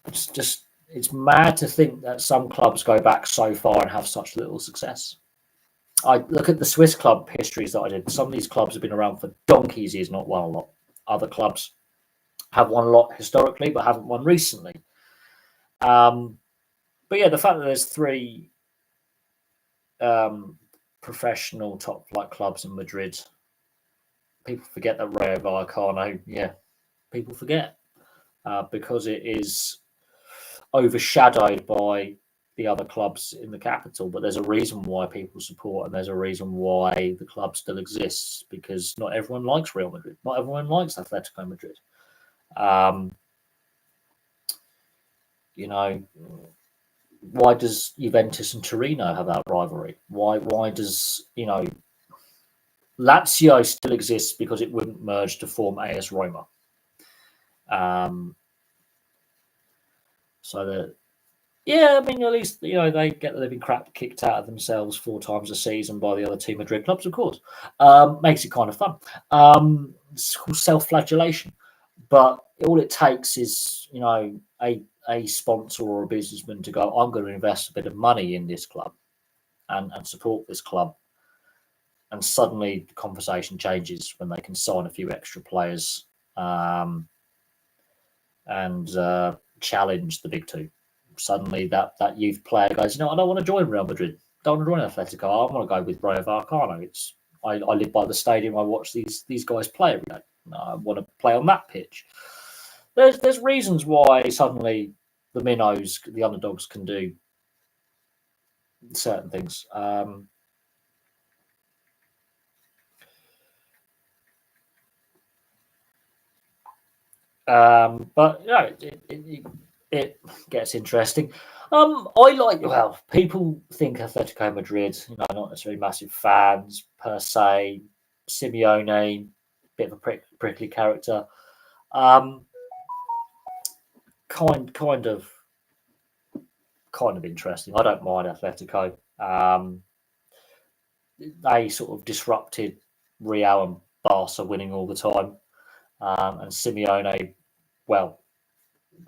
Speaker 1: It's mad to think that some clubs go back so far and have such little success. I look at the Swiss club histories that I did. Some of these clubs have been around for donkey's years, not won a lot. Other clubs have won a lot historically, but haven't won recently. But yeah, the fact that there's 3 professional top flight clubs in Madrid, people forget that Rayo Vallecano. Yeah, people forget because it is overshadowed by the other clubs in the capital. But there's a reason why people support, and there's a reason why the club still exists, because not everyone likes Real Madrid. Not everyone likes Atletico Madrid. Why does Juventus and Torino have that rivalry? Why does Lazio still exists because it wouldn't merge to form AS Roma? So that, yeah, I mean, at least they get the living crap kicked out of themselves 4 times a season by the other 2 Madrid clubs, of course. Makes it kind of fun. It's called self-flagellation, but all it takes is a sponsor or a businessman to go, I'm going to invest a bit of money in this club and support this club, and suddenly the conversation changes when they can sign a few extra players and challenge the big 2. Suddenly that youth player goes, I don't want to join Real Madrid, don't want to join Atletico, I want to go with Rayo Vallecano. I live by the stadium, I watch these guys play every day, I want to play on that pitch. There's reasons why suddenly the minnows, the underdogs, can do certain things. But it gets interesting. People think Atletico Madrid, not necessarily massive fans per se. Simeone, bit of a prickly character. Kind of interesting. I don't mind Atletico. They sort of disrupted Real and Barca winning all the time. And Simeone,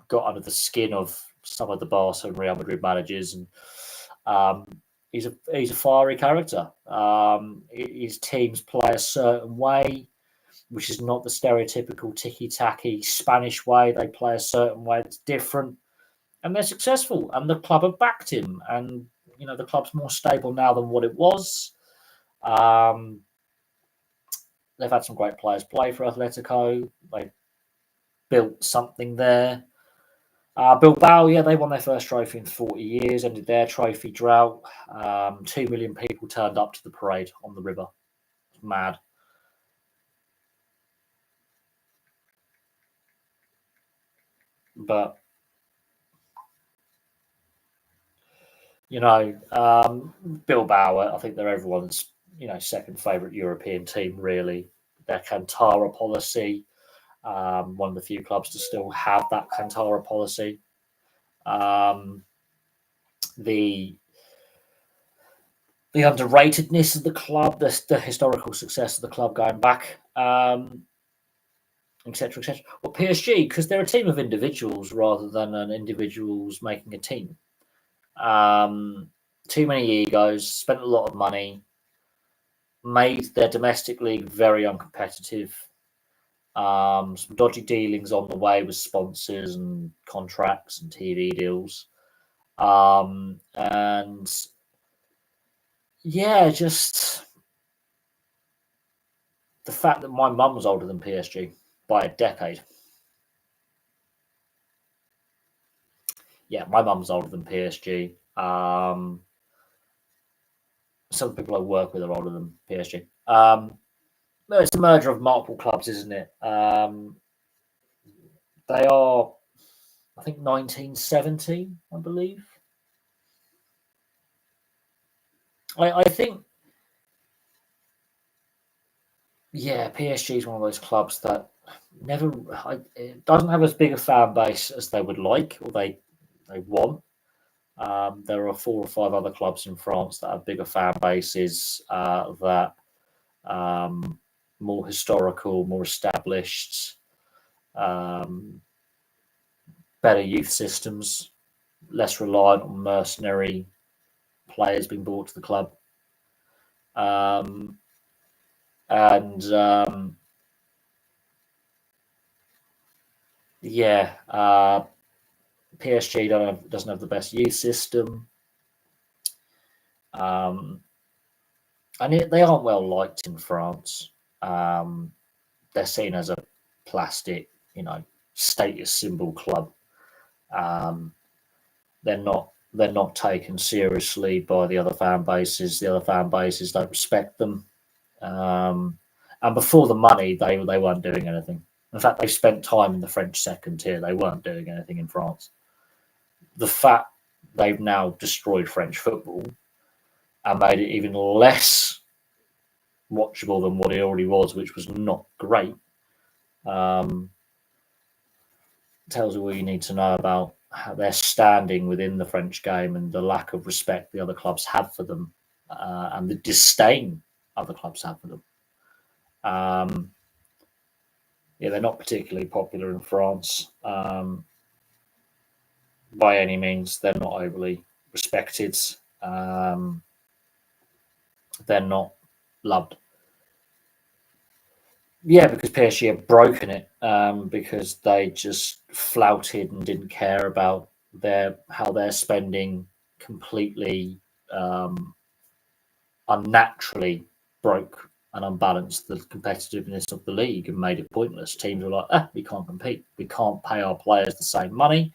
Speaker 1: got under the skin of some of the Barca and Real Madrid managers, and he's a fiery character. His teams play a certain way, which is not the stereotypical ticky-tacky Spanish way. They play a certain way that's different, and they're successful. And the club have backed him, and the club's more stable now than what it was. They've had some great players play for Atletico. They built something there. Bilbao, yeah, they won their first trophy in 40 years, ended their trophy drought. 2 million people turned up to the parade on the river. It's mad. But, Bilbao, I think they're everyone's, second favourite European team, really. Their Cantara policy, one of the few clubs to still have that Cantara policy. The the underratedness of the club, the historical success of the club going back, etc., etc. Well, PSG, because they're a team of individuals rather than an individuals making a team. Too many egos, spent a lot of money, made their domestic league very uncompetitive. Some dodgy dealings on the way with sponsors and contracts and TV deals. And yeah, just the fact that my mum was older than PSG by a decade. Yeah, my mum's older than PSG. Some people I work with are older than PSG. It's a merger of multiple clubs, isn't it? They are, I think, 1970, I believe. I think, yeah, PSG is one of those clubs that it doesn't have as big a fan base as they would like or they want. There are 4 or 5 other clubs in France that have bigger fan bases, that more historical, more established, better youth systems, less reliant on mercenary players being brought to the club. And yeah, PSG doesn't have the best youth system. And they aren't well liked in France. They're seen as a plastic, status symbol club. They're not taken seriously by the other fan bases. The other fan bases don't respect them. And before the money, they weren't doing anything. In fact, they spent time in the French second tier. They weren't doing anything in France. The fact they've now destroyed French football and made it even less watchable than what it already was, which was not great, tells you all you need to know about how they're standing within the French game and the lack of respect the other clubs have for them, and the disdain other clubs have for them. Yeah, they're not particularly popular in France, by any means. They're not overly respected. They're not loved. Yeah, because PSG have broken it, because they just flouted and didn't care about how they're spending, completely unnaturally broke and unbalanced the competitiveness of the league and made it pointless. Teams were like, we can't compete. We can't pay our players the same money.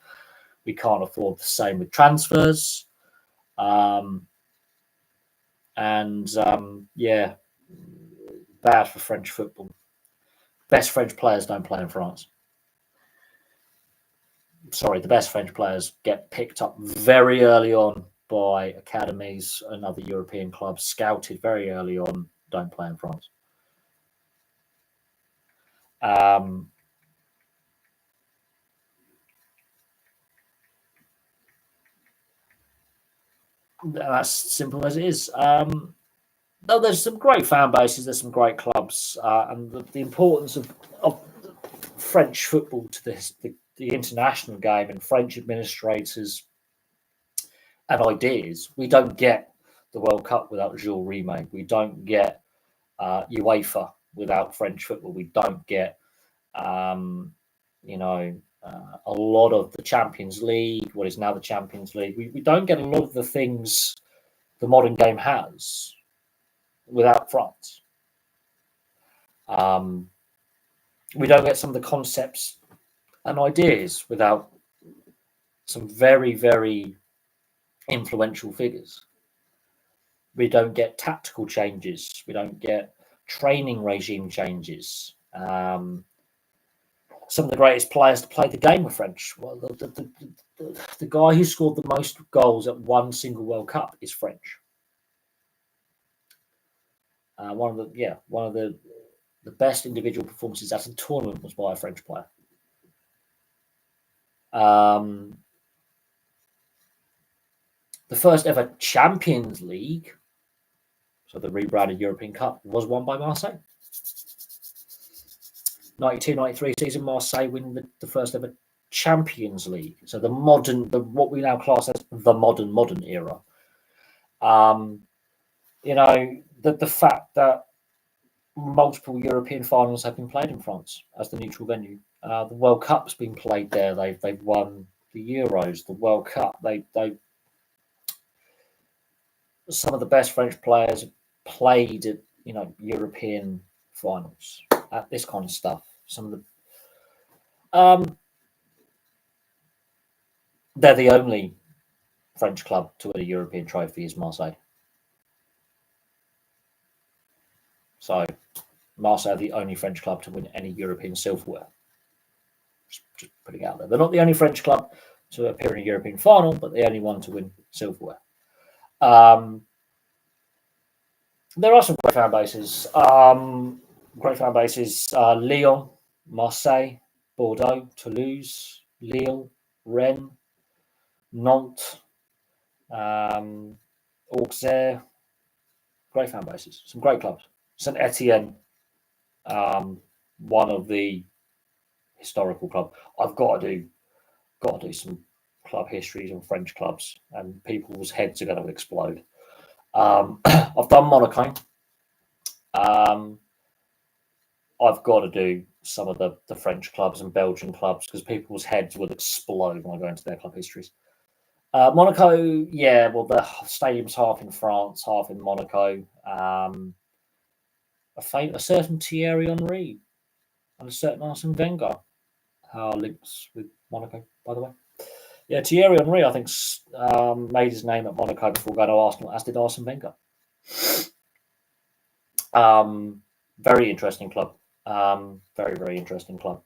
Speaker 1: We can't afford the same with transfers. Yeah, bad for French football. Best French players don't play in France. Sorry, the best French players get picked up very early on by academies and other European clubs, scouted very early on, don't play in France. That's simple as it is. No, there's some great fan bases, there's some great clubs, and the importance of French football to the international game and French administrators and ideas. We don't get the World Cup without Jules Rimet. We don't get UEFA without French football. We don't get, a lot of the Champions League, what is now the Champions League. We don't get a lot of the things the modern game has without France. We don't get some of the concepts and ideas without some very, very influential figures. We don't get tactical changes. We don't get training regime changes. Some of the greatest players to play the game are French. Well, the guy who scored the most goals at one single World Cup is French. One of the best individual performances at a tournament was by a French player. The first ever Champions League So the rebranded European Cup was won by Marseille. 92-93 season, Marseille win the first ever Champions League. So what we now class as the modern era. The fact that multiple European finals have been played in France as the neutral venue. The World Cup's been played there. They've won the Euros, the World Cup. They some of the best French players played at European finals at this kind of stuff. Some of the they're the only French club to win a European trophy is Marseille. So Marseille are the only French club to win any European silverware. Just putting it out there. They're not the only French club to appear in a European final, but the only one to win silverware. There are some great fan bases. Lyon, Marseille, Bordeaux, Toulouse, Lille, Rennes, Nantes, Auxerre. Great fan bases. Some great clubs. Saint Etienne, one of the historical clubs. I've got to do some club histories and French clubs, and people's heads are going to explode. I've done Monaco. I've got to do some of the French clubs and Belgian clubs because people's heads will explode when I go into their club histories. Monaco, yeah, well, the stadium's half in France, half in Monaco. A certain Thierry Henry and a certain Arsene Wenger links with Monaco, by the way. Yeah, Thierry Henry, I think, made his name at Monaco before going to Arsenal, as did Arsene Wenger. Very interesting club. Very, very interesting club.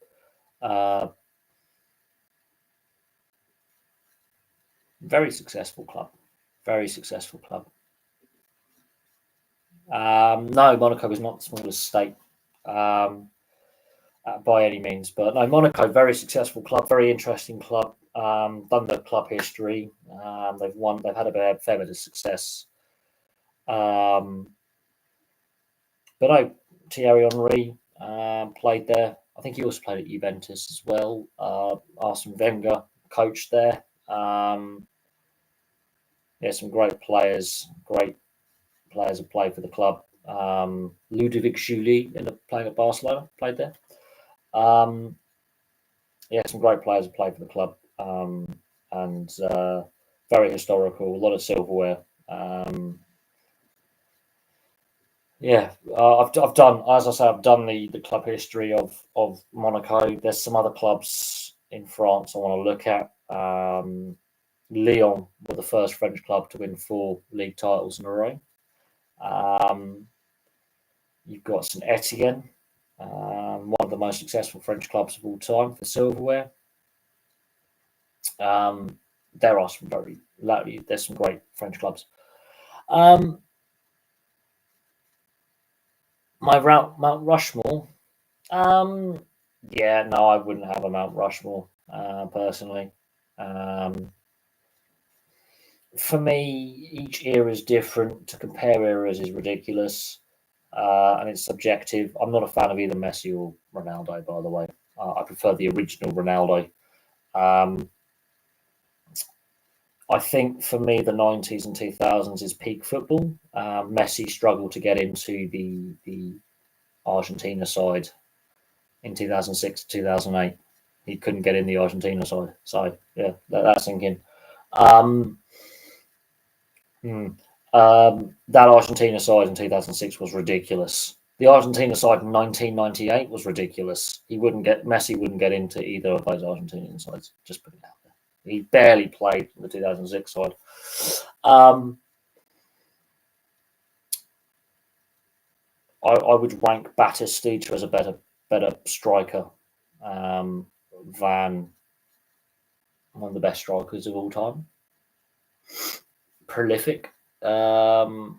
Speaker 1: Very successful club. Very successful club. No, Monaco is not the smallest state by any means, but no, Monaco, very successful club, very interesting club. Done the club history. They've had a fair bit of success. But no, Thierry Henry played there. I think he also played at Juventus as well. Arsene Wenger coached there. Some great players have played for the club. Ludovic Julie playing at Barcelona, played there. Some great players have played for the club, and very historical. A lot of silverware. I've done, as I say, I've done the club history of Monaco. There's some other clubs in France I want to look at. Lyon were the first French club to win 4 league titles in a row. You've got Saint Etienne, one of the most successful French clubs of all time for silverware. There are there's some great French clubs. My Mount Rushmore. I wouldn't have a Mount Rushmore personally. For me, each era is different. To compare eras is ridiculous, and it's subjective. I'm not a fan of either Messi or Ronaldo, by the way. I prefer the original Ronaldo. I think for me, the 90s and 2000s is peak football. Messi struggled to get into the Argentina side in 2006 to 2008. He couldn't get in the Argentina side. So, yeah, that's thinking. That Argentina side in 2006 was ridiculous. The Argentina side in 1998 was ridiculous. Messi wouldn't get into either of those Argentinian sides. Just putting it out there. He barely played in the 2006 side. I would rank Batistita as a better striker than one of the best strikers of all time. Prolific. God,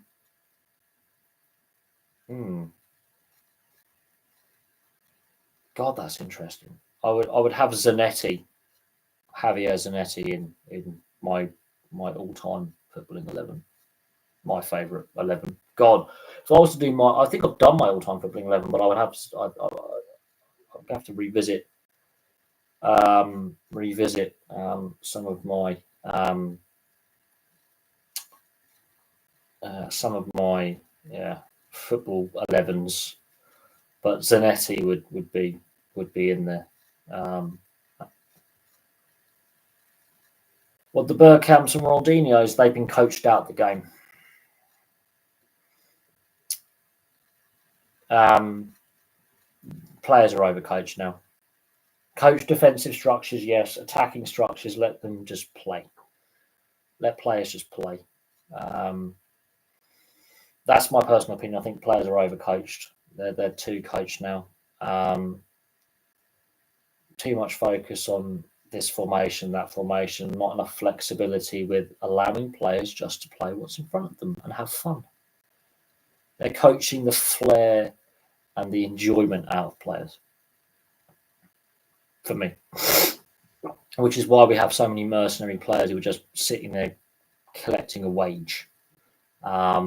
Speaker 1: that's interesting. I would have Javier Zanetti in my all-time footballing 11. My favourite 11. God, if I was to do I think I've done my all-time footballing 11, but I would have I'd have to revisit some of my football 11s, but Zanetti would be in there. Well, the Bergkamps and Ronaldinhos, they've been coached out the game. Players are overcoached now. Coach defensive structures, yes. Attacking structures, let them just play. Let players just play. That's my personal opinion. I think players are overcoached. They're too coached now. Too much focus on this formation, that formation, not enough flexibility with allowing players just to play what's in front of them and have fun. They're coaching the flair and the enjoyment out of players, for me. Which is why we have so many mercenary players who are just sitting there collecting a wage. I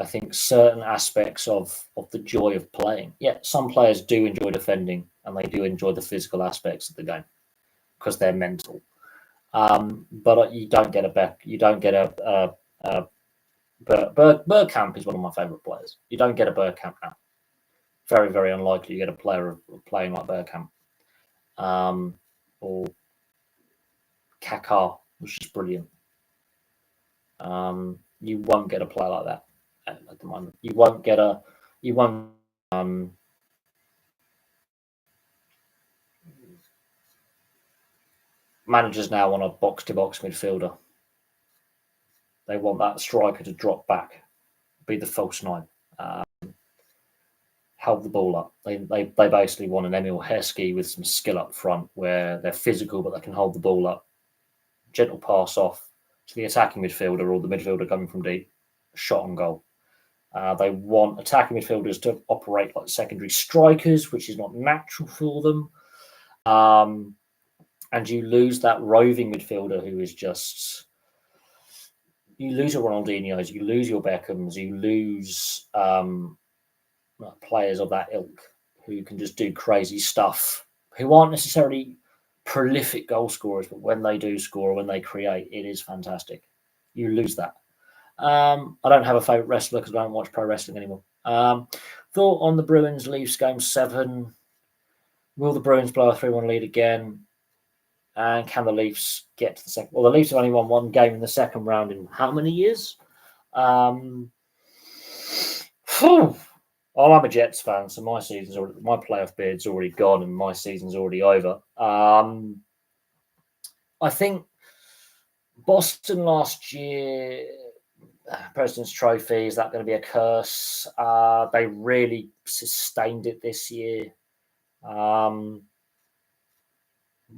Speaker 1: think certain aspects of the joy of playing. Yeah, some players do enjoy defending and they do enjoy the physical aspects of the game because they're mental. But you don't get Bergkamp is one of my favourite players. You don't get a Bergkamp now. Very, very unlikely you get a player playing like Bergkamp. Or Kaká, which is brilliant. You won't get a player like that at the moment. Managers now want a box-to-box midfielder. They want that striker to drop back, be the false nine, help the ball up. They basically want an Emil Heskey with some skill up front, where they're physical but they can hold the ball up. Gentle pass off to the attacking midfielder or the midfielder coming from deep, shot on goal. They want attacking midfielders to operate like secondary strikers, which is not natural for them. And you lose that roving midfielder who is just... You lose your Ronaldinhos, you lose your Beckhams, you lose players of that ilk who can just do crazy stuff, who aren't necessarily prolific goal scorers, but when they do score, when they create, it is fantastic. You lose that. I don't have a favourite wrestler because I don't watch pro wrestling anymore. Thought on the Bruins Leafs game 7. Will the Bruins blow a 3-1 lead again? And can the Leafs get to the second? Well, the Leafs have only won one game in the second round in how many years? I'm a Jets fan, so my playoff beard's already gone and my season's already over. I think Boston last year, President's Trophy, is that going to be a curse? They really sustained it this year.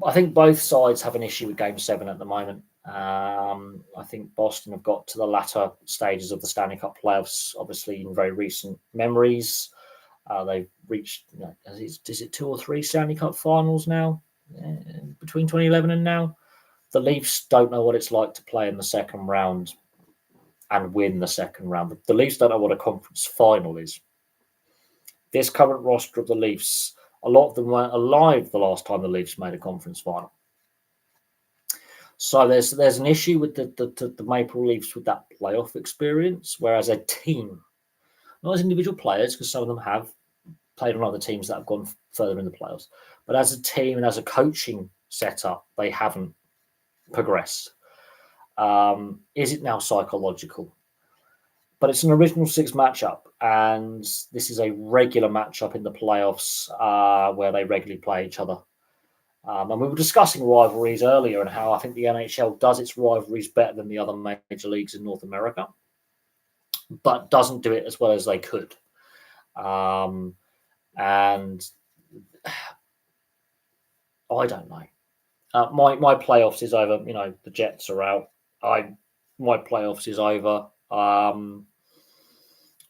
Speaker 1: I think both sides have an issue with Game 7 at the moment. I think Boston have got to the latter stages of the Stanley Cup playoffs, obviously in very recent memories. They've reached, is it 2 or 3 Stanley Cup finals now, between 2011 and now? The Leafs don't know what it's like to play in the second round and win the second round. The Leafs don't know what a conference final is. This current roster of the Leafs, a lot of them weren't alive the last time the Leafs made a conference final. So there's an issue with the Maple Leafs with that playoff experience, whereas a team, not as individual players, because some of them have played on other teams that have gone further in the playoffs, but as a team and as a coaching setup, they haven't progressed. Is it now psychological? But it's an original 6 matchup, and this is a regular matchup in the playoffs where they regularly play each other. And we were discussing rivalries earlier and how I think the NHL does its rivalries better than the other major leagues in North America, but doesn't do it as well as they could. And I don't know. My playoffs is over. The Jets are out. My playoffs is over.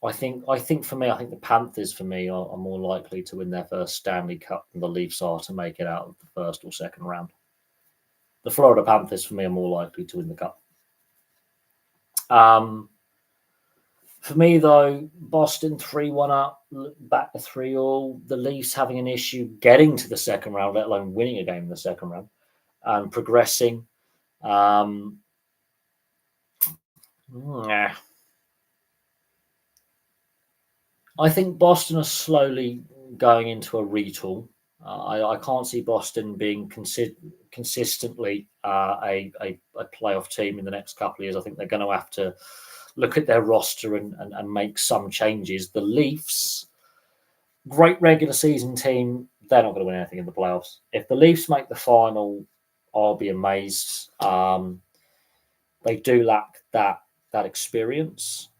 Speaker 1: I think for me, the Panthers for me are more likely to win their first Stanley Cup than the Leafs are to make it out of the first or second round. The Florida Panthers for me are more likely to win the cup. For me, though, Boston 3-1 up, back to 3-all. The Leafs having an issue getting to the second round, let alone winning a game in the second round, and progressing. I think Boston are slowly going into a retool. I can't see Boston being consistently a playoff team in the next couple of years. I think they're going to have to look at their roster and make some changes. The Leafs, great regular season team, they're not going to win anything in the playoffs. If the Leafs make the final, I'll be amazed. They do lack that experience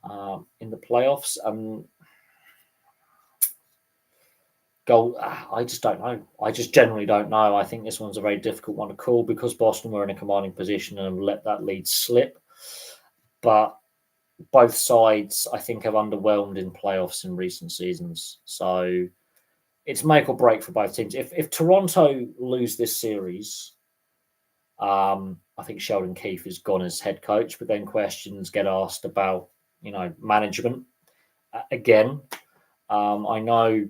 Speaker 1: in the playoffs, and I just don't know. I just generally don't know. I think this one's a very difficult one to call because Boston were in a commanding position and let that lead slip. But both sides, I think, have underwhelmed in playoffs in recent seasons. So it's make or break for both teams. If Toronto lose this series, I think Sheldon Keefe is gone as head coach, but then questions get asked about, management. Again, I know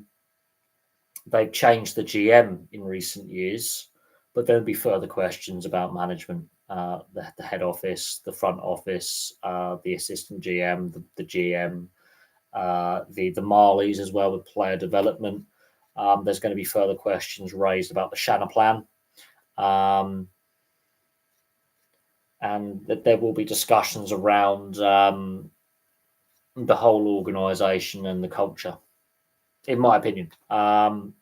Speaker 1: they've changed the GM in recent years, but there'll be further questions about management, the head office, the front office, the assistant GM, the GM, the Marlies as well with player development. There's going to be further questions raised about the Shanna plan. And that there will be discussions around the whole organisation and the culture, in my opinion. On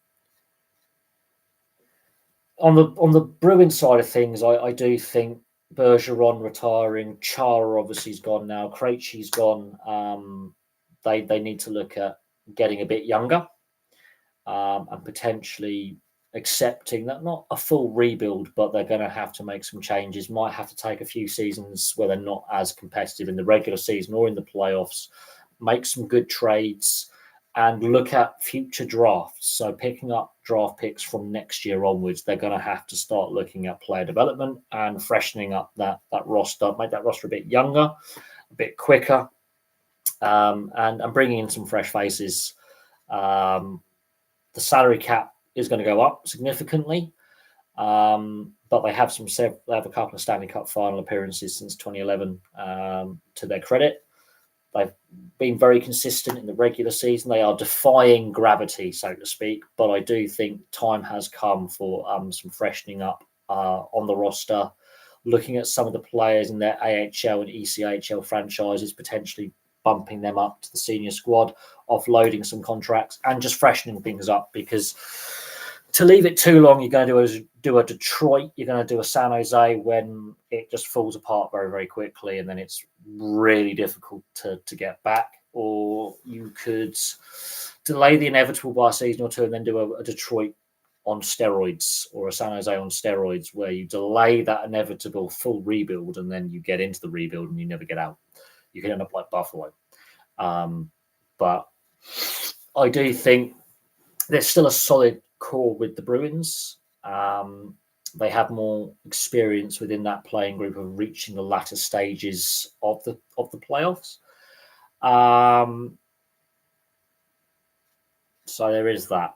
Speaker 1: the Bruins side of things, I do think Bergeron retiring, Chara obviously has gone now, Krejci's gone. They need to look at getting a bit younger and potentially accepting that not a full rebuild, but they're going to have to make some changes. Might have to take a few seasons where they're not as competitive in the regular season or in the playoffs, make some good trades and look at future drafts. So picking up draft picks from next year onwards, they're going to have to start looking at player development and freshening up that roster, make that roster a bit younger, a bit quicker, and bringing in some fresh faces. The salary cap is going to go up significantly, but they have a couple of Stanley Cup final appearances since 2011 to their credit. They've been very consistent in the regular season. They are defying gravity, so to speak, but I do think time has come for some freshening up on the roster, looking at some of the players in their AHL and ECHL franchises, potentially bumping them up to the senior squad, offloading some contracts and just freshening things up, because to leave it too long, you're going to do a Detroit, you're going to do a San Jose when it just falls apart very, very quickly, and then it's really difficult to get back. Or you could delay the inevitable by a season or two and then do a Detroit on steroids or a San Jose on steroids, where you delay that inevitable full rebuild and then you get into the rebuild and you never get out. You can end up like Buffalo. But I do think there's still a solid core with the Bruins. They have more experience within that playing group of reaching the latter stages of the playoffs. So there is that.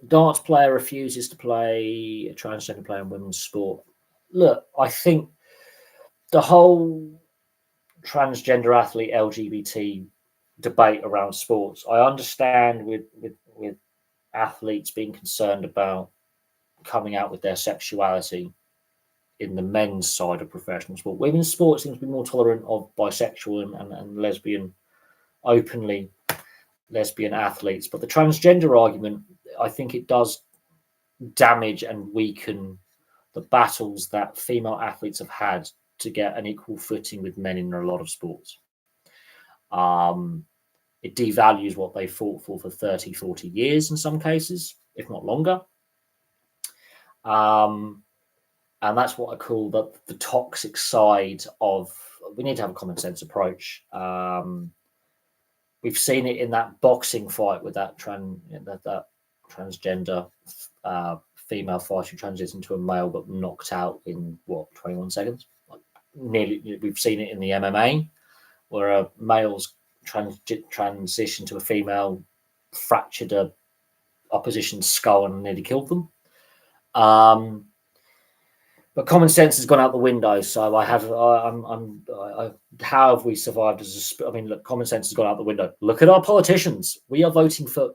Speaker 1: Darts player refuses to play a transgender player in women's sport. Look, I think the whole transgender athlete LGBT debate around sports, I understand with athletes being concerned about coming out with their sexuality in the men's side of professional sport. Women's sport seems to be more tolerant of bisexual and lesbian, openly lesbian athletes. But the transgender argument, I think it does damage and weaken the battles that female athletes have had to get an equal footing with men in a lot of sports. It devalues what they fought for 30, 40 years in some cases, if not longer. And that's what I call the toxic side of, we need to have a common sense approach. We've seen it in that boxing fight with that transgender female fighter who transitioned into a male but knocked out in 21 seconds. Nearly, we've seen it in the MMA. where a male's transition to a female fractured a opposition's skull and nearly killed them. But common sense has gone out the window. So how have we survived as I mean, look, common sense has gone out the window. Look at our politicians. We are voting for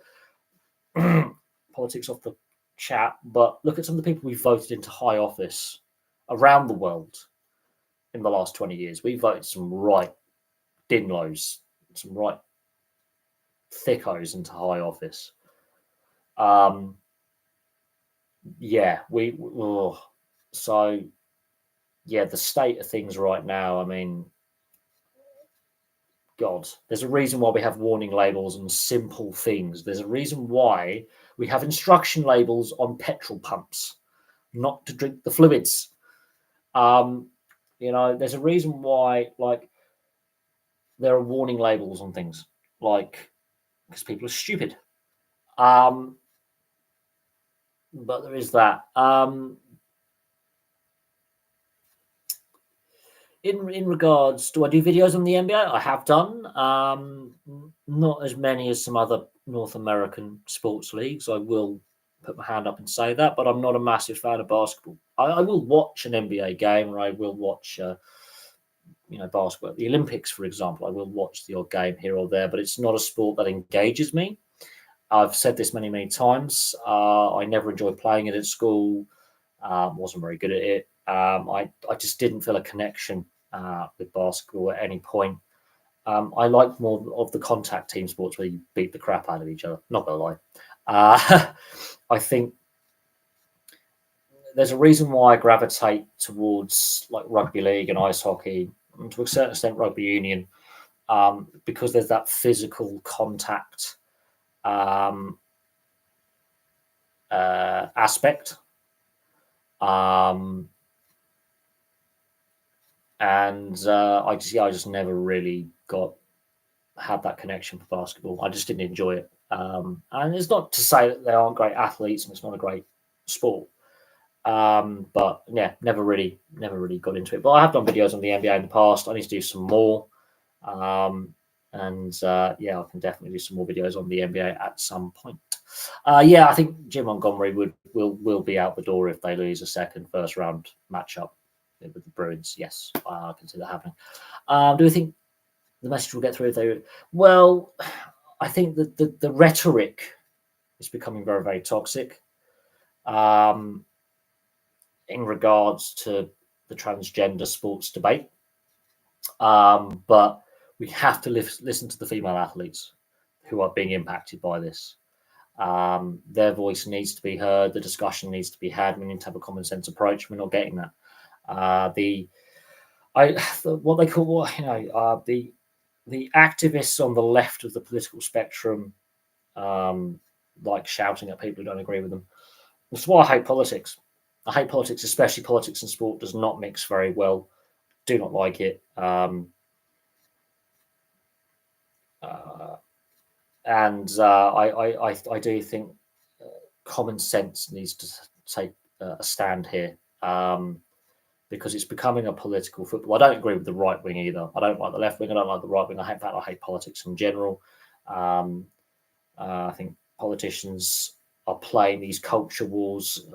Speaker 1: politics off the chat, but look at some of the people we voted into high office around the world in the last 20 years. We voted some right dinlows, some right thickos into high office. So yeah, the state of things right now, I mean, God, there's a reason why we have warning labels on simple things. There's a reason why we have instruction labels on petrol pumps, not to drink the fluids. There's a reason why, like, there are warning labels on things, like, because people are stupid. But there is that. In regards, do I do videos on the NBA? I have done. Not as many as some other North American sports leagues. I will put my hand up and say that, but I'm not a massive fan of basketball. I will watch an NBA game, or I will watch, basketball at the Olympics, for example. I will watch the odd game here or there, but it's not a sport that engages me. I've said this many, many times. I never enjoyed playing it at school. Wasn't very good at it. I just didn't feel a connection with basketball at any point. I like more of the contact team sports where you beat the crap out of each other. Not gonna lie. I think there's a reason why I gravitate towards like rugby league and ice hockey, and to a certain extent rugby union, because there's that physical contact aspect. I just never really had that connection for basketball. I just didn't enjoy it. And it's not to say that they aren't great athletes and it's not a great sport. But yeah, never really got into it. But I have done videos on the NBA in the past. I need to do some more. I can definitely do some more videos on the NBA at some point. I think Jim Montgomery will be out the door if they lose a first round matchup with the Bruins. Yes, I can see that happening. Do we think the message will get through if they? Well, I think that the rhetoric is becoming very, very toxic. In regards to the transgender sports debate, but we have to listen to the female athletes who are being impacted by this. Their voice needs to be heard. The discussion needs to be had. We need to have a common sense approach. We're not getting that. The activists on the left of the political spectrum, like shouting at people who don't agree with them. That's why I hate politics. I hate politics, especially politics and sport does not mix very well. Do not like it. I do think common sense needs to take a stand here, because it's becoming a political football. I don't agree with the right wing either. I don't like the left wing. I don't like the right wing. I hate politics in general. I think politicians are playing these culture wars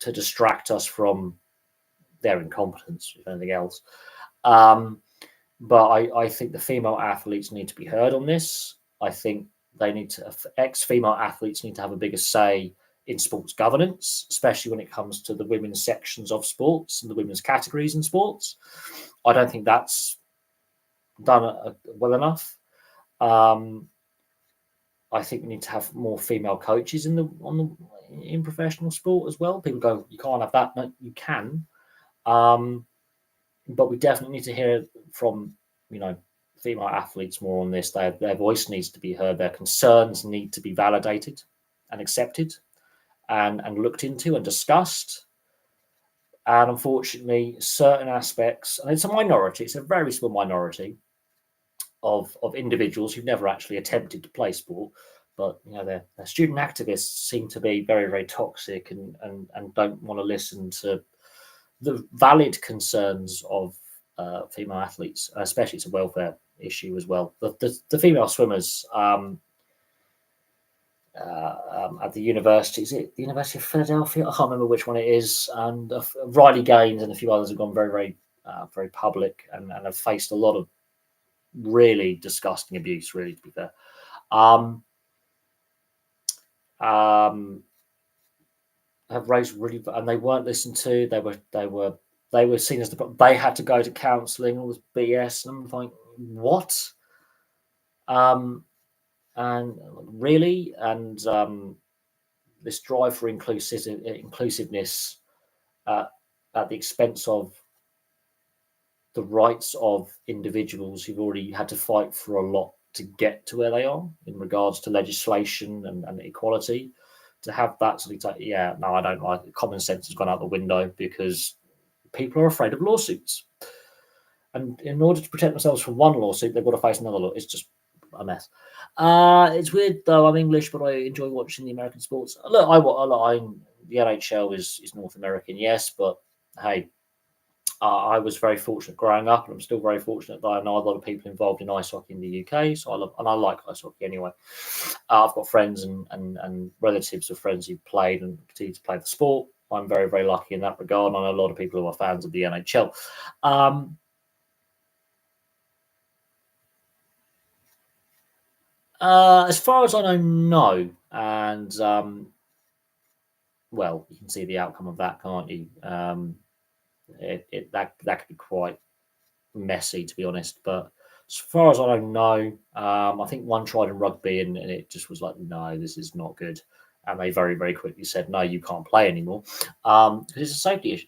Speaker 1: to distract us from their incompetence, if anything else. But I think the female athletes need to be heard on this. I think ex-female athletes need to have a bigger say in sports governance, especially when it comes to the women's sections of sports and the women's categories in sports. I don't think that's done well enough. I think we need to have more female coaches in professional sport as well. People go, you can't have that. No, you can. But we definitely need to hear from, female athletes more on this. Their voice needs to be heard. Their concerns need to be validated and accepted and looked into and discussed. And unfortunately, certain aspects, and it's a minority, it's a very small minority of individuals who've never actually attempted to play sport, but their student activists seem to be very, very toxic and don't want to listen to the valid concerns of female athletes, especially to welfare issue as well. The female swimmers at the university, is it the University of Philadelphia? I can't remember which one it is. And Riley Gaines and a few others have gone very public and have faced a lot of really disgusting abuse, really, to be fair. Have raised really, and they weren't listened to. They were seen as they had to go to counselling. All this BS, and I'm like, what? And really, and this drive for inclusiveness at the expense of the rights of individuals who've already had to fight for a lot to get to where they are in regards to legislation and equality. To have that sort of, no, I don't like it. Common sense has gone out the window because people are afraid of lawsuits. And in order to protect themselves from one lawsuit, they've got to face another law. It's just a mess. It's weird though. I'm English, but I enjoy watching the American sports. Look, the NHL is North American, yes, but hey, I was very fortunate growing up, and I'm still very fortunate that I know a lot of people involved in ice hockey in the UK. So I like ice hockey anyway. I've got friends and relatives of friends who played and continue to play the sport. I'm very, very lucky in that regard. And I know a lot of people who are fans of the NHL. As far as I know, no. And well, you can see the outcome of that, can't you? That could be quite messy, to be honest. But as far as I know, no. I think one tried in rugby, and it just was like, no, this is not good. And they very, very quickly said, no, you can't play anymore because it's a safety issue.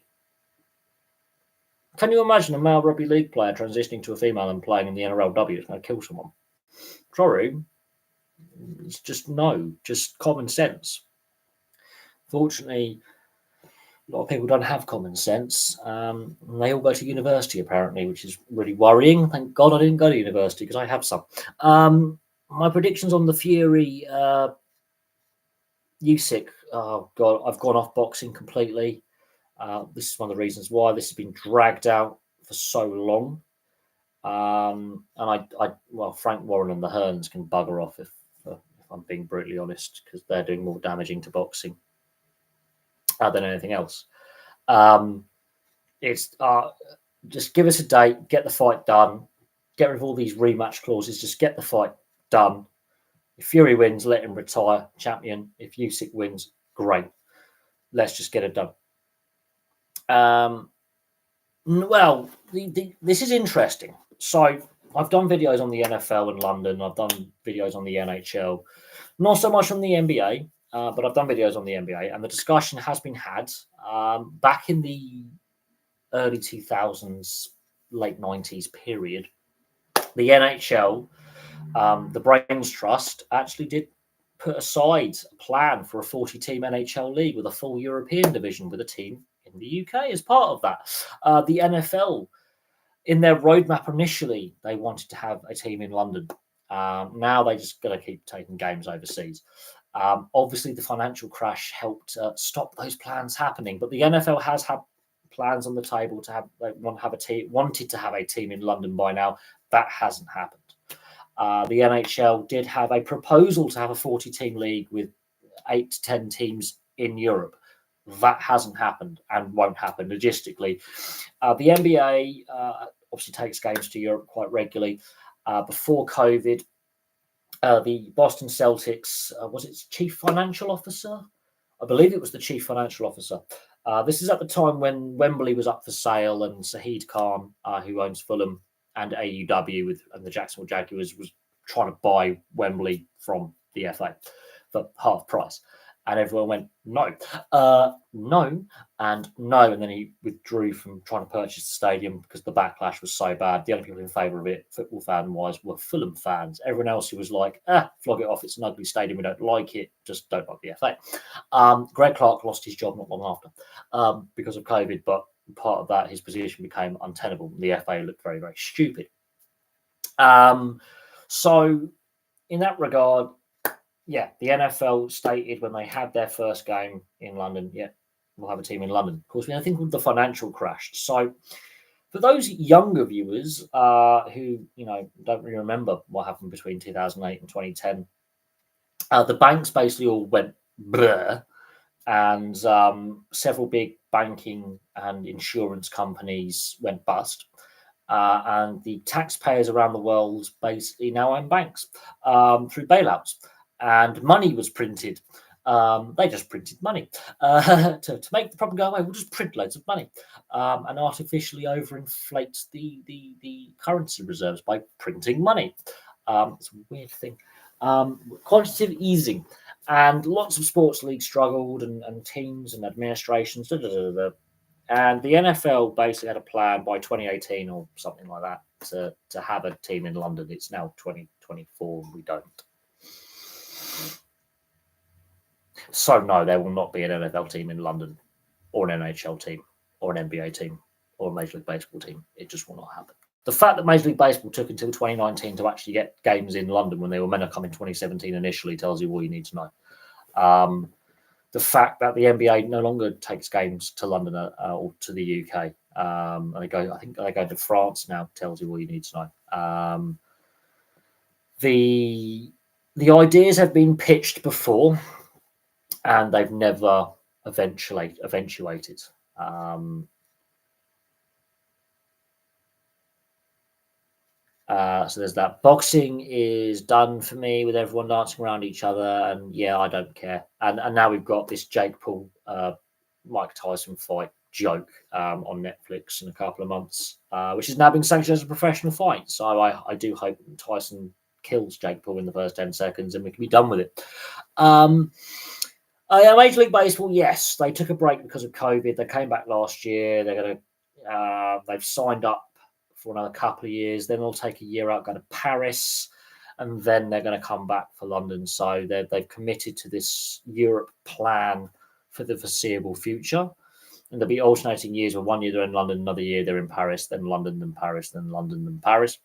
Speaker 1: Can you imagine a male rugby league player transitioning to a female and playing in the NRLW? It's going to kill someone. Sorry. It's just common sense. Fortunately, a lot of people don't have common sense. And they all go to university, apparently, which is really worrying. Thank God I didn't go to university because I have some. My predictions on the Fury Usyk. Oh, God, I've gone off boxing completely. This is one of the reasons why this has been dragged out for so long. And well, Frank Warren and the Hearns can bugger off if I'm being brutally honest, because they're doing more damaging to boxing than anything else. It's just give us a date, get the fight done, get rid of all these rematch clauses, just get the fight done. If Fury wins, let him retire champion. If Usyk wins, great. Let's just get it done. Well, this is interesting. So I've done videos on the NFL in London. I've done videos on the NHL. Not so much on the NBA, but I've done videos on the NBA. And the discussion has been had back in the early 2000s, late 90s period. The NHL, the Brains Trust, actually did put aside a plan for a 40-team NHL league with a full European division with a team in the UK as part of that. The NFL, in their roadmap initially, they wanted to have a team in London. Now they're just going to keep taking games overseas. Obviously, the financial crash helped stop those plans happening, but the NFL has had plans on the table to have. They wanted to have a team in London by now. That hasn't happened. The NHL did have a proposal to have a 40-team league with 8 to 10 teams in Europe. That hasn't happened and won't happen logistically. The NBA obviously takes games to Europe quite regularly. Before COVID, the Boston Celtics, was its chief financial officer? I believe it was the chief financial officer. This is at the time when Wembley was up for sale, and Shahid Khan, who owns Fulham and AEW and the Jacksonville Jaguars, was trying to buy Wembley from the FA for half price. And everyone went, no, no, and no. And then he withdrew from trying to purchase the stadium because the backlash was so bad. The only people in favour of it, football fan-wise, were Fulham fans. Everyone else who was like, flog it off, it's an ugly stadium, we don't like it, just don't like the FA. Greg Clark lost his job not long after because of COVID, but part of that, his position became untenable. The FA looked very, very stupid. So in that regard, yeah, the NFL stated when they had their first game in London, yeah, we'll have a team in London. Of course, we had a thing called the financial crash. So For those younger viewers who don't really remember what happened between 2008 and 2010, the banks basically all went blur, and several big banking and insurance companies went bust. And the taxpayers around the world basically now own banks through bailouts, and money was printed. They just printed money to make the problem go away. We'll just print loads of money and artificially overinflate the currency reserves by printing money. It's a weird thing. Quantitative easing, and lots of sports leagues struggled, and teams and administrations. And the NFL basically had a plan by 2018 or something like that to have a team in London. It's now 2024 and we don't. So no, there will not be an NFL team in London, or an NHL team, or an NBA team, or a Major League Baseball team. It just will not happen. The fact that Major League Baseball took until 2019 to actually get games in London when they were meant to come in 2017 initially tells you all you need to know. The fact that the NBA no longer takes games to London or to the UK, and I think they go to France now, tells you all you need to know. The ideas have been pitched before, and they've never eventuated. So there's that. Boxing is done for me with everyone dancing around each other, and yeah, I don't care. And now we've got this Jake Paul, Mike Tyson fight joke on Netflix in a couple of months, which is now being sanctioned as a professional fight. So I do hope Tyson kills Jake Paul in the first 10 seconds and we can be done with it. Major League Baseball, yes, they took a break because of COVID. They came back last year. They've signed up for another couple of years. Then they'll take a year out, go to Paris, and then they're going to come back for London. So they've committed to this Europe plan for the foreseeable future. And there'll be alternating years where 1 year they're in London, another year they're in Paris, then London, then Paris, then London, then Paris.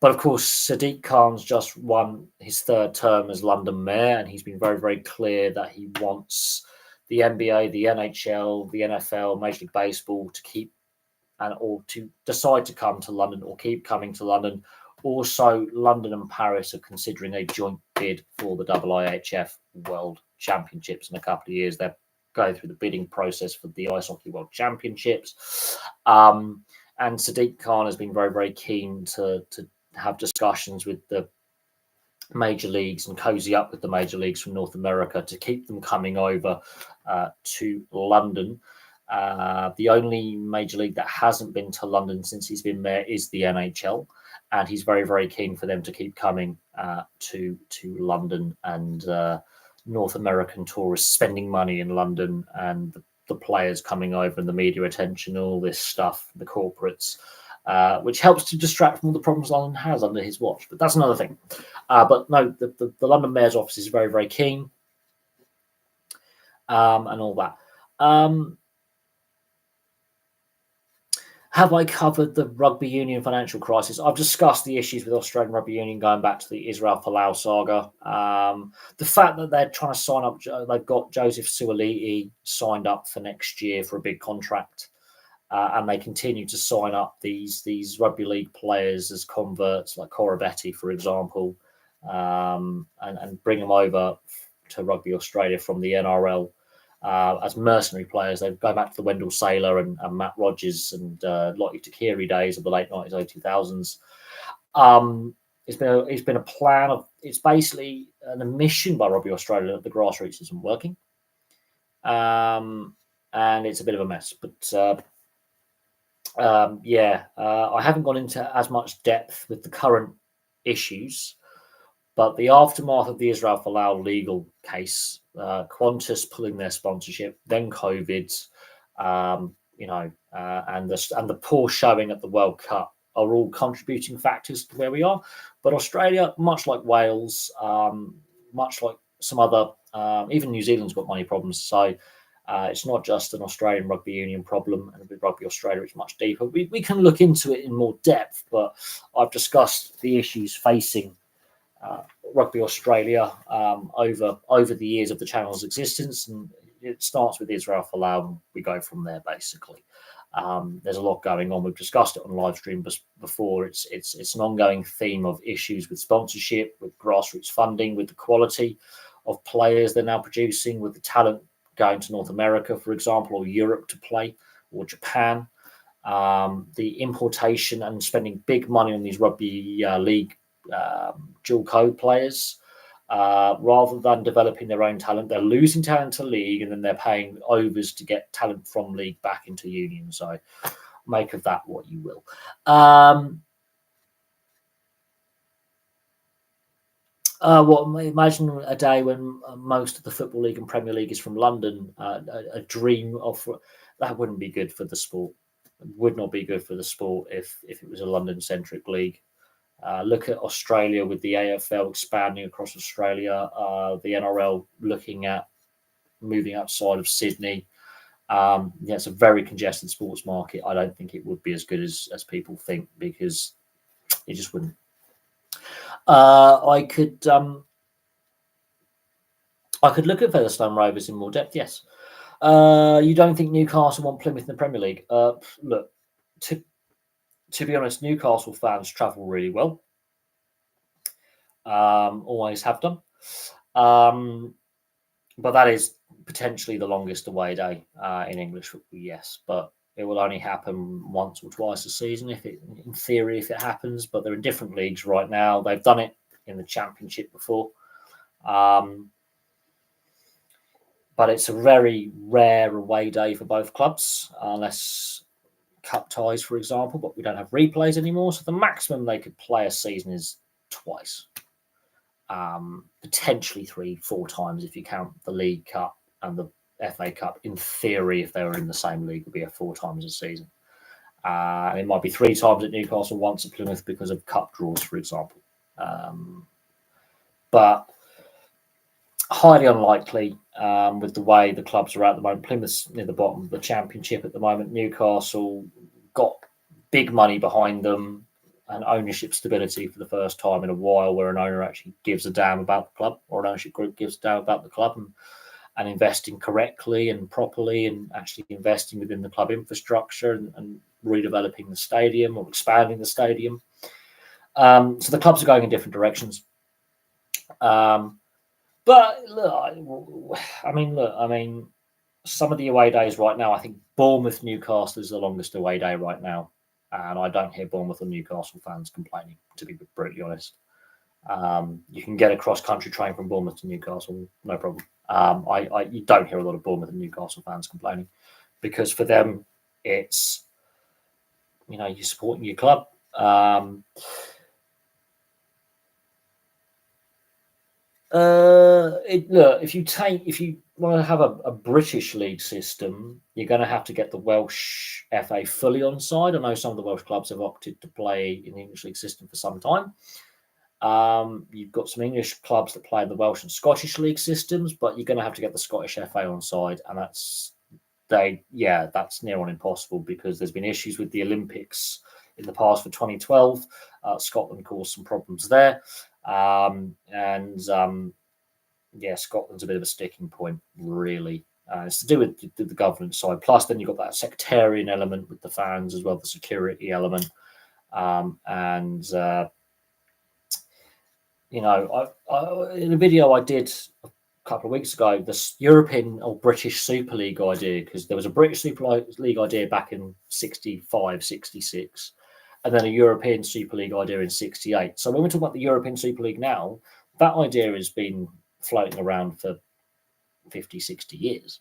Speaker 1: But of course, Sadiq Khan's just won his third term as London mayor, and he's been very, very clear that he wants the NBA, the NHL, the NFL, Major League Baseball to keep or to decide to come to London or keep coming to London. Also, London and Paris are considering a joint bid for the IIHF World Championships in a couple of years. They're going through the bidding process for the Ice Hockey World Championships. And Sadiq Khan has been very, very keen to have discussions with the major leagues and cozy up with the major leagues from North America to keep them coming over to London. The only major league that hasn't been to London since he's been there is the NHL, and he's very, very keen for them to keep coming to London, and North American tourists spending money in London, and the players coming over, and the media attention, all this stuff, the corporates, which helps to distract from all the problems London has under his watch. But that's another thing. But no, the London Mayor's office is very, very keen, and all that. Have I covered the rugby union financial crisis? I've discussed the issues with Australian rugby union going back to the Israel Folau saga. The fact that they're trying to sign up, they've got Joseph Suaalii signed up for next year for a big contract, and they continue to sign up these rugby league players as converts, like Corabetti, for example, and bring them over to Rugby Australia from the NRL. As mercenary players. They've gone back to the Wendell Saylor and Matt Rogers and Lottie Takiri days of the late 90s, early 2000s. It's been a plan of, it's basically an admission by Rugby Australia that the grassroots isn't working. And it's a bit of a mess. But I haven't gone into as much depth with the current issues. But the aftermath of the Israel Folau legal case, Qantas pulling their sponsorship, then COVID, and the poor showing at the World Cup are all contributing factors to where we are. But Australia, much like Wales, much like some other, even New Zealand's got money problems. So it's not just an Australian rugby union problem, and with Rugby Australia, it's much deeper. We can look into it in more depth, but I've discussed the issues facing Rugby Australia over the years of the channel's existence, and it starts with Israel Folau, and we go from there basically. There's a lot going on. We've discussed it on LiveStream before. It's an ongoing theme of issues with sponsorship, with grassroots funding, with the quality of players they're now producing, with the talent going to North America, for example, or Europe to play, or Japan. The importation and spending big money on these rugby league dual code players, rather than developing their own talent, they're losing talent to league, and then they're paying overs to get talent from league back into union. So make of that what you will. Imagine a day when most of the Football League and Premier League is from London. A dream of that wouldn't be good for the sport. It would not be good for the sport if it was a London-centric league. Look at Australia with the AFL expanding across Australia, the NRL looking at moving outside of Sydney. It's a very congested sports market. I don't think it would be as good as people think, because it just wouldn't. I could look at Featherstone Rovers in more depth, yes. You don't think Newcastle want Plymouth in the Premier League? Look, to be honest, Newcastle fans travel really well. Always have done. But that is potentially the longest away day in English football, yes. But it will only happen once or twice a season, in theory, if it happens. But they're in different leagues right now. They've done it in the Championship before. But it's a very rare away day for both clubs, unless cup ties, for example. But we don't have replays anymore, so the maximum they could play a season is twice. Potentially 3-4 times if you count the League Cup and the FA Cup. In theory, if they were in the same league, it would be 4 times a season. It might be 3 times at Newcastle, once at Plymouth because of cup draws, for example. But highly unlikely with the way the clubs are at the moment. Plymouth's near the bottom of the Championship at the moment. Newcastle got big money behind them and ownership stability for the first time in a while, where an owner actually gives a damn about the club, or an ownership group gives a damn about the club, and investing correctly and properly, and actually investing within the club infrastructure and redeveloping the stadium or expanding the stadium. So the clubs are going in different directions. But look, I mean, some of the away days right now, I think Bournemouth Newcastle is the longest away day right now. And I don't hear Bournemouth or Newcastle fans complaining, to be brutally honest. You can get a cross-country train from Bournemouth to Newcastle, no problem. You don't hear a lot of Bournemouth and Newcastle fans complaining, because for them, it's, you're supporting your club. If you want to have a British league system, you're going to have to get the Welsh FA fully on side. I know some of the Welsh clubs have opted to play in the English league system for some time. You've got some English clubs that play in the Welsh and Scottish league systems, but you're going to have to get the Scottish FA on side, and that's near on impossible, because there's been issues with the Olympics in the past for 2012. Scotland caused some problems there. Scotland's a bit of a sticking point, really. It's to do with the governance side. Plus, then you've got that sectarian element with the fans as well, the security element. In a video I did a couple of weeks ago, the European or British Super League idea, because there was a British Super League idea back in 65, 66. And then a European Super League idea in 68. So when we talk about the European Super League now, that idea has been floating around for 50, 60 years.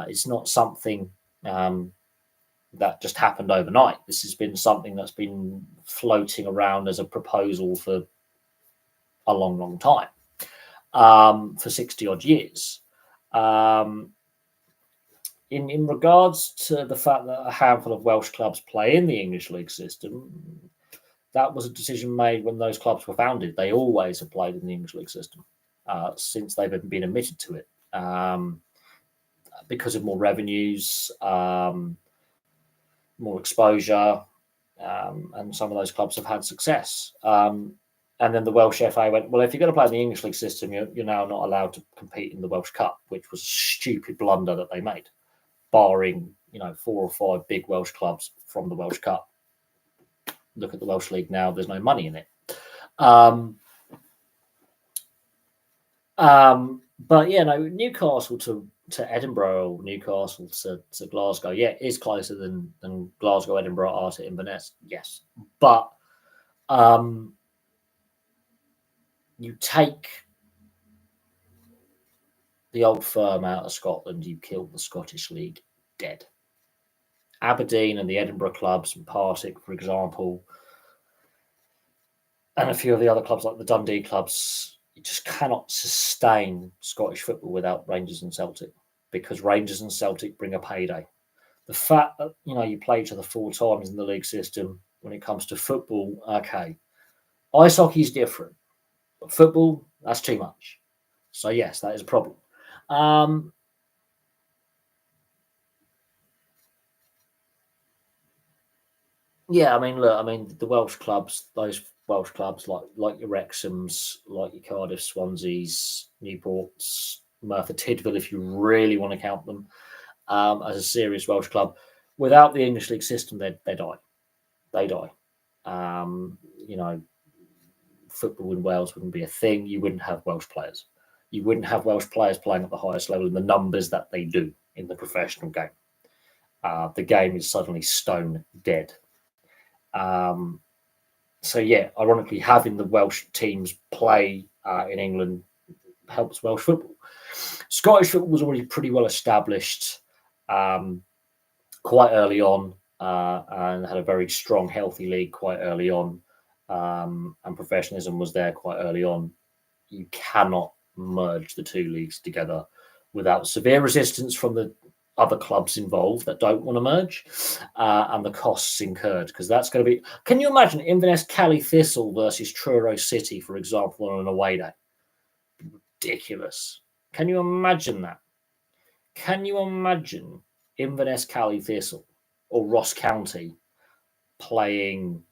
Speaker 1: It's not something that just happened overnight. This has been something that's been floating around as a proposal for a long, long time, for 60 odd years. In regards to the fact that a handful of Welsh clubs play in the English league system, that was a decision made when those clubs were founded. They always have played in the English league system since they've been admitted to it, because of more revenues, more exposure, and some of those clubs have had success. And then the Welsh FA went, well, if you're going to play in the English league system, you're now not allowed to compete in the Welsh Cup, which was a stupid blunder that they made. barring 4 or 5 big Welsh clubs from the Welsh Cup. Look at the Welsh League now; there's no money in it. But yeah, no, Newcastle to Edinburgh, or Newcastle to Glasgow, yeah, it is closer than Glasgow, Edinburgh are to Inverness, yes. But you take the Old Firm out of Scotland, you kill the Scottish League dead. Aberdeen and the Edinburgh clubs, and Partick, for example, and a few of the other clubs like the Dundee clubs, you just cannot sustain Scottish football without Rangers and Celtic, because Rangers and Celtic bring a payday. The fact that you play each other 4 times in the league system, when it comes to football, okay, ice hockey is different, but football, that's too much. So yes, that is a problem. Yeah, look, the Welsh clubs, those Welsh clubs like your Wrexhams, like your Cardiff, Swanseas, Newports, Merthyr Tydfil, if you really want to count them as a serious Welsh club, without the English league system, they die. They die. Football in Wales wouldn't be a thing. You wouldn't have Welsh players. You wouldn't have Welsh players playing at the highest level in the numbers that they do in the professional game. The game is suddenly stone dead. So yeah, ironically, having the Welsh teams play in England helps Welsh football. Scottish football was already pretty well established quite early on, and had a very strong, healthy league quite early on, and professionalism was there quite early on. You cannot merge the 2 leagues together without severe resistance from the other clubs involved that don't want to merge, and the costs incurred, because that's going to be. Can you imagine Inverness Cali Thistle versus Truro City, for example, on an away day? Ridiculous. Can you imagine that? Can you imagine Inverness Cali Thistle or Ross County playing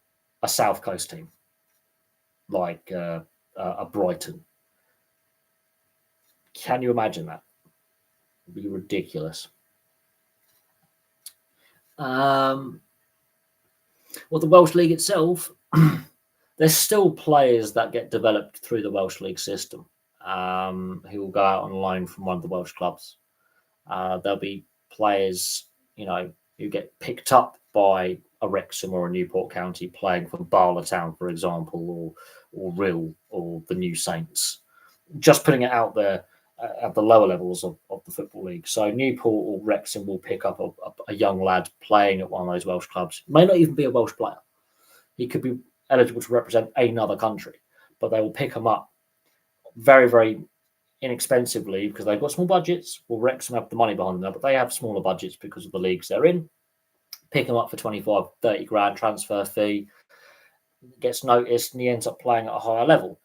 Speaker 1: a South Coast team like a Brighton? Can you imagine that? It'd be ridiculous. Well, the Welsh League itself, there's still players that get developed through the Welsh League system, who will go out on loan from one of the Welsh clubs. There'll be players, who get picked up by a Wrexham or a Newport County playing for Barlowtown, for example, or Rill or the New Saints. Just putting it out there at the lower levels of the Football League. So Newport or Wrexham will pick up a young lad playing at one of those Welsh clubs. May not even be a Welsh player. He could be eligible to represent another country, but they will pick him up very, very inexpensively because they've got small budgets. Well, Wrexham have the money behind them, but they have smaller budgets because of the leagues they're in. Pick him up for 25, 30 grand transfer fee, gets noticed, and he ends up playing at a higher level.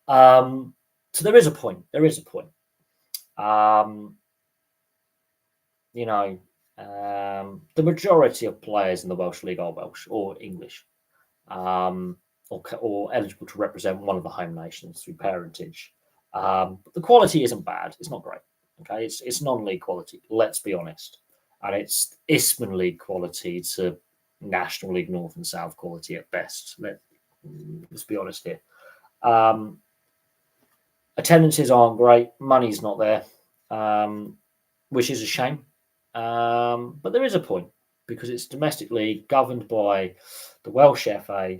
Speaker 1: So there is a point. The majority of players in the Welsh League are Welsh or English, or eligible to represent one of the home nations through parentage. But the quality isn't bad. It's not great. Okay, it's non-league quality. Let's be honest, and it's Isthmian League quality to National League North and South quality at best. Let's be honest here. Attendances aren't great. Money's not there, which is a shame. But there is a point because it's domestic league governed by the Welsh FA,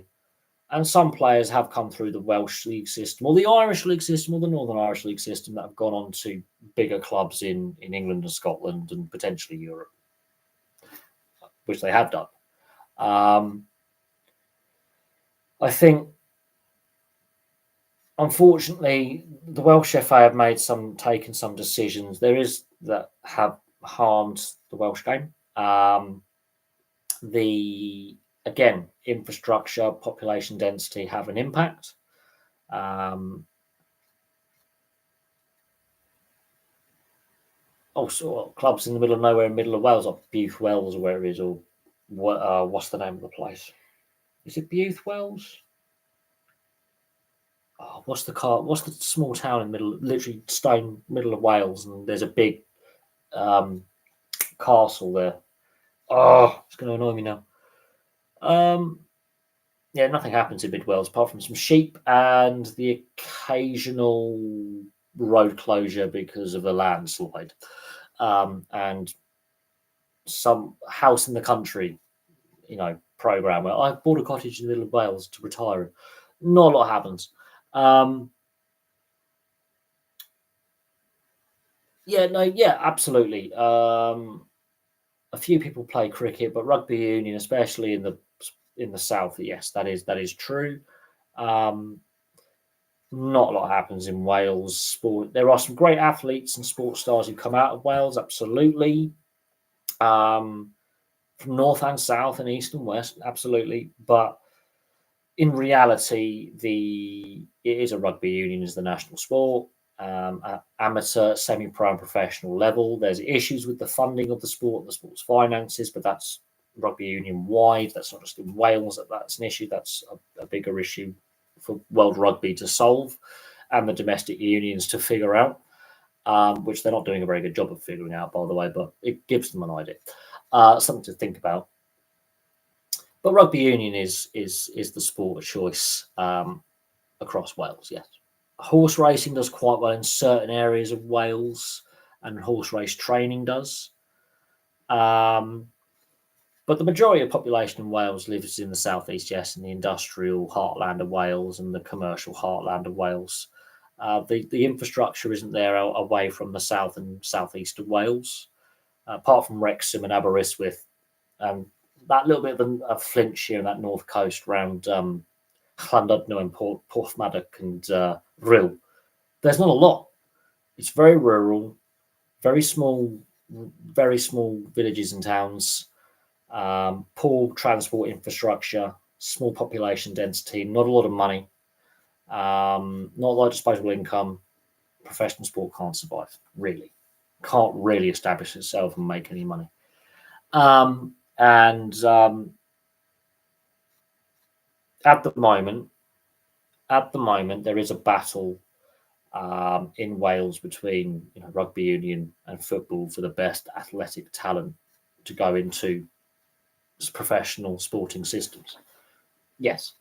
Speaker 1: and some players have come through the Welsh league system or the Irish league system or the Northern Irish league system that have gone on to bigger clubs in England and Scotland and potentially Europe, which they have done. I think, unfortunately, the Welsh FA have taken some decisions. There is that have harmed the Welsh game. Again, infrastructure, population density have an impact. Also, clubs in the middle of nowhere, in the middle of Wales, like Butte Wells or where it is, or what's the name of the place? Is it Butte Wells? Oh, what's the small town in the middle, literally stone middle of Wales, and there's a big castle there. Oh, it's going to annoy me now. Yeah, nothing happens in Mid Wales apart from some sheep and the occasional road closure because of a landslide, and some house in the country, program where I bought a cottage in the middle of Wales to retire in. Not a lot happens. Yeah, absolutely. A few people play cricket, but rugby union, especially in the south, yes, that is true. Not a lot happens in Wales sport. There are some great athletes and sports stars who come out of Wales, absolutely. From north and south and east and west, absolutely. But in reality, it is a rugby union is the national sport. At amateur, semi-pro, and professional level, there's issues with the funding of the sport, the sport's finances, but that's rugby union wide. That's not just in Wales that's an issue. That's a bigger issue for World Rugby to solve and the domestic unions to figure out, which they're not doing a very good job of figuring out, by the way, but it gives them an idea, something to think about. But rugby union is the sport of choice across Wales, yes. Horse racing does quite well in certain areas of Wales, and horse race training does. But the majority of population in Wales lives in the southeast, yes, in the industrial heartland of Wales and the commercial heartland of Wales. The infrastructure isn't there away from the south and southeast of Wales, apart from Wrexham and Aberystwyth, and that little bit of Flintshire and that north coast around Llandudno and Porthmadog and Rhyl. There's not a lot. It's very rural, very small villages and towns. Poor transport infrastructure, small population density, not a lot of money, not a lot of disposable income. Professional sport can't survive, really. Can't really establish itself and make any money. And at the moment, there is a battle in Wales between rugby union and football for the best athletic talent to go into professional sporting systems. Yes,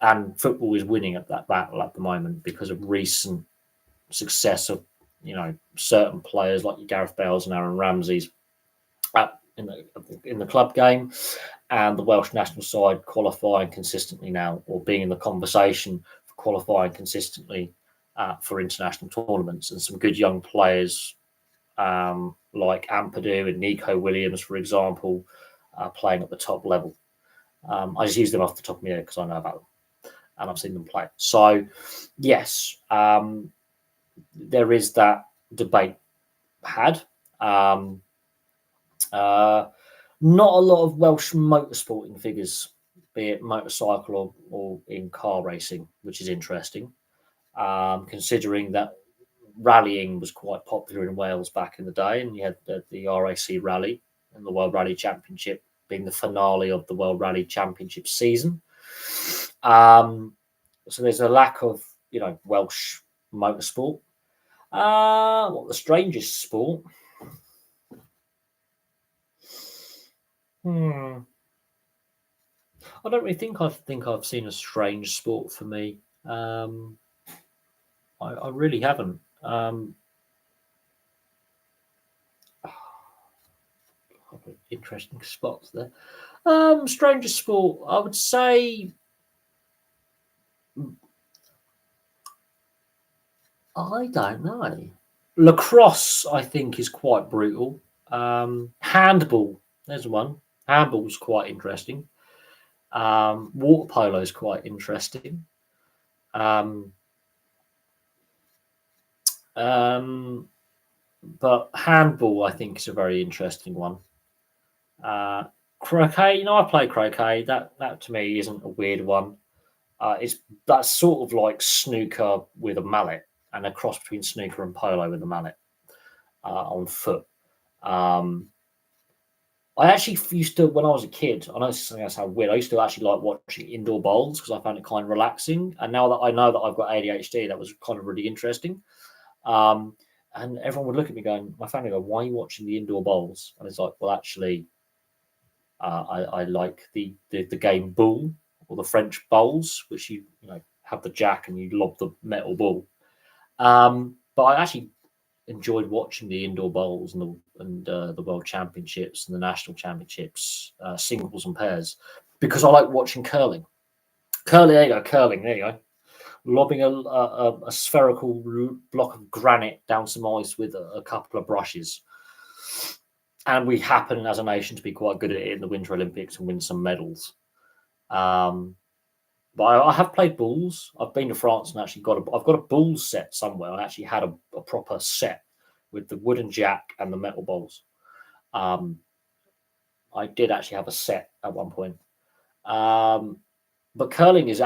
Speaker 1: and football is winning at that battle at the moment because of recent success of certain players like Gareth Bales and Aaron Ramsey's in the club game, and the Welsh national side qualifying consistently now, or being in the conversation for qualifying consistently for international tournaments, and some good young players like Ampadu and Nico Williams, for example, playing at the top level. I just use them off the top of my head because I know about them and I've seen them play. So, yes, there is that debate had. Not a lot of Welsh motorsporting figures, be it motorcycle or in car racing, which is interesting, considering that rallying was quite popular in Wales back in the day, and you had the RAC Rally and the World Rally Championship being the finale of the World Rally Championship season. So there's a lack of Welsh motorsport. What the strangest sport? I don't really think I've seen a strange sport for me. I really haven't. Interesting spots there. Strangest sport, I would say. I don't know. Lacrosse, I think, is quite brutal. Handball, there's one. Handball's quite interesting. Water polo is quite interesting. But handball, I think, is a very interesting one. Croquet, I play croquet. That to me isn't a weird one. That's sort of like snooker with a mallet, and a cross between snooker and polo with a mallet on foot. I actually used to, when I was a kid, I know this is something that sounds weird, I used to actually like watching indoor bowls because I found it kind of relaxing. And now that I know that I've got ADHD, that was kind of really interesting. And everyone would look at me going, my family go, why are you watching the indoor bowls? And it's like, well, actually, I like the game bull, or the French bowls, which you have the jack and you lob the metal ball. But I actually enjoyed watching the indoor bowls and the world championships and the national championships, singles and pairs, because I like watching curling. Curling, there you go, curling, there you go. Lobbing a spherical block of granite down some ice with a couple of brushes. And we happen as a nation to be quite good at it in the Winter Olympics and win some medals. But I have played balls. I've been to France and actually I've got a ball set somewhere. I actually had a proper set with the wooden jack and the metal balls. I did actually have a set at one point. But curling is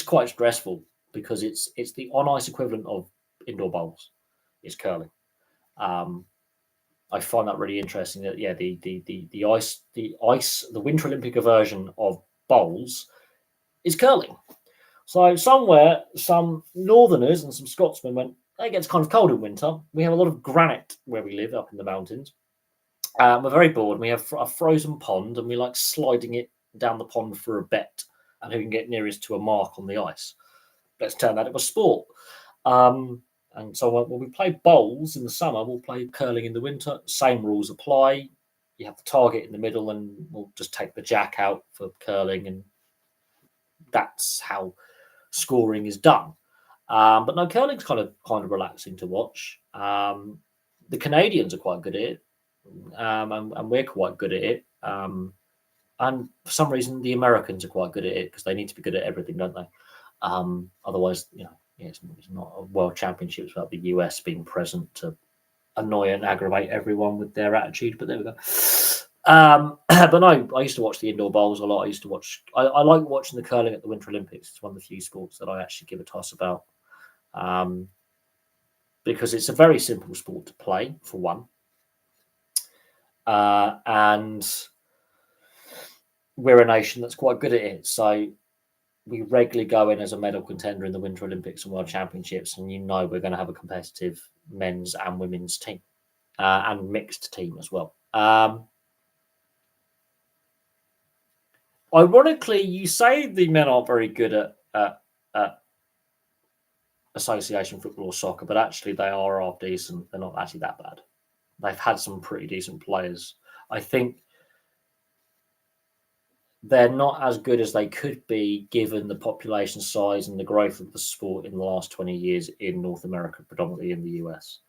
Speaker 1: quite stressful because it's the on ice equivalent of indoor bowls. Is curling. I find that really interesting. That the Winter Olympic version of bowls is curling. So somewhere, some Northerners and some Scotsmen went, it gets kind of cold in winter. We have a lot of granite where we live up in the mountains. We're very bored. We have a frozen pond and we like sliding it down the pond for a bet and who can get nearest to a mark on the ice. Let's turn that into a sport. And so when we play bowls in the summer, we'll play curling in the winter. Same rules apply. You have the target in the middle and we'll just take the jack out for curling, and that's how scoring is done. But no, curling's kind of relaxing to watch. The Canadians are quite good at it, and we're quite good at it. And for some reason, the Americans are quite good at it because they need to be good at everything, don't they? Otherwise, it's not a world championships without the US being present to annoy and aggravate everyone with their attitude. But there we go. But no, I used to watch the indoor bowls a lot. I like watching the curling at the Winter Olympics. It's one of the few sports that I actually give a toss about, because it's a very simple sport to play, for one, and we're a nation that's quite good at it. So we regularly go in as a medal contender in the Winter Olympics and World Championships, and we're going to have a competitive men's and women's team, and mixed team as well. Ironically, you say the men aren't very good at association football or soccer, but actually they are half decent. They're not actually that bad. They've had some pretty decent players. I think they're not as good as they could be given the population size and the growth of the sport in the last 20 years in North America, predominantly in the US.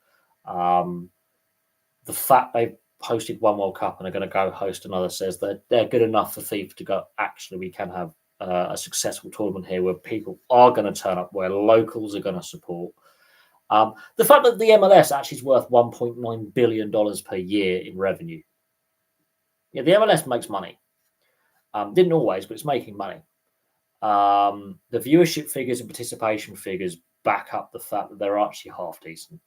Speaker 1: The fact they've hosted one World Cup and are going to go host another says that they're good enough for FIFA to go, actually, we can have a successful tournament here where people are going to turn up, where locals are going to support. The fact that the MLS actually is worth $1.9 billion per year in revenue. Yeah, the MLS makes money. Didn't always, but it's making money. The viewership figures and participation figures back up the fact that they're actually half decent.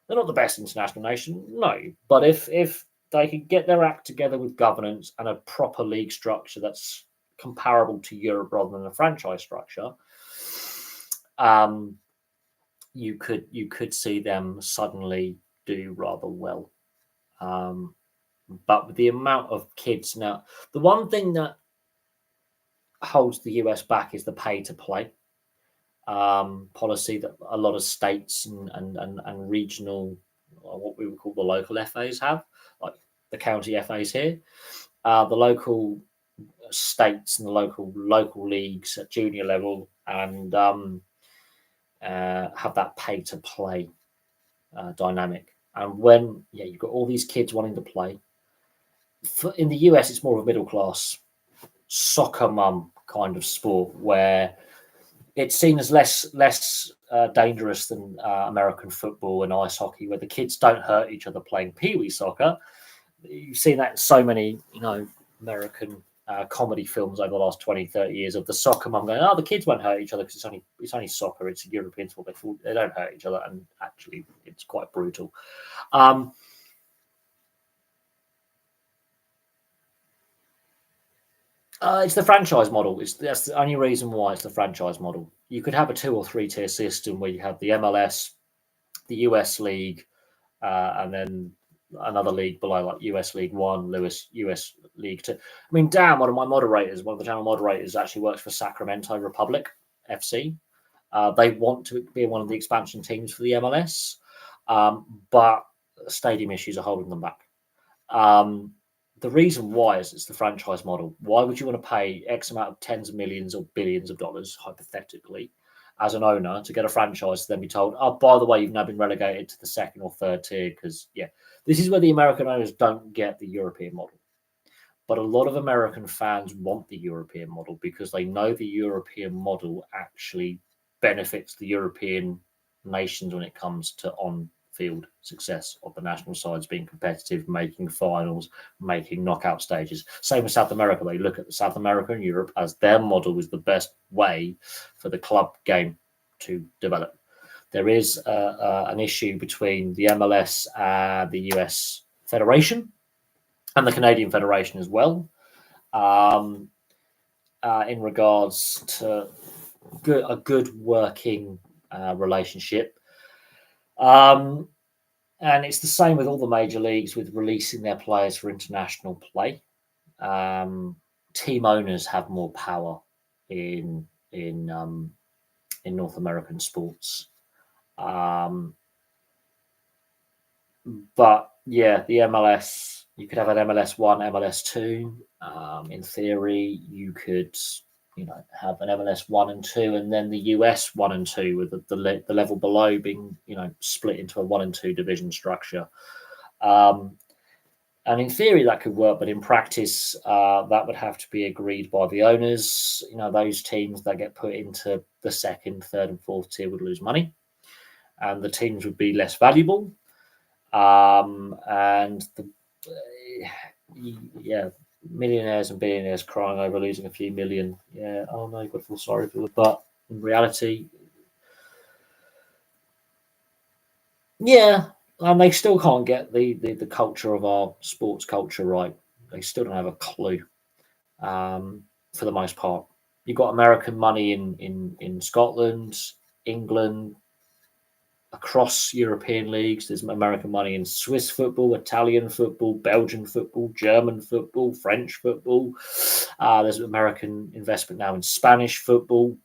Speaker 1: They're not the best international nation, no. But if they can get their act together with governance and a proper league structure that's comparable to Europe rather than a franchise structure, you could see them suddenly do rather well. But with the amount of kids now, the one thing that holds the US back is the pay to play policy that a lot of states and regional, or what we would call the local FAs have, like the county FAs here. The local states and the local leagues at junior level and have that pay to play dynamic. And when you've got all these kids wanting to play, in the US it's more of a middle class soccer mum kind of sport where it's seen as less dangerous than American football and ice hockey, where the kids don't hurt each other playing peewee soccer. You've seen that in so many, American comedy films over the last 20, 30 years of the soccer mum going, the kids won't hurt each other because it's only soccer, it's a European sport, they don't hurt each other, and actually it's quite brutal. It's the franchise model. That's the only reason why it's the franchise model. You could have a 2 or 3 tier system where you have the MLS, the US League, and then another league below, like US League One, US League Two. I mean, Dan, one of the channel moderators, actually works for Sacramento Republic FC. They want to be one of the expansion teams for the MLS, but stadium issues are holding them back. The reason why is it's the franchise model. Why would you want to pay X amount of tens of millions or billions of dollars, hypothetically, as an owner to get a franchise to then be told, oh, by the way, you've now been relegated to the second or third tier? Because, yeah, this is where the American owners don't get the European model. But a lot of American fans want the European model because they know the European model actually benefits the European nations when it comes to on-field success of the national sides being competitive, making finals, making knockout stages. Same with South America. They look at South America and Europe as their model is the best way for the club game to develop. There is an issue between the MLS and the US Federation and the Canadian Federation as well, in regards to a good working relationship. And it's the same with all the major leagues with releasing their players for international play. Team owners have more power in North American sports. But yeah, the MLS, you could have an MLS 1, MLS 2. In theory, you could, have an MLS 1 and 2, and then the US 1 and 2, with the level below being, split into a 1 and 2 division structure. And in theory, that could work, but in practice, that would have to be agreed by the owners. Those teams that get put into the second, third, and fourth tier would lose money, and the teams would be less valuable. And millionaires and billionaires crying over losing a few million. Yeah, oh no, you've got to feel sorry for them. But in reality, yeah, and they still can't get the culture of our sports culture right. They still don't have a clue, for the most part. You've got American money in Scotland, England, across European leagues. There's American money in Swiss football, Italian football, Belgian football, German football, French football. There's American investment now in Spanish football,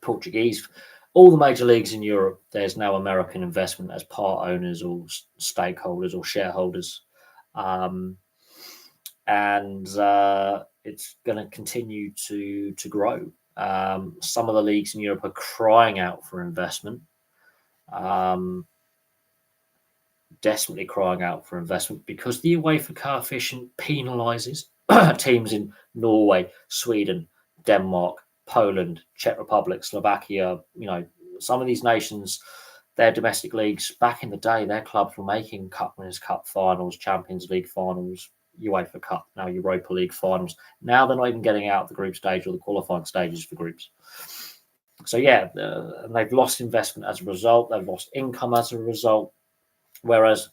Speaker 1: Portuguese. All the major leagues in Europe, there's now American investment as part owners or stakeholders or shareholders. And it's going to continue to grow. Some of the leagues in Europe are crying out for investment. Desperately crying out for investment because the UEFA coefficient penalises teams in Norway, Sweden, Denmark, Poland, Czech Republic, Slovakia. Some of these nations, their domestic leagues, back in the day, their clubs were making Cup Winners' Cup finals, Champions League finals, UEFA Cup, now Europa League finals. Now they're not even getting out of the group stage or the qualifying stages for groups. So yeah, they've lost investment as a result. They've lost income as a result. Whereas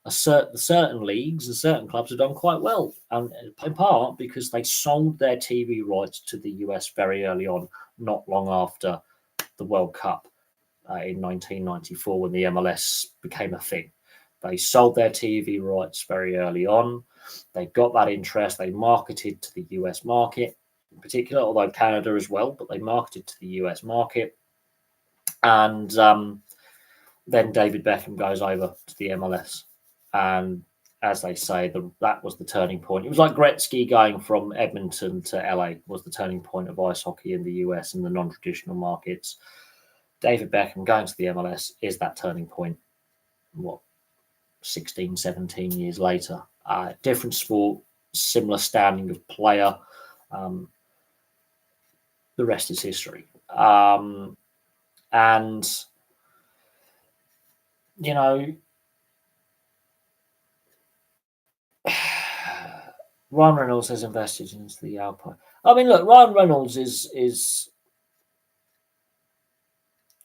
Speaker 1: certain leagues and certain clubs have done quite well, and in part because they sold their TV rights to the US very early on, not long after the World Cup in 1994 when the MLS became a thing. They sold their TV rights very early on. They got that interest. They marketed to the US market in particular, although Canada as well, but they marketed to the US market. And then David Beckham goes over to the MLS. And as they say, that was the turning point. It was like Gretzky going from Edmonton to LA was the turning point of ice hockey in the US and the non-traditional markets. David Beckham going to the MLS is that turning point. 16, 17 years later. Different sport, similar standing of player. The rest is history. And, Ryan Reynolds has invested into the Alpine. I mean, look, Ryan Reynolds is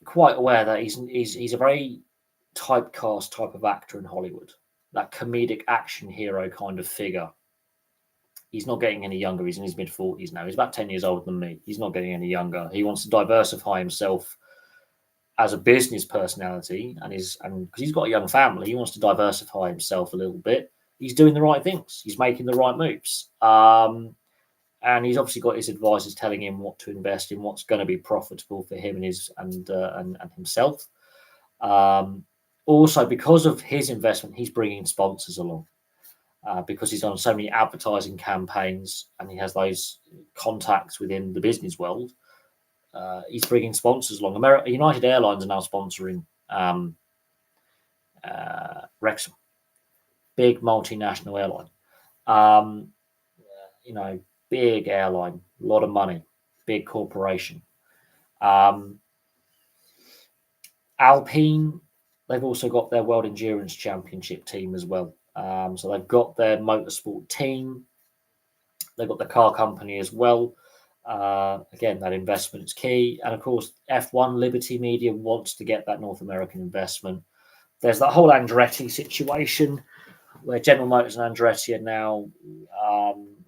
Speaker 1: quite aware that he's a very typecast type of actor in Hollywood, that comedic action hero kind of figure. He's not getting any younger. He's in his mid-40s now. He's about 10 years older than me. He's not getting any younger. He wants to diversify himself as a business personality, and because he's got a young family, he wants to diversify himself a little bit. He's doing the right things. He's making the right moves. And he's obviously got his advisors telling him what to invest in, what's going to be profitable for him and himself. Also, because of his investment, he's bringing sponsors along because he's on so many advertising campaigns and he has those contacts within the business world. He's bringing sponsors along. United Airlines are now sponsoring Wrexham, big multinational airline. Big airline, a lot of money, big corporation. Alpine, they've also got their World Endurance Championship team as well. So they've got their motorsport team. They've got the car company as well. Again, that investment is key. And of course, F1 Liberty Media wants to get that North American investment. There's that whole Andretti situation where General Motors and Andretti are now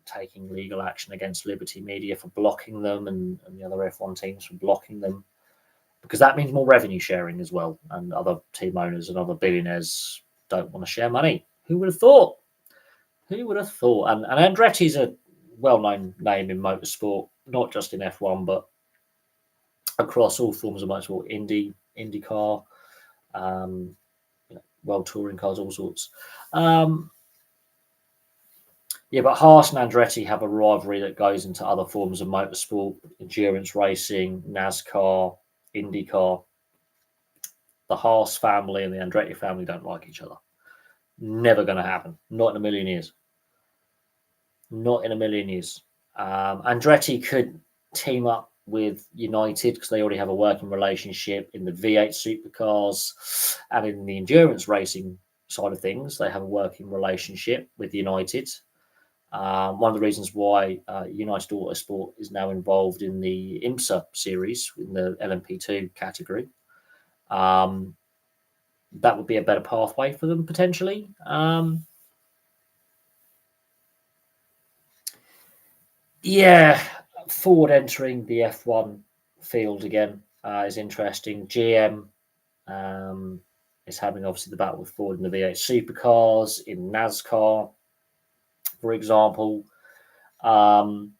Speaker 1: taking legal action against Liberty Media for blocking them and the other F1 teams for blocking them, because that means more revenue sharing as well. And other team owners and other billionaires don't want to share money. Who would have thought? Who would have thought? And Andretti's a well-known name in motorsport, not just in F1, but across all forms of motorsport, IndyCar, World Touring Cars, all sorts. But Haas and Andretti have a rivalry that goes into other forms of motorsport, endurance racing, NASCAR, IndyCar. The Haas family and the Andretti family don't like each other. Never going to happen. Not in a million years. Not in a million years. Andretti could team up with United because they already have a working relationship in the V8 supercars, and in the endurance racing side of things, they have a working relationship with United. One of the reasons why United Autosport is now involved in the IMSA series in the LMP2 category. That would be a better pathway for them potentially. Ford entering the F1 field again is interesting. GM is having obviously the battle with Ford in the V8 supercars, in NASCAR, for example. And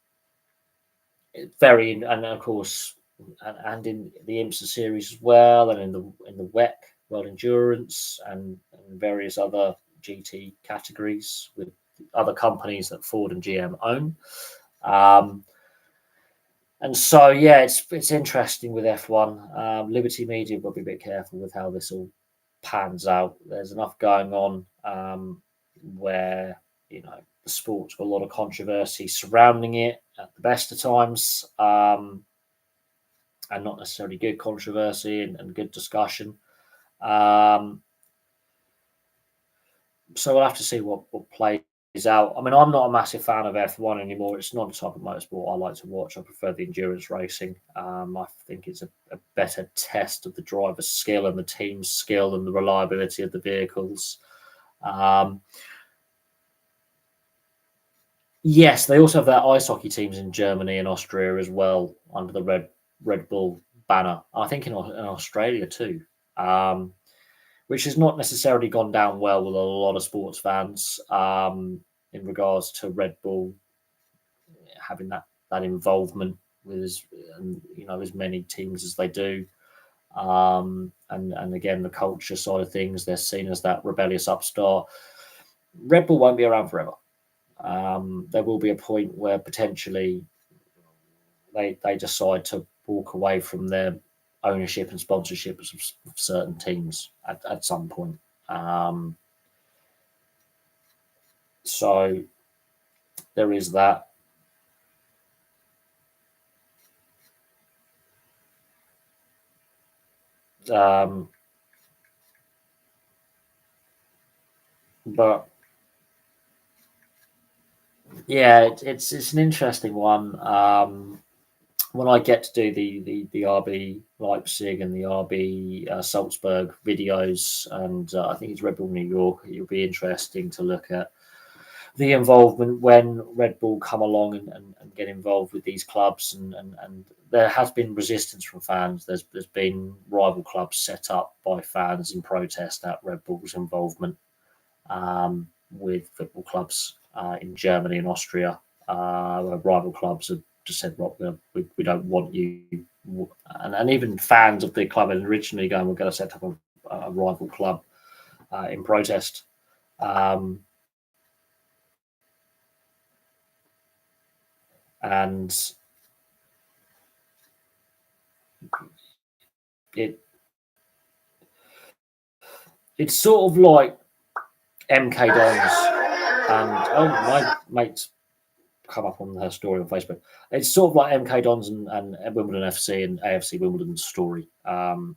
Speaker 1: of course, and in the IMSA series as well, and in the WEC, World Endurance, and various other GT categories with other companies that Ford and GM own. And so, it's interesting with F1. Liberty Media will be a bit careful with how this all pans out. There's enough going on where, the sport's got a lot of controversy surrounding it at the best of times, and not necessarily good controversy and good discussion. So we'll have to see what plays out. I mean, I'm not a massive fan of F1 anymore. It's not a type of motorsport I like to watch. I prefer the endurance racing. I think it's a better test of the driver's skill and the team's skill and the reliability of the vehicles. Yes, they also have their ice hockey teams in Germany and Austria as well under the Red Bull banner. I think in Australia too, which has not necessarily gone down well with a lot of sports fans in regards to Red Bull having that involvement with as many teams as they do. And again, the culture side of things, they're seen as that rebellious upstart. Red Bull won't be around forever. There will be a point where potentially they decide to walk away from their ownership and sponsorship of certain teams at some point. So there is that. But it's an interesting one. When I get to do the RB Leipzig and the RB Salzburg videos, and I think it's Red Bull New York, it'll be interesting to look at the involvement when Red Bull come along and get involved with these clubs, and there has been resistance from fans. There's been rival clubs set up by fans in protest at Red Bull's involvement with football clubs in Germany and Austria. Rival clubs have just said, "Rob, we don't want you," and even fans of the club had originally going, "We're going to set up a rival club in protest." And it's sort of like MK Dons, and my mates come up on her story on Facebook. It's sort of like MK Dons and Wimbledon FC and AFC Wimbledon's story, and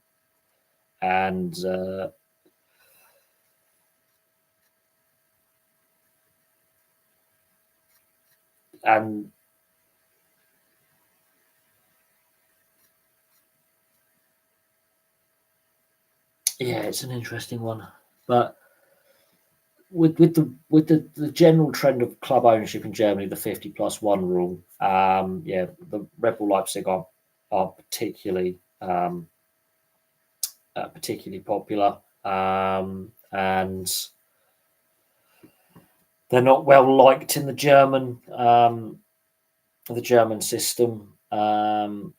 Speaker 1: yeah, it's an interesting one, but with the general trend of club ownership in Germany, the 50+1 rule, yeah, the Red Bull Leipzig are particularly particularly popular, and they're not well liked in the German system, and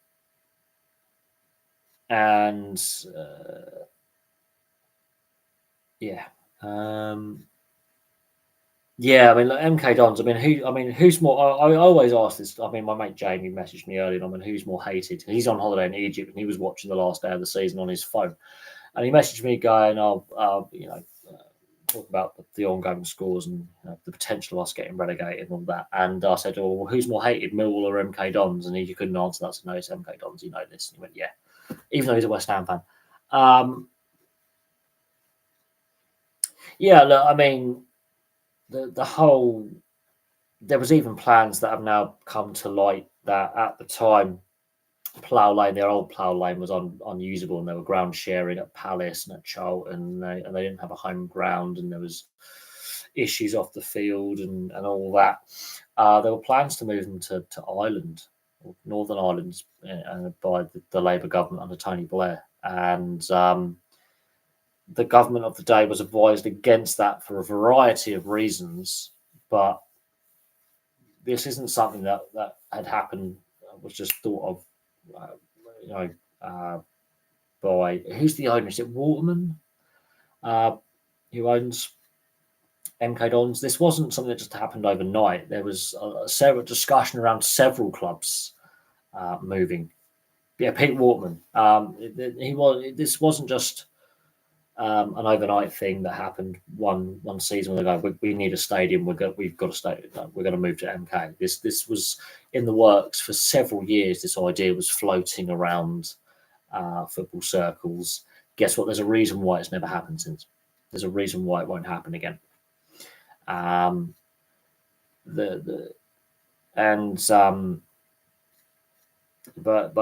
Speaker 1: yeah. Yeah, I mean, like MK Dons. I mean, who's more? I always ask this. I mean, my mate Jamie messaged me earlier. I mean, who's more hated? He's on holiday in Egypt, and he was watching the last day of the season on his phone, and he messaged me going, "Oh, talk about the ongoing scores and the potential of us getting relegated and all that." And I said, "Oh, well, who's more hated, Millwall or MK Dons?" And he couldn't answer that. So no, it's MK Dons. You know this. And he went, "Yeah," even though he's a West Ham fan. Yeah, look, I mean, the whole. There was even plans that have now come to light that at the time, Plough Lane, their old Plough Lane, was unusable, and they were ground sharing at Palace and at Charlton, and they didn't have a home ground, and there was issues off the field and all that. There were plans to move them to Ireland, or Northern Ireland, by the Labour government under Tony Blair, and the government of the day was advised against that for a variety of reasons, but this isn't something that had happened. Was just thought of, by who's the owner? Is it Waterman, who owns MK Dons? This wasn't something that just happened overnight. There was several discussion around several clubs moving. Yeah, Pete Waterman. This wasn't just an overnight thing that happened one season when they go, we need a stadium. We've got a stadium. We're going to move to MK. This was in the works for several years. This idea was floating around football circles. Guess what? There's a reason why it's never happened since. There's a reason why it won't happen again. But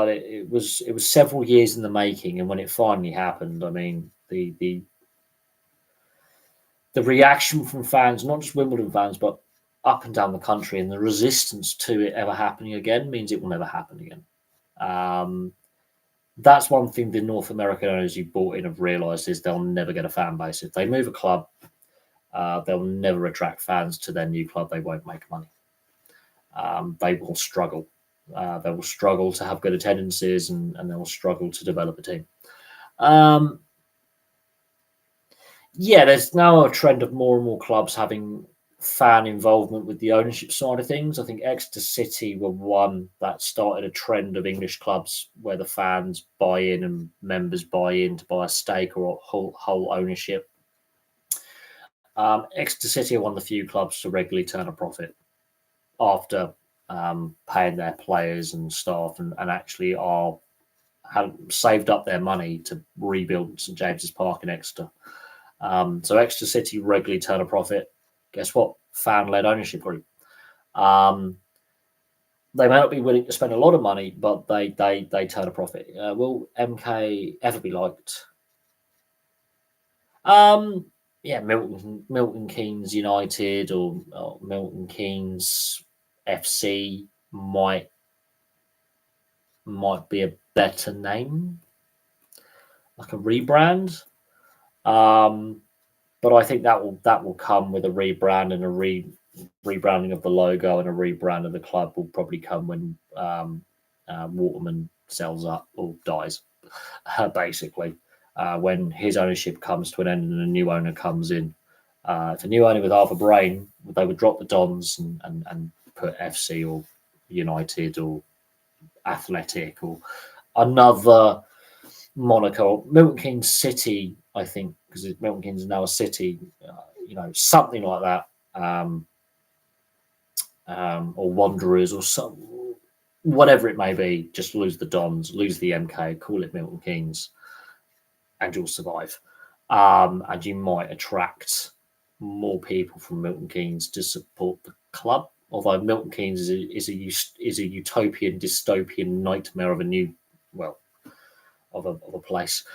Speaker 1: it was several years in the making, and when it finally happened, I mean, the reaction from fans, not just Wimbledon fans, but up and down the country, and the resistance to it ever happening again means it will never happen again. That's one thing the North American owners who bought in have realised is they'll never get a fan base. If they move a club, they'll never attract fans to their new club. They won't make money. They will struggle. They will struggle to have good attendances, and they will struggle to develop a team. Yeah, there's now a trend of more and more clubs having fan involvement with the ownership side of things. I think Exeter City were one that started a trend of English clubs where the fans buy in and members buy in to buy a stake or whole ownership. Exeter City are one of the few clubs to regularly turn a profit after paying their players and staff, and actually have saved up their money to rebuild St James's Park in Exeter. So Exeter City regularly turn a profit. Guess what? Fan-led ownership group. They may not be willing to spend a lot of money, but they turn a profit. Will MK ever be liked? Milton Keynes United or Milton Keynes FC might be a better name, like a rebrand. But I think that will come with a rebrand and rebranding of the logo, and a rebrand of the club will probably come when Waterman sells up or dies, basically. When his ownership comes to an end and a new owner comes in. If a new owner with half a brain, they would drop the Dons and put FC or United or Athletic or another moniker. Milton Keynes City, I think, because Milton Keynes is now a city, something like that, or Wanderers or some, whatever it may be. Just lose the Dons, lose the MK, call it Milton Keynes, and you'll survive. And you might attract more people from Milton Keynes to support the club. Although Milton Keynes is a utopian, dystopian nightmare of a new, of a place.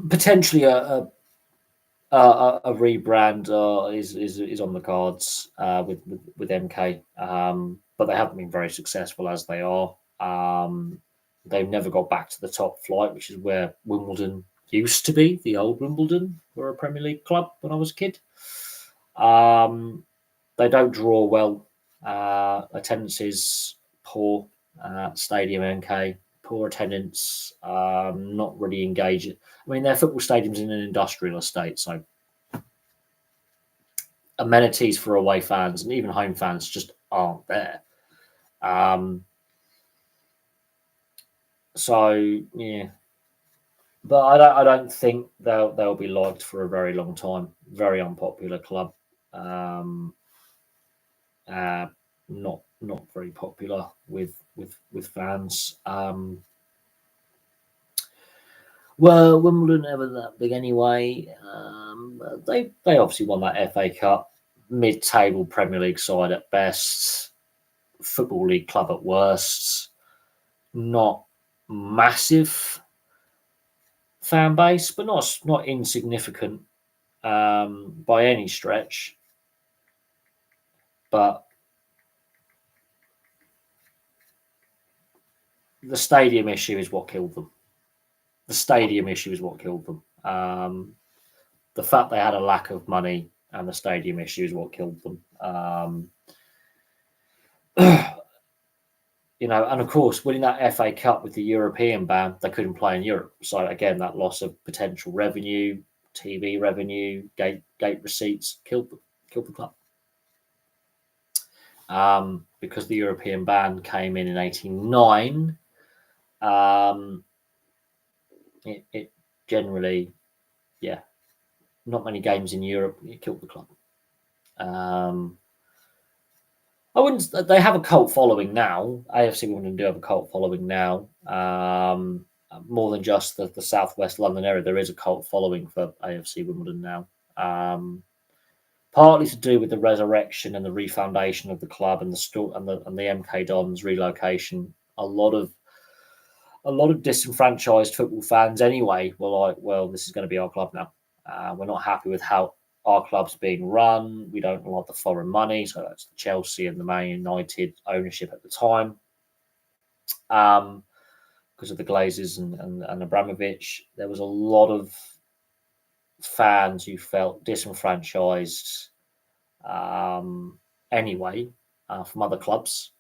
Speaker 1: Potentially a rebrand is on the cards with MK, but they haven't been very successful as they are. They've never got back to the top flight, which is where Wimbledon used to be. The old Wimbledon were a Premier League club when I was a kid. They don't draw well. Attendance is poor. Stadium MK, poor attendance. Not really engaging. I mean, their football stadium's in an industrial estate, so amenities for away fans and even home fans just aren't there. So yeah, but I don't think they'll be liked for a very long time. Very unpopular club. Not very popular with fans. Well, Wimbledon never that big anyway. They obviously won that FA Cup, mid-table Premier League side at best, Football League club at worst. Not massive fan base, but not insignificant by any stretch. But the stadium issue is what killed them. The stadium issue is what killed them. The fact they had a lack of money and the stadium issue is what killed them. And of course, winning that FA Cup with the European ban, they couldn't play in Europe. So again, that loss of potential revenue, TV revenue, gate receipts killed the club. Because the European ban came in '89. It generally, not many games in Europe. It killed the club. I wouldn't. They have a cult following now. AFC Wimbledon do have a cult following now. More than just the Southwest London area, there is a cult following for AFC Wimbledon now. Partly to do with the resurrection and the refoundation of the club and the MK Dons relocation. A lot of disenfranchised football fans anyway were like, well, this is going to be our club now. We're not happy with how our club's being run. We don't like the foreign money. So that's the Chelsea and the Man United ownership at the time. Because of the Glazers and Abramovich, there was a lot of fans who felt disenfranchised anyway from other clubs.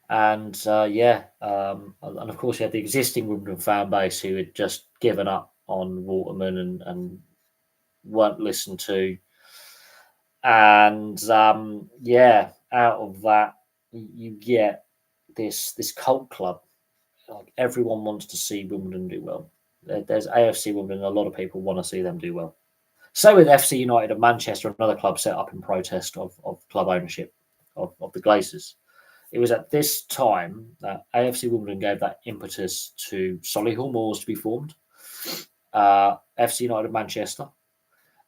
Speaker 1: And and of course you had the existing Wimbledon fan base who had just given up on Waterman and weren't listened to. And out of that you get this cult club. Like everyone wants to see Wimbledon do well. There's AFC Wimbledon, a lot of people want to see them do well. So with FC United of Manchester, another club set up in protest of club ownership of the Glazers. It was at this time that AFC Wimbledon gave that impetus to Solihull Moors to be formed, FC United of Manchester,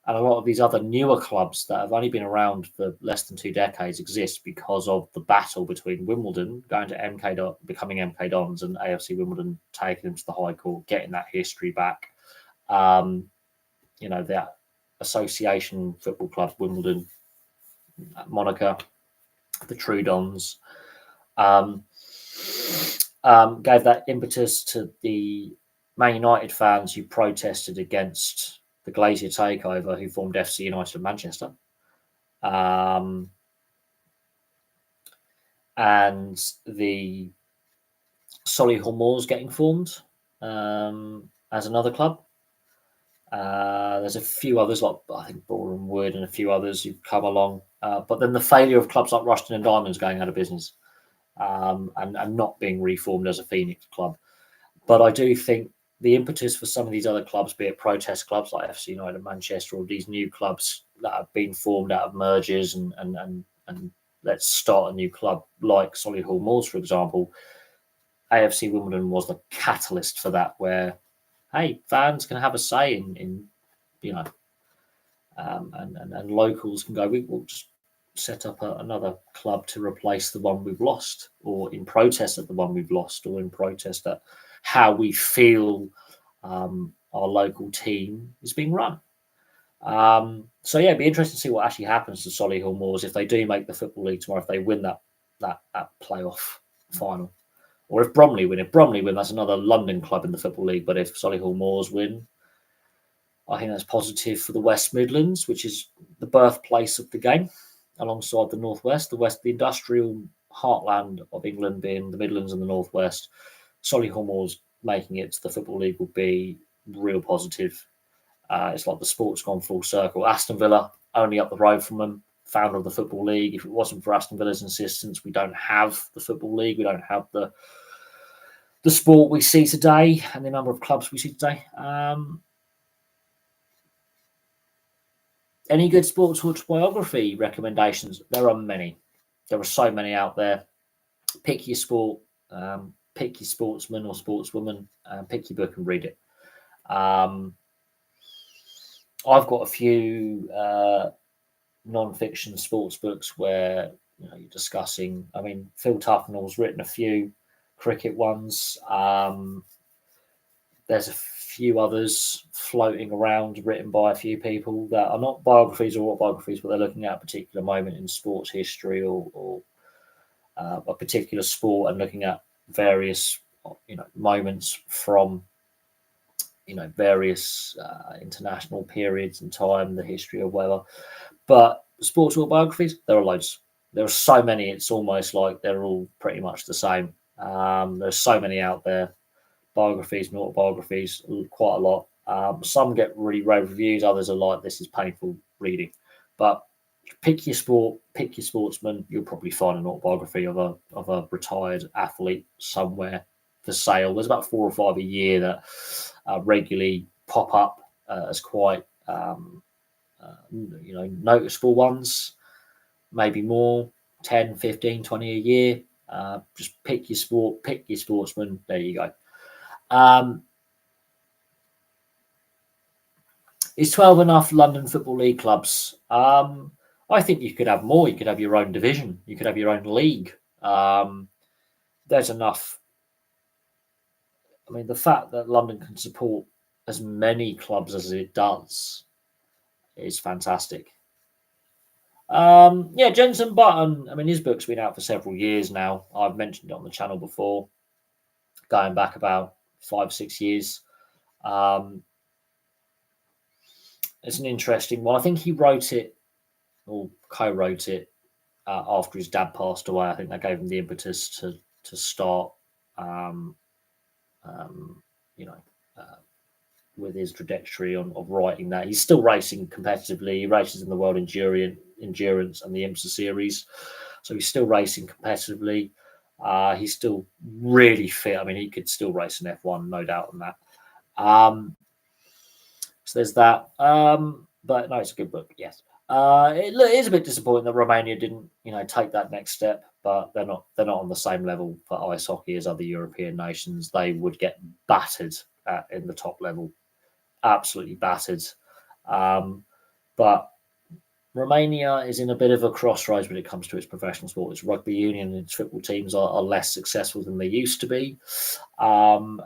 Speaker 1: And a lot of these other newer clubs that have only been around for less than 2 decades exist because of the battle between Wimbledon going to becoming MK Dons, and AFC Wimbledon taking them to the High Court, getting that history back. That association football club, Wimbledon, moniker, the True Dons, gave that impetus to the Man United fans who protested against the Glazier takeover, who formed FC United of Manchester. And the Solihull Moors getting formed as another club. There's a few others, like I think Boreham Wood and a few others who've come along. But then the failure of clubs like Rushden and Diamonds going out of business and not being reformed as a Phoenix club. But I do think the impetus for some of these other clubs, be it protest clubs like FC United Manchester, or these new clubs that have been formed out of mergers and let's start a new club like Solihull Moors, for example. AFC Wimbledon was the catalyst for that, where, hey, fans can have a say in and locals can go, we'll just set up another club to replace the one we've lost, or in protest at the one we've lost, or in protest at how we feel our local team is being run. So yeah, it'd be interesting to see what actually happens to Solihull Moors if they do make the Football League tomorrow, if they win that playoff final. Or if Bromley win. If Bromley win, that's another London club in the Football League. But if Solihull Moors win, I think that's positive for the West Midlands, which is the birthplace of the game, alongside the Northwest. The industrial heartland of England being the Midlands and the Northwest. Solihull Moors making it to the Football League would be real positive. It's like the sport's gone full circle. Aston Villa, only up the road from them, founder of the Football League. If it wasn't for Aston Villa's insistence, we don't have the Football League. We don't have the sport we see today and the number of clubs we see today. Any good sports autobiography recommendations? There are many. There are so many out there. Pick your sport, pick your sportsman or sportswoman, pick your book and read it. I've got a few non-fiction sports books where you're discussing. I mean, Phil Tufnell's written a few cricket ones. There's a few others floating around written by a few people that are not biographies or autobiographies, but they're looking at a particular moment in sports history or a particular sport and looking at various moments from various international periods and time, the history or whatever. But sports autobiographies, there are loads. There are so many, it's almost like they're all pretty much the same. There's so many out there, biographies and autobiographies, quite a lot. Some get really rave reviews, others are like, this is painful reading. But pick your sport, pick your sportsman, you'll probably find an autobiography of a retired athlete somewhere for sale. There's about 4 or 5 a year that regularly pop up as quite noticeable ones, maybe more, 10, 15, 20 a year. Just pick your sport, pick your sportsman. There you go. Is 12 enough London Football League clubs? I think you could have more. You could have your own division. You could have your own league. There's enough. I mean, the fact that London can support as many clubs as it does is fantastic. Jensen Button, I mean, his book's been out for several years now. I've mentioned it on the channel before, going back about 5-6 years. It's an interesting one. I think he wrote it or co-wrote it after his dad passed away. I think that gave him the impetus to start, with his trajectory of writing that. He's still racing competitively. He races in the World Endurance and the IMSA series. So he's still racing competitively. He's still really fit. I mean, he could still race an F1, no doubt on that. So there's that. But no, it's a good book, yes. It is a bit disappointing that Romania didn't, take that next step, but they're not on the same level for ice hockey as other European nations. They would get battered in the top level, absolutely battered. But Romania is in a bit of a crossroads when it comes to its professional sport. Its rugby union and its football teams are less successful than they used to be. And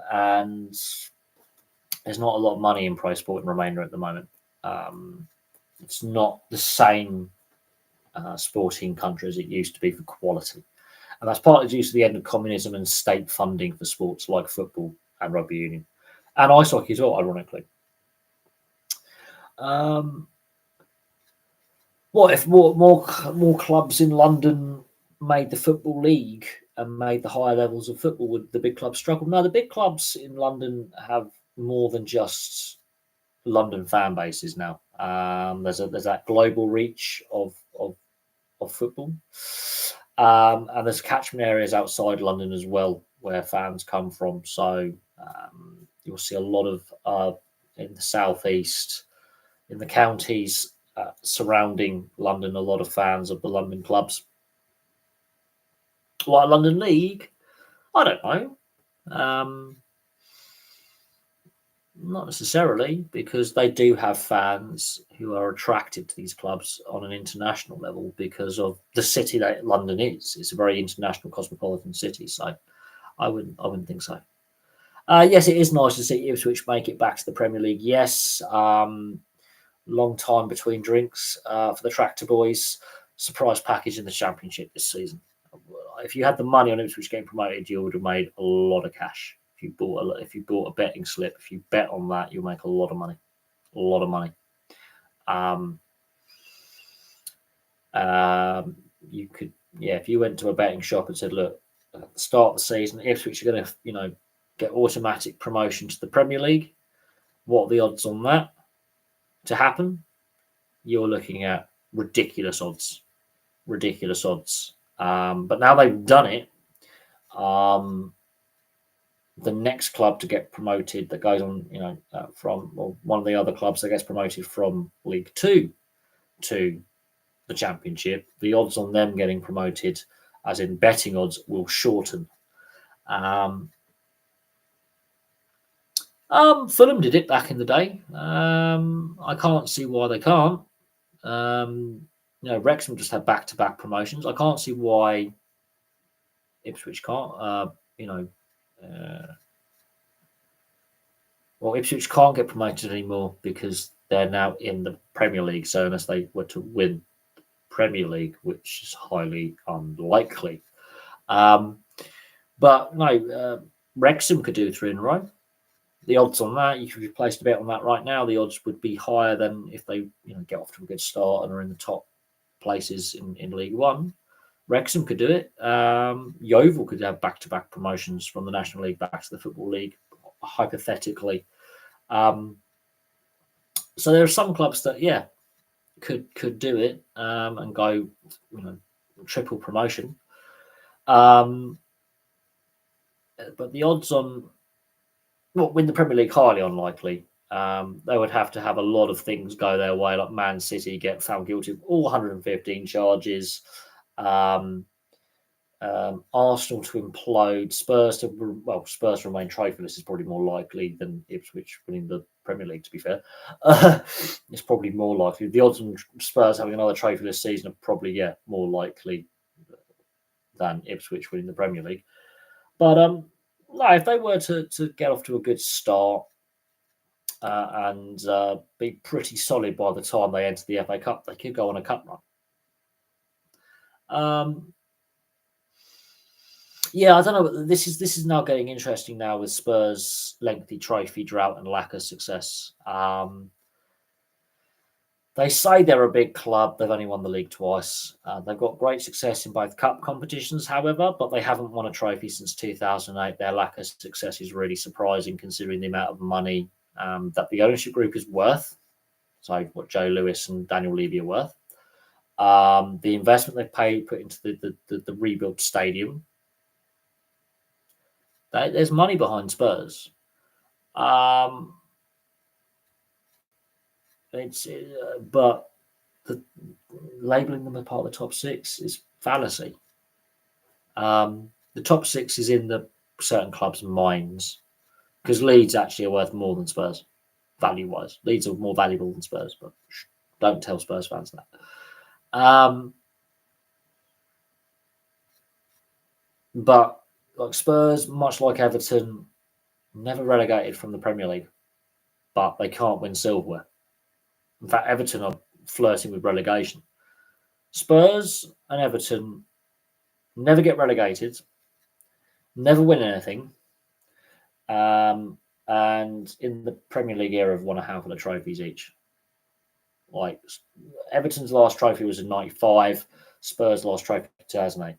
Speaker 1: there's not a lot of money in pro sport in Romania at the moment. It's not the same sporting country as it used to be for quality. And that's partly due to the end of communism and state funding for sports like football and rugby union. And ice hockey as well, ironically. What if more clubs in London made the football league and made the higher levels of football? Would the big clubs struggle? No, the big clubs in London have more than just London fan bases now. There's that global reach of football, and there's catchment areas outside London as well where fans come from. So you'll see a lot of in the southeast, in the counties surrounding London, a lot of fans of the London clubs. Like London League, I don't know. Not necessarily, because they do have fans who are attracted to these clubs on an international level because of the city that London is. It's a very international, cosmopolitan city, so I wouldn't think so. Yes, it is nice to see Ipswich make it back to the Premier League. Yes, long time between drinks for the Tractor Boys. Surprise package in the Championship this season. If you had the money on Ipswich getting promoted, you would have made a lot of cash. If you bought a betting slip, if you bet on that, you'll make a lot of money. A lot of money. You could, if you went to a betting shop and said, look, at the start of the season, Ipswich are going to, get automatic promotion to the Premier League. What are the odds on that to happen? You're looking at ridiculous odds. Ridiculous odds. But now they've done it, the next club to get promoted that goes on, from one of the other clubs that gets promoted from League Two to the Championship, the odds on them getting promoted, as in betting odds, will shorten. Fulham did it back in the day. I can't see why they can't. Wrexham just had back-to-back promotions. I can't see why Ipswich can't. Ipswich can't get promoted anymore because they're now in the Premier League. So unless they were to win the Premier League, which is highly unlikely. But no, Wrexham could do 3 in a row. The odds on that, you could place a bet on that right now. The odds would be higher than if they get off to a good start and are in the top places in League One. Wrexham could do it. Yeovil could have back-to-back promotions from the National League back to the Football League, hypothetically. So there are some clubs that, could do it and go, triple promotion. But the odds on win the Premier League, highly unlikely. They would have to have a lot of things go their way, like Man City get found guilty of all 115 charges, Arsenal to implode, Spurs remain trophyless is probably more likely than Ipswich winning the Premier League, to be fair. It's probably more likely. The odds on Spurs having another trophyless season are probably, more likely than Ipswich winning the Premier League. But no, if they were to get off to a good start and be pretty solid by the time they enter the FA Cup, they could go on a cup run. I don't know. This is now getting interesting now with Spurs' lengthy trophy drought and lack of success. They say they're a big club. They've only won the league twice. They've got great success in both cup competitions, however, but they haven't won a trophy since 2008. Their lack of success is really surprising considering the amount of money that the ownership group is worth. So what Joe Lewis and Daniel Levy are worth. The investment they've put into the rebuilt stadium. There's money behind Spurs. But labelling them as part of the top 6 is fallacy. The top 6 is in the certain clubs' minds because Leeds actually are worth more than Spurs, value-wise. Leeds are more valuable than Spurs, but Don't tell Spurs fans that. But like Spurs, much like Everton, never relegated from the Premier League, but they can't win silverware. In fact, Everton are flirting with relegation. Spurs and Everton never get relegated, never win anything, and in the Premier League era have won a handful of trophies each. Like Everton's last trophy was in '95, Spurs' last trophy in 2008.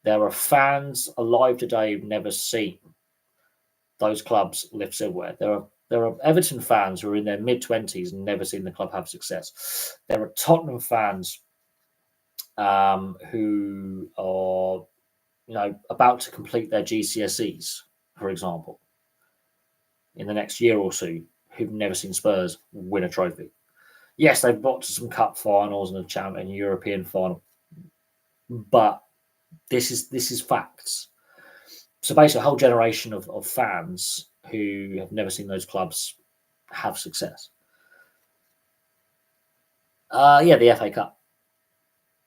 Speaker 1: There are fans alive today who've never seen those clubs lift silverware. There are Everton fans who are in their mid-20s and never seen the club have success. There are Tottenham fans who are, about to complete their GCSEs, for example, in the next year or so, who've never seen Spurs win a trophy. Yes, they've got to some cup finals and a champion European final, but this is facts. So basically, a whole generation of fans who have never seen those clubs have success. The FA Cup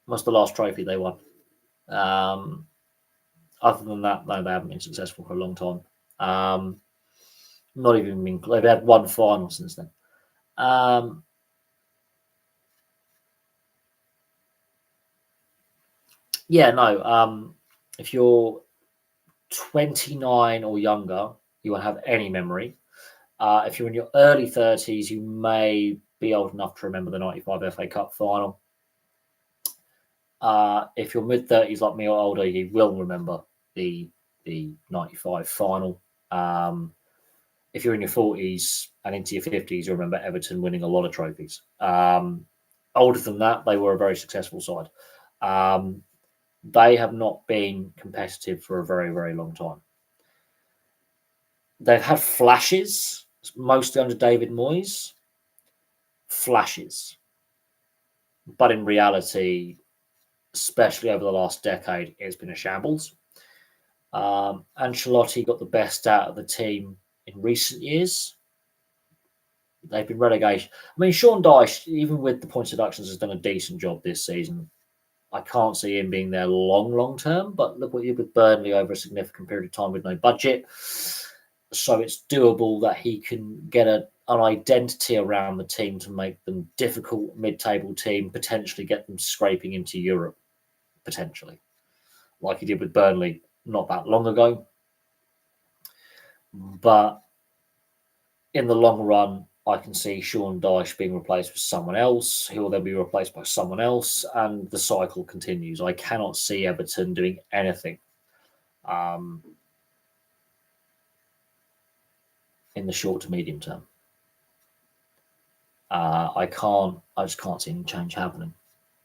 Speaker 1: was the last trophy they won. Other than that, no, they haven't been successful for a long time. Not even been. They've had one final since then. If you're 29 or younger, you won't have any memory. If you're in your early 30s, you may be old enough to remember the 95 FA Cup final. If you're mid 30s like me or older, you will remember the 95 final. If you're in your 40s and into your 50s, you'll remember Everton winning a lot of trophies. Older than that, they were a very successful side. They have not been competitive for a very, very long time. They've had flashes, mostly under David Moyes. Flashes. But in reality, especially over the last decade, it's been a shambles. Ancelotti got the best out of the team in recent years. They've been relegation. I mean, Sean Dyche, even with the points deductions, has done a decent job this season. I can't see him being there long term, but look what you did with Burnley over a significant period of time with no budget. So it's doable that he can get an identity around the team to make them difficult mid-table team, potentially get them scraping into Europe, potentially, like he did with Burnley not that long ago. But in the long run, I can see Sean Dyche being replaced with someone else, who will then be replaced by someone else, and the cycle continues. I cannot see Everton doing anything in the short to medium term. I just can't see any change happening,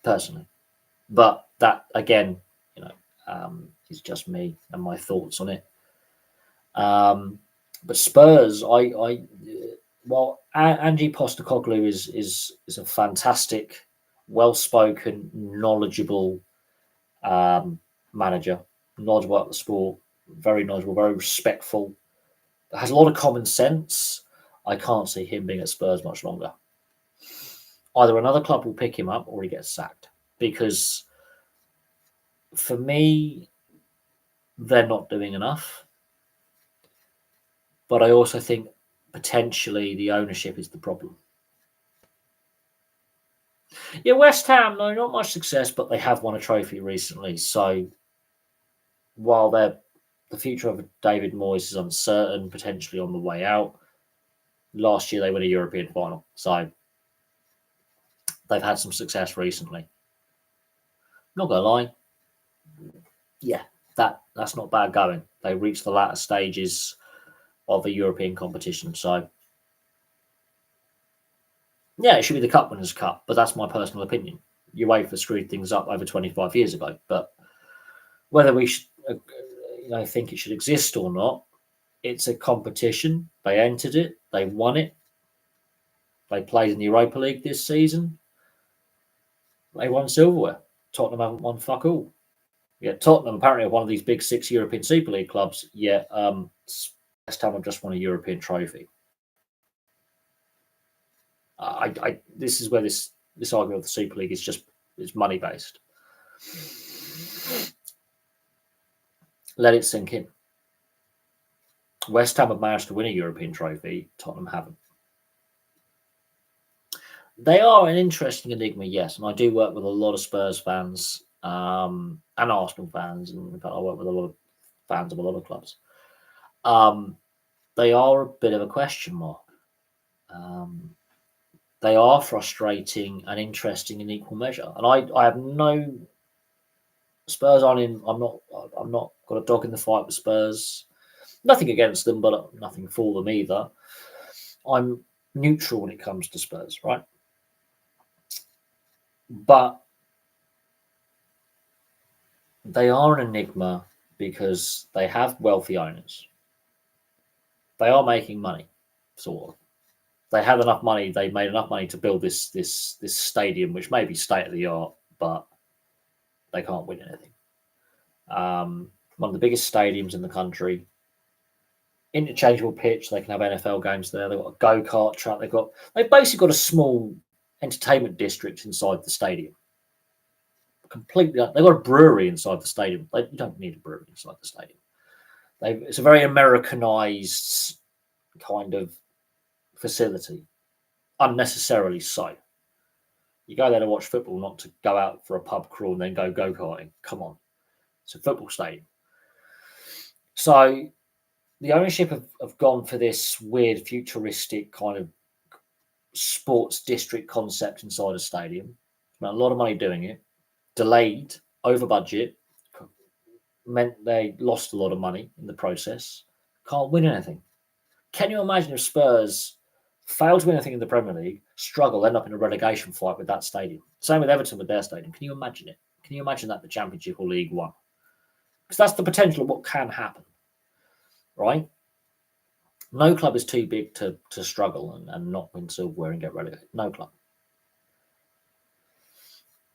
Speaker 1: personally. But that, again, is just me and my thoughts on it. But Spurs, Ange Postecoglou is a fantastic, well-spoken, knowledgeable manager, knowledgeable about the sport, very knowledgeable, very respectful, has a lot of common sense. I can't see him being at Spurs much longer. Either another club will pick him up or he gets sacked, because for me, they're not doing enough. But I also think potentially the ownership is the problem. Yeah, West Ham, no, not much success, but they have won a trophy recently. So while the future of David Moyes is uncertain, potentially on the way out, last year they won a European final. So they've had some success recently. Not gonna lie, yeah, that's not bad going. They reached the latter stages of a European competition. So yeah, it should be the Cup Winners' Cup, but that's my personal opinion. UEFA screwed things up over 25 years ago, but whether we should, think it should exist or not, it's a competition. They entered it, they won it. They played in the Europa League this season. They won silverware. Tottenham haven't won fuck all. Yeah, Tottenham apparently are one of these big 6 European Super League clubs. Yeah, West Ham have just won a European trophy. This is where this argument of the Super League is money based. Let it sink in. West Ham have managed to win a European trophy. Tottenham haven't. They are an interesting enigma, yes. And I do work with a lot of Spurs fans and Arsenal fans. And in fact, I work with a lot of fans of a lot of clubs. They are a bit of a question mark. They are frustrating and interesting in equal measure. And I have no Spurs on in. I'm not got a dog in the fight with Spurs. Nothing against them, but nothing for them either. I'm neutral when it comes to Spurs, right? But they are an enigma because they have wealthy owners. They are making money, sort of. They had enough money. They made enough money to build this stadium, which may be state of the art, but they can't win anything. One of the biggest stadiums in the country. Interchangeable pitch. They can have NFL games there. They've got a go-kart track. They've basically got a small entertainment district inside the stadium. Completely. They've got a brewery inside the stadium. You don't need a brewery inside the stadium. It's a very Americanized kind of facility, unnecessarily so. You go there to watch football, not to go out for a pub crawl and then go-karting. Come on. It's a football stadium. So the ownership have gone for this weird futuristic kind of sports district concept inside a stadium. Spent a lot of money doing it. Delayed, over budget, meant they lost a lot of money in the process. Can't win anything. Can you imagine if Spurs fail to win anything in the Premier League, struggle, end up in a relegation fight with that stadium? Same with Everton with their stadium. Can you imagine it? Can you imagine that the Championship or League One? Because that's the potential of what can happen, right? No club is too big to struggle and not win silverware and get relegated. No club.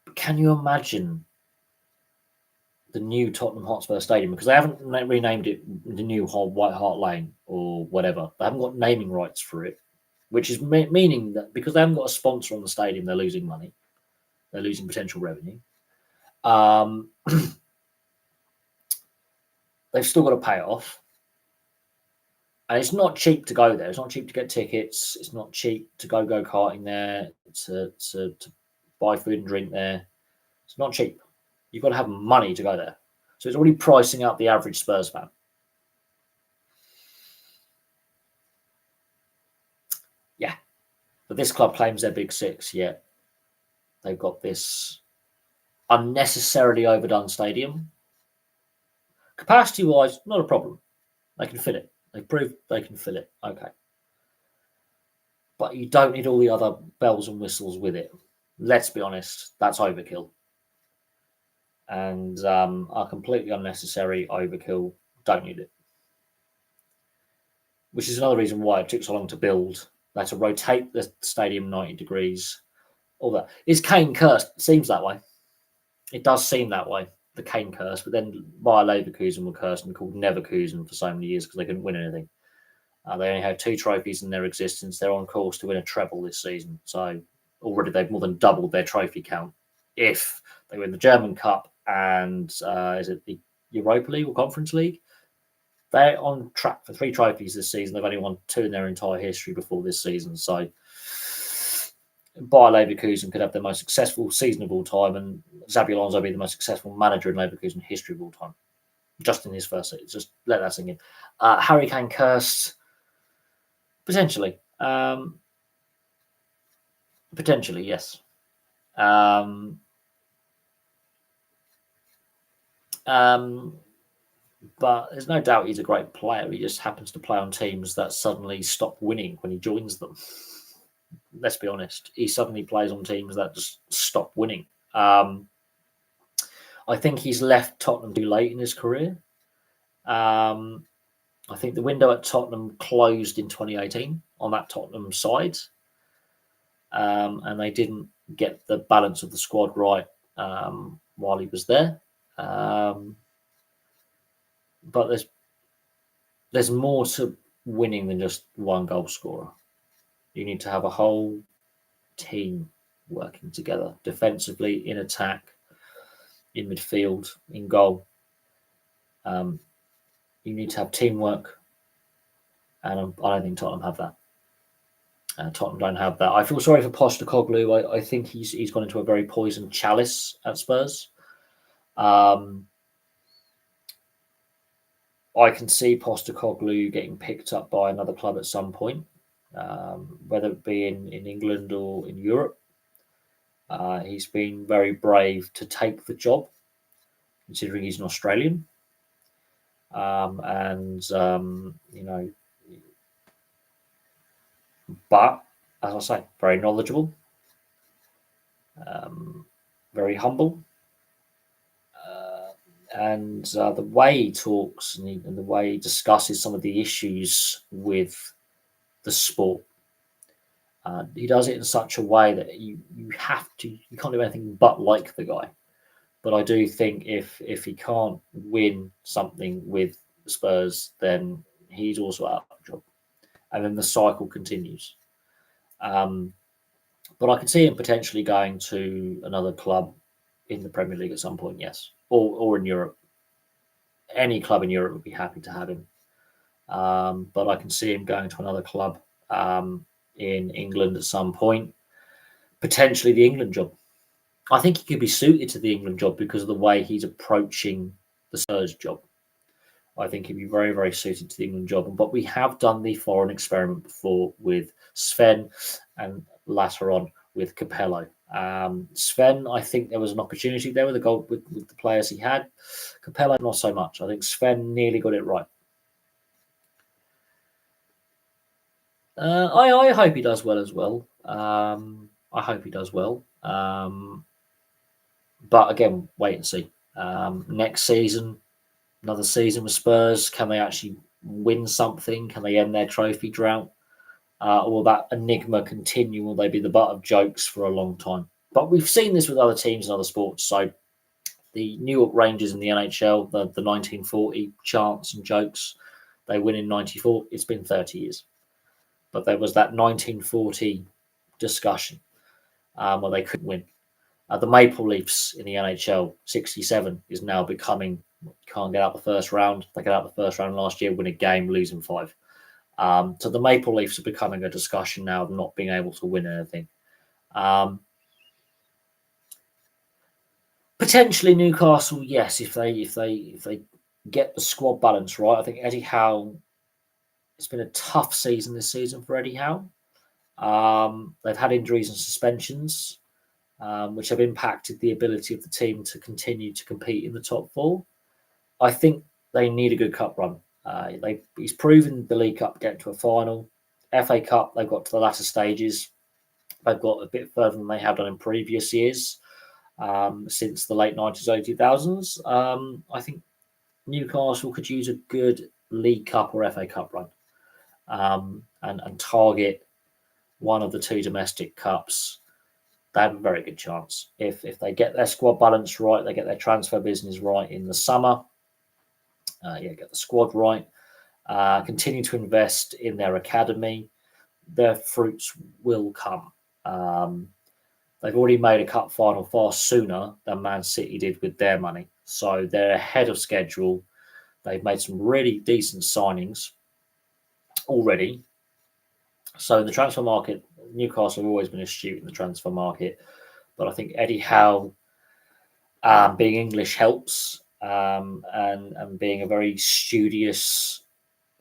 Speaker 1: But can you imagine the new Tottenham Hotspur Stadium? Because they haven't renamed it the new White Hart Lane or whatever. They haven't got naming rights for it, which is meaning that because they haven't got a sponsor on the stadium, they're losing money. They're losing potential revenue. They've still got to pay it off. And it's not cheap to go there. It's not cheap to get tickets. It's not cheap to go-karting there, to buy food and drink there. It's not cheap. You've got to have money to go there. So it's already pricing out the average Spurs fan. Yeah. But this club claims they're Big Six, yet they've got this unnecessarily overdone stadium. Capacity-wise, not a problem. They can fill it. They've proved they can fill it. Okay. But you don't need all the other bells and whistles with it. Let's be honest, that's overkill. And a completely unnecessary overkill. Don't need it. Which is another reason why it took so long to build. They had to rotate the stadium 90 degrees. All that. Is Kane cursed? It seems that way. It does seem that way, the Kane curse. But then Bayer Leverkusen were cursed and called Neverkusen for so many years because they couldn't win anything. They only had 2 trophies in their existence. They're on course to win a treble this season. So already they've more than doubled their trophy count if they win the German Cup and is it the Europa League or Conference League? They're on track for 3 trophies this season. They've only won 2 in their entire history before this season. So Bayer Leverkusen could have the most successful season of all time, and Xabi Alonso be the most successful manager in Leverkusen history of all time, just in his first season. Just let that sink in. Harry Kane cursed. Potentially. Potentially, yes. But there's no doubt he's a great player. He just happens to play on teams that suddenly stop winning when he joins them. Let's be honest. He suddenly plays on teams that just stop winning. I think he's left Tottenham too late in his career. I think the window at Tottenham closed in 2018 on that Tottenham side. And they didn't get the balance of the squad right while he was there. But there's more to winning than just one goal scorer. You need to have a whole team working together defensively, in attack, in midfield, in goal. You need to have teamwork, and I don't think Tottenham have that. Tottenham don't have that. I feel sorry for Postecoglou. I think he's gone into a very poisoned chalice at Spurs. I can see Postecoglou getting picked up by another club at some point, whether it be in England or in Europe. He's been very brave to take the job, considering he's an Australian. But as I say, very knowledgeable, very humble. And the way he talks and the way he discusses some of the issues with the sport, he does it in such a way that you can't do anything but like the guy. But I do think if he can't win something with the Spurs, then he's also out of job, and then the cycle continues. But I can see him potentially going to another club in the Premier League at some point, yes, or in Europe. Any club in Europe would be happy to have him. But I can see him going to another club in England at some point, potentially the England job. I think he could be suited to the England job because of the way he's approaching the Spurs job. I think he'd be very, very suited to the England job. But we have done the foreign experiment before with Sven and later on with Capello. Sven, I think there was an opportunity there with the goal with the players he had. Capello, not so much. I think Sven nearly got it right. I hope he does well as well. I hope he does well. But again, wait and see. Next season, another season with Spurs. Can they actually win something? Can they end their trophy drought? Or will that enigma continue? Will they be the butt of jokes for a long time? But we've seen this with other teams and other sports. So the New York Rangers in the NHL, the 1940 chants and jokes, they win in 94. It's been 30 years. But there was that 1940 discussion where they couldn't win. The Maple Leafs in the NHL, 67, is now becoming, can't get out the first round. They got out the first round last year, win a game, losing 5. So the Maple Leafs are becoming a discussion now of not being able to win anything. Potentially Newcastle, yes, if they get the squad balance right. I think Eddie Howe, it's been a tough season this season for Eddie Howe. They've had injuries and suspensions, which have impacted the ability of the team to continue to compete in the top 4. I think they need a good cup run. He's proven the League Cup getting to a final. FA Cup, they've got to the latter stages. They've got a bit further than they have done in previous years, since the late 90s, early 2000s. I think Newcastle could use a good League Cup or FA Cup run, and target one of the 2 domestic cups. They have a very good chance. If they get their squad balance right, they get their transfer business right in the summer, get the squad right, continue to invest in their academy, their fruits will come. They've already made a cup final far sooner than Man City did with their money. So they're ahead of schedule. They've made some really decent signings already. So in the transfer market, Newcastle have always been astute in the transfer market. But I think Eddie Howe, being English, helps, and being a very studious,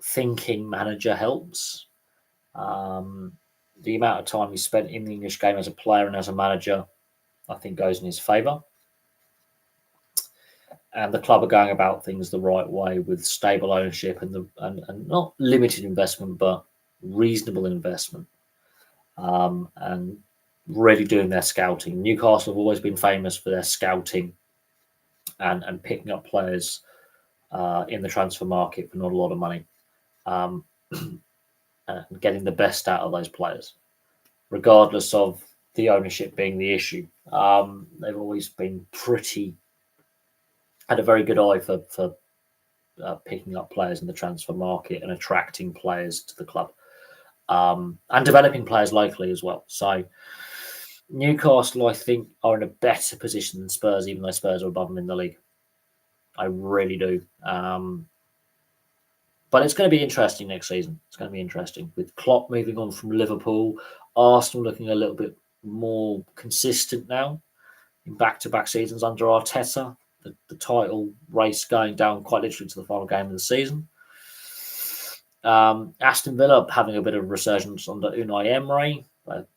Speaker 1: thinking manager helps. The amount of time he spent in the English game as a player and as a manager, I think, goes in his favour. And the club are going about things the right way with stable ownership and not limited investment, but reasonable investment, and really doing their scouting. Newcastle have always been famous for their scouting and picking up players in the transfer market for not a lot of money, and getting the best out of those players, regardless of the ownership being the issue. They've always been had a very good eye for picking up players in the transfer market and attracting players to the club, and developing players locally as well. So Newcastle, I think, are in a better position than Spurs, even though Spurs are above them in the league. I really do. But it's going to be interesting next season. It's going to be interesting with Klopp moving on from Liverpool, Arsenal looking a little bit more consistent now in back-to-back seasons under Arteta. The title race going down quite literally to the final game of the season. Aston Villa having a bit of resurgence under Unai Emery, but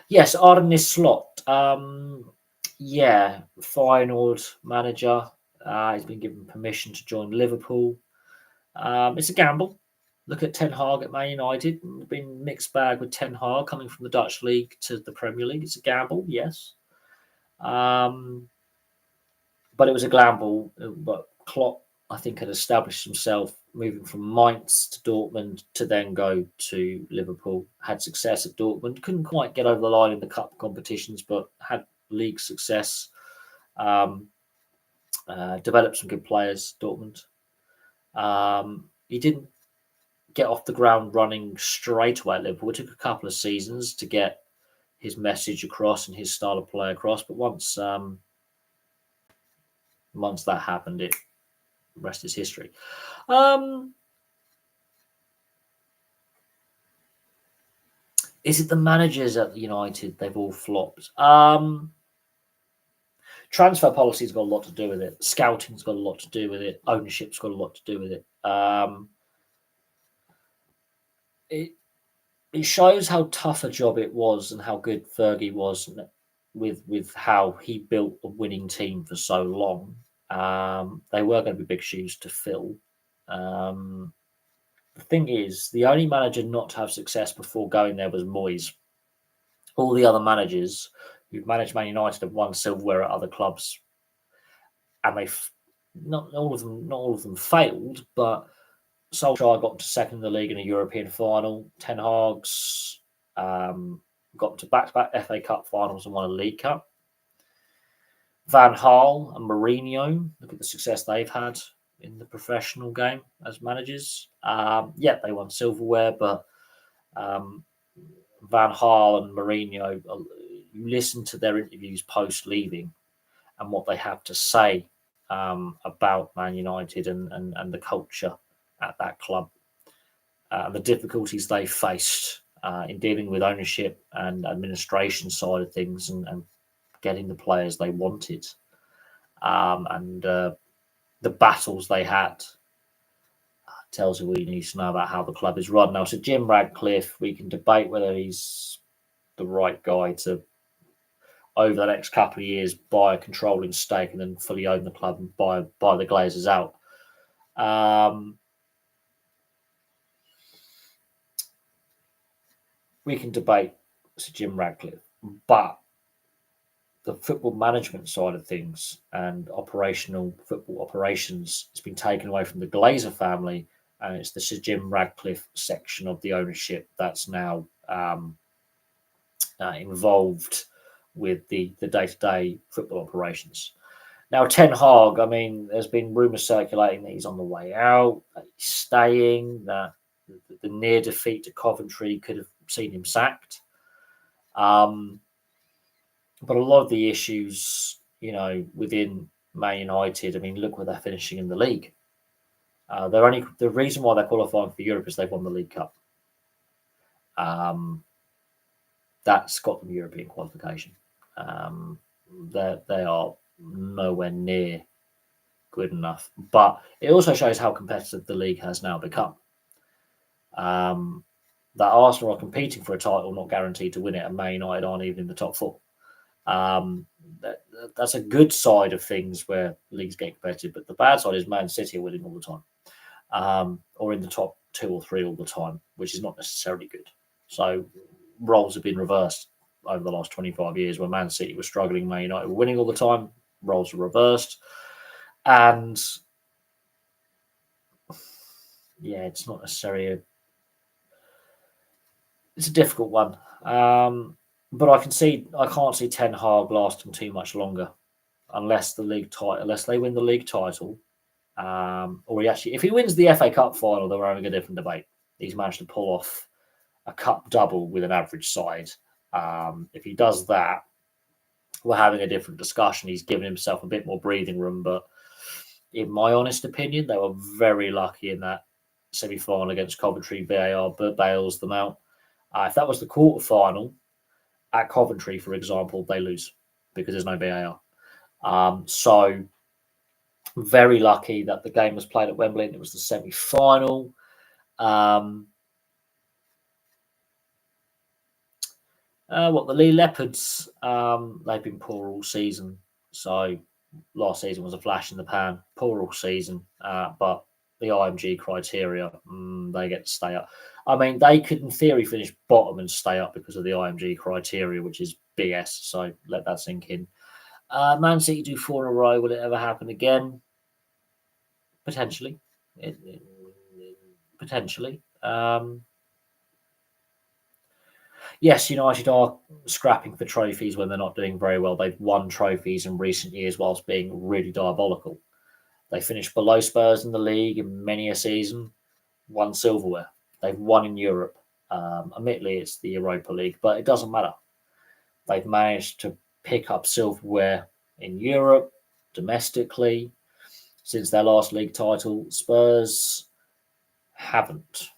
Speaker 1: yes, Arne Slot. Feyenoord manager. He's been given permission to join Liverpool. It's a gamble. Look at Ten Hag at Man United. Been mixed bag with Ten Hag coming from the Dutch league to the Premier League. It's a gamble, yes. But it was a gamble. But Klopp, I think, had established himself moving from Mainz to Dortmund to then go to Liverpool. Had success at Dortmund. Couldn't quite get over the line in the cup competitions, but had league success. Developed some good players, Dortmund. He didn't get off the ground running straight away at Liverpool. It took a couple of seasons to get his message across and his style of play across. But once that happened, the rest is history. Is it the managers at United? They've all flopped. Transfer policy's got a lot to do with it. Scouting's got a lot to do with it. Ownership's got a lot to do with it. It shows how tough a job it was and how good Fergie was with how he built a winning team for so long. They were going to be big shoes to fill. The thing is, the only manager not to have success before going there was Moyes. All the other managers who've managed Man United have won silverware at other clubs, and not all of them failed, but Solskjaer got to second in the league in a European final. Ten Hag's got to back-to-back FA Cup finals and won a League Cup. Van Gaal and Mourinho, look at the success they've had in the professional game as managers. They won silverware, but Van Gaal and Mourinho, you listen to their interviews post-leaving and what they have to say about Man United and the culture at that club, the difficulties they faced in dealing with ownership and administration side of things and getting the players they wanted, and the battles they had, tells you what you need to know about how the club is run. Now, so Jim Radcliffe, we can debate whether he's the right guy to, over the next couple of years, buy a controlling stake and then fully own the club and buy the Glazers out. We can debate Sir Jim Radcliffe, but the football management side of things and operational football operations has been taken away from the Glazer family, and it's the Sir Jim Radcliffe section of the ownership that's now involved with the day-to-day football operations. Now, Ten Hag, I mean, there's been rumours circulating that he's on the way out, that he's staying, that the near defeat to Coventry could have seen him sacked. But a lot of the issues, within Man United, I mean, look where they're finishing in the league. The reason why they're qualifying for Europe is they've won the League Cup. That's got them European qualification. They are nowhere near good enough. But it also shows how competitive the league has now become. That Arsenal are competing for a title, not guaranteed to win it, and Man United aren't even in the top four. That's a good side of things where leagues get competitive, but the bad side is Man City are winning all the time, or in the top 2 or 3 all the time, which is not necessarily good. So roles have been reversed over the last 25 years, where Man City were struggling, Man United were winning all the time. Roles are reversed, and it's not necessarily it's a difficult one. But I can't see Ten Hag lasting too much longer, unless they win the league title, or if he wins the FA Cup final, then we're having a different debate. He's managed to pull off a cup double with an average side. If he does that, we're having a different discussion. He's given himself a bit more breathing room, but in my honest opinion, they were very lucky in that semi-final against Coventry. VAR bails them out. If that was the quarter-final at Coventry, for example, they lose because there's no VAR. So very lucky that the game was played at Wembley and it was the semi-final. The Lee Leopards, they've been poor all season. So last season was a flash in the pan, poor all season. But the IMG criteria, they get to stay up. I mean, they could in theory finish bottom and stay up because of the IMG criteria, which is BS. So let that sink in. Man City do 4 in a row. Will it ever happen again? Potentially. Potentially. Yes, United are scrapping for trophies when they're not doing very well. They've won trophies in recent years whilst being really diabolical. They finished below Spurs in the league in many a season, won silverware. They've won in Europe. Admittedly, it's the Europa League, but it doesn't matter. They've managed to pick up silverware in Europe, domestically, since their last league title. Spurs haven't.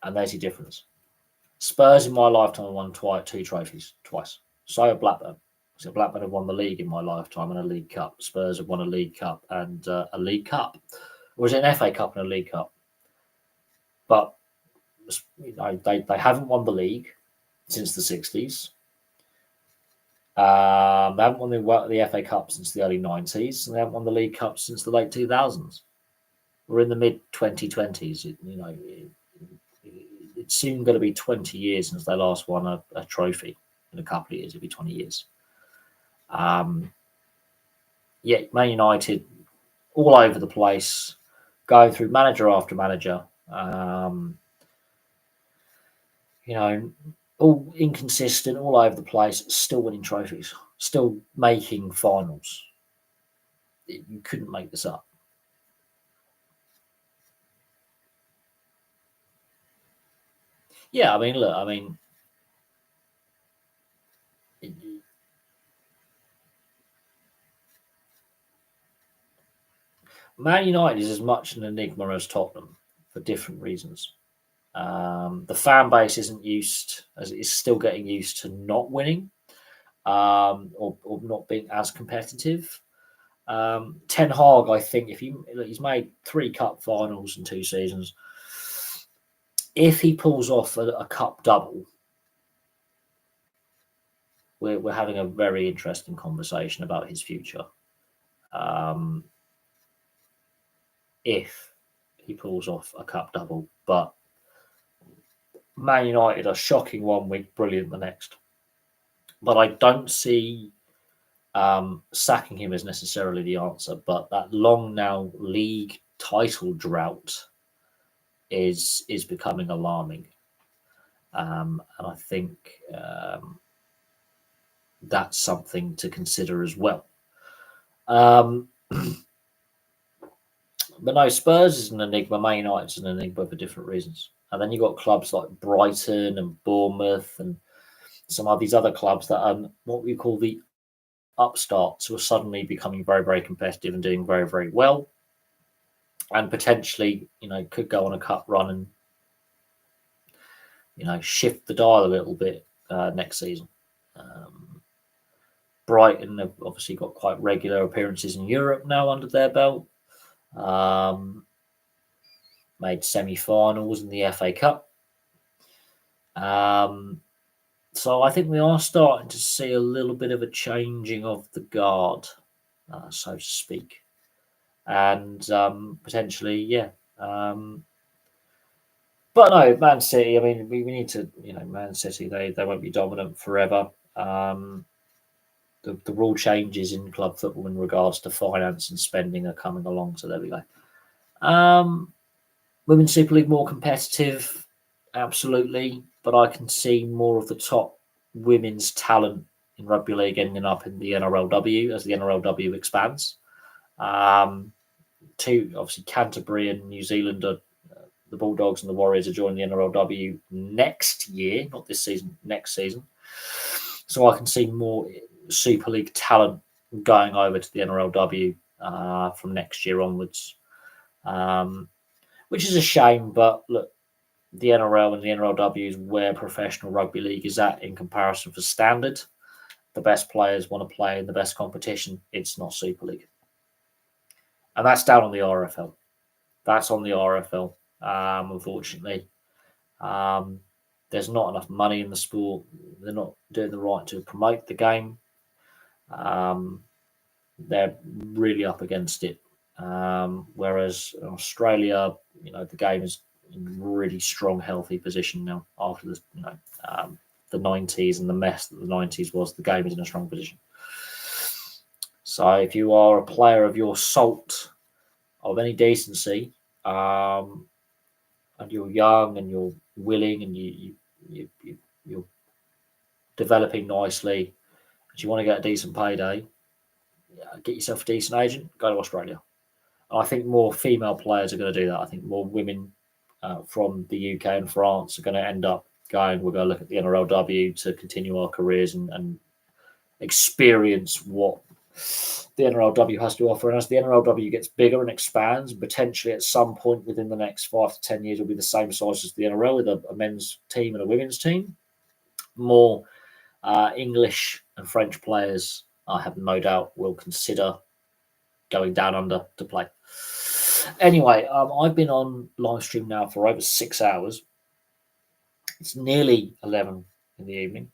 Speaker 1: And there's your difference. Spurs in my lifetime won 2 trophies, twice. So have Blackburn. So Blackburn have won the league in my lifetime and a League Cup. Spurs have won a League Cup and a League Cup. Or is it an FA Cup and a League Cup? But they haven't won the league since the 60s. They haven't won the FA Cup since the early 90s. And they haven't won the League Cup since the late 2000s. We're in the mid-2020s. It's soon going to be 20 years since they last won a trophy. In a couple of years, it'll be 20 years. Man United, all over the place, going through manager after manager. All inconsistent, all over the place, still winning trophies, still making finals. You couldn't make this up. Yeah, Man United is as much an enigma as Tottenham for different reasons. The fan base is still getting used to not winning, or not being as competitive. Ten Hag, I think, he's made 3 cup finals in 2 seasons. If he pulls off a cup double, we're having a very interesting conversation about his future. If he pulls off a cup double, but Man United are shocking one week, brilliant the next. But I don't see sacking him as necessarily the answer. But that long now league title drought is becoming alarming, and I think that's something to consider as well. But no, Spurs is an enigma. Man United's an enigma for different reasons. And then you've got clubs like Brighton and Bournemouth and some of these other clubs that are what we call the upstarts, who are suddenly becoming very, very competitive and doing very, very well. And potentially, could go on a cup run and, shift the dial a little bit next season. Brighton have obviously got quite regular appearances in Europe now under their belt. Made semi-finals in the FA Cup. So I think we are starting to see a little bit of a changing of the guard, so to speak. And potentially, yeah. But no, Man City, we need to, Man City, they won't be dominant forever. The rule changes in club football in regards to finance and spending are coming along, so there we go. Women's Super League more competitive, absolutely, but I can see more of the top women's talent in rugby league ending up in the NRLW as the NRLW expands. Obviously Canterbury and New Zealand are the Bulldogs and the Warriors are joining the NRLW next year, not this season, next season. So I can see more Super League talent going over to the NRLW from next year onwards, which is a shame. But look, the NRL and the NRLW is where professional rugby league is at in comparison for standard. The best players want to play in the best competition. It's not Super League. And that's down on the RFL. That's on the RFL, unfortunately. There's not enough money in the sport. They're not doing the right to promote the game. They're really up against it. Whereas in Australia, the game is in a really strong, healthy position now after the 90s and the mess that the 90s was. The game is in a strong position. So if you are a player of your salt, of any decency, and you're young and you're willing and you're developing nicely, and you want to get a decent payday, get yourself a decent agent, go to Australia. And I think more female players are going to do that. I think more women from the UK and France are going to end up going, we're going to look at the NRLW to continue our careers and experience what the NRLW has to offer. And as the NRLW gets bigger and expands, potentially at some point within the next 5 to 10 years will be the same size as the NRL with a men's team and a women's team. More English and French players, I have no doubt, will consider going down under to play. Anyway, I've been on live stream now for over 6 hours. It's nearly 11 in the evening.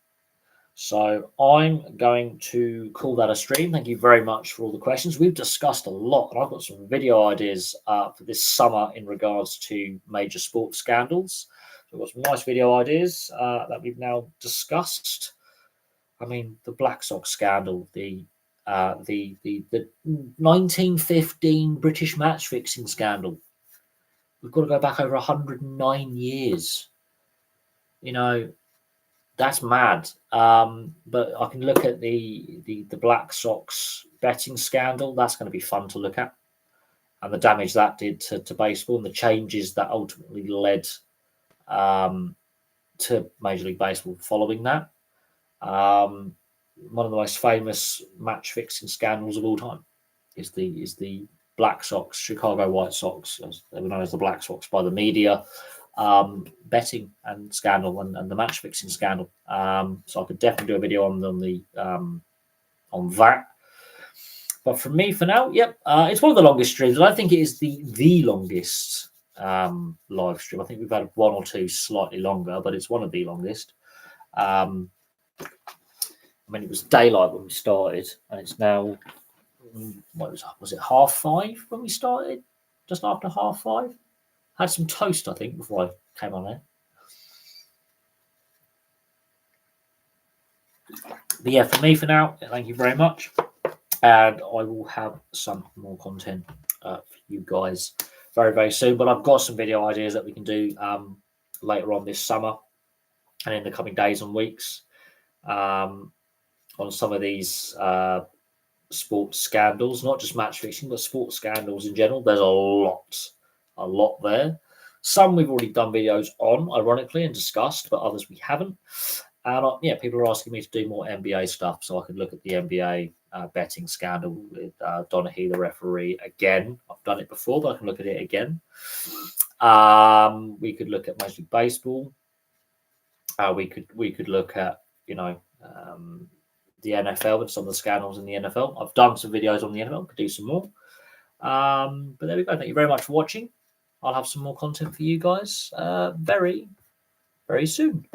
Speaker 1: So I'm going to call that a stream. Thank you very much for all the questions. We've discussed a lot, and I've got some video ideas for this summer in regards to major sports scandals. So I've got some nice video ideas that we've now discussed. I mean, the Black Sox scandal, the 1915 British match fixing scandal. We've got to go back over 109 years. That's mad. But I can look at the Black Sox betting scandal. That's going to be fun to look at. And the damage that did to baseball and the changes that ultimately led to Major League Baseball following that. One of the most famous match fixing scandals of all time is the Black Sox, Chicago White Sox, as they were known as the Black Sox by the media, betting and scandal and the match fixing scandal. So I could definitely do a video on that. But for me, for now, it's one of the longest streams. I don't think it is the longest live stream. I think we've had one or two slightly longer, but it's one of the longest. It was daylight when we started, and it's now, was it 5:30 when we started? Just after 5:30? Had some toast, I think, before I came on there. But for me for now, thank you very much. And I will have some more content for you guys very, very soon. But I've got some video ideas that we can do later on this summer and in the coming days and weeks on some of these sports scandals, not just match fixing, but sports scandals in general. There's a lot there. Some we've already done videos on, ironically, and discussed, but others we haven't. And people are asking me to do more NBA stuff, so I could look at the NBA betting scandal with Donaghy, the referee, again. I've done it before, but I can look at it again. We could look at Major League Baseball. We could look at the NFL and some of the scandals in the NFL. I've done some videos on the NFL. Could do some more. But there we go. Thank you very much for watching. I'll have some more content for you guys very, very soon.